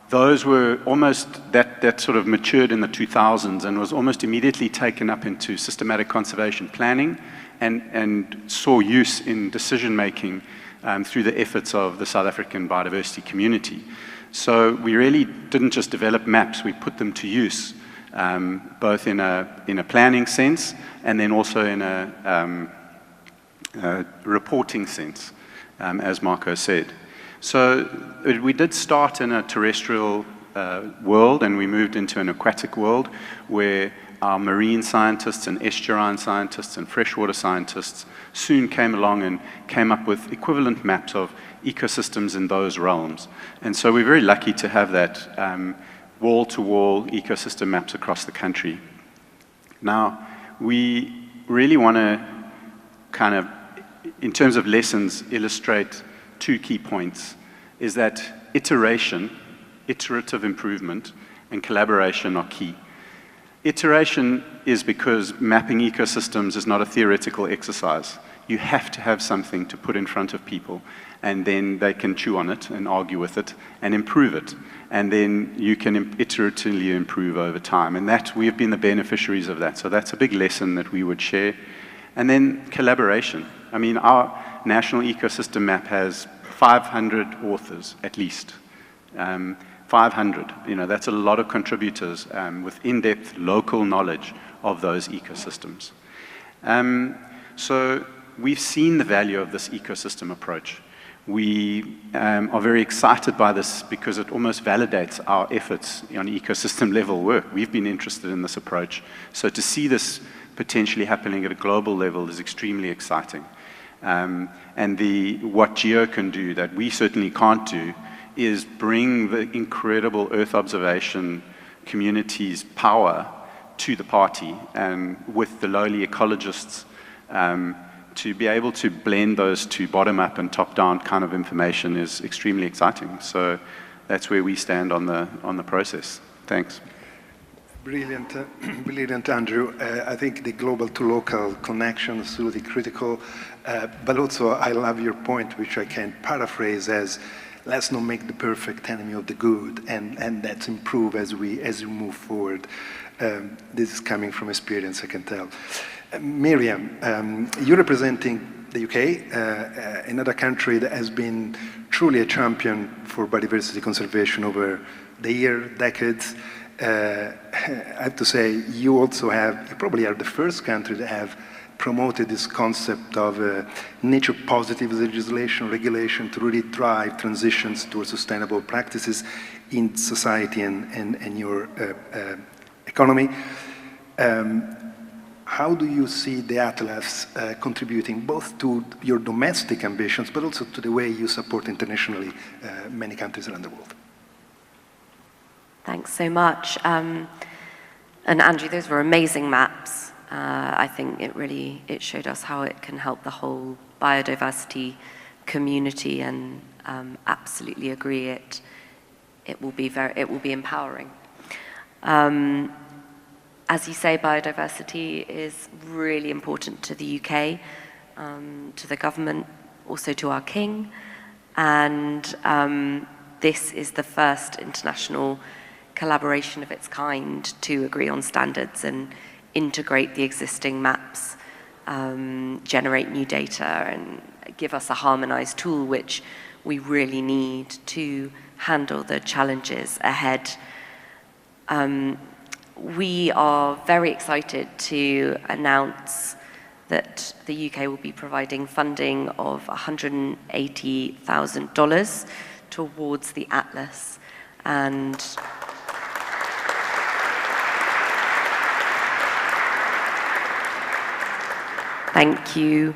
those were almost, that sort of matured in the 2000s and was almost immediately taken up into systematic conservation planning and saw use in decision-making through the efforts of the South African biodiversity community. So we really didn't just develop maps, we put them to use, both in a planning sense and then also in a reporting sense, as Marco said. So we did start in a terrestrial world and we moved into an aquatic world where our marine scientists and estuarine scientists and freshwater scientists soon came along and came up with equivalent maps of ecosystems in those realms. And so we're very lucky to have that wall-to-wall ecosystem maps across the country. Now, we really want to kind of, in terms of lessons, illustrate 2 key points, is that iteration, iterative improvement, and collaboration are key. iteration is because mapping ecosystems is not a theoretical exercise. You have to have something to put in front of people, and then they can chew on it and argue with it and improve it. And then you can iteratively improve over time. And that, we have been the beneficiaries of that. So that's a big lesson that we would share. And then collaboration. I mean, our national ecosystem map has 500 authors, at least. 500, that's a lot of contributors with in-depth local knowledge of those ecosystems. So we've seen the value of this ecosystem approach. We are very excited by this because it almost validates our efforts on ecosystem level work. We've been interested in this approach. So to see this potentially happening at a global level is extremely exciting. And what GEO can do that we certainly can't do is bring the incredible Earth observation community's power to the party, and with the lowly ecologists, to be able to blend those two bottom-up and top-down kind of information is extremely exciting. So that's where we stand on the process. Thanks. Brilliant, brilliant, Andrew. I think the global to local connection is absolutely critical, but also I love your point, which I can paraphrase as, let's not make the perfect enemy of the good, and let's improve as we move forward. This is coming from experience, I can tell. Miriam, you're representing the UK, another country that has been truly a champion for biodiversity conservation over the decades. I have to say, you probably are the first country to have promoted this concept of nature positive legislation, regulation to really drive transitions towards sustainable practices in society and your economy. How do you see the Atlas contributing both to your domestic ambitions, but also to the way you support internationally many countries around the world? Thanks so much. And Andrew, those were amazing maps. I think it showed us how it can help the whole biodiversity community, and absolutely agree it will be empowering. As you say, biodiversity is really important to the UK, to the government, also to our King, and this is the first international collaboration of its kind to agree on standards and integrate the existing maps, generate new data, and give us a harmonized tool which we really need to handle the challenges ahead. We are very excited to announce that the UK will be providing funding of $180,000 towards the Atlas. And thank you.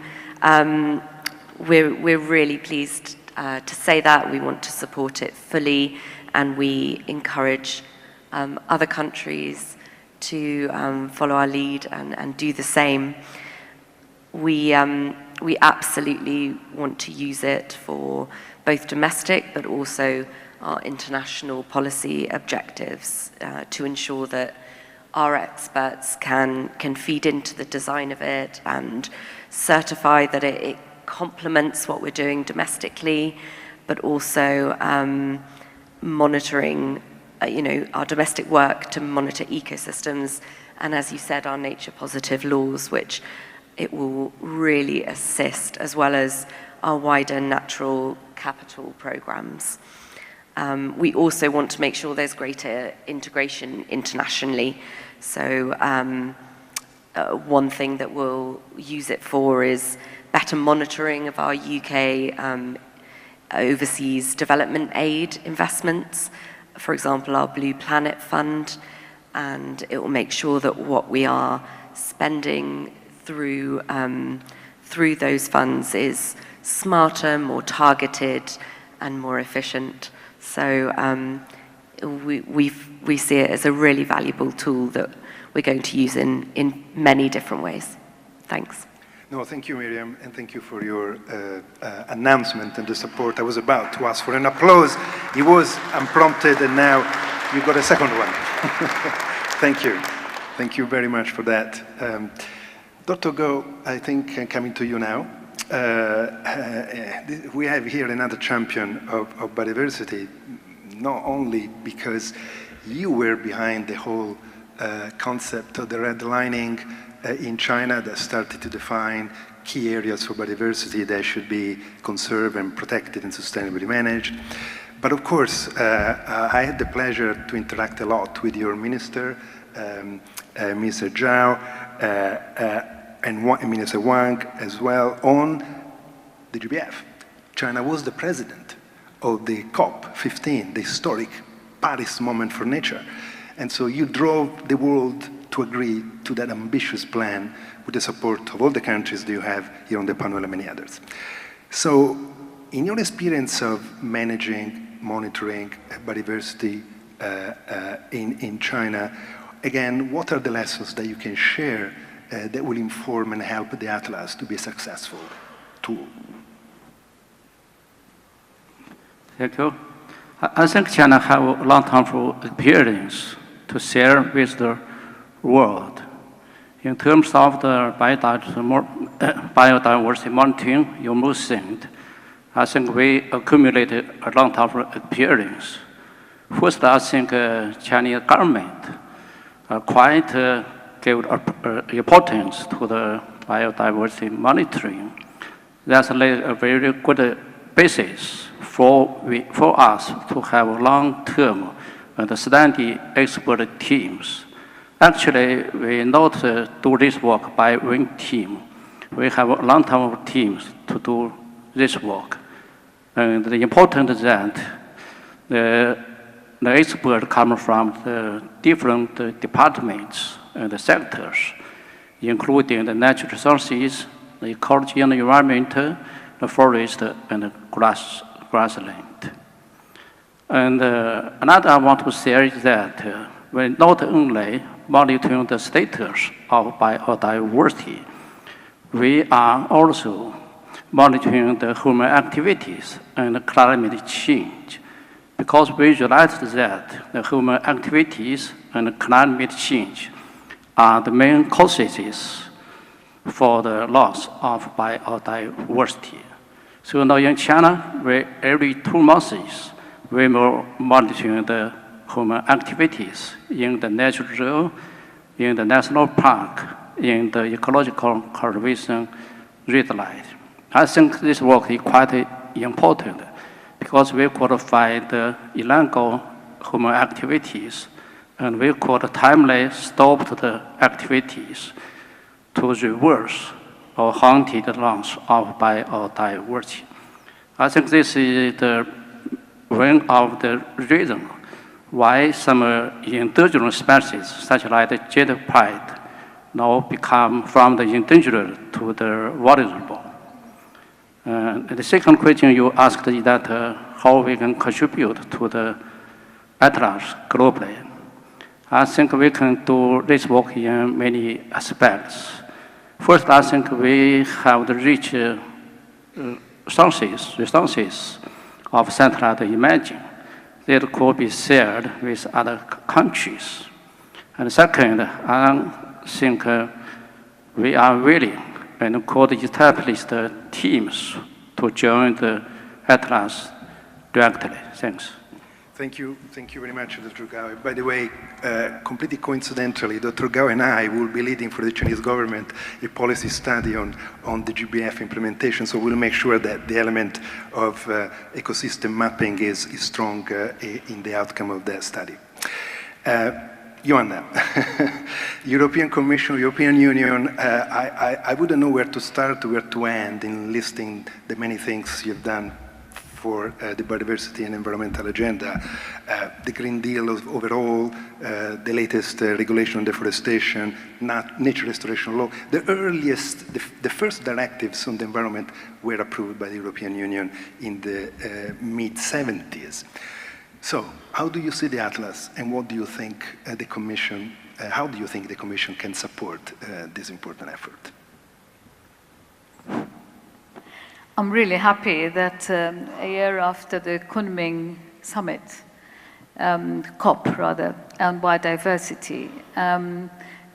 We're really pleased to say that. We want to support it fully, and we encourage other countries to follow our lead and do the same. We absolutely want to use it for both domestic but also our international policy objectives to ensure that our experts can feed into the design of it and certify that it complements what we're doing domestically, but also monitoring our domestic work to monitor ecosystems, and as you said, our nature positive laws, which it will really assist, as well as our wider natural capital programs. We also want to make sure there's greater integration internationally. So one thing that we'll use it for is better monitoring of our UK overseas development aid investments. For example, our Blue Planet Fund, and it will make sure that what we are spending through those funds is smarter, more targeted, and more efficient. So we see it as a really valuable tool that we're going to use in many different ways. Thanks. No, thank you, Miriam, and thank you for your announcement and the support. I was about to ask for an applause. It was unprompted, and now you got a second one. Thank you. Thank you very much for that. Dr. Go, I think coming to you now. We have here another champion of biodiversity, not only because you were behind the whole concept of the redlining in China that started to define key areas for biodiversity that should be conserved and protected and sustainably managed. But of course, I had the pleasure to interact a lot with your minister, Mr. Zhao, and Minister Wang as well on the GBF. China was the president of the COP15, the historic Paris moment for nature. And so you drove the world to agree to that ambitious plan with the support of all the countries that you have here on the panel and many others. So in your experience of managing, monitoring biodiversity in China, again, what are the lessons that you can share that will inform and help the Atlas to be a successful tool? Thank you. I think China has a long time for experience to share with the world. In terms of the biodiversity monitoring, you mentioned, I think we accumulated a long time of experience. First, I think Chinese government quite gave importance to the biodiversity monitoring. That's laid a very good basis for us to have long-term and steady expert teams. Actually, we not do this work by one team. We have a long time of teams to do this work. And the important is that the experts come from the different departments and the sectors, including the natural resources, the ecology and the environment, the forest, and the grassland. And another I want to say is that we not only monitoring the status of biodiversity, we are also monitoring the human activities and climate change, because we realize that the human activities and climate change are the main causes for the loss of biodiversity. So now in China, every 2 months, we are monitoring the human activities in the natural reserve, in the national park, in the ecological conservation red light. I think this work is quite important because we could find the illegal human activities and we could timely stop the activities to reverse or haunted loss of biodiversity. I think this is one of the reasons why some indigenous species, such like the jade pine, now become from the endangered to the vulnerable. The second question you asked is that how we can contribute to the Atlas globally. I think we can do this work in many aspects. First, I think we have the rich resources of satellite imaging that could be shared with other countries. And second, I think we are willing and could establish the teams to join the Atlas directly. Thanks. Thank you very much, Dr. Gao. By the way, completely coincidentally, Dr. Gao and I will be leading for the Chinese government a policy study on the GBF implementation, so we'll make sure that the element of ecosystem mapping is strong in the outcome of that study. Joanna, European Commission, European Union, I wouldn't know where to start, where to end in listing the many things you've done for the biodiversity and environmental agenda, the Green Deal overall, the latest regulation on deforestation, nature restoration law. The first directives on the environment were approved by the European Union in the mid-70s. So, how do you see the Atlas, and what do you think the Commission, how do you think the Commission can support this important effort? I'm really happy that a year after the Kunming summit, COP rather, on biodiversity,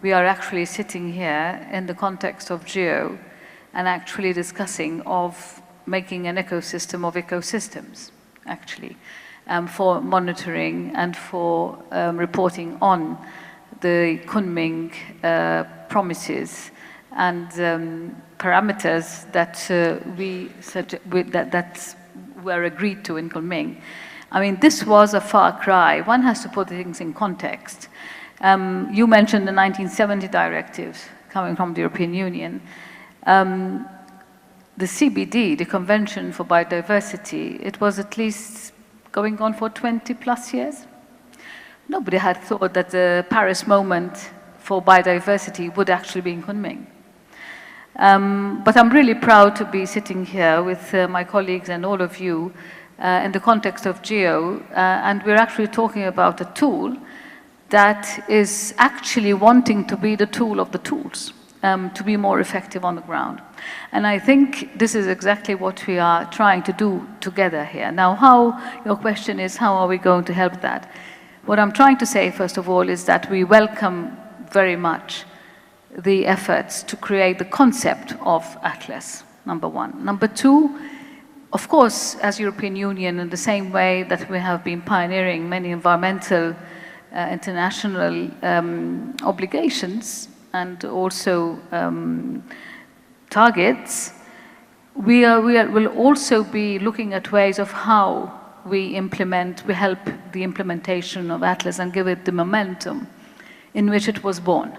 we are actually sitting here in the context of GEO and actually discussing of making an ecosystem of ecosystems, actually, for monitoring and for reporting on the Kunming promises and parameters that that were agreed to in Kunming. I mean, this was a far cry. One has to put things in context. You mentioned the 1970 directives coming from the European Union. The CBD, the Convention for Biodiversity, it was at least going on for 20 plus years. Nobody had thought that the Paris moment for biodiversity would actually be in Kunming. But I'm really proud to be sitting here with my colleagues and all of you in the context of GEO, and we're actually talking about a tool that is actually wanting to be the tool of the tools, to be more effective on the ground. And I think this is exactly what we are trying to do together here. Now, your question is, how are we going to help that? What I'm trying to say, first of all, is that we welcome very much the efforts to create the concept of Atlas, number one. Number two, of course, as European Union, in the same way that we have been pioneering many environmental international obligations and also targets, we will also be looking at ways of how we help the implementation of Atlas and give it the momentum in which it was born.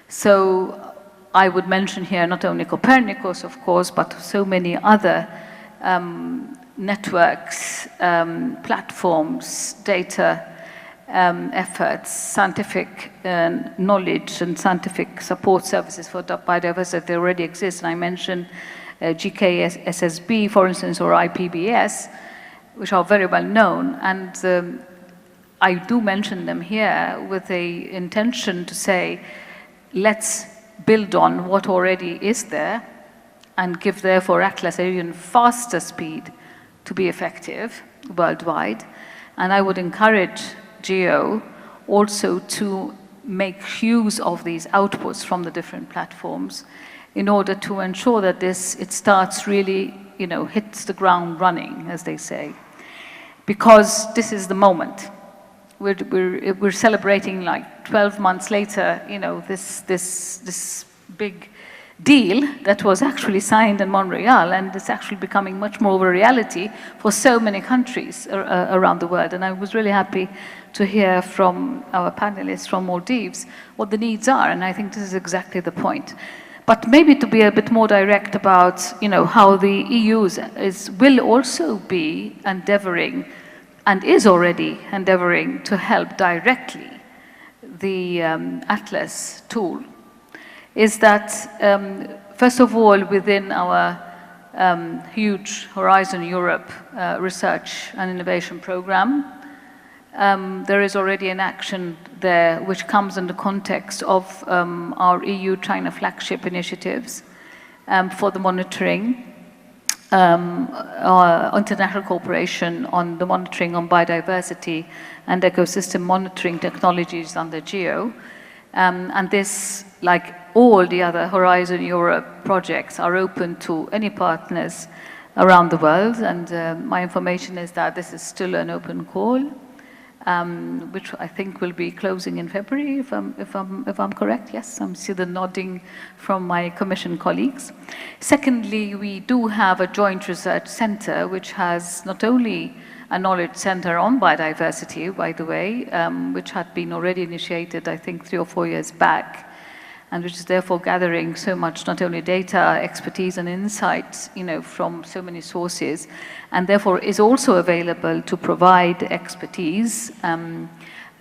So I would mention here not only Copernicus, of course, but so many other networks, platforms, data efforts, scientific knowledge and scientific support services for biodiversity that already exist. And I mentioned GKSSB, for instance, or IPBS, which are very well known. And I do mention them here with the intention to say, let's build on what already is there and give therefore Atlas an even faster speed to be effective worldwide. And I would encourage GEO also to make use of these outputs from the different platforms in order to ensure that it starts really, hits the ground running, as they say. Because this is the moment. We're celebrating like 12 months later, this big deal that was actually signed in Montreal, and it's actually becoming much more of a reality for so many countries around the world. And I was really happy to hear from our panelists from Maldives what the needs are, and I think this is exactly the point. But maybe to be a bit more direct about, how the EU will also be endeavoring, and is already endeavoring to help directly the Atlas tool, is that, first of all, within our huge Horizon Europe research and innovation program, there is already an action there which comes in the context of our EU-China flagship initiatives for the monitoring, international cooperation on the monitoring on biodiversity and ecosystem monitoring technologies under GEO. And this, like all the other Horizon Europe projects, are open to any partners around the world. And my information is that this is still an open call, which I think will be closing in February, if I'm correct. Yes, I see the nodding from my Commission colleagues. Secondly, we do have a joint research center, which has not only a knowledge center on biodiversity, by the way, which had been already initiated, I think, 3 or 4 years back, and which is therefore gathering so much, not only data, expertise and insights, from so many sources, and therefore is also available to provide expertise.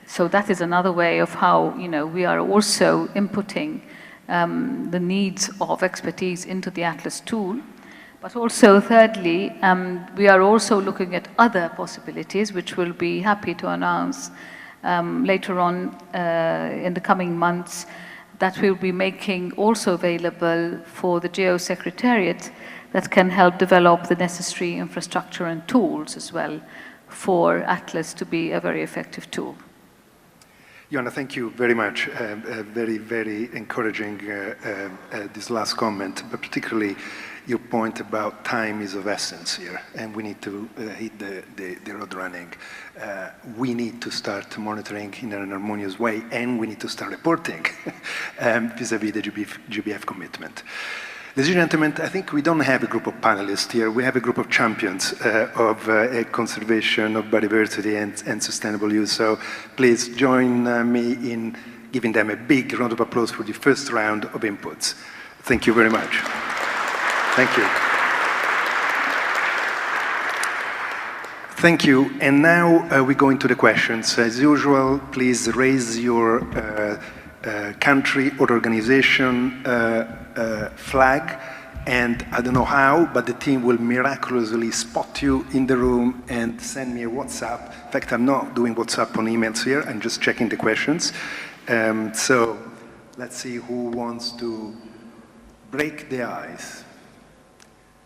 So that is another way of how, we are also inputting the needs of expertise into the Atlas tool. But also, thirdly, we are also looking at other possibilities, which we'll be happy to announce later on in the coming months, that we'll be making also available for the GEO Secretariat, that can help develop the necessary infrastructure and tools as well for Atlas to be a very effective tool. Joanna, thank you very much. Very, very encouraging this last comment, but particularly your point about time is of essence here, and we need to hit the road running. We need to start monitoring in an harmonious way, and we need to start reporting vis-à-vis the GBF commitment. Ladies and gentlemen, I think we don't have a group of panelists here. We have a group of champions of conservation of biodiversity and sustainable use. So please join me in giving them a big round of applause for the first round of inputs. Thank you very much. Thank you. Thank you. And now we go into the questions. As usual, please raise your country or organization flag, and I don't know how, but the team will miraculously spot you in the room and send me a WhatsApp. In fact, I'm not doing WhatsApp on emails here, I'm just checking the questions. So let's see who wants to break the ice.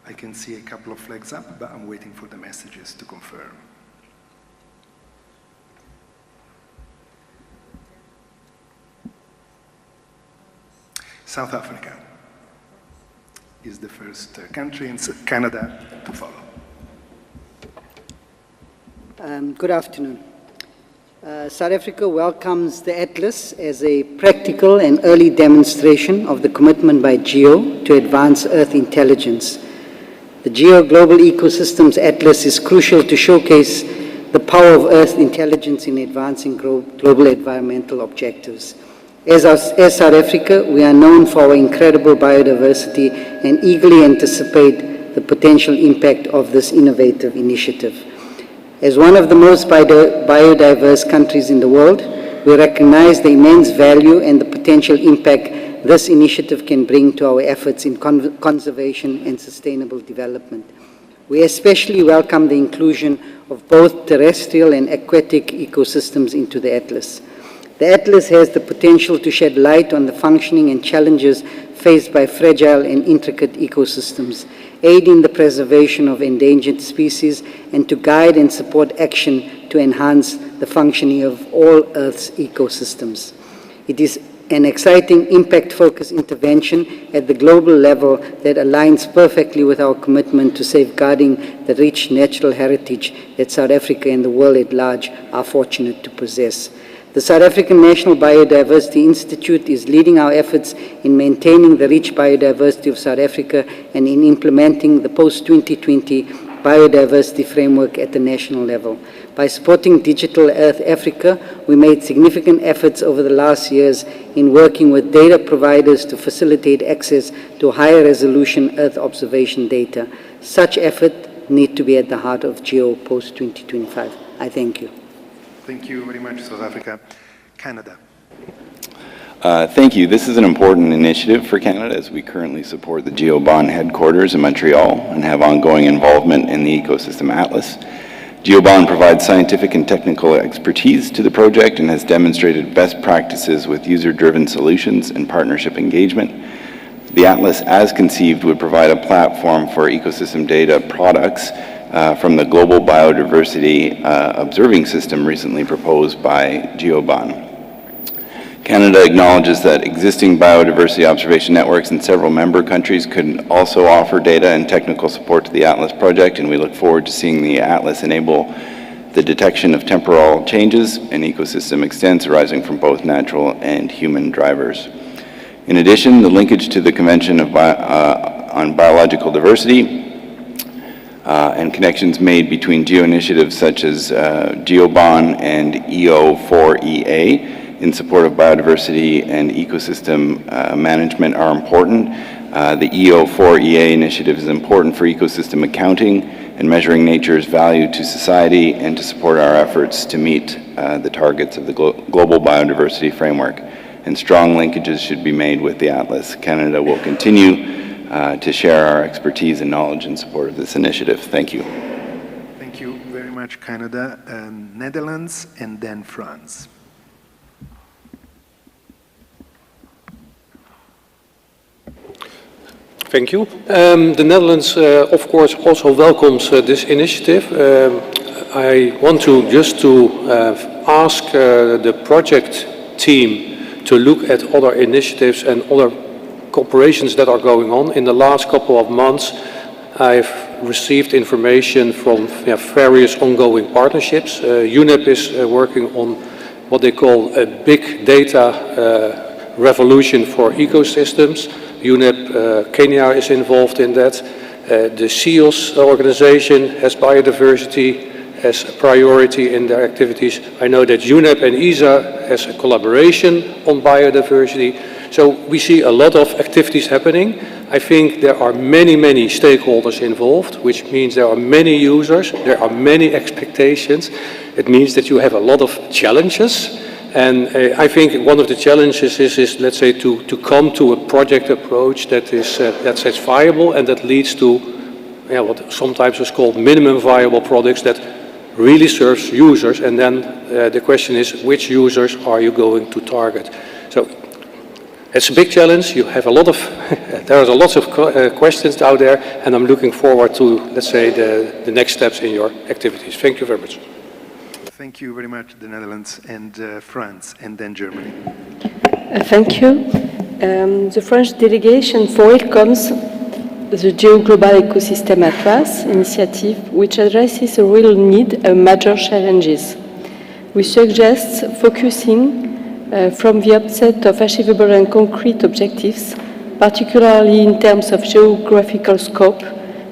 I can see a couple of flags up, but I'm waiting for the messages to confirm. South Africa is the first country, and Canada to follow. Good afternoon. South Africa welcomes the Atlas as a practical and early demonstration of the commitment by GEO to advance Earth intelligence. The GEO Global Ecosystems Atlas is crucial to showcase the power of Earth intelligence in advancing global environmental objectives. As South Africa, we are known for our incredible biodiversity and eagerly anticipate the potential impact of this innovative initiative. As one of the most biodiverse countries in the world, we recognize the immense value and the potential impact this initiative can bring to our efforts in conservation and sustainable development. We especially welcome the inclusion of both terrestrial and aquatic ecosystems into the Atlas. The Atlas has the potential to shed light on the functioning and challenges faced by fragile and intricate ecosystems, aid in the preservation of endangered species, and to guide and support action to enhance the functioning of all Earth's ecosystems. It is an exciting impact-focused intervention at the global level that aligns perfectly with our commitment to safeguarding the rich natural heritage that South Africa and the world at large are fortunate to possess. The South African National Biodiversity Institute is leading our efforts in maintaining the rich biodiversity of South Africa and in implementing the post-2020 biodiversity framework at the national level. By supporting Digital Earth Africa, we made significant efforts over the last years in working with data providers to facilitate access to higher resolution Earth observation data. Such efforts need to be at the heart of GEO post-2025. I thank you. Thank you very much, South Africa. Canada. Thank you. This is an important initiative for Canada as we currently support the GeoBond headquarters in Montreal and have ongoing involvement in the Ecosystem Atlas. GeoBond provides scientific and technical expertise to the project and has demonstrated best practices with user-driven solutions and partnership engagement. The Atlas, as conceived, would provide a platform for ecosystem data products from the Global Biodiversity Observing System recently proposed by GeoBond. Canada acknowledges that existing biodiversity observation networks in several member countries could also offer data and technical support to the Atlas project, and we look forward to seeing the Atlas enable the detection of temporal changes and ecosystem extents arising from both natural and human drivers. In addition, the linkage to the Convention on Biological Diversity and connections made between GEO initiatives such as GeoBond and EO4EA in support of biodiversity and ecosystem management are important. The EO4EA initiative is important for ecosystem accounting and measuring nature's value to society and to support our efforts to meet the targets of the Global Biodiversity Framework. And strong linkages should be made with the Atlas. Canada will continue to share our expertise and knowledge in support of this initiative. Thank you. Thank you very much, Canada. Netherlands and then France. Thank you. The Netherlands, of course, also welcomes this initiative. I want to ask the project team to look at other initiatives and other cooperations that are going on. In the last couple of months, I've received information from various ongoing partnerships. UNEP is working on what they call a big data revolution for ecosystems. UNEP Kenya is involved in that. The SEALS organization has biodiversity as a priority in their activities. I know that UNEP and ESA has a collaboration on biodiversity. So we see a lot of activities happening. I think there are many, many stakeholders involved, which means there are many users, there are many expectations. It means that you have a lot of challenges. And I think one of the challenges is let's say, to come to a project approach that's viable and that leads to what sometimes is called minimum viable products that really serves users. And then the question is, which users are you going to target? So it's a big challenge. You have a lot of, there are lots of questions out there, and I'm looking forward to, let's say, the next steps in your activities. Thank you very much. Thank you very much, the Netherlands and France, and then Germany. Thank you. The French delegation welcomes the GEO Global Ecosystem Atlas initiative, which addresses a real need and major challenges. We suggest focusing from the outset of achievable and concrete objectives, particularly in terms of geographical scope,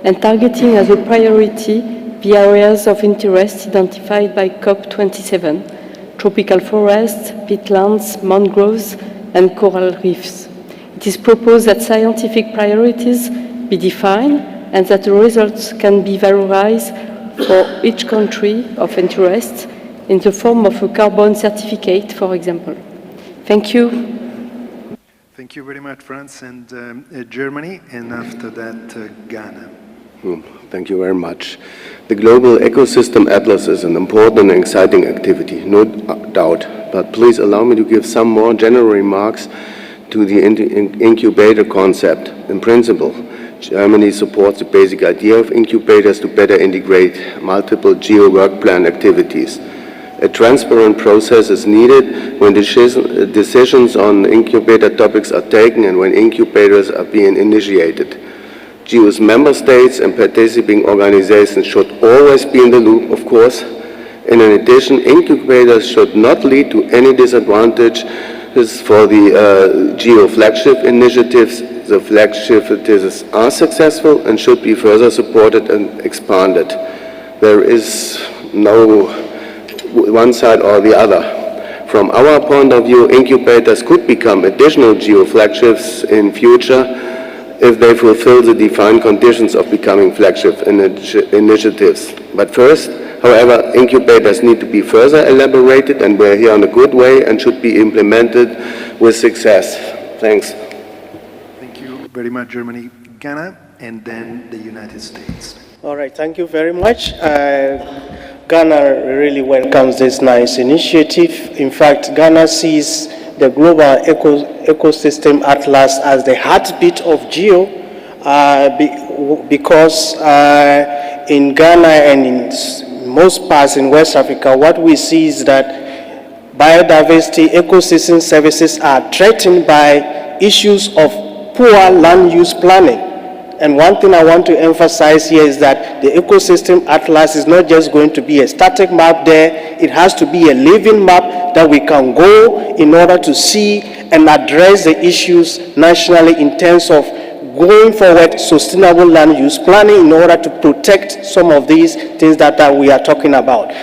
and targeting as a priority the areas of interest identified by COP27, tropical forests, peatlands, mangroves, and coral reefs. It is proposed that scientific priorities be defined and that the results can be valorized for each country of interest in the form of a carbon certificate, for example. Thank you. Thank you very much, France and Germany, and after that, Ghana. Thank you very much. The Global Ecosystem Atlas is an important and exciting activity, no doubt, but please allow me to give some more general remarks to the incubator concept. In principle, Germany supports the basic idea of incubators to better integrate multiple GEO work plan activities. A transparent process is needed when decisions on incubator topics are taken and when incubators are being initiated. GEO's member states and participating organizations should always be in the loop, of course. And in addition, incubators should not lead to any disadvantages for the GEO flagship initiatives. The flagship initiatives are successful and should be further supported and expanded. There is no one side or the other. From our point of view, incubators could become additional GEO flagships in future if they fulfill the defined conditions of becoming flagship initiatives. But first, however, incubators need to be further elaborated, and we're here on a good way and should be implemented with success. Thanks. Thank you very much, Germany. Ghana, and then the United States. All right, thank you very much. Ghana really welcomes this nice initiative. In fact, Ghana sees the Global Ecosystem Atlas as the heartbeat of GEO because in Ghana and in most parts in West Africa, what we see is that biodiversity ecosystem services are threatened by issues of poor land use planning. And one thing I want to emphasize here is that the Ecosystem Atlas is not just going to be a static map there, it has to be a living map that we can go in order to see and address the issues nationally in terms of going forward sustainable land use planning in order to protect some of these things that we are talking about.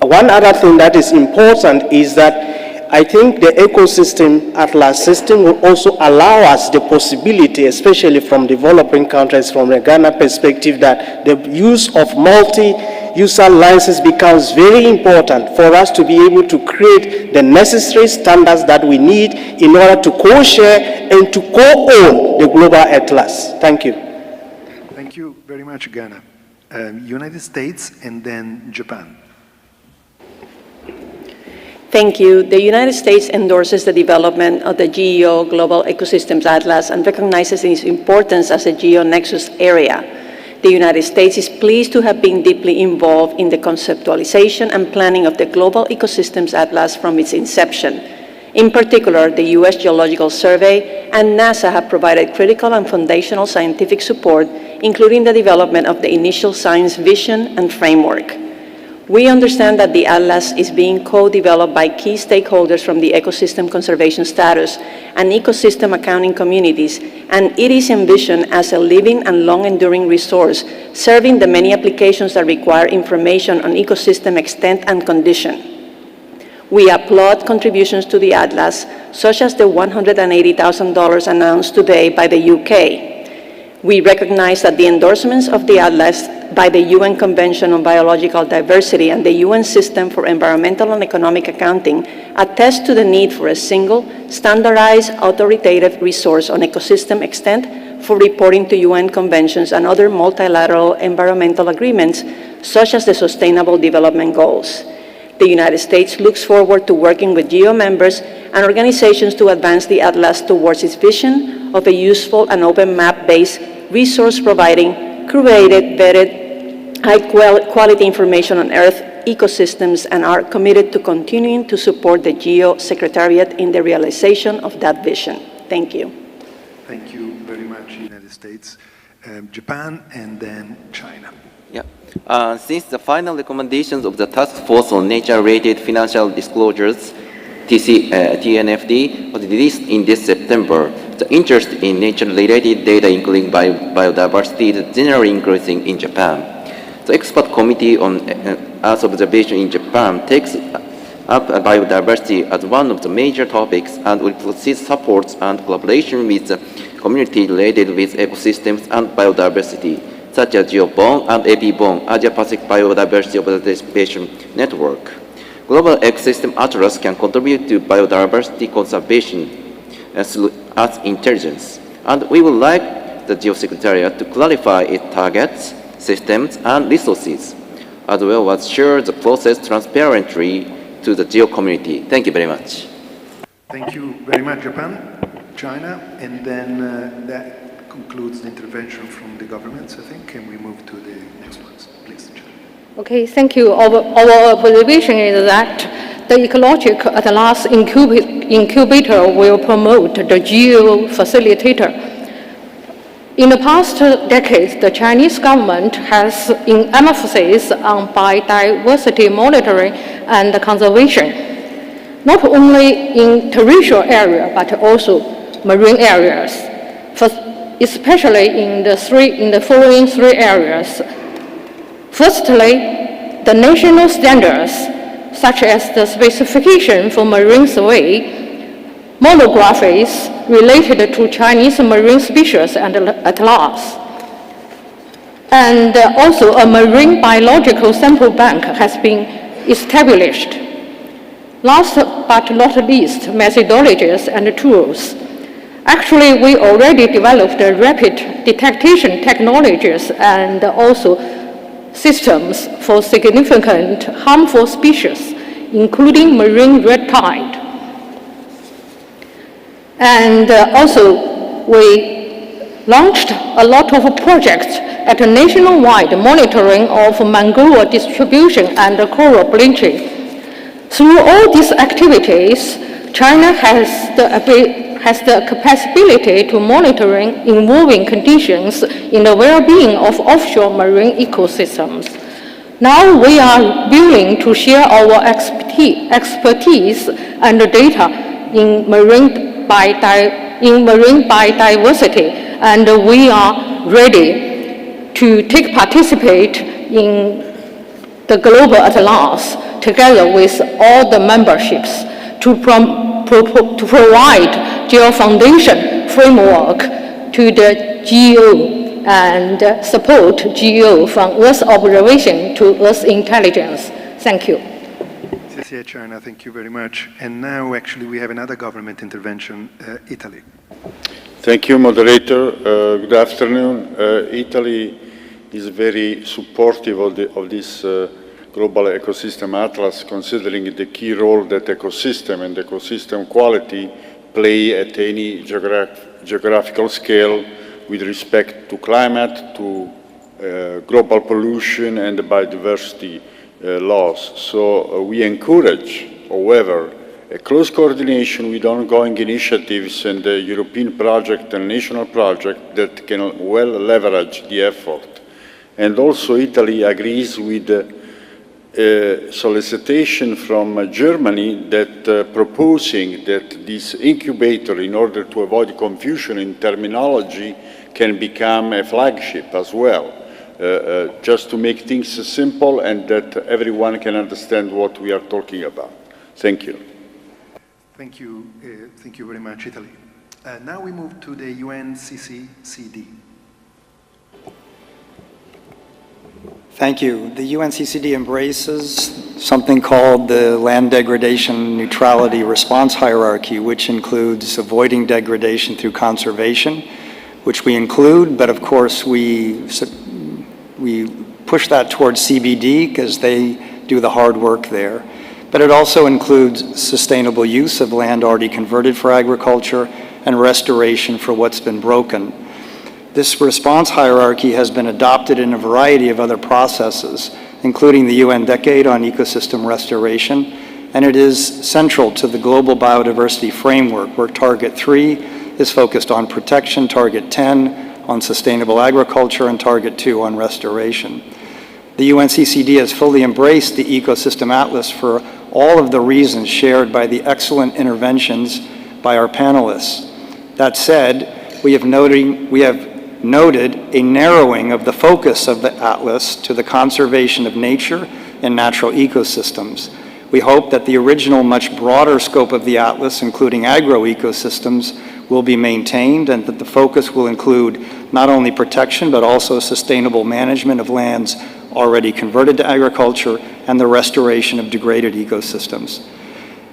One other thing that is important is that I think the Ecosystem Atlas system will also allow us the possibility, especially from developing countries, from a Ghana perspective, that the use of multi-user licenses becomes very important for us to be able to create the necessary standards that we need in order to co-share and to co-own the Global Atlas. Thank you. Thank you very much, Ghana. United States and then Japan. Thank you. The United States endorses the development of the GEO Global Ecosystems Atlas and recognizes its importance as a GEO nexus area. The United States is pleased to have been deeply involved in the conceptualization and planning of the Global Ecosystems Atlas from its inception. In particular, the U.S. Geological Survey and NASA have provided critical and foundational scientific support, including the development of the initial science vision and framework. We understand that the Atlas is being co-developed by key stakeholders from the ecosystem conservation status and ecosystem accounting communities, and it is envisioned as a living and long-enduring resource, serving the many applications that require information on ecosystem extent and condition. We applaud contributions to the Atlas, such as the $180,000 announced today by the UK. We recognize that the endorsements of the Atlas by the UN Convention on Biological Diversity and the UN System for Environmental and Economic Accounting attest to the need for a single, standardized, authoritative resource on ecosystem extent for reporting to UN conventions and other multilateral environmental agreements, such as the Sustainable Development Goals. The United States looks forward to working with GEO members and organizations to advance the Atlas towards its vision of a useful and open map-based resource providing curated, vetted, high-quality information on Earth ecosystems, and are committed to continuing to support the GEO Secretariat in the realization of that vision. Thank you. Thank you very much, United States, Japan, and then China. Yeah. Since the final recommendations of the Task Force on Nature-Related Financial Disclosures, TNFD, was released in this September, the interest in nature-related data, including biodiversity, is generally increasing in Japan. The Expert Committee on Earth Observation in Japan takes up biodiversity as one of the major topics and will proceed support and collaboration with the community related with ecosystems and biodiversity, such as GEO-BON and AP-BON, Asia-Pacific Biodiversity Observation Network. Global Ecosystem Atlas can contribute to biodiversity conservation as intelligence, and we would like the GEO Secretariat to clarify its targets, systems, and resources, as well as share the process transparently to the GEO community. Thank you very much. Thank you very much, Japan, China, and then that concludes the intervention from the governments, I think, and we move to the next ones. Please, China. Okay, thank you. Our observation is that the Ecological Atlas Incubator will promote the GEO Facilitator. In the past decades, the Chinese government has emphasis on biodiversity monitoring and conservation, not only in terrestrial area, but also marine areas, especially in the following three areas. Firstly, the national standards, such as the specification for marine survey, monographies related to Chinese marine species and atlas. And also a marine biological sample bank has been established. Last but not least, methodologies and tools. Actually, we already developed rapid detection technologies and also systems for significant harmful species, including marine red tide. And also, we launched a lot of projects at a nationwide monitoring of mangrove distribution and coral bleaching. Through all these activities, China has the capacity to monitoring evolving conditions in the well-being of offshore marine ecosystems. Now we are willing to share our expertise and data in marine biodiversity, and we are ready to participate in the Global Atlas together with all the memberships to provide GEO Foundation framework to the GEO and support GEO from Earth observation to Earth intelligence. Thank you. China, thank you very much. And now actually we have another government intervention, Italy. Thank you, moderator. Good afternoon. Italy is very supportive of this Global Ecosystem Atlas, considering the key role that ecosystem and ecosystem quality play at any geographical scale with respect to climate, to global pollution and the biodiversity loss. So we encourage, however, a close coordination with ongoing initiatives and the European project and national project that can well leverage the effort. And also Italy agrees with the solicitation from Germany that proposing that this incubator, in order to avoid confusion in terminology, can become a flagship as well, just to make things simple and that everyone can understand what we are talking about. Thank you. Thank you very much, Italy. Now we move to the UNCCCD. Thank you. The UNCCD embraces something called the Land Degradation Neutrality Response Hierarchy, which includes avoiding degradation through conservation, which we include, but of course we push that towards CBD because they do the hard work there. But it also includes sustainable use of land already converted for agriculture and restoration for what's been broken. This response hierarchy has been adopted in a variety of other processes, including the UN Decade on Ecosystem Restoration, and it is central to the Global Biodiversity Framework, where Target 3 is focused on protection, Target 10 on sustainable agriculture, and Target 2 on restoration. The UNCCD has fully embraced the Ecosystem Atlas for all of the reasons shared by the excellent interventions by our panelists. That said, we have noted a narrowing of the focus of the Atlas to the conservation of nature and natural ecosystems. We hope that the original much broader scope of the Atlas, including agroecosystems, will be maintained and that the focus will include not only protection but also sustainable management of lands already converted to agriculture and the restoration of degraded ecosystems.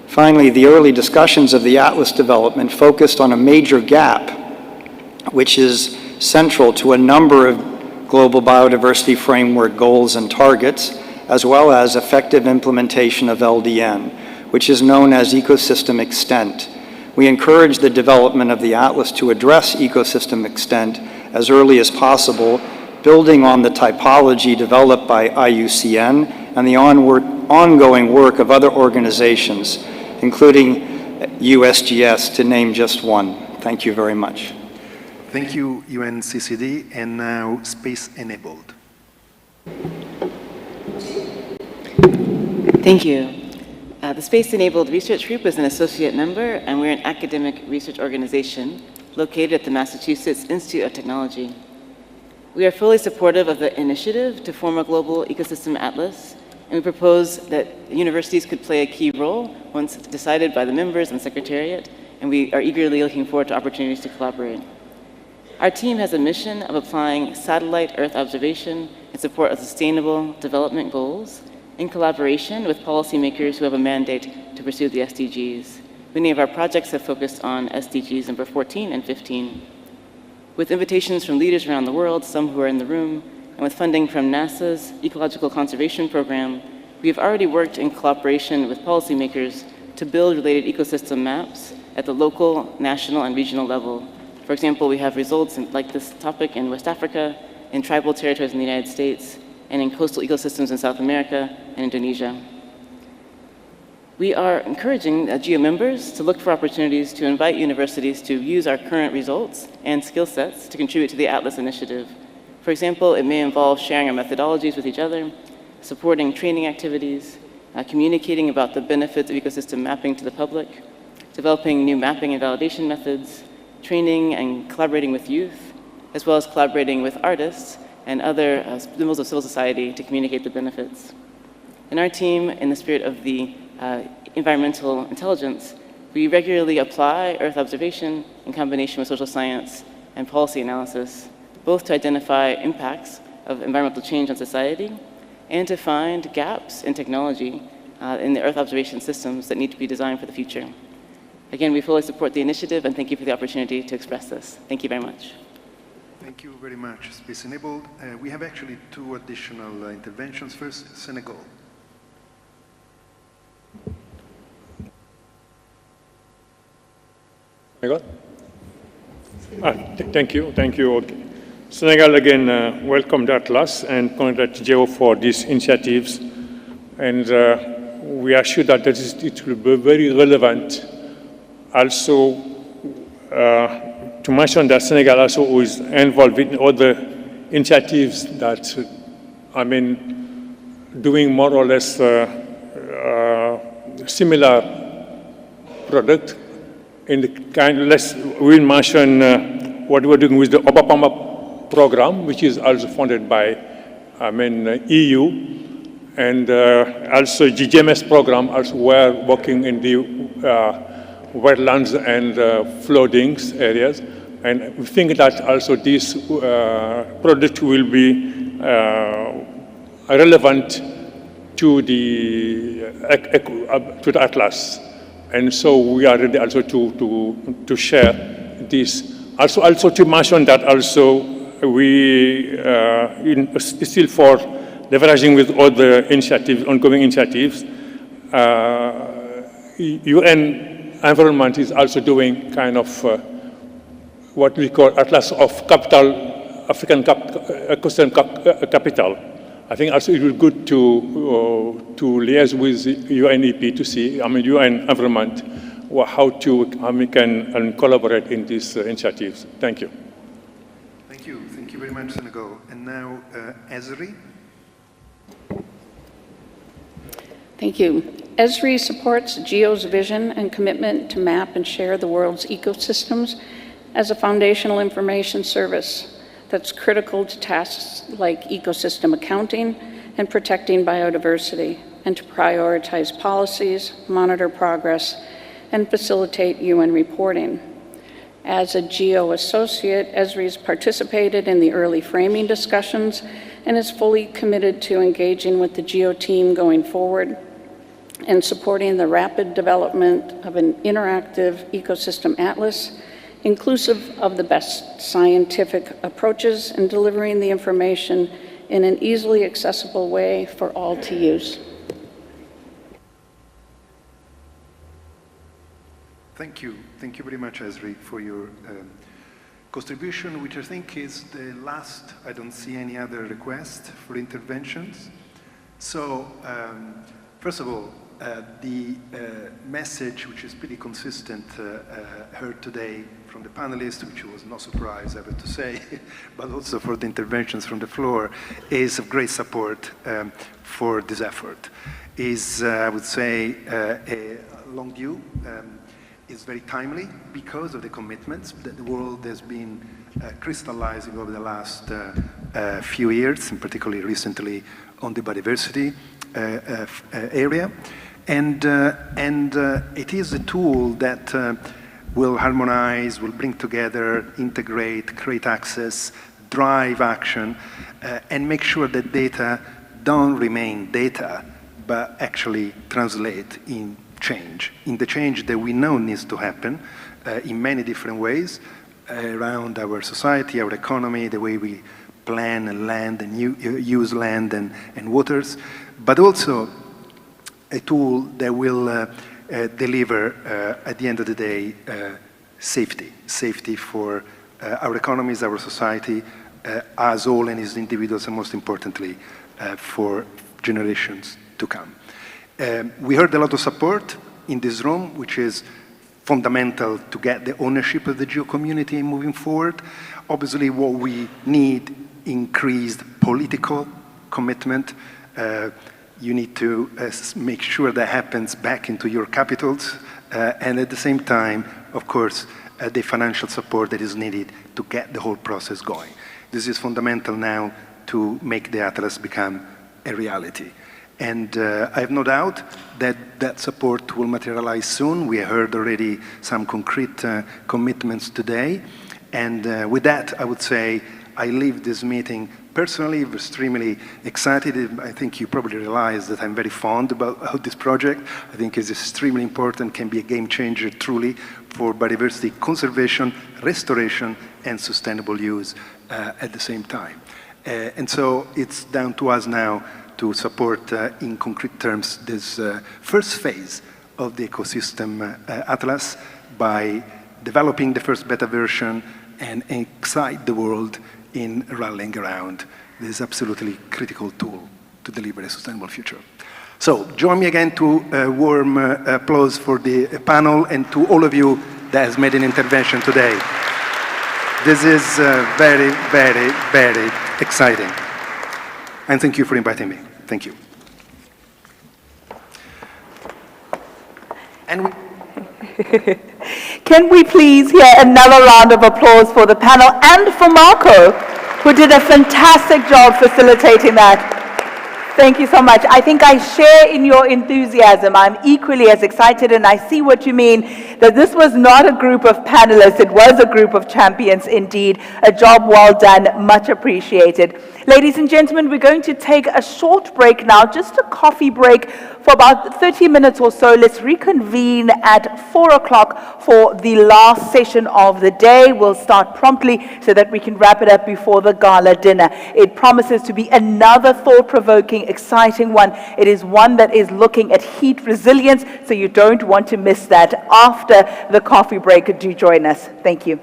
Finally, the early discussions of the Atlas development focused on a major gap, which is central to a number of global biodiversity framework goals and targets, as well as effective implementation of LDN, which is known as ecosystem extent. We encourage the development of the Atlas to address ecosystem extent as early as possible, building on the typology developed by IUCN and the ongoing work of other organizations, including USGS, to name just one. Thank you very much. Thank you, UNCCD, and now Space Enabled. Thank you. The Space Enabled Research Group is an associate member, and we're an academic research organization located at the Massachusetts Institute of Technology. We are fully supportive of the initiative to form a global ecosystem atlas, and we propose that universities could play a key role once decided by the members and Secretariat, and we are eagerly looking forward to opportunities to collaborate. Our team has a mission of applying satellite Earth observation in support of sustainable development goals in collaboration with policymakers who have a mandate to pursue the SDGs. Many of our projects have focused on SDGs number 14 and 15. With invitations from leaders around the world, some who are in the room, and with funding from NASA's Ecological Conservation Program, we have already worked in collaboration with policymakers to build related ecosystem maps at the local, national, and regional level. For example, we have results like this topic in West Africa, in tribal territories in the United States, and in coastal ecosystems in South America and Indonesia. We are encouraging GEO members to look for opportunities to invite universities to use our current results and skill sets to contribute to the Atlas initiative. For example, it may involve sharing our methodologies with each other, supporting training activities, communicating about the benefits of ecosystem mapping to the public, developing new mapping and validation methods, training and collaborating with youth, as well as collaborating with artists and other members of civil society to communicate the benefits. In our team, in the spirit of the environmental intelligence, we regularly apply Earth observation in combination with social science and policy analysis, both to identify impacts of environmental change on society and to find gaps in technology in the Earth observation systems that need to be designed for the future. Again, we fully support the initiative and thank you for the opportunity to express this. Thank you very much. Thank you very much, Space Enabled. We have actually two additional interventions. First, Senegal. Thank you. Senegal again welcomed Atlas and congratulates GEO for these initiatives. And we are sure that it will be very relevant. Also, to mention that Senegal also is involved in other initiatives that, doing more or less similar product. In the kind, we'll mention what we're doing with the Obapama program, which is also funded by, EU. And also GGMS program, also we're working in the wetlands and floodings areas. And we think that also this product will be relevant to the Atlas. And so we are ready also to share this. Also to mention that also we still for leveraging with other initiatives, ongoing initiatives, UN Environment is also doing kind of what we call Atlas of Capital, African Ecosystem Capital. I think also it will be good to liaise with UNEP to see, UN Environment, how we can collaborate in these initiatives. Thank you. Thank you. Thank you very much, Senegal. And now, Esri. Thank you. ESRI supports GEO's vision and commitment to map and share the world's ecosystems as a foundational information service that's critical to tasks like ecosystem accounting and protecting biodiversity, and to prioritize policies, monitor progress, and facilitate UN reporting. As a GEO associate, ESRI has participated in the early framing discussions and is fully committed to engaging with the GEO team going forward and supporting the rapid development of an interactive ecosystem atlas, inclusive of the best scientific approaches and delivering the information in an easily accessible way for all to use. Thank you. Thank you very much, Esri, for your contribution, which I think is the last. I don't see any other request for interventions. So, first of all, the message, which is pretty consistent, heard today from the panelists, which was no surprise, I have to say, but also for the interventions from the floor, is of great support for this effort. Is, I would say, a long due. Is very timely because of the commitments that the world has been crystallizing over the last few years, and particularly recently on the biodiversity area. And it is a tool that will harmonize, will bring together, integrate, create access, drive action, and make sure that data don't remain data, but actually translate in change, in the change that we know needs to happen in many different ways around our society, our economy, the way we plan and land and use land and waters, but also a tool that will deliver, at the end of the day, safety for our economies, our society, as all and as individuals, and most importantly, for generations to come. We heard a lot of support in this room, which is fundamental to get the ownership of the GEO community moving forward. Obviously, what we need, increased political commitment. You need to make sure that happens back into your capitals, and at the same time, of course, the financial support that is needed to get the whole process going. This is fundamental now to make the Atlas become a reality. And I have no doubt that that support will materialize soon. We heard already some concrete commitments today. And with that, I would say I leave this meeting personally extremely excited. I think you probably realize that I'm very fond about this project. I think it's extremely important, can be a game changer truly for biodiversity conservation, restoration, and sustainable use at the same time. And so it's down to us now to support in concrete terms this first phase of the ecosystem atlas by developing the first beta version and excite the world in rallying around this absolutely critical tool to deliver a sustainable future. So join me again to a warm applause for the panel and to all of you that has made an intervention today. This is very, very, very exciting. And thank you for inviting me. Thank you. And Can we please hear another round of applause for the panel and for Marco, who did a fantastic job facilitating that. Thank you so much. I think I share in your enthusiasm. I'm equally as excited, and I see what you mean, that this was not a group of panelists, it was a group of champions indeed. A job well done, much appreciated. Ladies and gentlemen, we're going to take a short break now, just a coffee break for about 30 minutes or so. Let's reconvene at 4 o'clock for the last session of the day. We'll start promptly so that we can wrap it up before the gala dinner. It promises to be another thought-provoking, exciting one. It is one that is looking at heat resilience, so you don't want to miss that. After the coffee break, do join us. Thank you.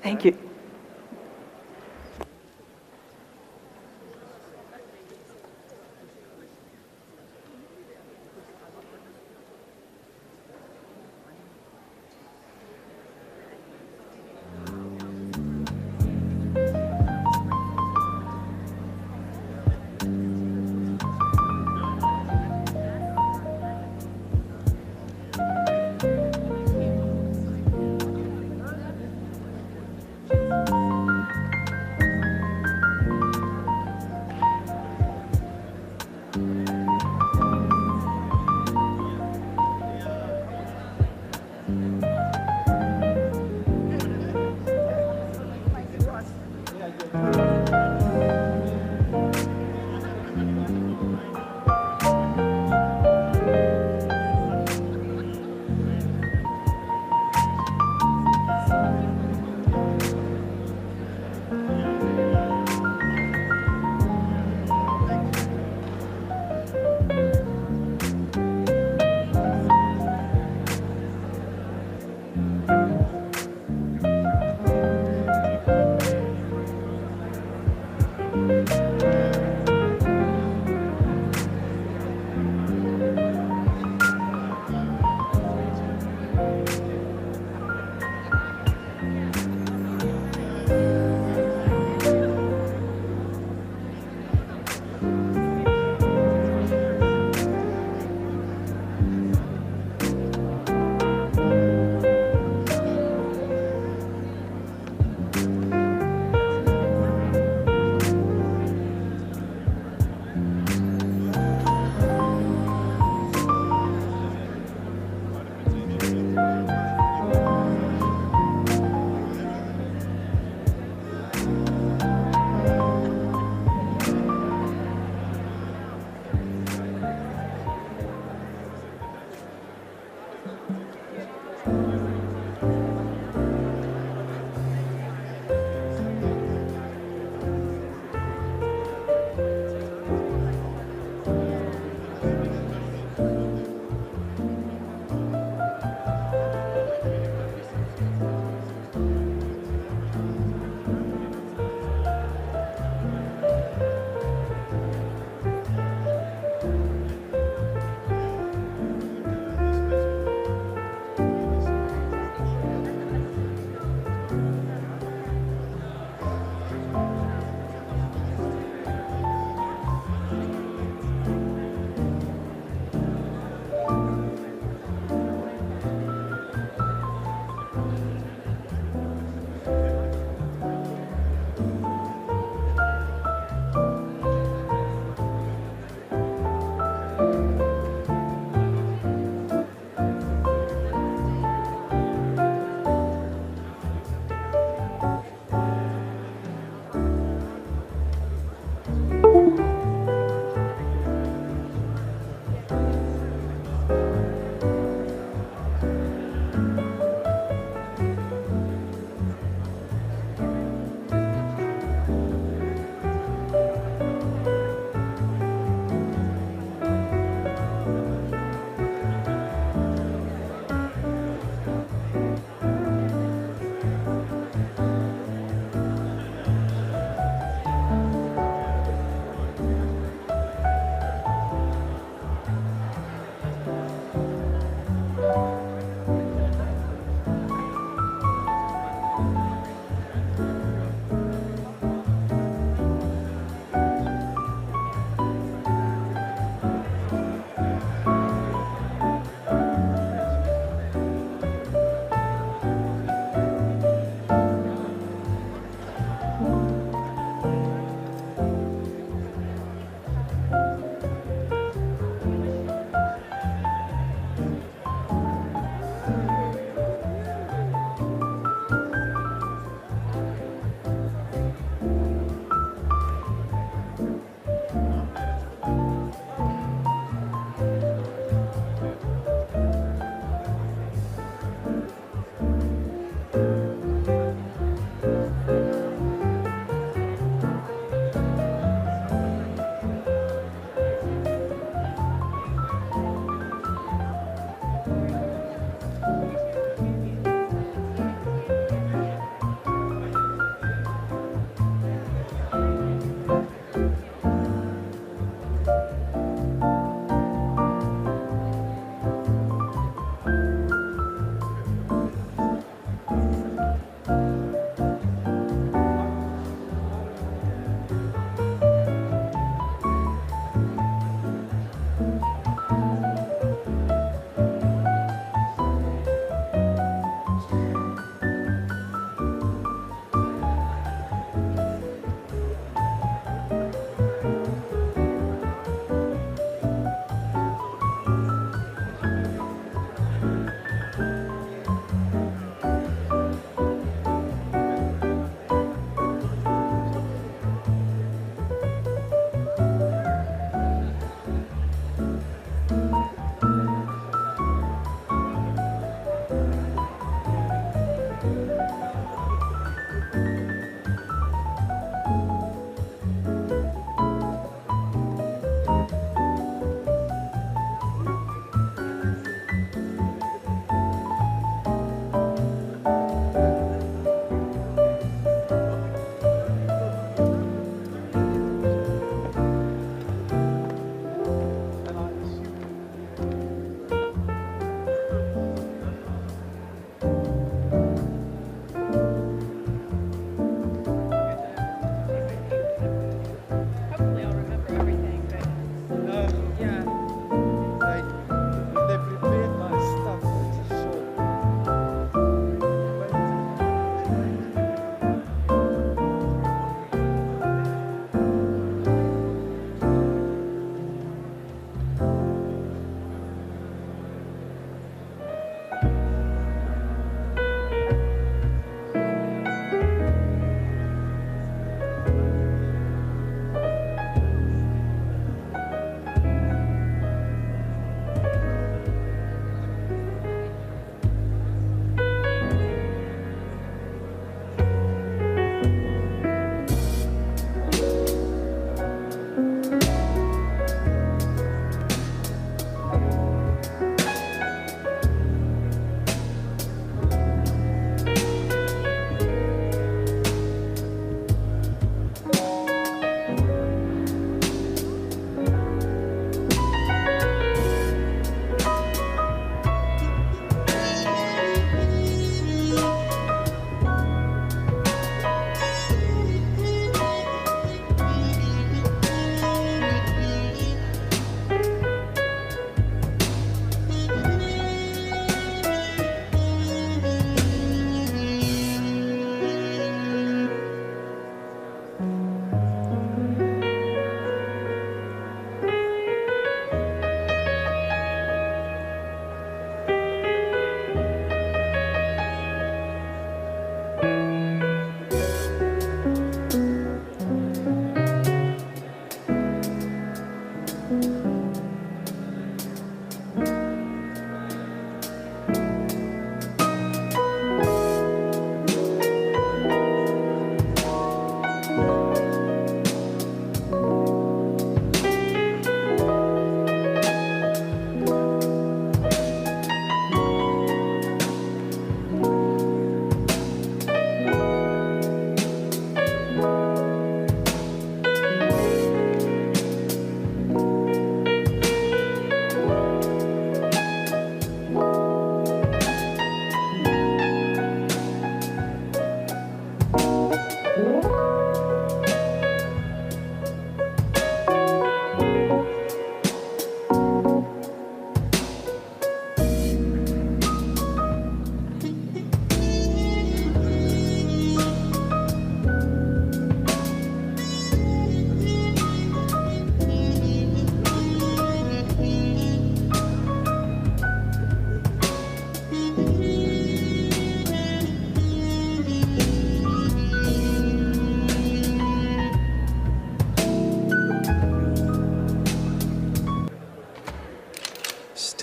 Thank you.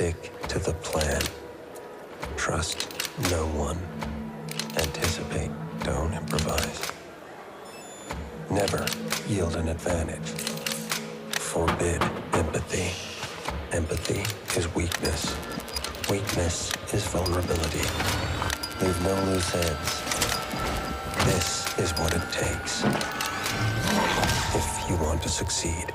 Stick to the plan. Trust no one. Anticipate, don't improvise. Never yield an advantage. Forbid empathy. Empathy is weakness. Weakness is vulnerability. Leave no loose ends. This is what it takes if you want to succeed.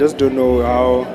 just don't know how.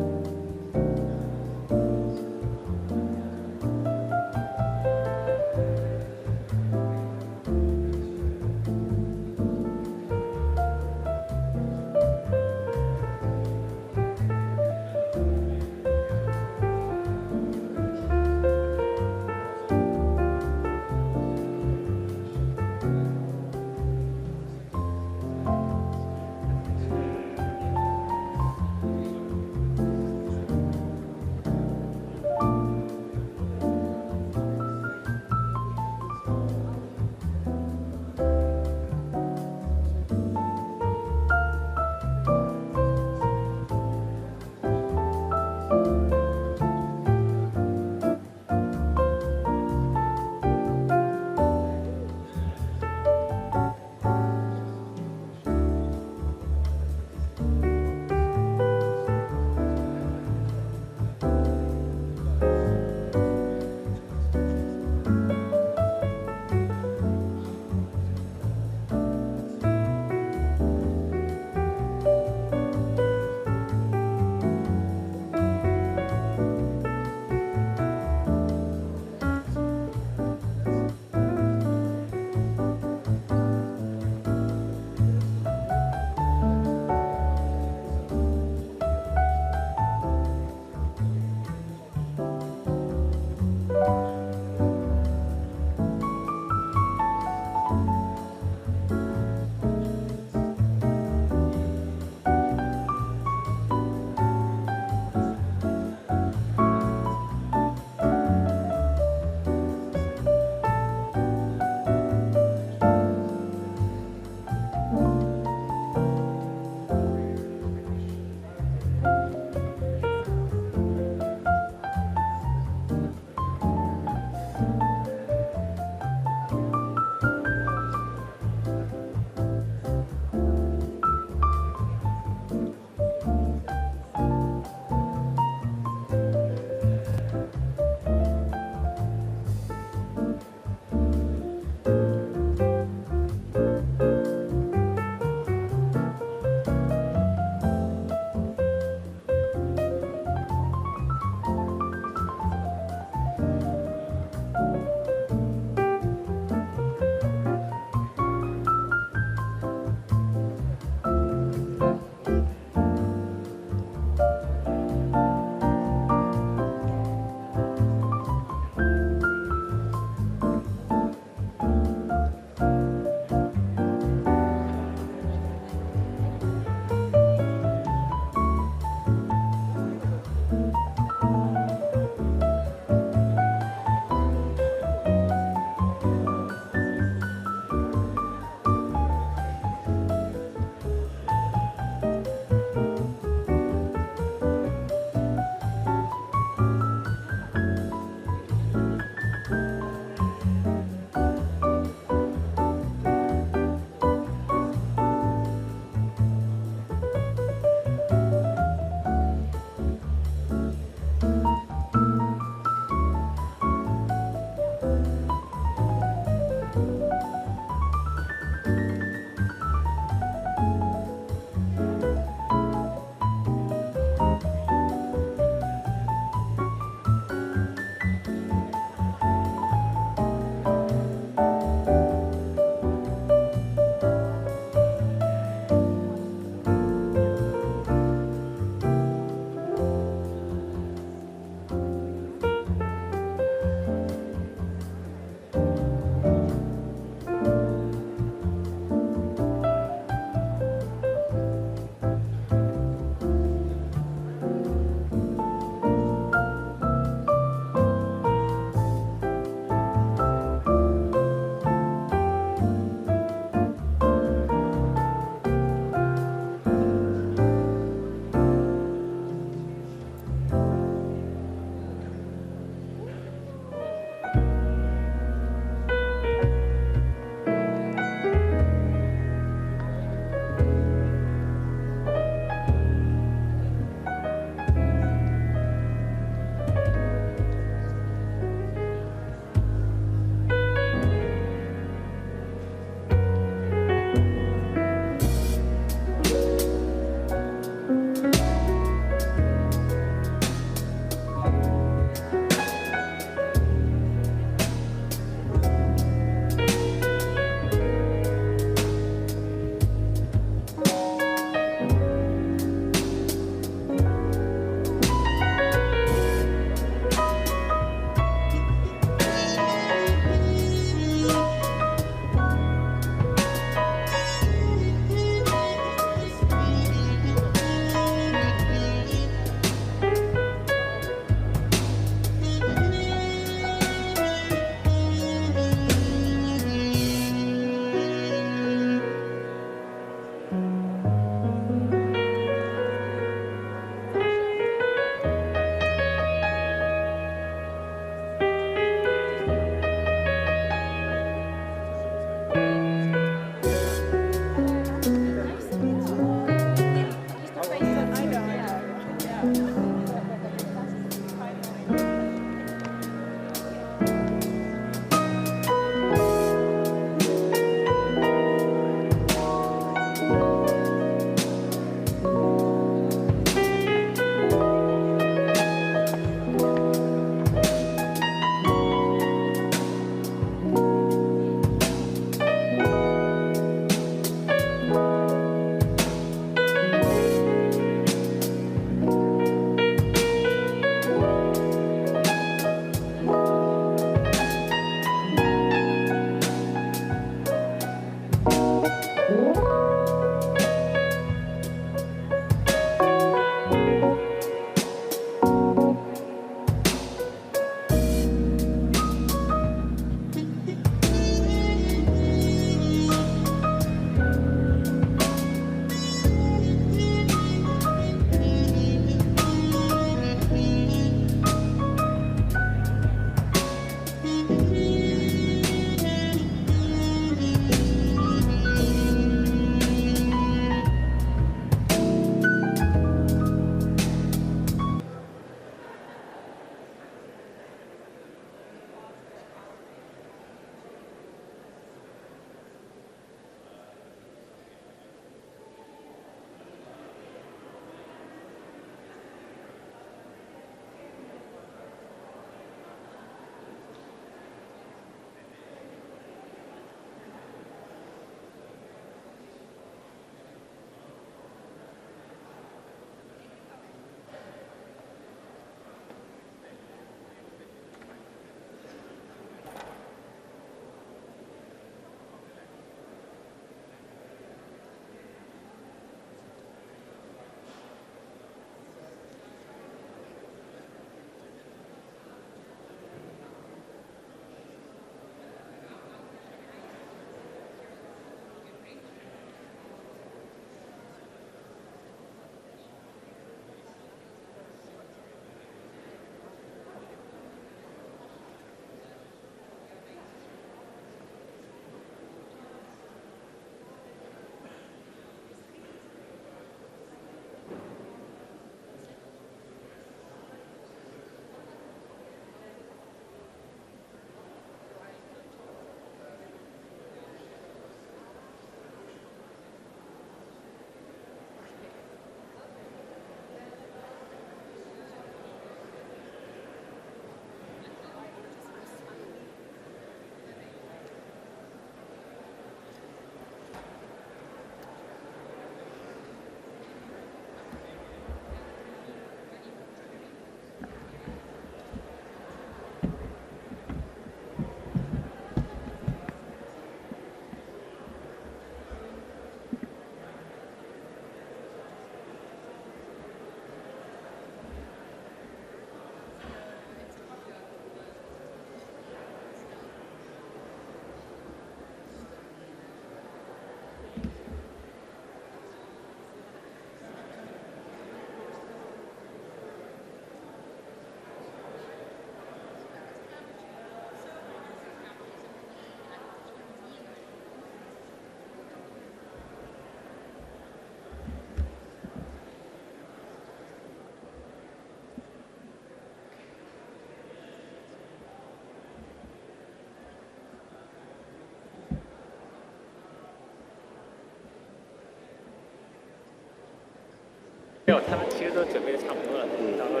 没有，他们其实都准备的差不多了，到时候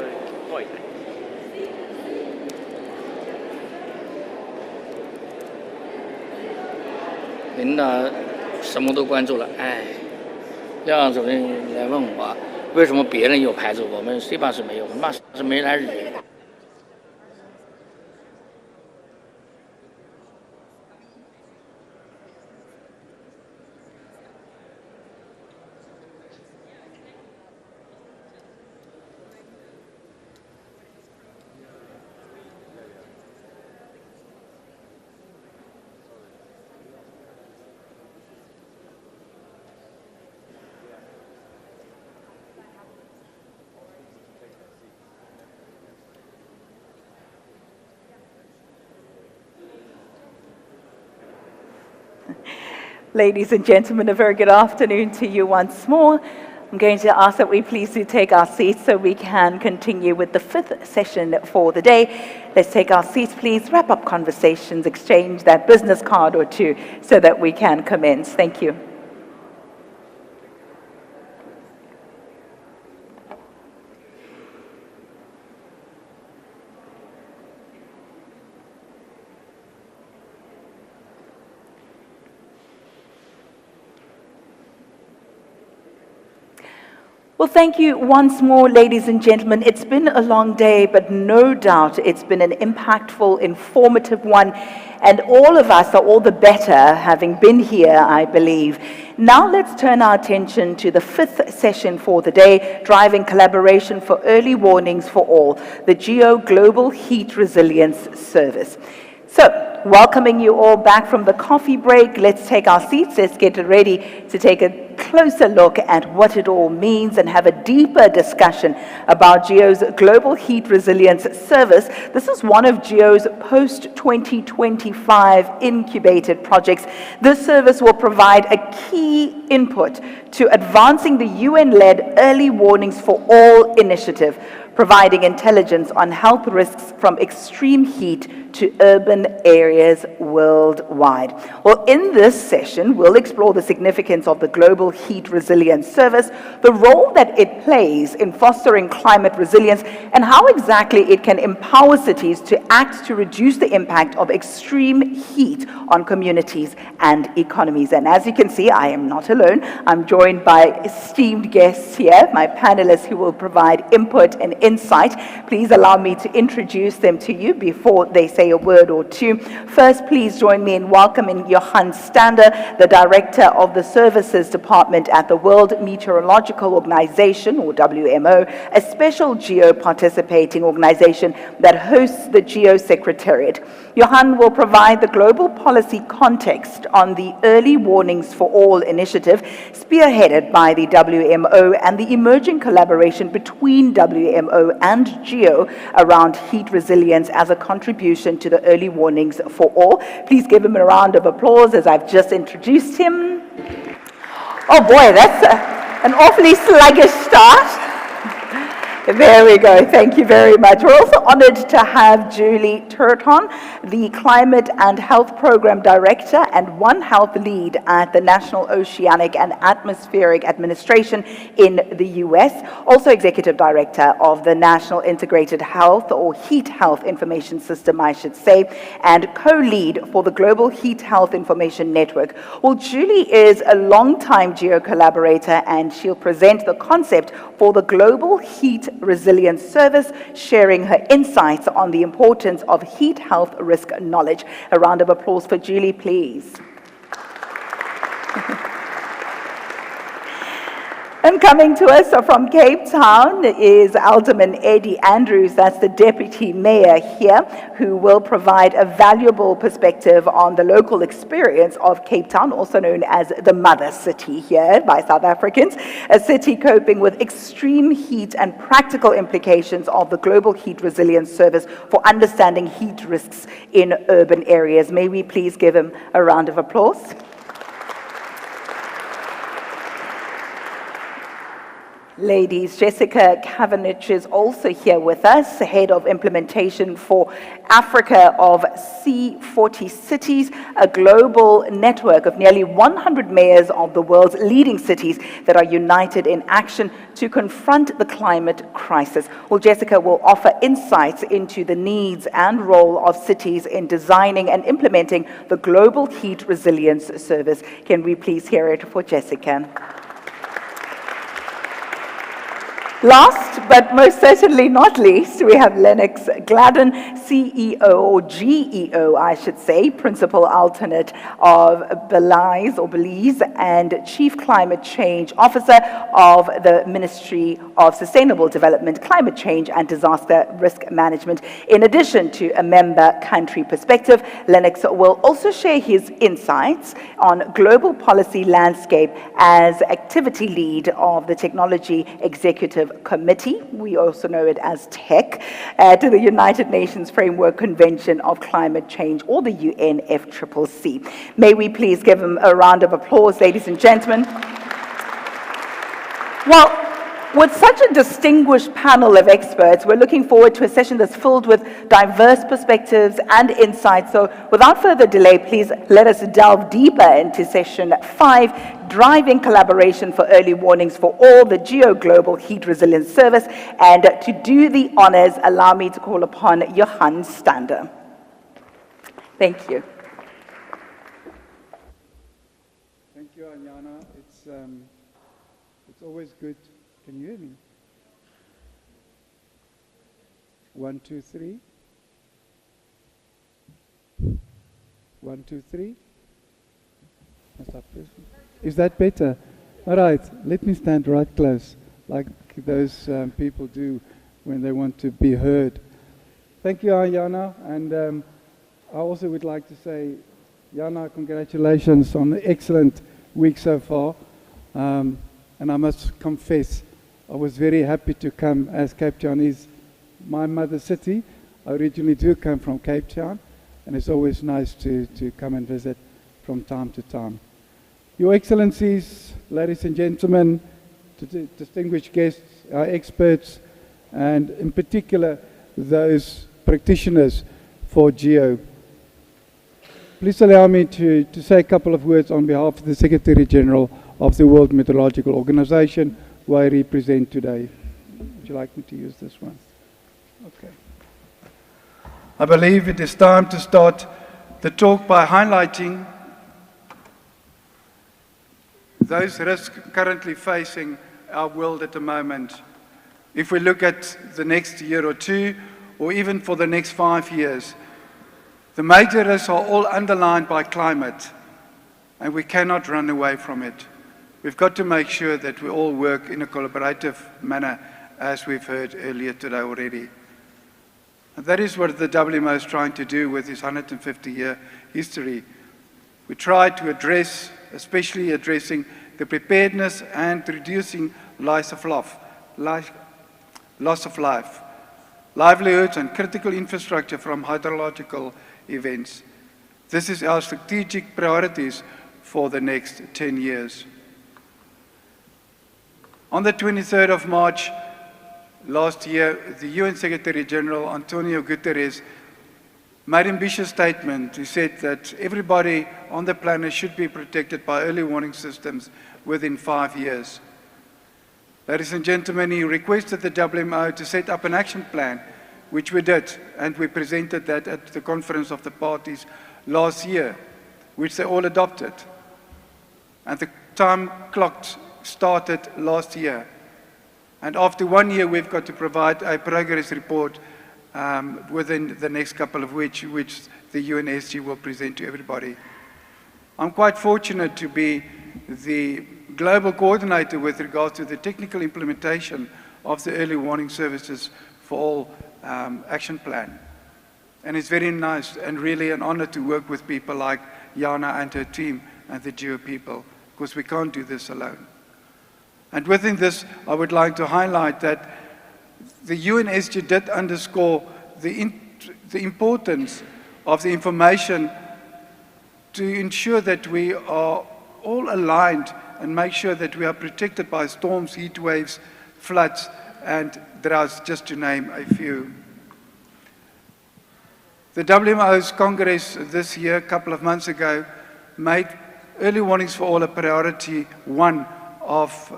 过一下。领导什么都关注了，哎，廖主任来问我，为什么别人有牌子，我们谁办是没有，我们办是没来日。Ladies and gentlemen, a very good afternoon to you once more. I'm going to ask that we please do take our seats so we can continue with the fifth session for the day. Let's take our seats, please, wrap up conversations, exchange that business card or two so that we can commence. Thank you. Well, thank you once more, ladies and gentlemen. It's been a long day, but no doubt it's been an impactful, informative one, and all of us are all the better having been here, I believe. Now let's turn our attention to the fifth session for the day, driving collaboration for early warnings for all, the GEO Global Heat Resilience Service. So, welcoming you all back from the coffee break, let's take our seats, let's get ready to take a closer look at what it all means and have a deeper discussion about GEO's Global Heat Resilience Service. This is one of GEO's post-2025 incubated projects. This service will provide a key input to advancing the UN-led Early Warnings for All initiative, providing intelligence on health risks from extreme heat to urban areas worldwide. Well, in this session, we'll explore the significance of the Global Heat Resilience Service, the role that it plays in fostering climate resilience, and how exactly it can empower cities to act to reduce the impact of extreme heat on communities and economies. And as you can see, I am not alone. I'm joined by esteemed guests here, my panelists who will provide input and insight. Please allow me to introduce them to you before they say a word or two. First, please join me in welcoming Johan Stander, the Director of the Services Department at the World Meteorological Organization, or WMO, a special GEO participating organization that hosts the GEO Secretariat. Johan will provide the global policy context on the Early Warnings for All initiative, spearheaded by the WMO and the emerging collaboration between WMO and GEO around heat resilience as a contribution to the Early Warnings for All. Please give him a round of applause as I've just introduced him. Oh boy, that's an awfully sluggish start. There we go. Thank you very much. We're also honored to have Julie Turton, the Climate and Health Program Director and One Health Lead at the National Oceanic and Atmospheric Administration in the US, also Executive Director of the National Integrated Health, or Heat Health Information System, I should say, and co-lead for the Global Heat Health Information Network. Well, Julie is a long-time GEO collaborator, and she'll present the concept for the Global Heat Resilience Service, sharing her insights on the importance of heat health risk knowledge. A round of applause for Julie, please. And coming to us from Cape Town is Alderman Eddie Andrews, that's the Deputy Mayor here, who will provide a valuable perspective on the local experience of Cape Town, also known as the Mother City here by South Africans, a city coping with extreme heat and practical implications of the Global Heat Resilience Service for understanding heat risks in urban areas. May we please give him a round of applause? Ladies, Jessica Cavendish is also here with us, Head of Implementation for Africa of C40 Cities, a global network of nearly 100 mayors of the world's leading cities that are united in action to confront the climate crisis. Well, Jessica will offer insights into the needs and role of cities in designing and implementing the Global Heat Resilience Service. Can we please hear it for Jessica? Last, but most certainly not least, we have Lennox Gladden, CEO, or GEO, I should say, Principal Alternate of Belize and Chief Climate Change Officer of the Ministry of Sustainable Development, Climate Change and Disaster Risk Management. In addition to a member country perspective, Lennox will also share his insights on global policy landscape as activity lead of the Technology Executive Committee, we also know it as TEC, to the United Nations Framework Convention of Climate Change, or the UNFCCC. May we please give him a round of applause, ladies and gentlemen. Well, with such a distinguished panel of experts, we're looking forward to a session that's filled with diverse perspectives and insights. So without further delay, please let us delve deeper into session 5, Driving Collaboration for Early Warnings for All, the GEO Global Heat Resilience Service. And to do the honors, allow me to call upon Johan Stander. Thank you. Thank you, Anyana. It's always good. Can you hear me? 1, 2, 3. 1, 2, 3. Is that better? All right, let me stand right close, like those people do when they want to be heard. Thank you, Ayana, and I also would like to say, Yana, congratulations on the excellent week so far. And I must confess, I was very happy to come, as Cape Town is my mother city. I originally do come from Cape Town, and it's always nice to come and visit from time to time. Your Excellencies, ladies and gentlemen, distinguished guests, our experts, and in particular those practitioners for GEO. Please allow me to say a couple of words on behalf of the Secretary General of the World Meteorological Organization, who I represent today. Would you like me to use this one? Okay. I believe it is time to start the talk by highlighting those risks currently facing our world at the moment. If we look at the next year or two, or even for the next 5 years, the major risks are all underlined by climate, and we cannot run away from it. We've got to make sure that we all work in a collaborative manner, as we've heard earlier today already. And that is what the WMO is trying to do with its 150-year history. We try to address, especially addressing the preparedness and reducing loss of life, livelihoods and critical infrastructure from hydrological events. This is our strategic priorities for the next 10 years. On the 23rd of March last year, the UN Secretary General Antonio Guterres made an ambitious statement. He said that everybody on the planet should be protected by early warning systems within 5 years. Ladies and gentlemen, he requested the WMO to set up an action plan, which we did, and we presented that at the Conference of the Parties last year, which they all adopted. And the time clock started last year. And after 1 year, we've got to provide a progress report within the next couple of weeks, which the UNSG will present to everybody. I'm quite fortunate to be the global coordinator with regards to the technical implementation of the early warning services for all action plan. And it's very nice and really an honor to work with people like Yana and her team and the GEO people, because we can't do this alone. And within this, I would like to highlight that the UNSG did underscore the importance of the information to ensure that we are all aligned and make sure that we are protected by storms, heat waves, floods, and droughts, just to name a few. The WMO's Congress this year, a couple of months ago, made early warnings for all a priority one of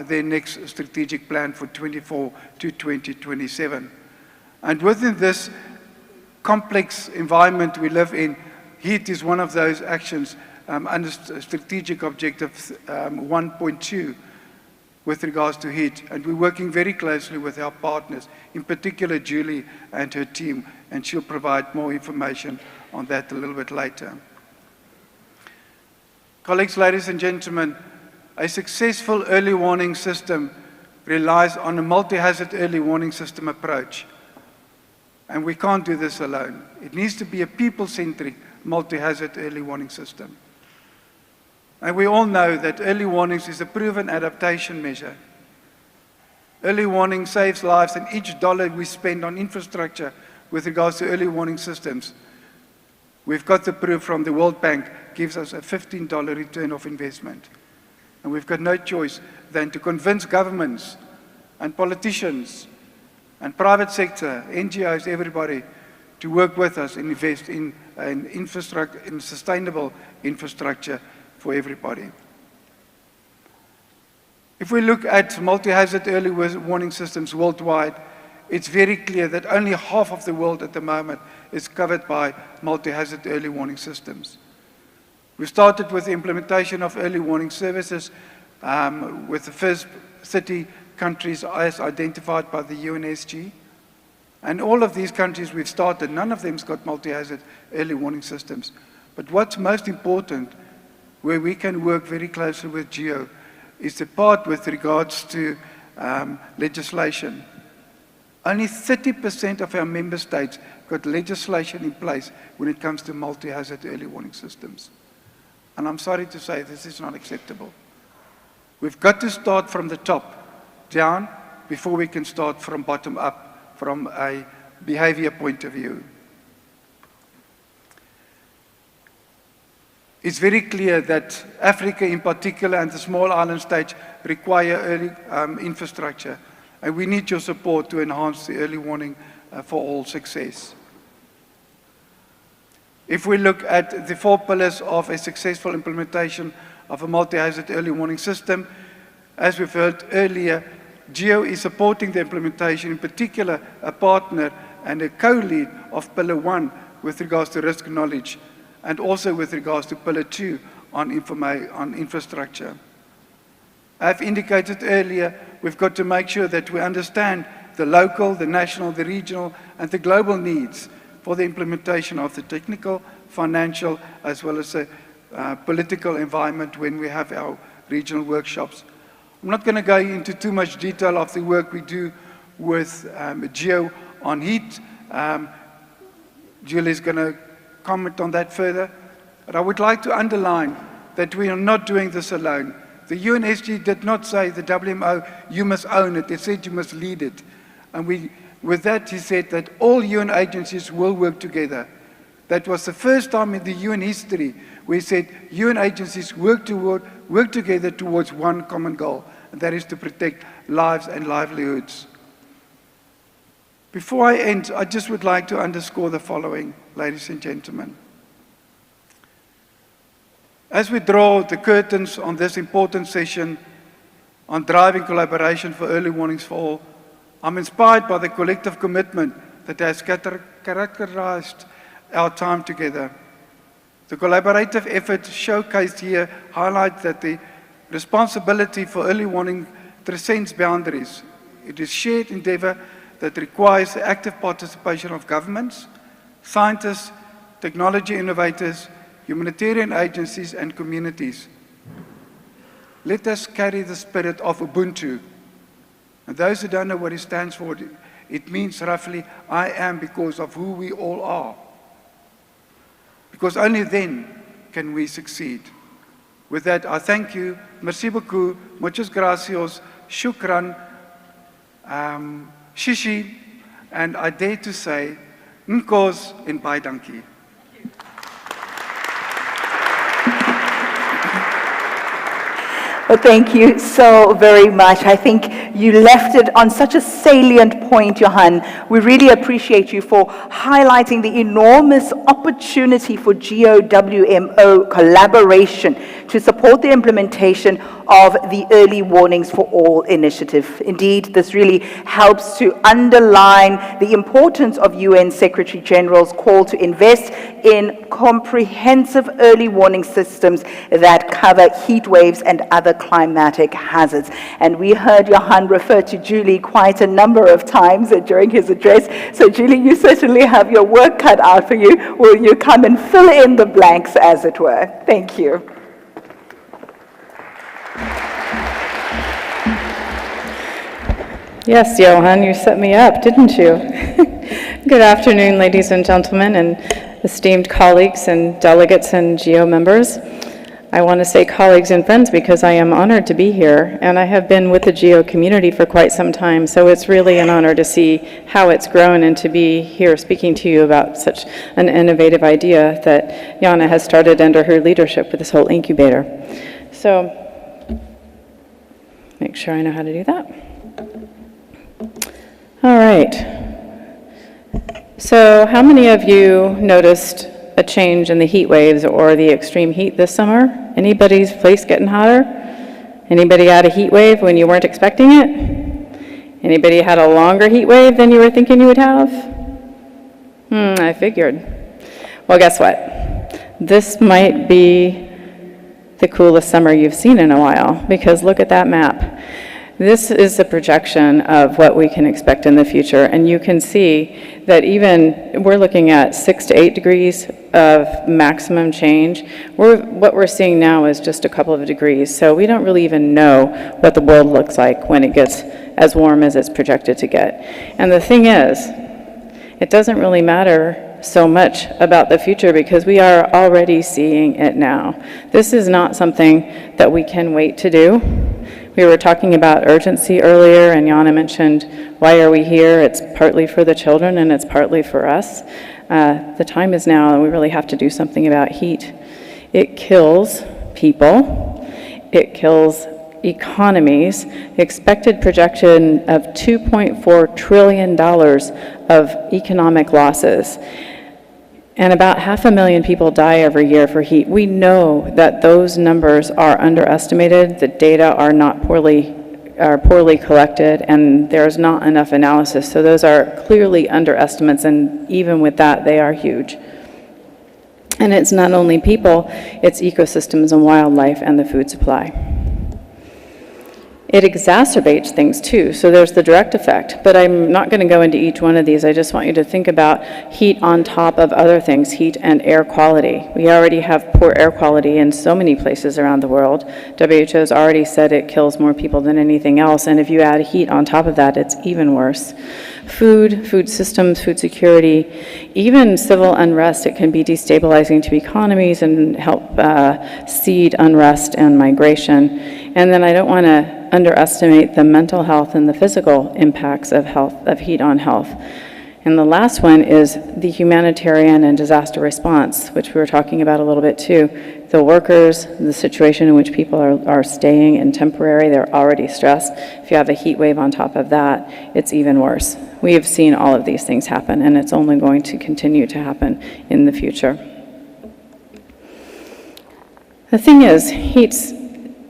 their next strategic plan for 24 to 2027. And within this complex environment we live in, heat is one of those actions under strategic objective 1.2 with regards to heat. And we're working very closely with our partners, in particular Julie and her team, and she'll provide more information on that a little bit later. Colleagues, ladies and gentlemen, a successful early warning system relies on a multi-hazard early warning system approach. And we can't do this alone. It needs to be a people-centric multi-hazard early warning system. And we all know that early warnings is a proven adaptation measure. Early warning saves lives, and each dollar we spend on infrastructure with regards to early warning systems, we've got the proof from the World Bank, gives us a $15 return of investment. And we've got no choice than to convince governments and politicians and private sector, NGOs, everybody, to work with us and invest in infrastructure, in sustainable infrastructure for everybody. If we look at multi-hazard early warning systems worldwide, it's very clear that only half of the world at the moment is covered by multi-hazard early warning systems. We started with the implementation of early warning services with the first 30 countries as identified by the UNSG. And all of these countries we've started, none of them's got multi-hazard early warning systems. But what's most important, where we can work very closely with GEO, is the part with regards to legislation. Only 30% of our member states got legislation in place when it comes to multi-hazard early warning systems. And I'm sorry to say this is not acceptable. We've got to start from the top down before we can start from bottom up from a behavior point of view. It's very clear that Africa in particular and the small island states require early infrastructure, and we need your support to enhance the early warning for all success. If we look at the 4 pillars of a successful implementation of a multi-hazard early warning system, as we've heard earlier, GEO is supporting the implementation, in particular a partner and a co-lead of Pillar 1 with regards to risk knowledge, and also with regards to Pillar 2 on infrastructure. I've indicated earlier, we've got to make sure that we understand the local, the national, the regional, and the global needs for the implementation of the technical, financial, as well as the political environment when we have our regional workshops. I'm not going to go into too much detail of the work we do with GEO on heat. Julie's going to comment on that further. But I would like to underline that we are not doing this alone. The UNSG did not say, the WMO, you must own it. They said you must lead it. And with that, he said that all UN agencies will work together. That was the first time in the UN history we said UN agencies work together towards one common goal, and that is to protect lives and livelihoods. Before I end, I just would like to underscore the following, ladies and gentlemen. As we draw the curtains on this important session on driving collaboration for early warnings for all, I'm inspired by the collective commitment that has characterized our time together. The collaborative efforts showcased here highlight that the responsibility for early warning transcends boundaries. It is shared endeavor that requires the active participation of governments, scientists, technology innovators, humanitarian agencies, and communities. Let us carry the spirit of Ubuntu. And those who don't know what it stands for, it means roughly, I am because of who we all are. Because only then can we succeed. With that, I thank you. Merci beaucoup. Muchas gracias. Shukran. Shishi. And I dare to say, Nkos en baie dankie. Well, thank you so very much. I think you left it on such a salient point, Johan. We really appreciate you for highlighting the enormous opportunity for GEO-WMO collaboration to support the implementation of the Early Warnings for All initiative. Indeed, this really helps to underline the importance of UN Secretary General's call to invest in comprehensive early warning systems that cover heat waves and other climatic hazards. And we heard Johan refer to Julie quite a number of times during his address. So Julie, you certainly have your work cut out for you. Will you come and fill in the blanks, as it were? Thank you. Yes, Johan, you set me up, didn't you? Good afternoon, ladies and gentlemen, and esteemed colleagues and delegates and GEO members. I want to say colleagues and friends because I am honored to be here, and I have been with the GEO community for quite some time, so it's really an honor to see how it's grown and to be here speaking to you about such an innovative idea that Jana has started under her leadership with this whole incubator. So, Make sure I know how to do that. All right. So how many of you noticed a change in the heat waves or the extreme heat this summer? Anybody's place getting hotter? Anybody had a heat wave when you weren't expecting it? Anybody had a longer heat wave than you were thinking you would have? I figured. Well, guess what? This might be the coolest summer you've seen in a while, because look at that map. This is a projection of what we can expect in the future, and you can see that even we're looking at 6 to 8 degrees of maximum change. What we're seeing now is just a couple of degrees, so we don't really even know what the world looks like when it gets as warm as it's projected to get. And the thing is, it doesn't really matter so much about the future because we are already seeing it now. This is not something that we can wait to do. We were talking about urgency earlier, and Jana mentioned, why are we here? It's partly for the children and it's partly for us. The time is now, and we really have to do something about heat. It kills people. It kills economies. The expected projection of $2.4 trillion of economic losses. And about 500,000 people die every year for heat. We know that those numbers are underestimated. The data are poorly collected, and there's not enough analysis. So those are clearly underestimates, and even with that, they are huge. And it's not only people, it's ecosystems and wildlife and the food supply. It exacerbates things too, so there's the direct effect, but I'm not going to go into each one of these. I just want you to think about heat on top of other things, heat and air quality. We already have poor air quality in so many places around the world. WHO's already said it kills more people than anything else, and if you add heat on top of that, it's even worse. Food systems, food security, even civil unrest, it can be destabilizing to economies and help seed unrest and migration. And then I don't want to underestimate the mental health and the physical impacts of heat on health. And the last one is the humanitarian and disaster response, which we were talking about a little bit too. The workers, the situation in which people are staying in temporary, they're already stressed. If you have a heat wave on top of that, it's even worse. We have seen all of these things happen, and it's only going to continue to happen in the future. The thing is, heat's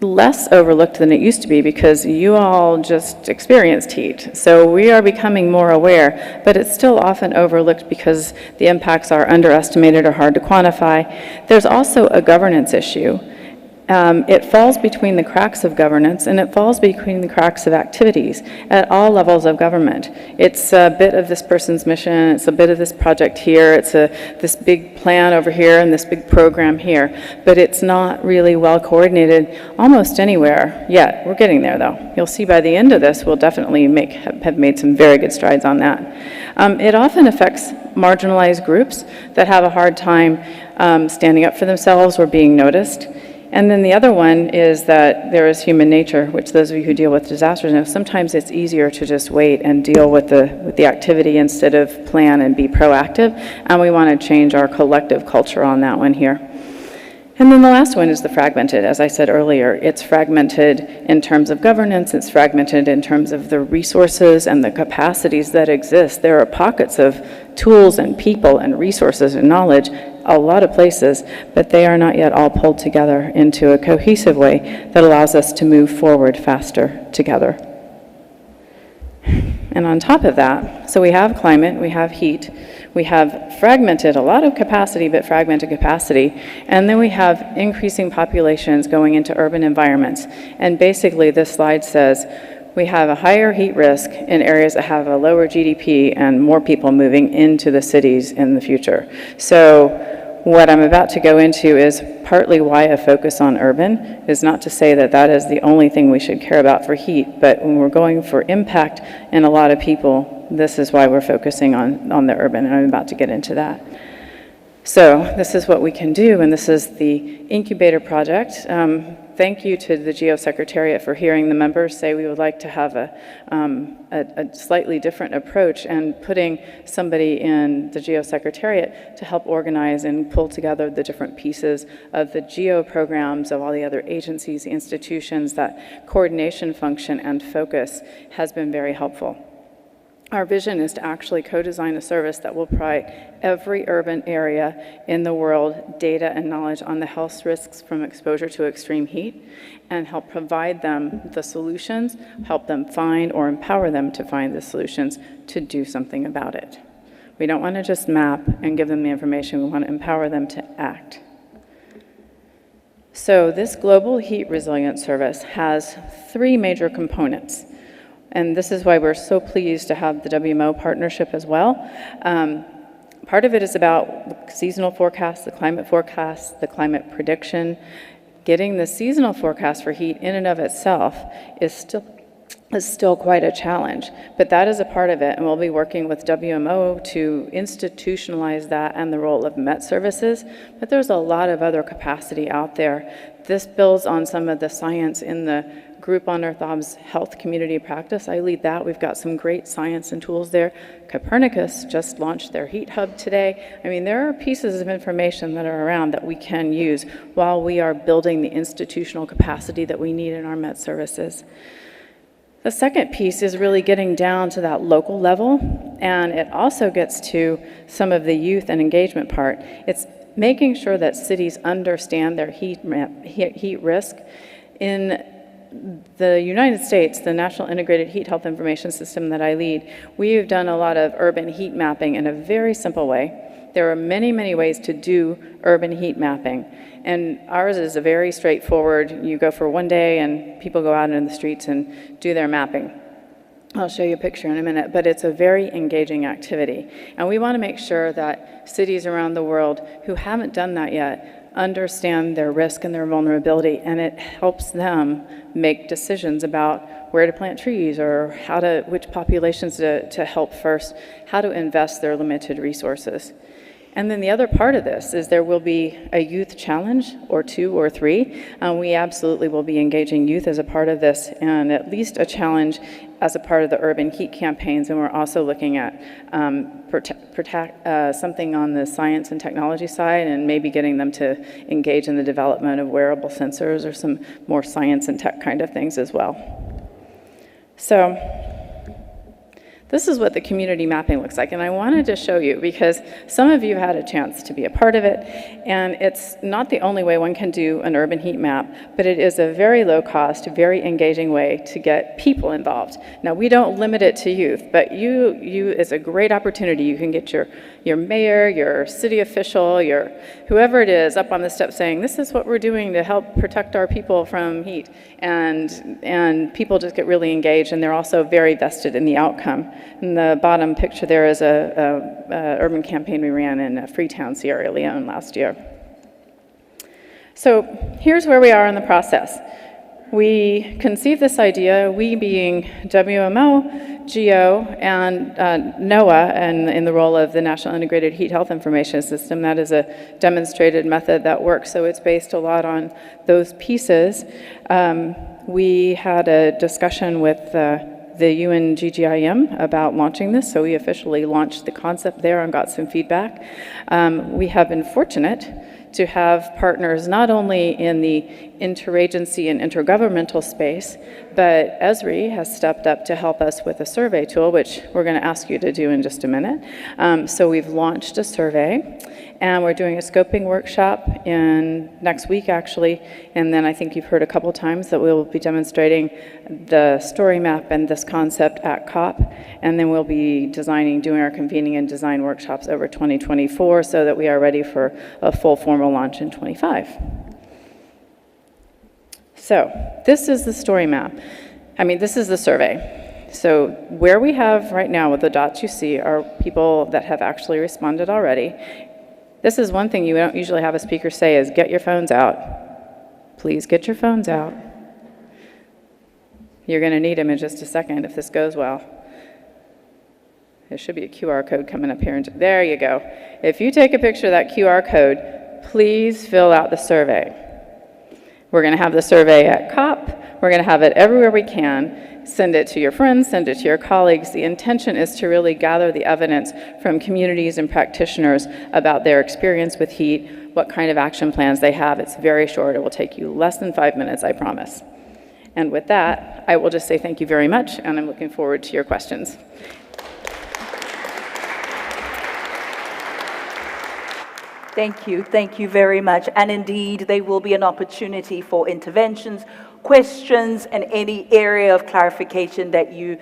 less overlooked than it used to be because you all just experienced heat. So we are becoming more aware, but it's still often overlooked because the impacts are underestimated or hard to quantify. There's also a governance issue. It falls between the cracks of governance, and it falls between the cracks of activities at all levels of government. It's a bit of this person's mission, it's a bit of this project here, it's this big plan over here and this big program here, but it's not really well coordinated almost anywhere yet. We're getting there though. You'll see by the end of this, we'll definitely have made some very good strides on that. It often affects marginalized groups that have a hard time standing up for themselves or being noticed. And then the other one is that there is human nature, which those of you who deal with disasters know, sometimes it's easier to just wait and deal with the activity instead of plan and be proactive, and we want to change our collective culture on that one here. And then the last one is the fragmented. As I said earlier, it's fragmented in terms of governance, it's fragmented in terms of the resources and the capacities that exist. There are pockets of tools and people and resources and knowledge, a lot of places, but they are not yet all pulled together into a cohesive way that allows us to move forward faster together. And on top of that, so we have climate, we have heat, we have fragmented, a lot of capacity, but fragmented capacity, and then we have increasing populations going into urban environments. And basically this slide says we have a higher heat risk in areas that have a lower GDP and more people moving into the cities in the future. So what I'm about to go into is partly why a focus on urban is not to say that that is the only thing we should care about for heat, but when we're going for impact in a lot of people, this is why we're focusing on the urban, and I'm about to get into that. So this is what we can do, and this is the incubator project. thank you to the GEO Secretariat for hearing the members say we would like to have a slightly different approach and putting somebody in the GEO Secretariat to help organize and pull together the different pieces of the GEO programs of all the other agencies, institutions. That coordination function and focus has been very helpful. Our vision is to actually co-design a service that will provide every urban area in the world data and knowledge on the health risks from exposure to extreme heat, and help provide them the solutions, help them find or empower them to find the solutions to do something about it. We don't want to just map and give them the information, we want to empower them to act. So this global heat resilience service has 3 major components. And this is why we're so pleased to have the WMO partnership as well. Part of it is about seasonal forecasts, the climate prediction. Getting the seasonal forecast for heat in and of itself is still quite a challenge, but that is a part of it, and we'll be working with WMO to institutionalize that and the role of Met services, but there's a lot of other capacity out there. This builds on some of the science in the group on Earth Ob's health community practice. I lead that. We've got some great science and tools there. Copernicus just launched their heat hub today. I mean, there are pieces of information that are around that we can use while we are building the institutional capacity that we need in our Met services. The second piece is really getting down to that local level, and it also gets to some of the youth and engagement part. It's making sure that cities understand their heat risk. In the United States, the National Integrated Heat Health Information System that I lead, we've done a lot of urban heat mapping in a very simple way. There are many, many ways to do urban heat mapping, and ours is a very straightforward, you go for one day and people go out in the streets and do their mapping. I'll show you a picture in a minute, but it's a very engaging activity. And we want to make sure that cities around the world who haven't done that yet understand their risk and their vulnerability, and it helps them make decisions about where to plant trees or which populations to help first, how to invest their limited resources. And then the other part of this is there will be a youth challenge or 2 or 3. We absolutely will be engaging youth as a part of this, and at least a challenge as a part of the urban heat campaigns. And we're also looking at something on the science and technology side, and maybe getting them to engage in the development of wearable sensors or some more science and tech kind of things as well. So this is what the community mapping looks like, and I wanted to show you because some of you had a chance to be a part of it, and it's not the only way one can do an urban heat map, but it is a very low cost, very engaging way to get people involved. Now, we don't limit it to youth, but you is a great opportunity. You can get your mayor, your city official, your whoever it is up on the step saying, this is what we're doing to help protect our people from heat, and people just get really engaged, and they're also very vested in the outcome. In the bottom picture there is a urban campaign we ran in Freetown, Sierra Leone last year. So here's where we are in the process. We conceived this idea, we being WMO, GEO, and NOAA, and in the role of the National Integrated Heat Health Information System. That is a demonstrated method that works, so it's based a lot on those pieces. We had a discussion with the UN GGIM about launching this, so we officially launched the concept there and got some feedback. We have been fortunate to have partners not only in the interagency and intergovernmental space, but Esri has stepped up to help us with a survey tool, which we're going to ask you to do in just a minute. So we've launched a survey, and we're doing a scoping workshop next week, actually, and then I think you've heard a couple times that we'll be demonstrating the story map and this concept at COP, and then we'll be doing our convening and design workshops over 2024 so that we are ready for a full formal launch in 25. So this is the story map. This is the survey. So where we have right now with the dots you see are people that have actually responded already. This is one thing you don't usually have a speaker say is get your phones out. Please get your phones out. You're going to need them in just a second if this goes well. There should be a QR code coming up here. There you go. If you take a picture of that QR code, please fill out the survey. We're going to have the survey at COP. We're going to have it everywhere we can. Send it to your friends, send it to your colleagues. The intention is to really gather the evidence from communities and practitioners about their experience with heat, what kind of action plans they have. It's very short. It will take you less than 5 minutes, I promise. And with that, I will just say thank you very much, and I'm looking forward to your questions. Thank you very much. And indeed, there will be an opportunity for interventions, questions, and any area of clarification that you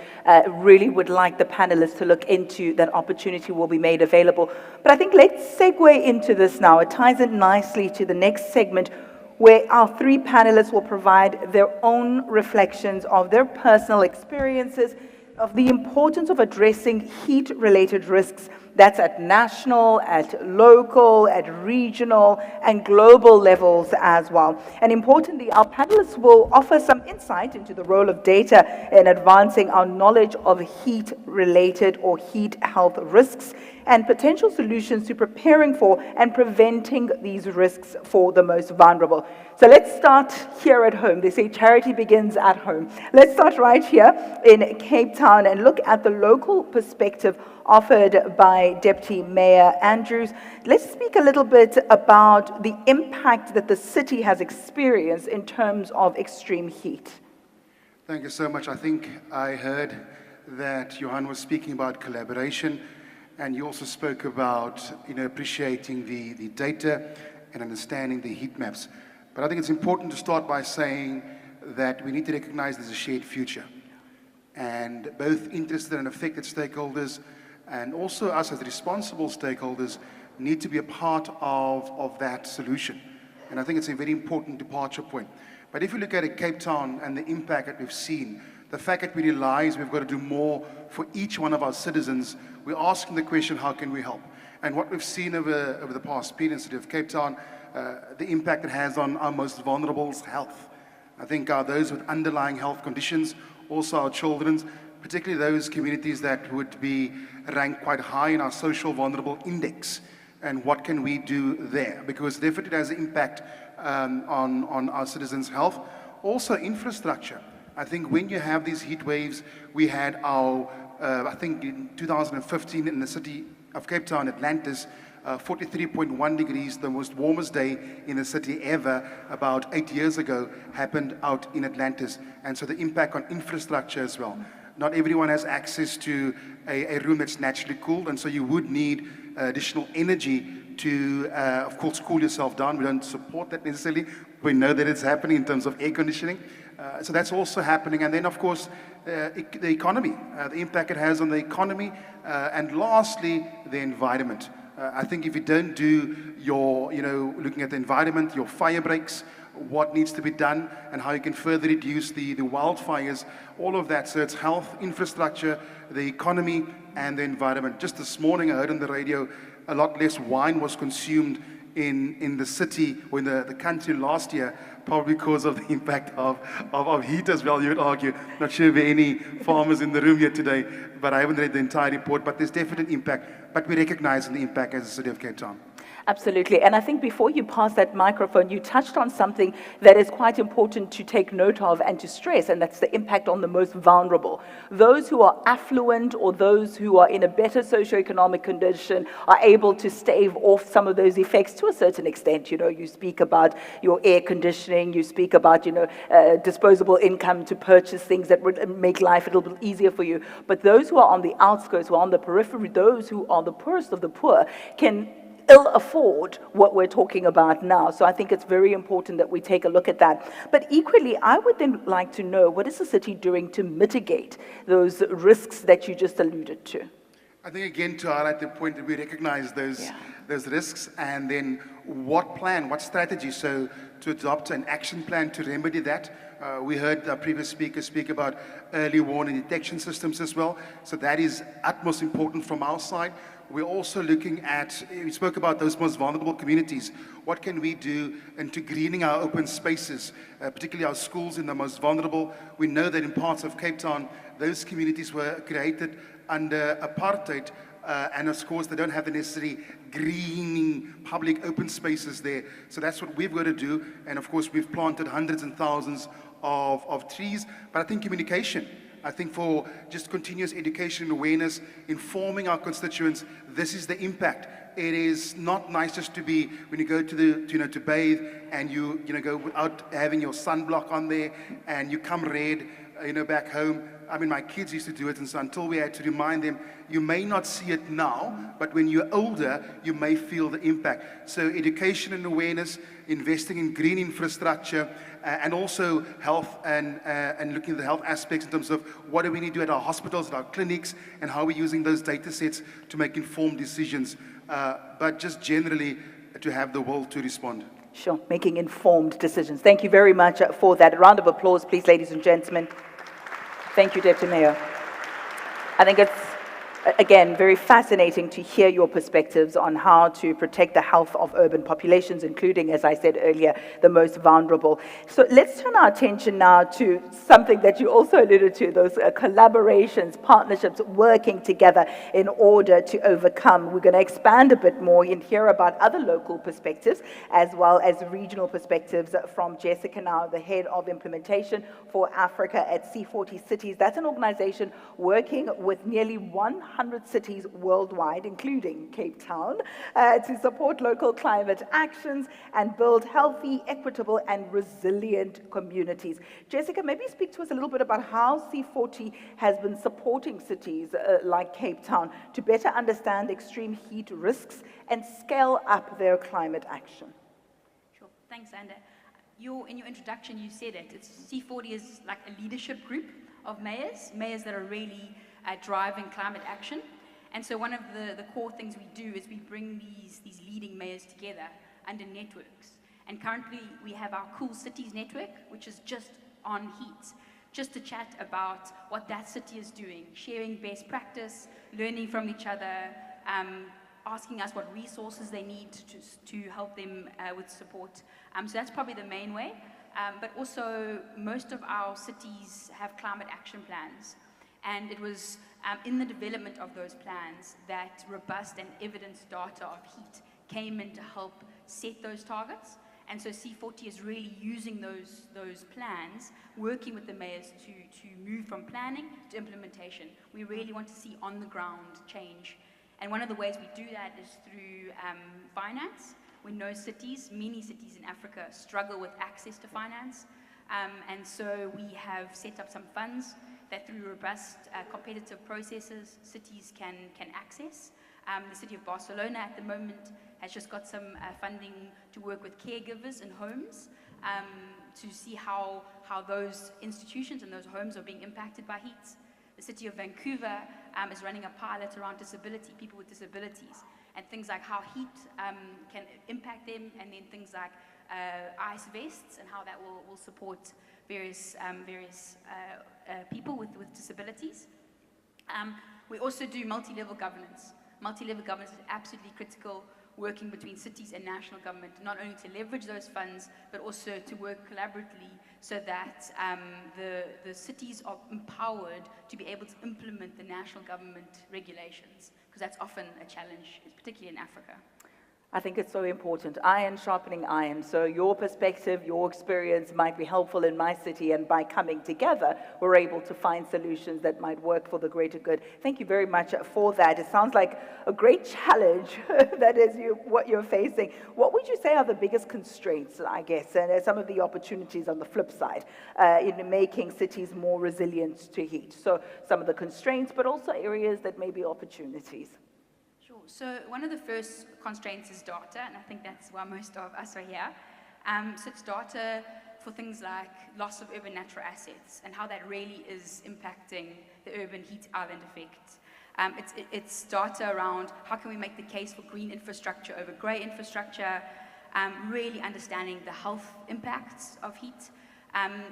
really would like the panelists to look into. That opportunity will be made available. But I think let's segue into this now. It ties in nicely to the next segment, where our three panelists will provide their own reflections of their personal experiences of the importance of addressing heat-related risks. That's at national, at local, at regional, and global levels as well. And importantly, our panelists will offer some insight into the role of data in advancing our knowledge of heat-related or heat health risks and potential solutions to preparing for and preventing these risks for the most vulnerable. So let's start here at home. They say charity begins at home. Let's start right here in Cape Town and look at the local perspective offered by Deputy Mayor Andrews. Let's speak a little bit about the impact that the city has experienced in terms of extreme heat. Thank you so much. I think I heard that Johan was speaking about collaboration, and you also spoke about appreciating the data and understanding the heat maps. But I think it's important to start by saying that we need to recognize there's a shared future. And both interested and affected stakeholders and also us as responsible stakeholders need to be a part of that solution. And I think it's a very important departure point. But if you look at Cape Town and the impact that we've seen, the fact that we realize we've got to do more for each one of our citizens, we're asking the question, how can we help? And what we've seen over the past period in the city of Cape Town, the impact it has on our most vulnerable's health. I think those with underlying health conditions, also our children's, particularly those communities that would be ranked quite high in our social vulnerable index. And what can we do there? Because definitely it has an impact on our citizens' health. Also infrastructure. I think when you have these heat waves, we had our, I think in 2015 in the city of Cape Town, Atlantis, 43.1 degrees, the most warmest day in the city ever, about 8 years ago, happened out in Atlantis. And so the impact on infrastructure as well. Not everyone has access to a room that's naturally cooled, and so you would need additional energy to, of course, cool yourself down. We don't support that necessarily. We know that it's happening in terms of air conditioning. So that's also happening. And then, of course, the economy, the impact it has on the economy. And lastly, the environment. I think if you don't do your, looking at the environment, your fire breaks, what needs to be done and how you can further reduce the wildfires, all of that. So it's health, infrastructure, the economy, and the environment. Just this morning, I heard on the radio a lot less wine was consumed in the city or in the country last year, probably because of the impact of heat as well, you would argue. Not sure if there are any farmers in the room here today, but I haven't read the entire report, but there's definite impact. But we recognize the impact as the city of Cape Town. Absolutely. And I think before you pass that microphone, you touched on something that is quite important to take note of and to stress, and that's the impact on the most vulnerable. Those who are affluent or those who are in a better socioeconomic condition are able to stave off some of those effects to a certain extent. You speak about your air conditioning, you speak about, disposable income to purchase things that would make life a little bit easier for you. But those who are on the outskirts, who are on the periphery, those who are the poorest of the poor can ill afford what we're talking about now. So I think it's very important that we take a look at that. But equally, I would then like to know, what is the city doing to mitigate those risks that you just alluded to? I think, again, to highlight the point that we recognize those risks, and then what plan, what strategy, so to adopt an action plan to remedy that. We heard our previous speakers speak about early warning detection systems as well, so that is utmost important from our side. We're also looking at, we spoke about those most vulnerable communities. What can we do into greening our open spaces, particularly our schools in the most vulnerable? We know that in parts of Cape Town, those communities were created under apartheid and of course they don't have the necessary greening public open spaces there. So that's what we've got to do, and of course we've planted hundreds and thousands of trees. But I think communication, I think for just continuous education and awareness, informing our constituents, this is the impact. It is not nice just to be, when you go to the, to bathe, and you go without having your sunblock on there, and you come red, back home. I mean, my kids used to do it, and so until we had to remind them, you may not see it now, but when you're older, you may feel the impact. So education and awareness, investing in green infrastructure, and also health and looking at the health aspects in terms of what do we need to do at our hospitals, at our clinics, and how we're using those data sets to make informed decisions. But just generally to have the will to respond. Sure, making informed decisions. Thank you very much for that. A round of applause, please, ladies and gentlemen. Thank you, Deputy Mayor. I think it's, again, very fascinating to hear your perspectives on how to protect the health of urban populations, including, as I said earlier, the most vulnerable. So let's turn our attention now to something that you also alluded to, those collaborations, partnerships, working together in order to overcome. We're going to expand a bit more and hear about other local perspectives as well as regional perspectives from Jessica now, the head of implementation for Africa at C40 Cities. That's an organization working with nearly 100 cities worldwide, including Cape Town, to support local climate actions and build healthy, equitable, and resilient communities. Jessica, maybe speak to us a little bit about how C40 has been supporting cities like Cape Town to better understand extreme heat risks and scale up their climate action. Sure, thanks, Anda. In your introduction, you said it. C40 is like a leadership group of mayors that are really driving climate action. And so one of the core things we do is we bring these leading mayors together under networks. And currently we have our Cool Cities network, which is just on heat, just to chat about what that city is doing, sharing best practice, learning from each other, asking us what resources they need to help them with support. So that's probably the main way. But also most of our cities have climate action plans. And it was in the development of those plans that robust and evidence data of heat came in to help set those targets. And so C40 is really using those plans, working with the mayors to move from planning to implementation. We really want to see on the ground change. And one of the ways we do that is through finance. We know many cities in Africa struggle with access to finance. And so we have set up some funds that through robust competitive processes, cities can access. The city of Barcelona at the moment has just got some funding to work with caregivers in homes to see how those institutions and those homes are being impacted by heat. The city of Vancouver is running a pilot around disability, people with disabilities, and things like how heat can impact them, and then things like ice vests and how that will support various people with disabilities. We also do multi-level governance. Multi-level governance is absolutely critical, working between cities and national government, not only to leverage those funds, but also to work collaboratively so that the cities are empowered to be able to implement the national government regulations, because that's often a challenge, particularly in Africa. I think it's so important. Iron sharpening iron. So your perspective, your experience might be helpful in my city, and by coming together, we're able to find solutions that might work for the greater good. Thank you very much for that. It sounds like a great challenge that is what you're facing. What would you say are the biggest constraints, I guess, and some of the opportunities on the flip side in making cities more resilient to heat? So some of the constraints, but also areas that may be opportunities. So one of the first constraints is data, and I think that's why most of us are here. So it's data for things like loss of urban natural assets and how that really is impacting the urban heat island effect. It's data around how can we make the case for green infrastructure over grey infrastructure, really understanding the health impacts of heat.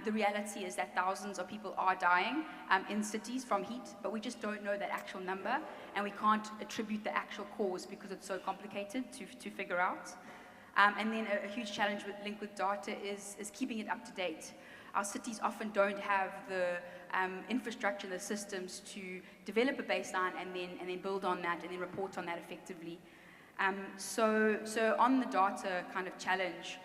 The reality is that thousands of people are dying in cities from heat, but we just don't know that actual number, and we can't attribute the actual cause because it's so complicated to figure out. And then a huge challenge linked with data is keeping it up to date. our cities often don't have the infrastructure, the systems to develop a baseline and then build on that and then report on that effectively. So on the data kind of challenge,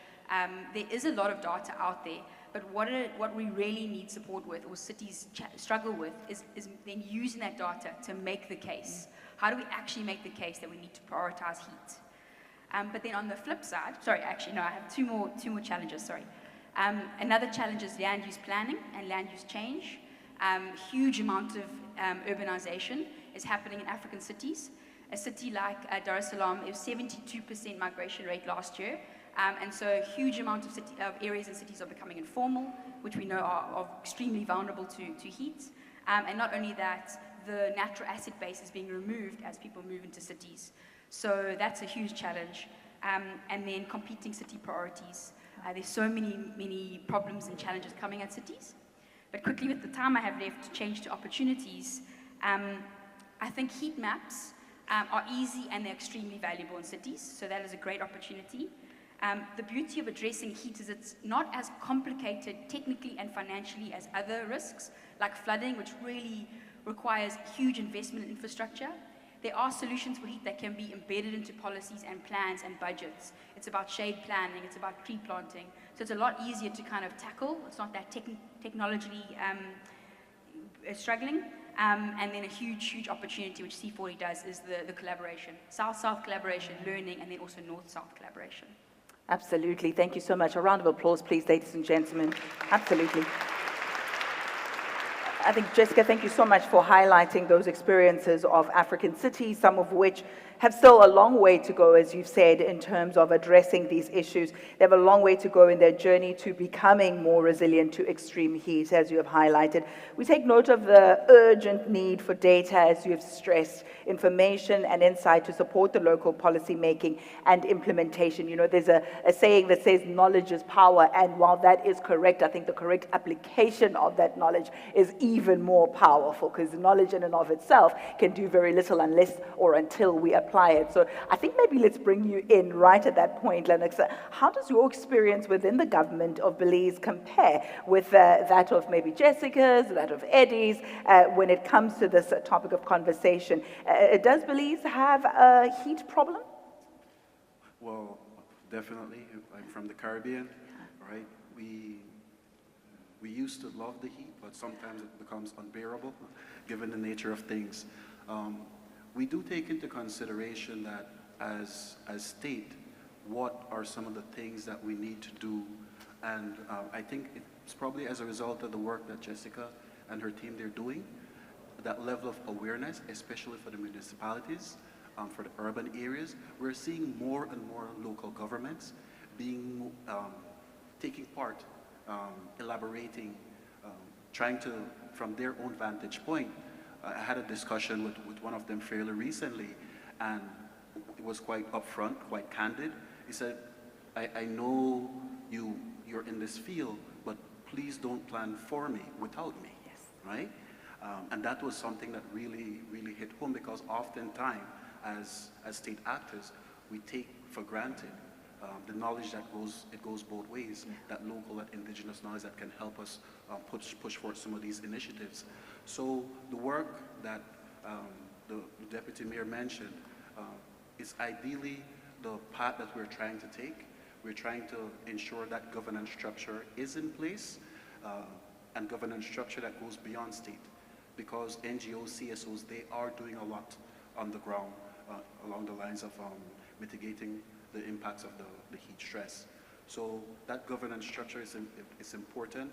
there is a lot of data out there, but what we really need support with, or cities struggle with, is then using that data to make the case. How do we actually make the case that we need to prioritize heat? But then on the flip side, sorry, actually, no, I have two more challenges, sorry. Another challenge is land use planning and land use change. Huge amount of urbanization is happening in African cities. A city like Dar es Salaam, it was 72% migration rate last year. And so a huge amount of areas and cities are becoming informal, which we know are extremely vulnerable to heat. And not only that, the natural asset base is being removed as people move into cities. So that's a huge challenge. And then competing city priorities. There's so many problems and challenges coming at cities. But quickly, with the time I have left, to change to opportunities, I think heat maps are easy and they're extremely valuable in cities. So that is a great opportunity. The beauty of addressing heat is it's not as complicated technically and financially as other risks, like flooding, which really requires huge investment in infrastructure. There are solutions for heat that can be embedded into policies and plans and budgets. It's about shade planning, it's about tree planting. So it's a lot easier to kind of tackle. It's not that technologically struggling. And then a huge opportunity, which C40 does, is the collaboration. South-South collaboration, learning, and then also North-South collaboration. Absolutely. Thank you so much. A round of applause, please, ladies and gentlemen. Absolutely. I think, Jessica, thank you so much for highlighting those experiences of African cities, some of which have still a long way to go, as you've said, in terms of addressing these issues. They have a long way to go in their journey to becoming more resilient to extreme heat, as you have highlighted. We take note of the urgent need for data, as you have stressed, information and insight to support the local policy making and implementation. You know, there's a saying that says knowledge is power, and while that is correct, I think the correct application of that knowledge is even more powerful, because knowledge in and of itself can do very little unless or until we apply it. So I think maybe let's bring you in right at that point, Lennox. How does your experience within the government of Belize compare with that of maybe Jessica's, that of Eddie's, when it comes to this topic of conversation? Does Belize have a heat problem? Well, definitely. I'm from the Caribbean, right? We used to love the heat, but sometimes it becomes unbearable given the nature of things. We do take into consideration that as state, what are some of the things that we need to do? And I think it's probably as a result of the work that Jessica and her team, they're doing, that level of awareness, especially for the municipalities, for the urban areas. We're seeing more and more local governments taking part, elaborating, trying to, from their own vantage point. I had a discussion with one of them fairly recently, and it was quite upfront, quite candid. He said, I know you're in this field, but please don't plan for me without me, yes. Right? And that was something that really hit home, because oftentimes, as state actors, we take for granted the knowledge that goes both ways, that local and indigenous knowledge that can help us push forward some of these initiatives. So the work that the Deputy Mayor mentioned is ideally the path that we're trying to take. We're trying to ensure that governance structure is in place, and governance structure that goes beyond state, because NGOs, CSOs, they are doing a lot on the ground along the lines of mitigating the impacts of the heat stress. So that governance structure is important.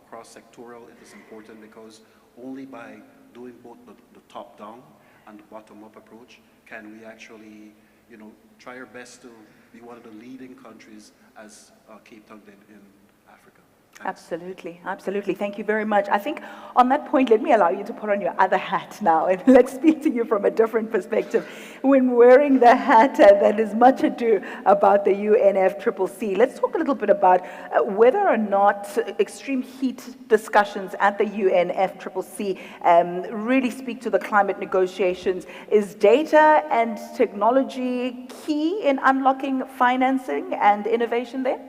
Cross-sectoral, it is important, because only by doing both the top-down and the bottom-up approach can we actually, try our best to be one of the leading countries, as Cape Town did in Africa. Thanks. Absolutely, absolutely. Thank you very much. I think on that point, let me allow you to put on your other hat now, and let's speak to you from a different perspective. When wearing the hat that is much ado about the UNFCCC, let's talk a little bit about whether or not extreme heat discussions at the UNFCCC really speak to the climate negotiations. Is data and technology key in unlocking financing and innovation there?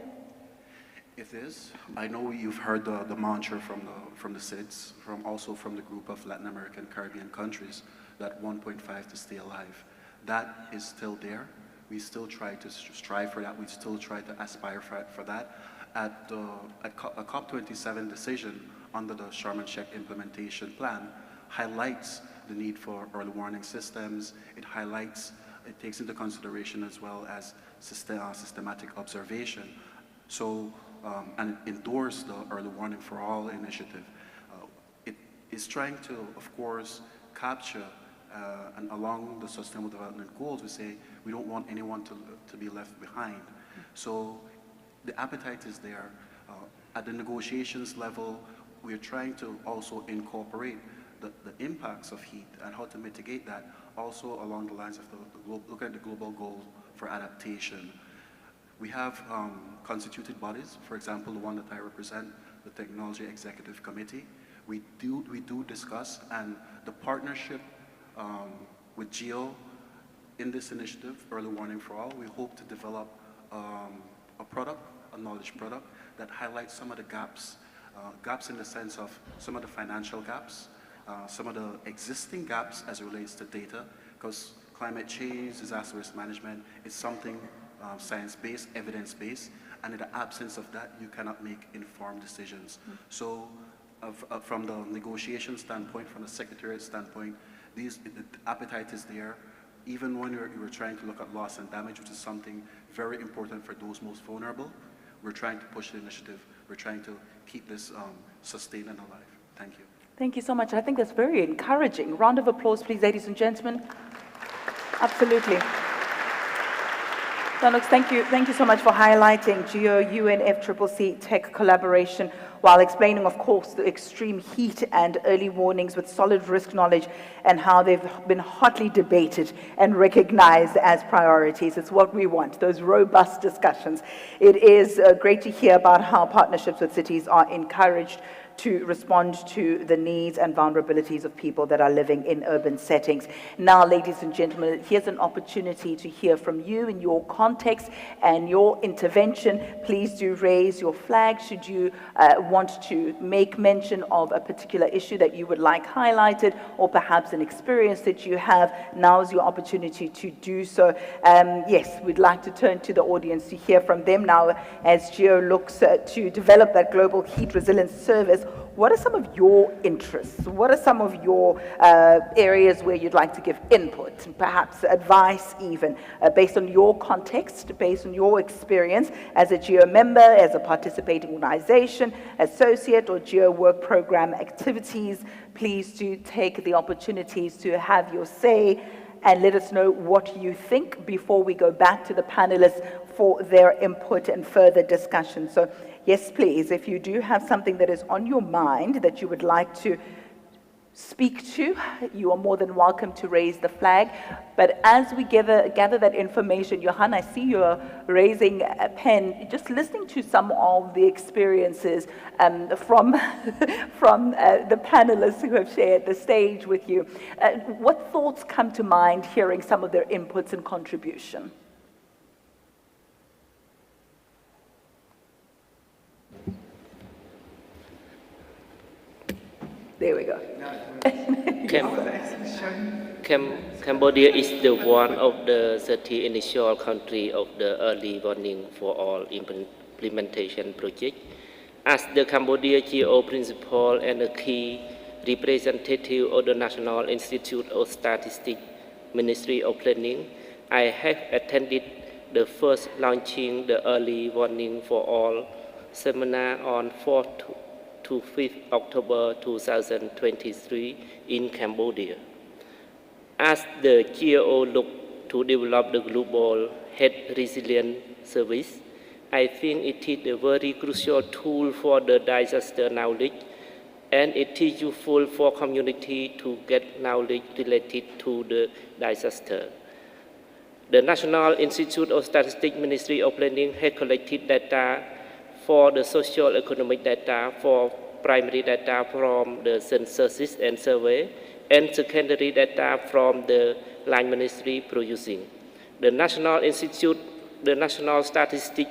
It is. I know you've heard the mantra from the SIDS, also from the group of Latin American, Caribbean countries, that 1.5 to stay alive. That is still there. We still try to strive for that. We still try to aspire for that. At a COP27 decision under the Sharm el-Sheikh implementation plan highlights the need for early warning systems. It takes into consideration as well as systematic observation. So, and it endorsed the Early Warning for All initiative. It is trying to, of course, capture, and along the Sustainable Development Goals, we say we don't want anyone to be left behind. So the appetite is there. At the negotiations level, we're trying to also incorporate the impacts of heat and how to mitigate that, also along the lines of look at the global goal for adaptation. We have constituted bodies, for example, the one that I represent, the Technology Executive Committee. We do discuss, and the partnership with GEO in this initiative, Early Warning for All, we hope to develop a product, a knowledge product, that highlights some of the gaps, gaps in the sense of some of the financial gaps, some of the existing gaps as it relates to data, because climate change, disaster risk management is something science-based, evidence-based, and in the absence of that, you cannot make informed decisions. So from the negotiation standpoint, from the Secretariat standpoint, the appetite is there. Even when you're trying to look at loss and damage, which is something very important for those most vulnerable, we're trying to push the initiative. We're trying to keep this sustained and alive. Thank you. Thank you so much. I think that's very encouraging. Round of applause, please, ladies and gentlemen. Absolutely. Donux, thank you so much for highlighting GEO UNFCCC tech collaboration while explaining, of course, the extreme heat and early warnings with solid risk knowledge and how they've been hotly debated and recognized as priorities. It's what we want, those robust discussions. It is great to hear about how partnerships with cities are encouraged to respond to the needs and vulnerabilities of people that are living in urban settings. Now, ladies and gentlemen, here's an opportunity to hear from you in your context and your intervention. Please do raise your flag should you want to make mention of a particular issue that you would like highlighted, or perhaps an experience that you have. Now's your opportunity to do so. Yes, we'd like to turn to the audience to hear from them now as GEO looks to develop that global heat resilience service. What are some of your interests? What are some of your areas where you'd like to give input, and perhaps advice even, based on your context, based on your experience as a GEO member, as a participating organization, associate, or GEO work program activities? Please do take the opportunities to have your say and let us know what you think before we go back to the panelists for their input and further discussion. So yes, please, if you do have something that is on your mind that you would like to speak to, you are more than welcome to raise the flag. But as we gather that information, Johan, I see you're raising a pen, just listening to some of the experiences from the panelists who have shared the stage with you. What thoughts come to mind hearing some of their inputs and contribution? There we go. Cambodia is the one of the 30 initial countries of the Early Warning for All implementation project. As the Cambodia GEO principal and a key representative of the National Institute of Statistics, Ministry of Planning, I have attended the first launching the Early Warning for All seminar on 4th to 5th October 2023 in Cambodia. As the GEO look to develop the global heat resilient service, I think it is a very crucial tool for the disaster knowledge, and it is useful for community to get knowledge related to the disaster. The National Institute of Statistics, Ministry of Planning has collected data for the socio-economic data, for primary data from the census and survey, and secondary data from the line ministry producing. The National Institute, the National Statistics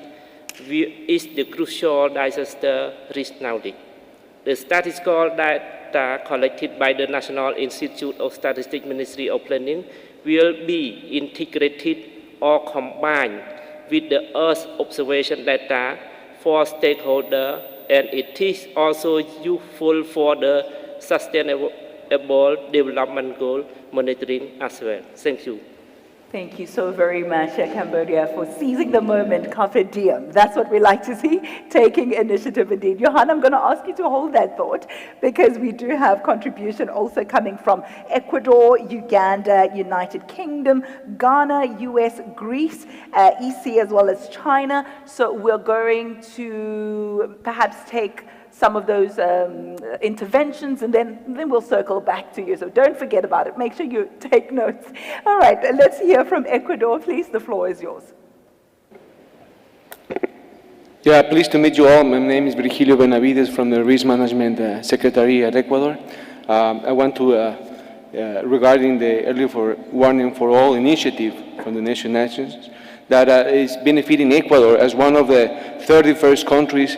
is the crucial disaster risk knowledge. The statistical data collected by the National Institute of Statistics Ministry of Planning will be integrated or combined with the Earth observation data for stakeholders, and it is also useful for the Sustainable Development Goal monitoring as well. Thank you. Thank you so very much, Cambodia, for seizing the moment, carpe diem. That's what we like to see, taking initiative indeed. Johan, I'm going to ask you to hold that thought, because we do have contribution also coming from Ecuador, Uganda, United Kingdom, Ghana, US, Greece, EC, as well as China. So we're going to perhaps take some of those interventions, and then we'll circle back to you. So don't forget about it. Make sure you take notes. All right, let's hear from Ecuador, please. The floor is yours. Yeah, pleased to meet you all. My name is Virgilio Benavides from the Risk Management Secretary at Ecuador. I want to, regarding the Early Warning for All initiative from the Nations, that is benefiting Ecuador as one of the 31st countries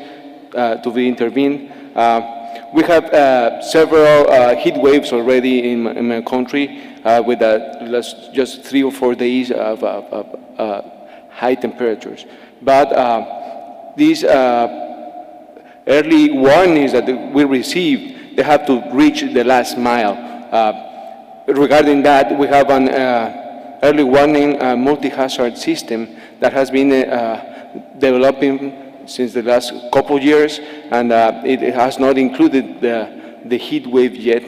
to be intervened. We have several heat waves already in my country with just 3 or 4 days of high temperatures. But these early warnings that we received, they have to reach the last mile. Regarding that, we have an early warning multi-hazard system that has been developing since the last couple of years, and it has not included the heat wave yet.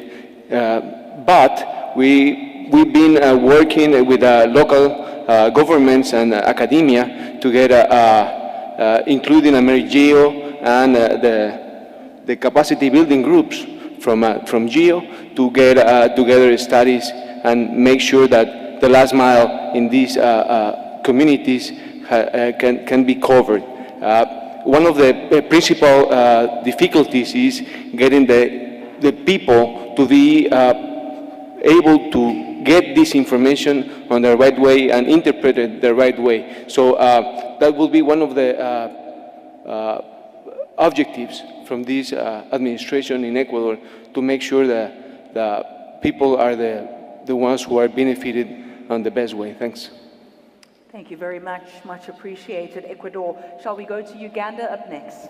But we've been working with local governments and academia to get, including GEO and the capacity building groups from GEO to get together studies and make sure that the last mile in these communities can be covered. One of the principal difficulties is getting the people to be able to get this information on the right way and interpret it the right way. So that will be one of the objectives from this administration in Ecuador, to make sure that the people are the ones who are benefited on the best way. Thanks. Thank you very much. Much appreciated, Ecuador. Shall we go to Uganda up next?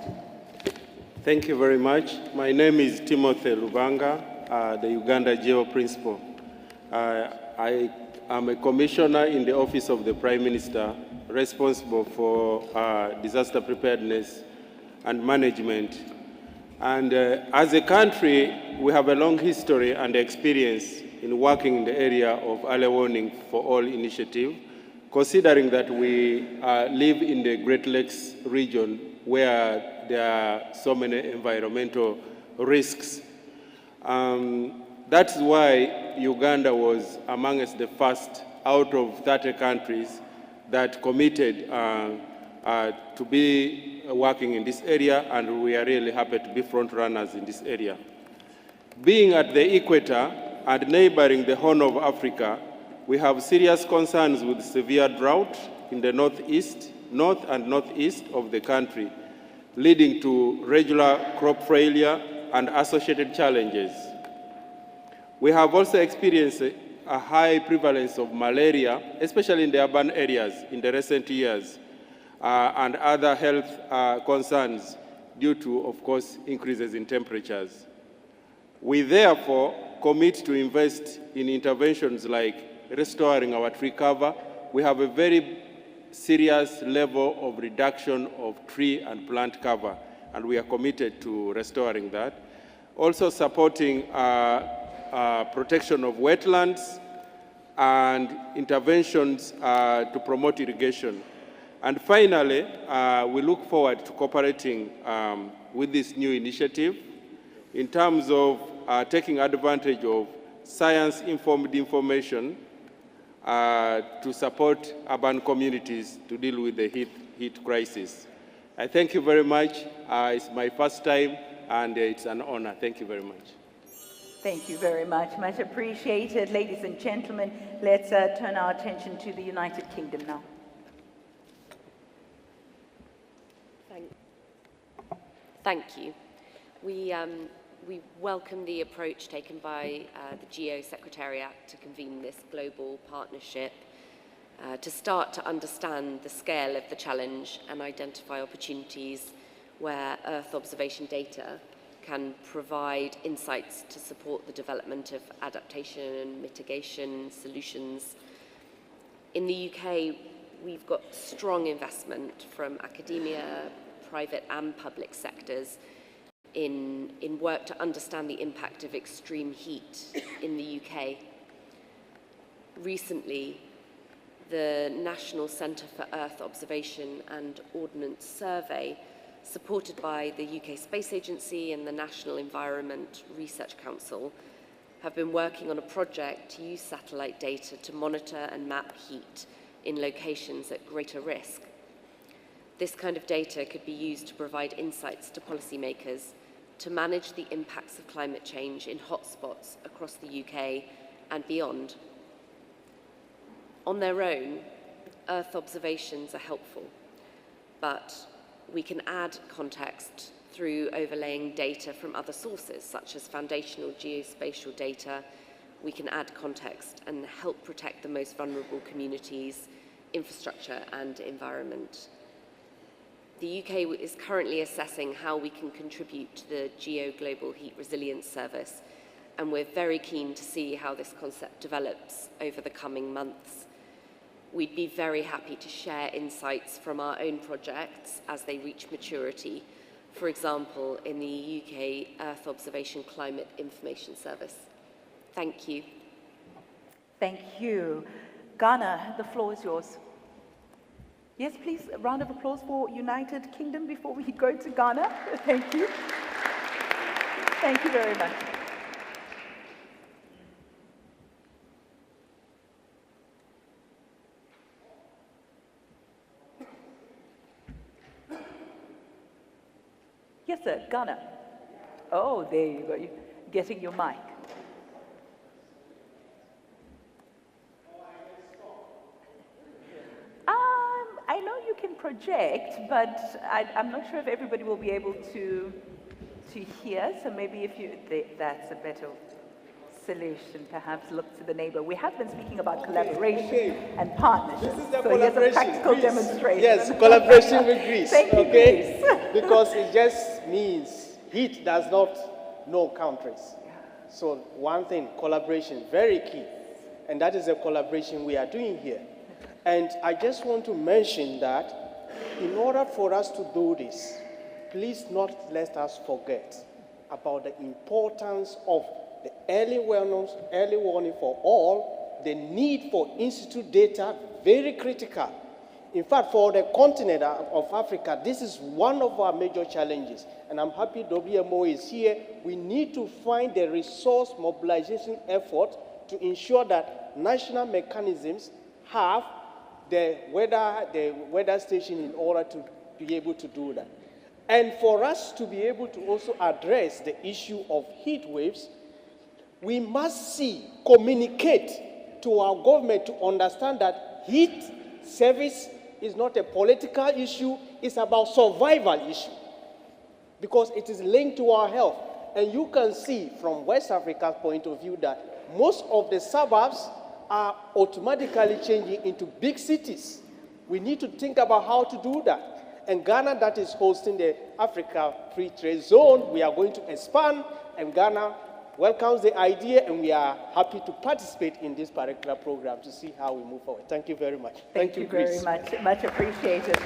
Thank you very much. My name is Timothy Lubanga, the Uganda GEO Principal. I am a commissioner in the Office of the Prime Minister, responsible for disaster preparedness and management. And as a country, we have a long history and experience in working in the area of early warning for all initiative, considering that we live in the Great Lakes region where there are so many environmental risks. That's why Uganda was amongst the first out of 30 countries that committed to be working in this area, and we are really happy to be front runners in this area. Being at the equator and neighboring the Horn of Africa, we have serious concerns with severe drought in the north and northeast of the country, leading to regular crop failure and associated challenges. We have also experienced a high prevalence of malaria, especially in the urban areas in the recent years, and other health concerns due to, of course, increases in temperatures. We therefore commit to invest in interventions like restoring our tree cover. We have a very serious level of reduction of tree and plant cover, and we are committed to restoring that. Also supporting protection of wetlands and interventions to promote irrigation. And finally, we look forward to cooperating with this new initiative in terms of taking advantage of science-informed information to support urban communities to deal with the heat crisis. I thank you very much. It's my first time, and it's an honor. Thank you very much. Thank you very much. Much appreciated. Ladies and gentlemen, let's turn our attention to the United Kingdom now. Thank you. We welcome the approach taken by the GEO Secretariat to convene this global partnership to start to understand the scale of the challenge and identify opportunities where Earth observation data can provide insights to support the development of adaptation and mitigation solutions. In the UK, we've got strong investment from academia, private and public sectors in work to understand the impact of extreme heat in the UK. Recently, the National Centre for Earth Observation and Ordnance Survey, supported by the UK Space Agency and the National Environment Research Council, have been working on a project to use satellite data to monitor and map heat in locations at greater risk. This kind of data could be used to provide insights to policymakers to manage the impacts of climate change in hotspots across the UK and beyond. On their own, Earth observations are helpful, but we can add context through overlaying data from other sources, such as foundational geospatial data. We can add context and help protect the most vulnerable communities, infrastructure, and environment. The UK is currently assessing how we can contribute to the GEO Global Heat Resilience Service, and we're very keen to see how this concept develops over the coming months. We'd be very happy to share insights from our own projects as they reach maturity, for example, in the UK Earth Observation Climate Information Service. Thank you. Thank you. Ghana, the floor is yours. Yes, please, a round of applause for United Kingdom before we go to Ghana. Thank you. Thank you very much. Yes, sir, Ghana. Oh, there you go, you're getting your mic. I know you can project, but I'm not sure if everybody will be able to hear, so maybe if you, that's a better solution, perhaps look to the neighbor. We have been speaking about collaboration and partnership. This is the so here's a collaboration, practical Greece. demonstration. Yes, collaboration with Greece. Thank you, okay? Greece. Because it just means heat does not know countries. So one thing, collaboration, very key. And that is the collaboration we are doing here. And I just want to mention that in order for us to do this, please not let us forget about the importance of the early warning for all, the need for institute data, very critical. In fact, for the continent of Africa, this is one of our major challenges. And I'm happy WMO is here. We need to find the resource mobilization effort to ensure that national mechanisms have the weather station in order to be able to do that. And for us to be able to also address the issue of heat waves, we must communicate to our government to understand that heat service is not a political issue, it's about survival issue. Because it is linked to our health. And you can see from West Africa's point of view that most of the suburbs are automatically changing into big cities. We need to think about how to do that. And Ghana, that is hosting the Africa Free Trade Zone, we are going to expand, and Ghana welcomes the idea, and we are happy to participate in this particular program to see how we move forward. Thank you very much. Thank you very Greece. much appreciated.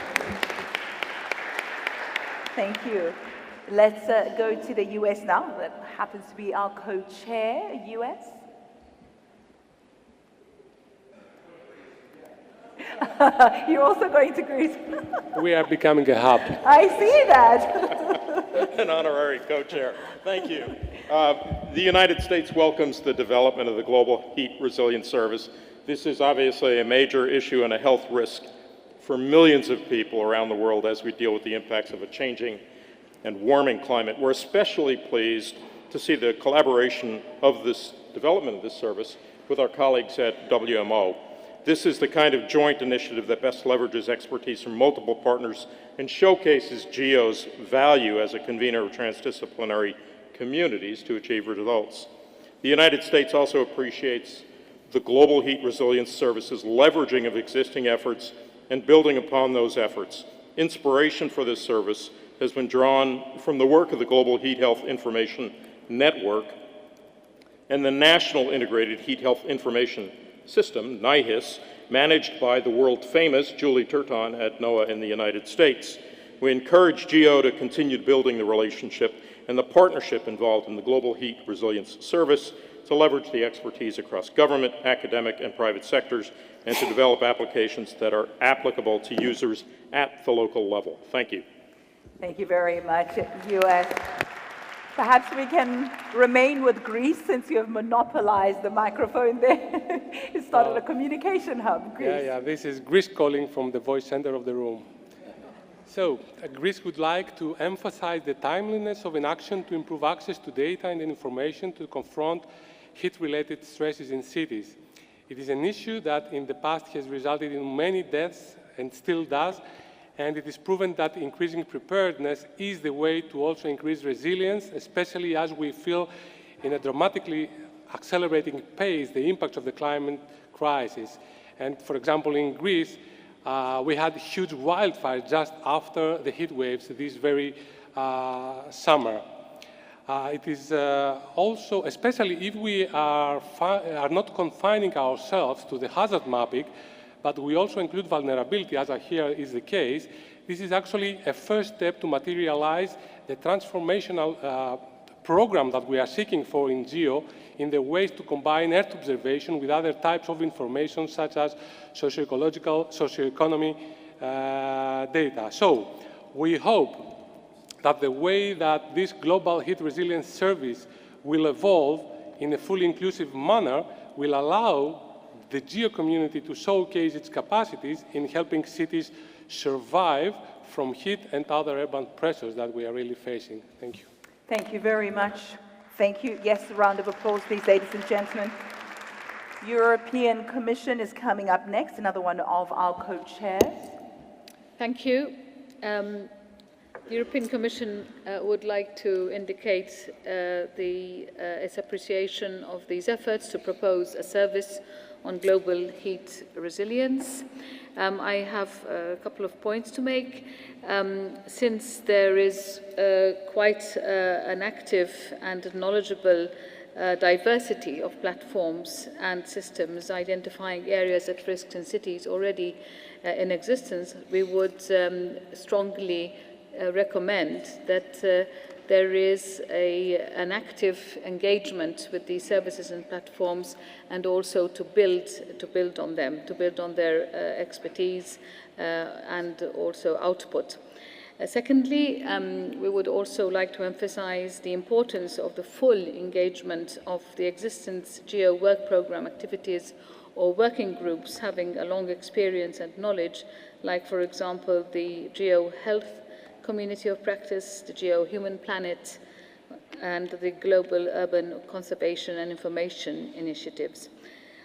Thank you. Let's go to the US now. That happens to be our co-chair, US. You're also going to Greece. We are becoming a hub. I see that. An honorary co-chair. Thank you. The United States welcomes the development of the Global Heat Resilience Service. This is obviously a major issue and a health risk for millions of people around the world as we deal with the impacts of a changing and warming climate. We're especially pleased to see the collaboration of this development of this service with our colleagues at WMO. This is the kind of joint initiative that best leverages expertise from multiple partners and showcases GEO's value as a convener of transdisciplinary communities to achieve results. The United States also appreciates the Global Heat Resilience Service's leveraging of existing efforts and building upon those efforts. Inspiration for this service has been drawn from the work of the Global Heat Health Information Network and the National Integrated Heat Health Information System, NIHIS, managed by the world-famous Julie Turton at NOAA in the United States. We encourage GEO to continue building the relationship and the partnership involved in the Global Heat Resilience Service to leverage the expertise across government, academic, and private sectors, and to develop applications that are applicable to users at the local level. Thank you. Thank you very much, US. Perhaps we can remain with Greece since you have monopolized the microphone there. It started a communication hub, Greece. Yeah, this is Greece calling from the voice center of the room. So, Greece would like to emphasize the timeliness of an action to improve access to data and information to confront heat-related stresses in cities. It is an issue that in the past has resulted in many deaths and still does, and it is proven that increasing preparedness is the way to also increase resilience, especially as we feel in a dramatically accelerating pace the impact of the climate crisis. And for example, in Greece, we had huge wildfires just after the heat waves this very summer. It is also, especially if we are not confining ourselves to the hazard mapping, but we also include vulnerability, as here is the case, this is actually a first step to materialize the transformational program that we are seeking for in GEO in the ways to combine Earth observation with other types of information such as socio-ecological, socio-economy data. So we hope that the way that this global heat resilience service will evolve in a fully inclusive manner will allow the GEO community to showcase its capacities in helping cities survive from heat and other urban pressures that we are really facing. Thank you. Thank you very much. Thank you. Yes, a round of applause, please, ladies and gentlemen. European Commission is coming up next, another one of our co-chairs. Thank you. The European Commission would like to indicate its appreciation of these efforts to propose a service on global heat resilience. I have a couple of points to make. Since there is quite an active and knowledgeable diversity of platforms and systems identifying areas at risk in cities already in existence, we would strongly recommend that there is an active engagement with these services and platforms, and also to build on them, to build on their expertise and also output. Secondly, we would also like to emphasize the importance of the full engagement of the existing GEO work program activities or working groups having a long experience and knowledge, like, for example, the GEO Health Community of Practice, the GEO Human Planet, and the Global Urban Conservation and Information Initiatives.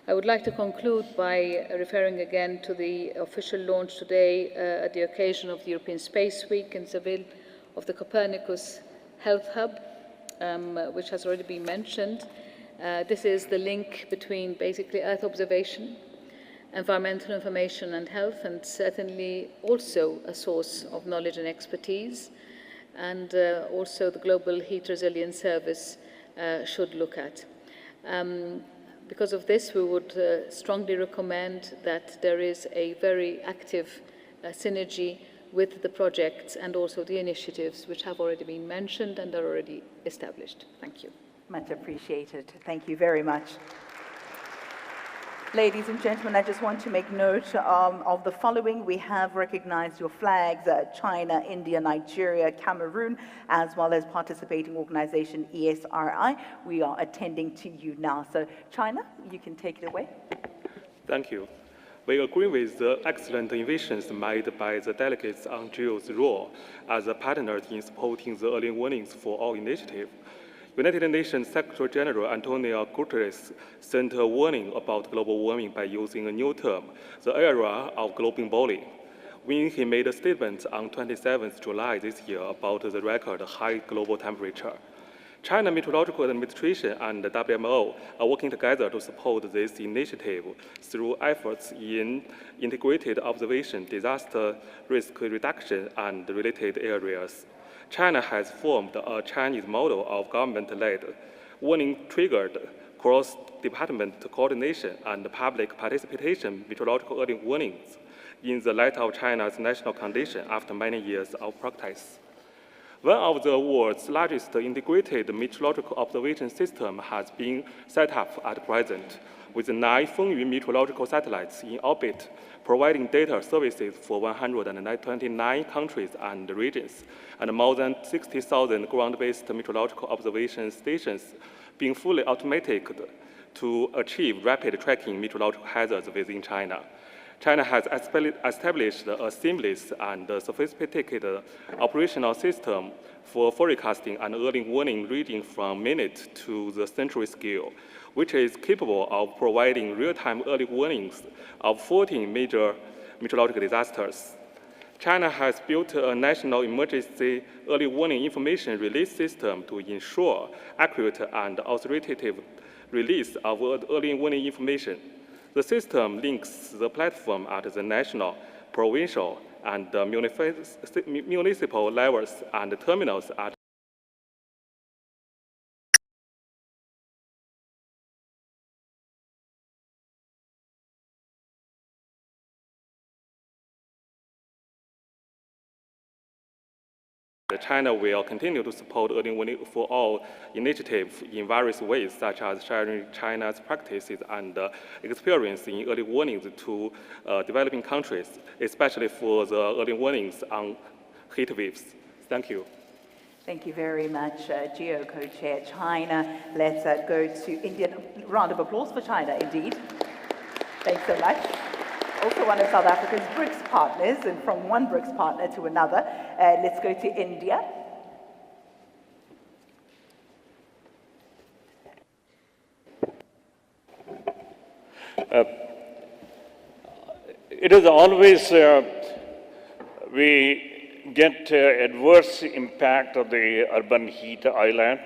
I would like to conclude by referring again to the official launch today at the occasion of the European Space Week in Seville of the Copernicus Health Hub, which has already been mentioned. This is the link between basically Earth observation, environmental information and health, and certainly also a source of knowledge and expertise, and also the Global Heat Resilience Service should look at. Because of this, we would strongly recommend that there is a very active synergy with the projects and also the initiatives which have already been mentioned and are already established. Thank you. Much appreciated. Thank you very much. Ladies and gentlemen, I just want to make note of the following. We have recognized your flags, China, India, Nigeria, Cameroon, as well as participating organization ESRI. We are attending to you now. So China, you can take it away. Thank you. We agree with the excellent innovations made by the delegates on GEO's role as a partner in supporting the early warnings for all initiative. United Nations Secretary General Antonio Guterres sent a warning about global warming by using a new term, the era of global boiling, when he made a statement on 27th July this year about the record high global temperature. China Meteorological Administration and the WMO are working together to support this initiative through efforts in integrated observation, disaster risk reduction, and related areas. China has formed a Chinese model of government-led, warning-triggered, cross-department coordination and public participation meteorological early warnings in the light of China's national condition after many years of practice. One of the world's largest integrated meteorological observation systems has been set up at present, with 9 Fengyun meteorological satellites in orbit, providing data services for 129 countries and regions, and more than 60,000 ground-based meteorological observation stations being fully automated to achieve rapid tracking meteorological hazards within China. China has established a seamless and sophisticated operational system for forecasting and early warning reading from minute to the century scale, which is capable of providing real-time early warnings of 14 major meteorological disasters. China has built a national emergency early warning information release system to ensure accurate and authoritative release of early warning information. The system links the platform at the national, provincial, and municipal levels and terminals at China will continue to support early warning for all initiatives in various ways, such as sharing China's practices and experience in early warnings to developing countries, especially for the early warnings on heat waves. Thank you. Thank you very much, GEO co-chair China. Let's go to India. Round of applause for China, indeed. Thanks so much. Also one of South Africa's BRICS partners, and from one BRICS partner to another. Let's go to India. It is always, we get adverse impact of the urban heat island.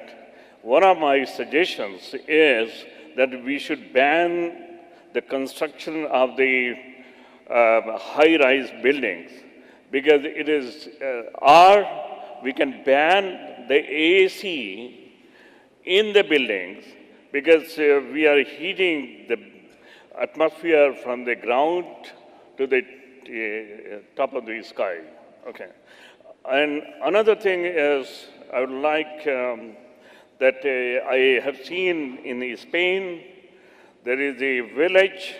One of my suggestions is that we should ban the construction of the high-rise buildings, because it is, or we can ban the AC in the buildings, because we are heating the atmosphere from the ground to the top of the sky. Okay. And another thing is, I would like that I have seen in Spain, there is a village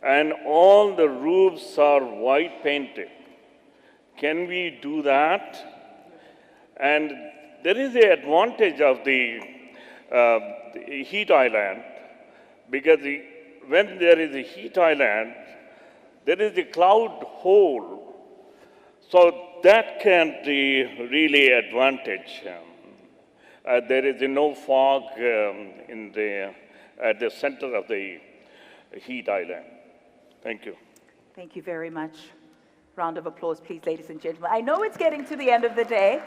and all the roofs are white painted. Can we do that? And there is the advantage of the heat island, because when there is a heat island, there is a cloud hole. So that can be really advantage. There is no fog at the center of the heat island. Thank you. Thank you very much. Round of applause, please, ladies and gentlemen. I know it's getting to the end of the day,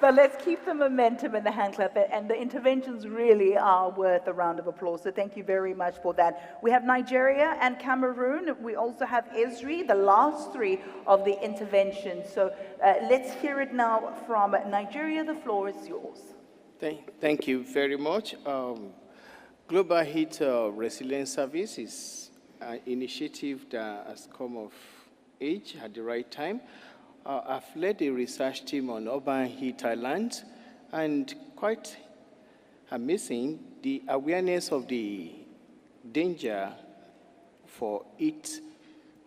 but let's keep the momentum and the hand clap, and the interventions really are worth a round of applause. So thank you very much for that. We have Nigeria and Cameroon. We also have Esri, the last 3 of the interventions. So let's hear it now from Nigeria. The floor is yours. Thank you very much. Global Heat Resilience Service is an initiative that has come of age at the right time. I've led a research team on urban heat islands, and quite amazing, the awareness of the danger for heat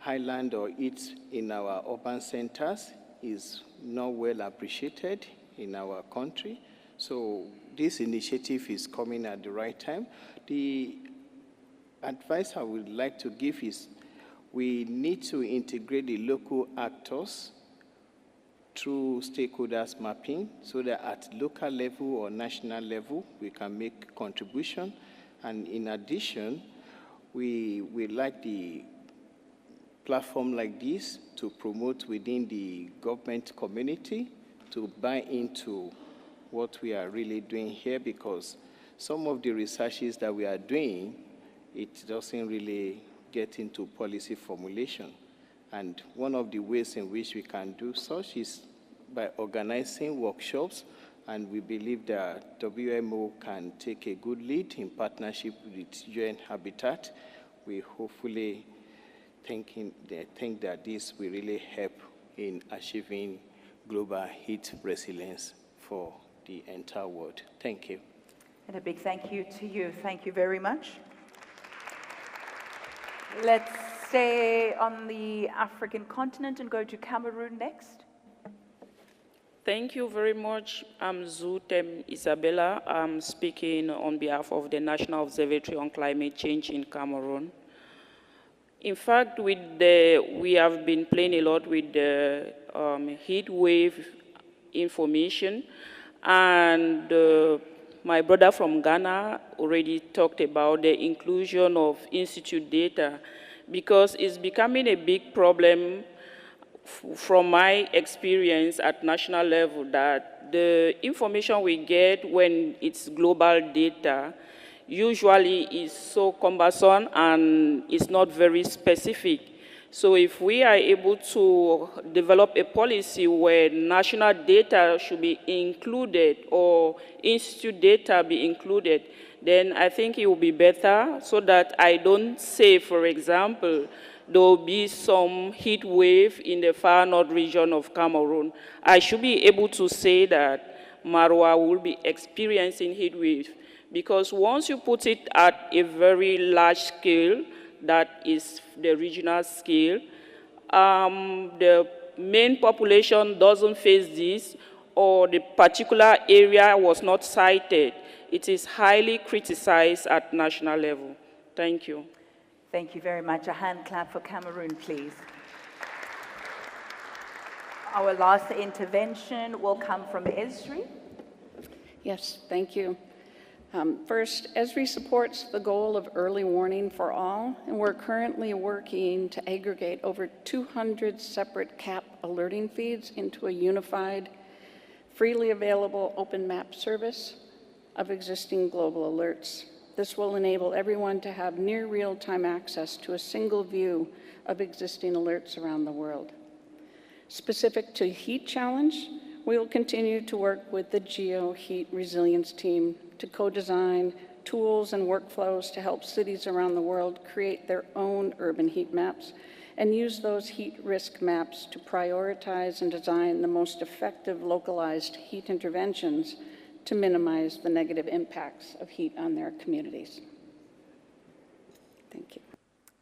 island or heat in our urban centers is not well appreciated in our country. So this initiative is coming at the right time. The advice I would like to give is we need to integrate the local actors through stakeholders mapping so that at local level or national level, we can make contribution. And in addition, we like the platform like this to promote within the government community to buy into what we are really doing here, because some of the researches that we are doing, it doesn't really get into policy formulation. And one of the ways in which we can do such is by organizing workshops, and we believe that WMO can take a good lead in partnership with UN Habitat. We hopefully think that this will really help in achieving global heat resilience for the entire world. Thank you. And a big thank you to you. Thank you very much. Let's stay on the African continent and go to Cameroon next. Thank you very much. I'm Zutem Isabella. I'm speaking on behalf of the National Observatory on Climate Change in Cameroon. In fact, we have been playing a lot with the heat wave information, and my brother from Ghana already talked about the inclusion of institute data, because it's becoming a big problem from my experience at national level, that the information we get when it's global data usually is so cumbersome and it's not very specific. So if we are able to develop a policy where national data should be included or institute data be included, then I think it will be better, so that I don't say, for example, there will be some heat wave in the far north region of Cameroon. I should be able to say that Marwa will be experiencing heat wave, because once you put it at a very large scale, that is the regional scale, the main population doesn't face this, or the particular area was not cited. It is highly criticized at national level. Thank you. Thank you very much. A hand clap for Cameroon, please. Our last intervention will come from Esri. Yes, thank you. First, ESRI supports the goal of early warning for all, and we're currently working to aggregate over 200 separate CAP alerting feeds into a unified, freely available open map service of existing global alerts. This will enable everyone to have near real-time access to a single view of existing alerts around the world. Specific to heat challenge, we will continue to work with the GEO heat resilience team to co-design tools and workflows to help cities around the world create their own urban heat maps and use those heat risk maps to prioritize and design the most effective localized heat interventions to minimize the negative impacts of heat on their communities. Thank you.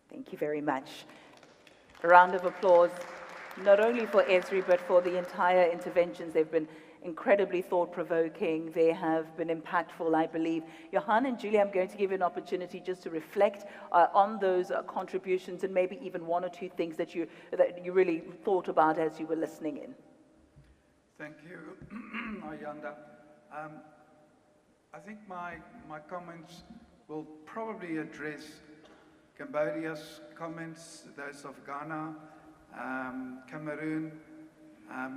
Thank you very much. A round of applause, not only for Esri, but for the entire interventions. They've been incredibly thought-provoking. They have been impactful, I believe. Johan and Julie, I'm going to give you an opportunity just to reflect on those contributions, and maybe even one or two things that you really thought about as you were listening in. Thank you, Ayanda. I think my comments will probably address Cambodia's comments, those of Ghana, Cameroon,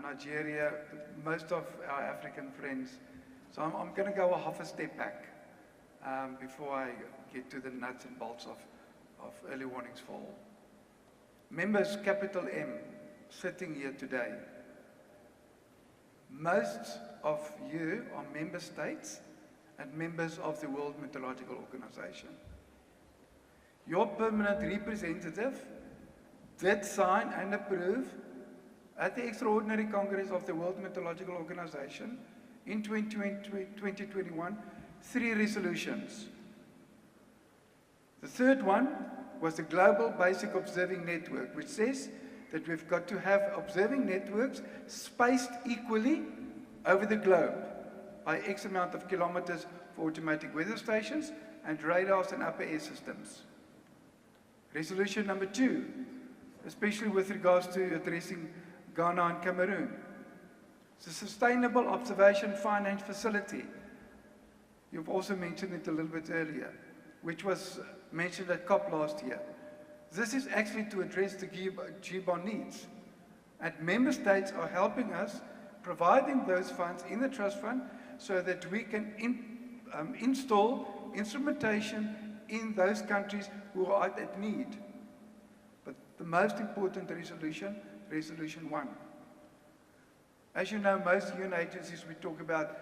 Nigeria, most of our African friends. So I'm going to go a half a step back before I get to the nuts and bolts of early warnings for all. Members, capital M, sitting here today. Most of you are member states and members of the World Meteorological Organization. Your permanent representative did sign and approve at the Extraordinary Congress of the World Meteorological Organization in 2021, 3 resolutions. The third one was the Global Basic Observing Network, which says that we've got to have observing networks spaced equally over the globe by X amount of kilometers for automatic weather stations and radars and upper air systems. Resolution number 2, especially with regards to addressing Ghana and Cameroon. The Sustainable Observation Finance Facility, you've also mentioned it a little bit earlier, which was mentioned at COP last year. This is actually to address the GEO needs. And member states are helping us, providing those funds in the trust fund so that we can install instrumentation in those countries who are at need. But the most important resolution, Resolution 1. As you know, most UN agencies we talk about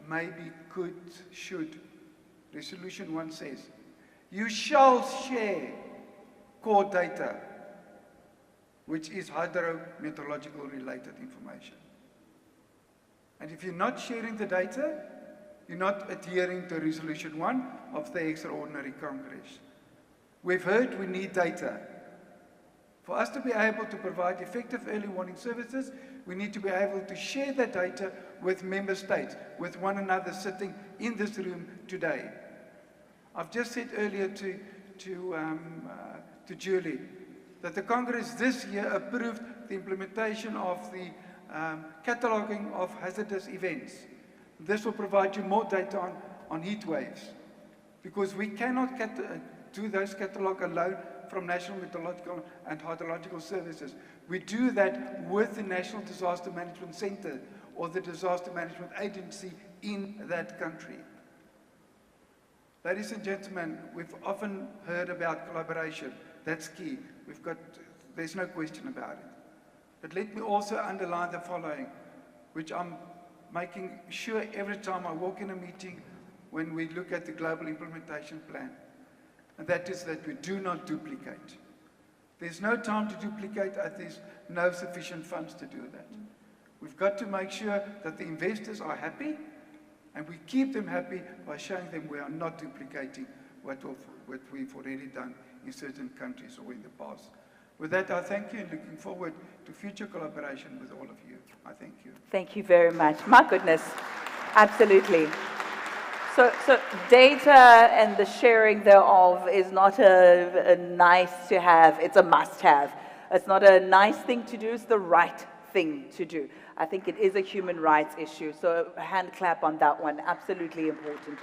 maybe, could, should. Resolution 1 says, you shall share core data, which is hydrometeorological related information. And if you're not sharing the data, you're not adhering to Resolution 1 of the Extraordinary Congress. We've heard we need data. For us to be able to provide effective early warning services, we need to be able to share that data with member states, with one another sitting in this room today. I've just said earlier to Julie that the Congress this year approved the implementation of the cataloging of hazardous events. This will provide you more data on heat waves, because we cannot do those catalog alone from National Meteorological and Hydrological Services. We do that with the National Disaster Management Center or the Disaster Management Agency in that country. Ladies and gentlemen, we've often heard about collaboration. That's key. There's no question about it. But let me also underline the following, which I'm making sure every time I walk in a meeting when we look at the Global Implementation Plan. And that is that we do not duplicate. There's no time to duplicate, and there's no sufficient funds to do that. We've got to make sure that the investors are happy, and we keep them happy by showing them we are not duplicating what we've already done in certain countries or in the past. With that, I thank you and looking forward to future collaboration with all of you. I thank you. Thank you very much. My goodness, absolutely. So data and the sharing thereof is not a nice to have, it's a must have. It's not a nice thing to do, it's the right thing to do. I think it is a human rights issue, so a hand clap on that one, absolutely important.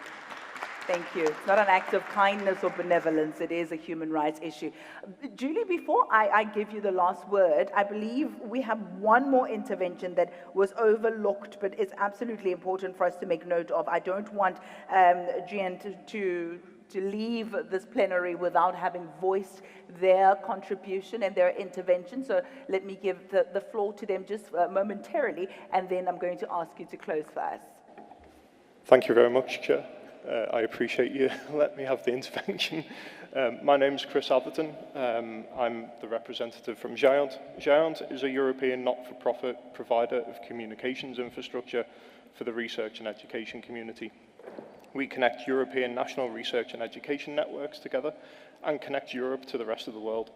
Thank you. It's not an act of kindness or benevolence, it is a human rights issue. Julie, before I give you the last word, I believe we have one more intervention that was overlooked, but it's absolutely important for us to make note of. I don't want GN to leave this plenary without having voiced their contribution and their intervention. So let me give the floor to them just momentarily, and then I'm going to ask you to close for us. Thank you very much, Chair. I appreciate you letting me have the intervention. My name is Chris Atherton. I'm the representative from GEO. GEO is a European not-for-profit provider of communications infrastructure for the research and education community. We connect European national research and education networks together and connect Europe to the rest of the world.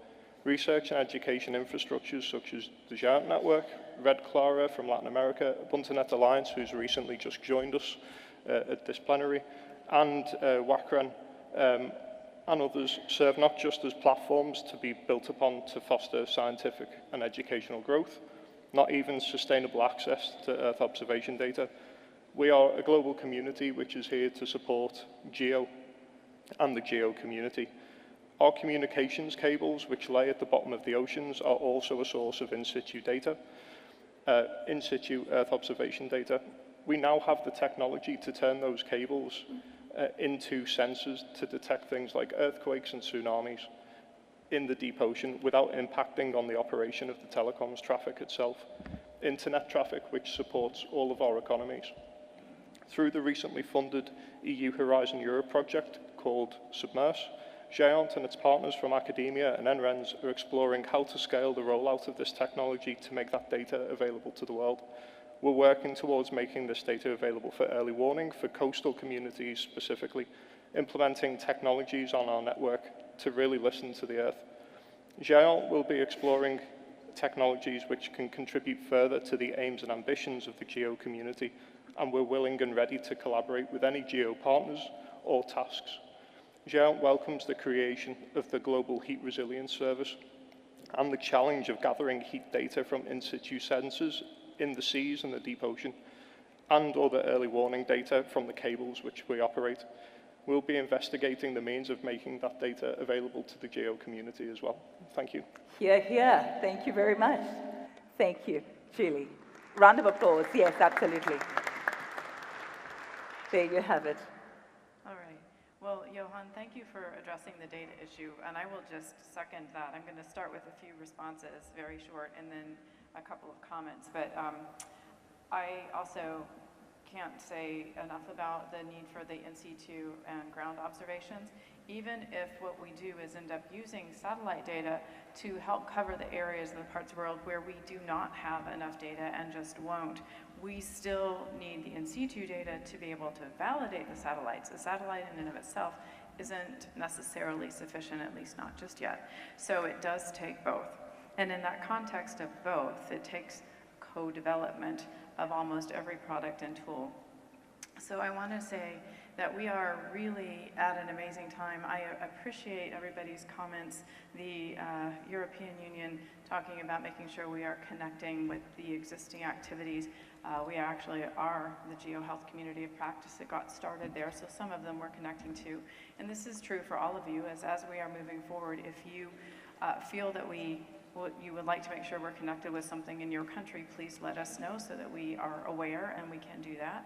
Research and education infrastructures such as the GEO network, Red Clara from Latin America, Ubuntunet Alliance, who's recently just joined us at this plenary, and WACRAN and others serve not just as platforms to be built upon to foster scientific and educational growth, not even sustainable access to Earth observation data. We are a global community which is here to support GEO and the GEO community. Our communications cables, which lay at the bottom of the oceans, are also a source of in situ data, in situ Earth observation data. We now have the technology to turn those cables into sensors to detect things like earthquakes and tsunamis in the deep ocean without impacting on the operation of the telecoms traffic itself, internet traffic, which supports all of our economies. Through the recently funded EU Horizon Europe project called Submerse, GEO and its partners from academia and NRENs are exploring how to scale the rollout of this technology to make that data available to the world. We're working towards making this data available for early warning for coastal communities specifically, implementing technologies on our network to really listen to the Earth. GEO will be exploring technologies which can contribute further to the aims and ambitions of the GEO community, and we're willing and ready to collaborate with any GEO partners or tasks. GEO welcomes the creation of the Global Heat Resilience Service and the challenge of gathering heat data from in situ sensors in the seas and the deep ocean, and other early warning data from the cables which we operate. We'll be investigating the means of making that data available to the GEO community as well. Thank you. Hear, hear. Thank you very much. Thank you, Julie. Round of applause. Yes, absolutely. There you have it. All right. Well, Johan, thank you for addressing the data issue, and I will just second that. I'm going to start with a few responses, very short, and then a couple of comments. But I also can't say enough about the need for the in situ and ground observations, even if what we do is end up using satellite data to help cover the areas of the parts of the world where we do not have enough data and just won't. We still need the in situ data to be able to validate the satellites. The satellite in and of itself isn't necessarily sufficient, at least not just yet. So it does take both. And in that context of both, it takes co-development of almost every product and tool. So I want to say that we are really at an amazing time. I appreciate everybody's comments, the European Union talking about making sure we are connecting with the existing activities. We actually are the GeoHealth community of practice that got started there, so some of them we're connecting to. And this is true for all of you, as we are moving forward. If you feel that you would like to make sure we're connected with something in your country, please let us know so that we are aware and we can do that.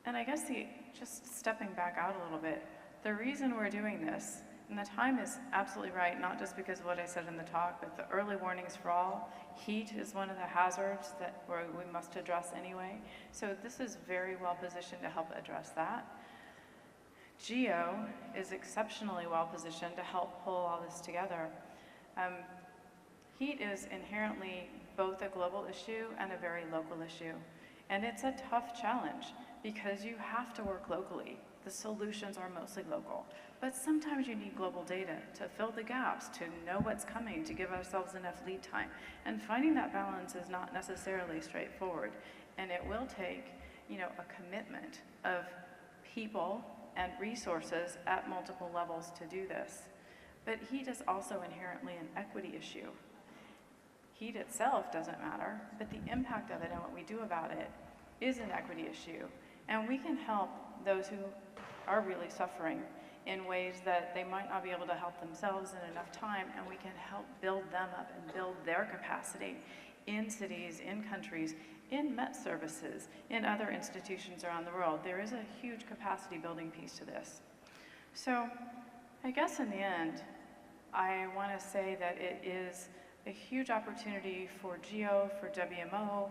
And I guess just stepping back out a little bit, the reason we're doing this, and the time is absolutely right, not just because of what I said in the talk, but the early warnings for all. Heat is one of the hazards that we must address anyway. So this is very well positioned to help address that. GEO is exceptionally well positioned to help pull all this together. Heat is inherently both a global issue and a very local issue. And it's a tough challenge because you have to work locally. The solutions are mostly local. But sometimes you need global data to fill the gaps, to know what's coming, to give ourselves enough lead time. And finding that balance is not necessarily straightforward. And it will take, a commitment of people and resources at multiple levels to do this. But heat is also inherently an equity issue. Heat itself doesn't matter, but the impact of it and what we do about it is an equity issue. And we can help those who are really suffering in ways that they might not be able to help themselves in enough time, and we can help build them up and build their capacity in cities, in countries, in Met services, in other institutions around the world. There is a huge capacity building piece to this. So I guess in the end, I want to say that it is a huge opportunity for GEO, for WMO,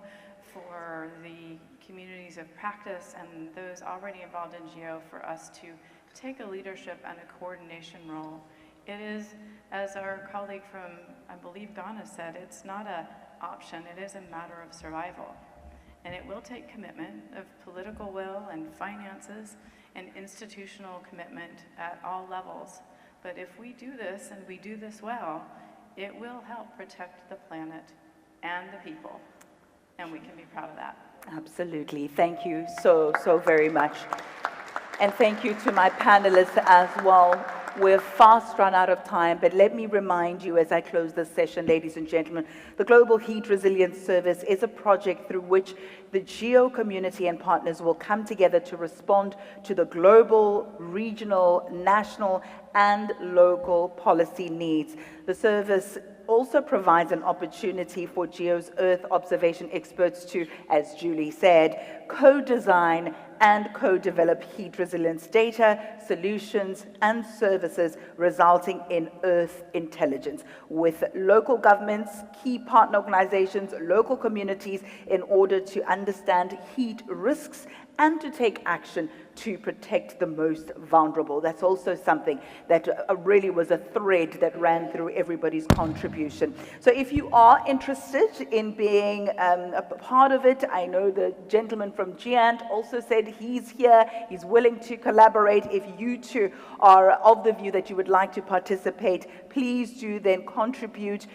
for the communities of practice and those already involved in GEO, for us to take a leadership and a coordination role. It is, as our colleague from, I believe, Ghana said, it's not an option, it is a matter of survival. And it will take commitment of political will and finances and institutional commitment at all levels. But if we do this and we do this well, it will help protect the planet and the people. And we can be proud of that. Absolutely. Thank you so very much. And thank you to my panelists as well. We're fast run out of time, but let me remind you as I close this session, ladies and gentlemen, the Global Heat Resilience Service is a project through which the GEO community and partners will come together to respond to the global, regional, national, and local policy needs. The service also provides an opportunity for GEO's Earth observation experts to, as Julie said, co-design and co-develop heat resilience data, solutions, and services resulting in Earth intelligence with local governments, key partner organizations, local communities in order to understand heat risks and to take action to protect the most vulnerable. That's also something that really was a thread that ran through everybody's contribution. So if you are interested in being a part of it, I know the gentleman from GEANT also said he's here, he's willing to collaborate. If you too are of the view that you would like to participate, please do then contribute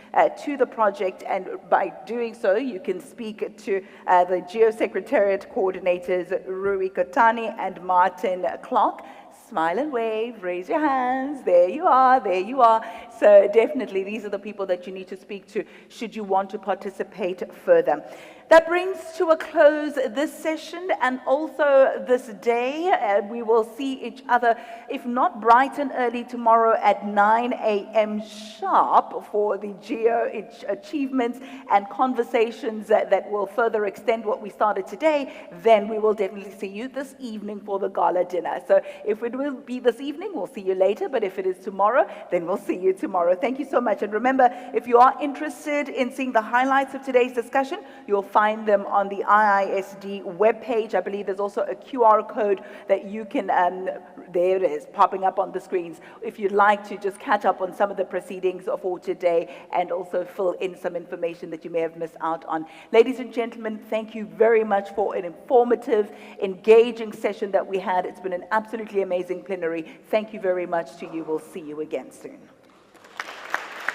to the project, and by doing so, you can speak to the GEO Secretariat coordinators Rui Kotani and Martin Clark. smile and wave, raise your hands. There you are, there you are. So definitely, these are the people that you need to speak to should you want to participate further. That brings to a close this session and also this day. We will see each other, if not bright and early, tomorrow at 9 a.m. sharp for the GEO achievements and conversations that will further extend what we started today. Then we will definitely see you this evening for the gala dinner. So if it will be this evening, we'll see you later. But if it is tomorrow, then we'll see you tomorrow. Thank you so much. And remember, if you are interested in seeing the highlights of today's discussion, you'll find them on the IISD webpage. I believe there's also a QR code that you can, there it is, popping up on the screens, if you'd like to just catch up on some of the proceedings for today and also fill in some information that you may have missed out on. Ladies and gentlemen, thank you very much for an informative, engaging session that we had. It's been an absolutely amazing plenary. Thank you very much to you. We'll see you again soon.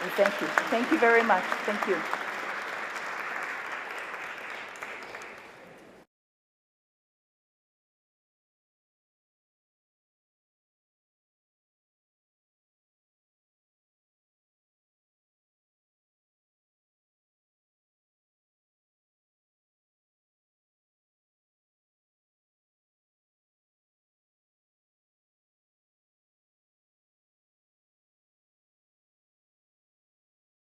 And thank you. Thank you very much. Thank you.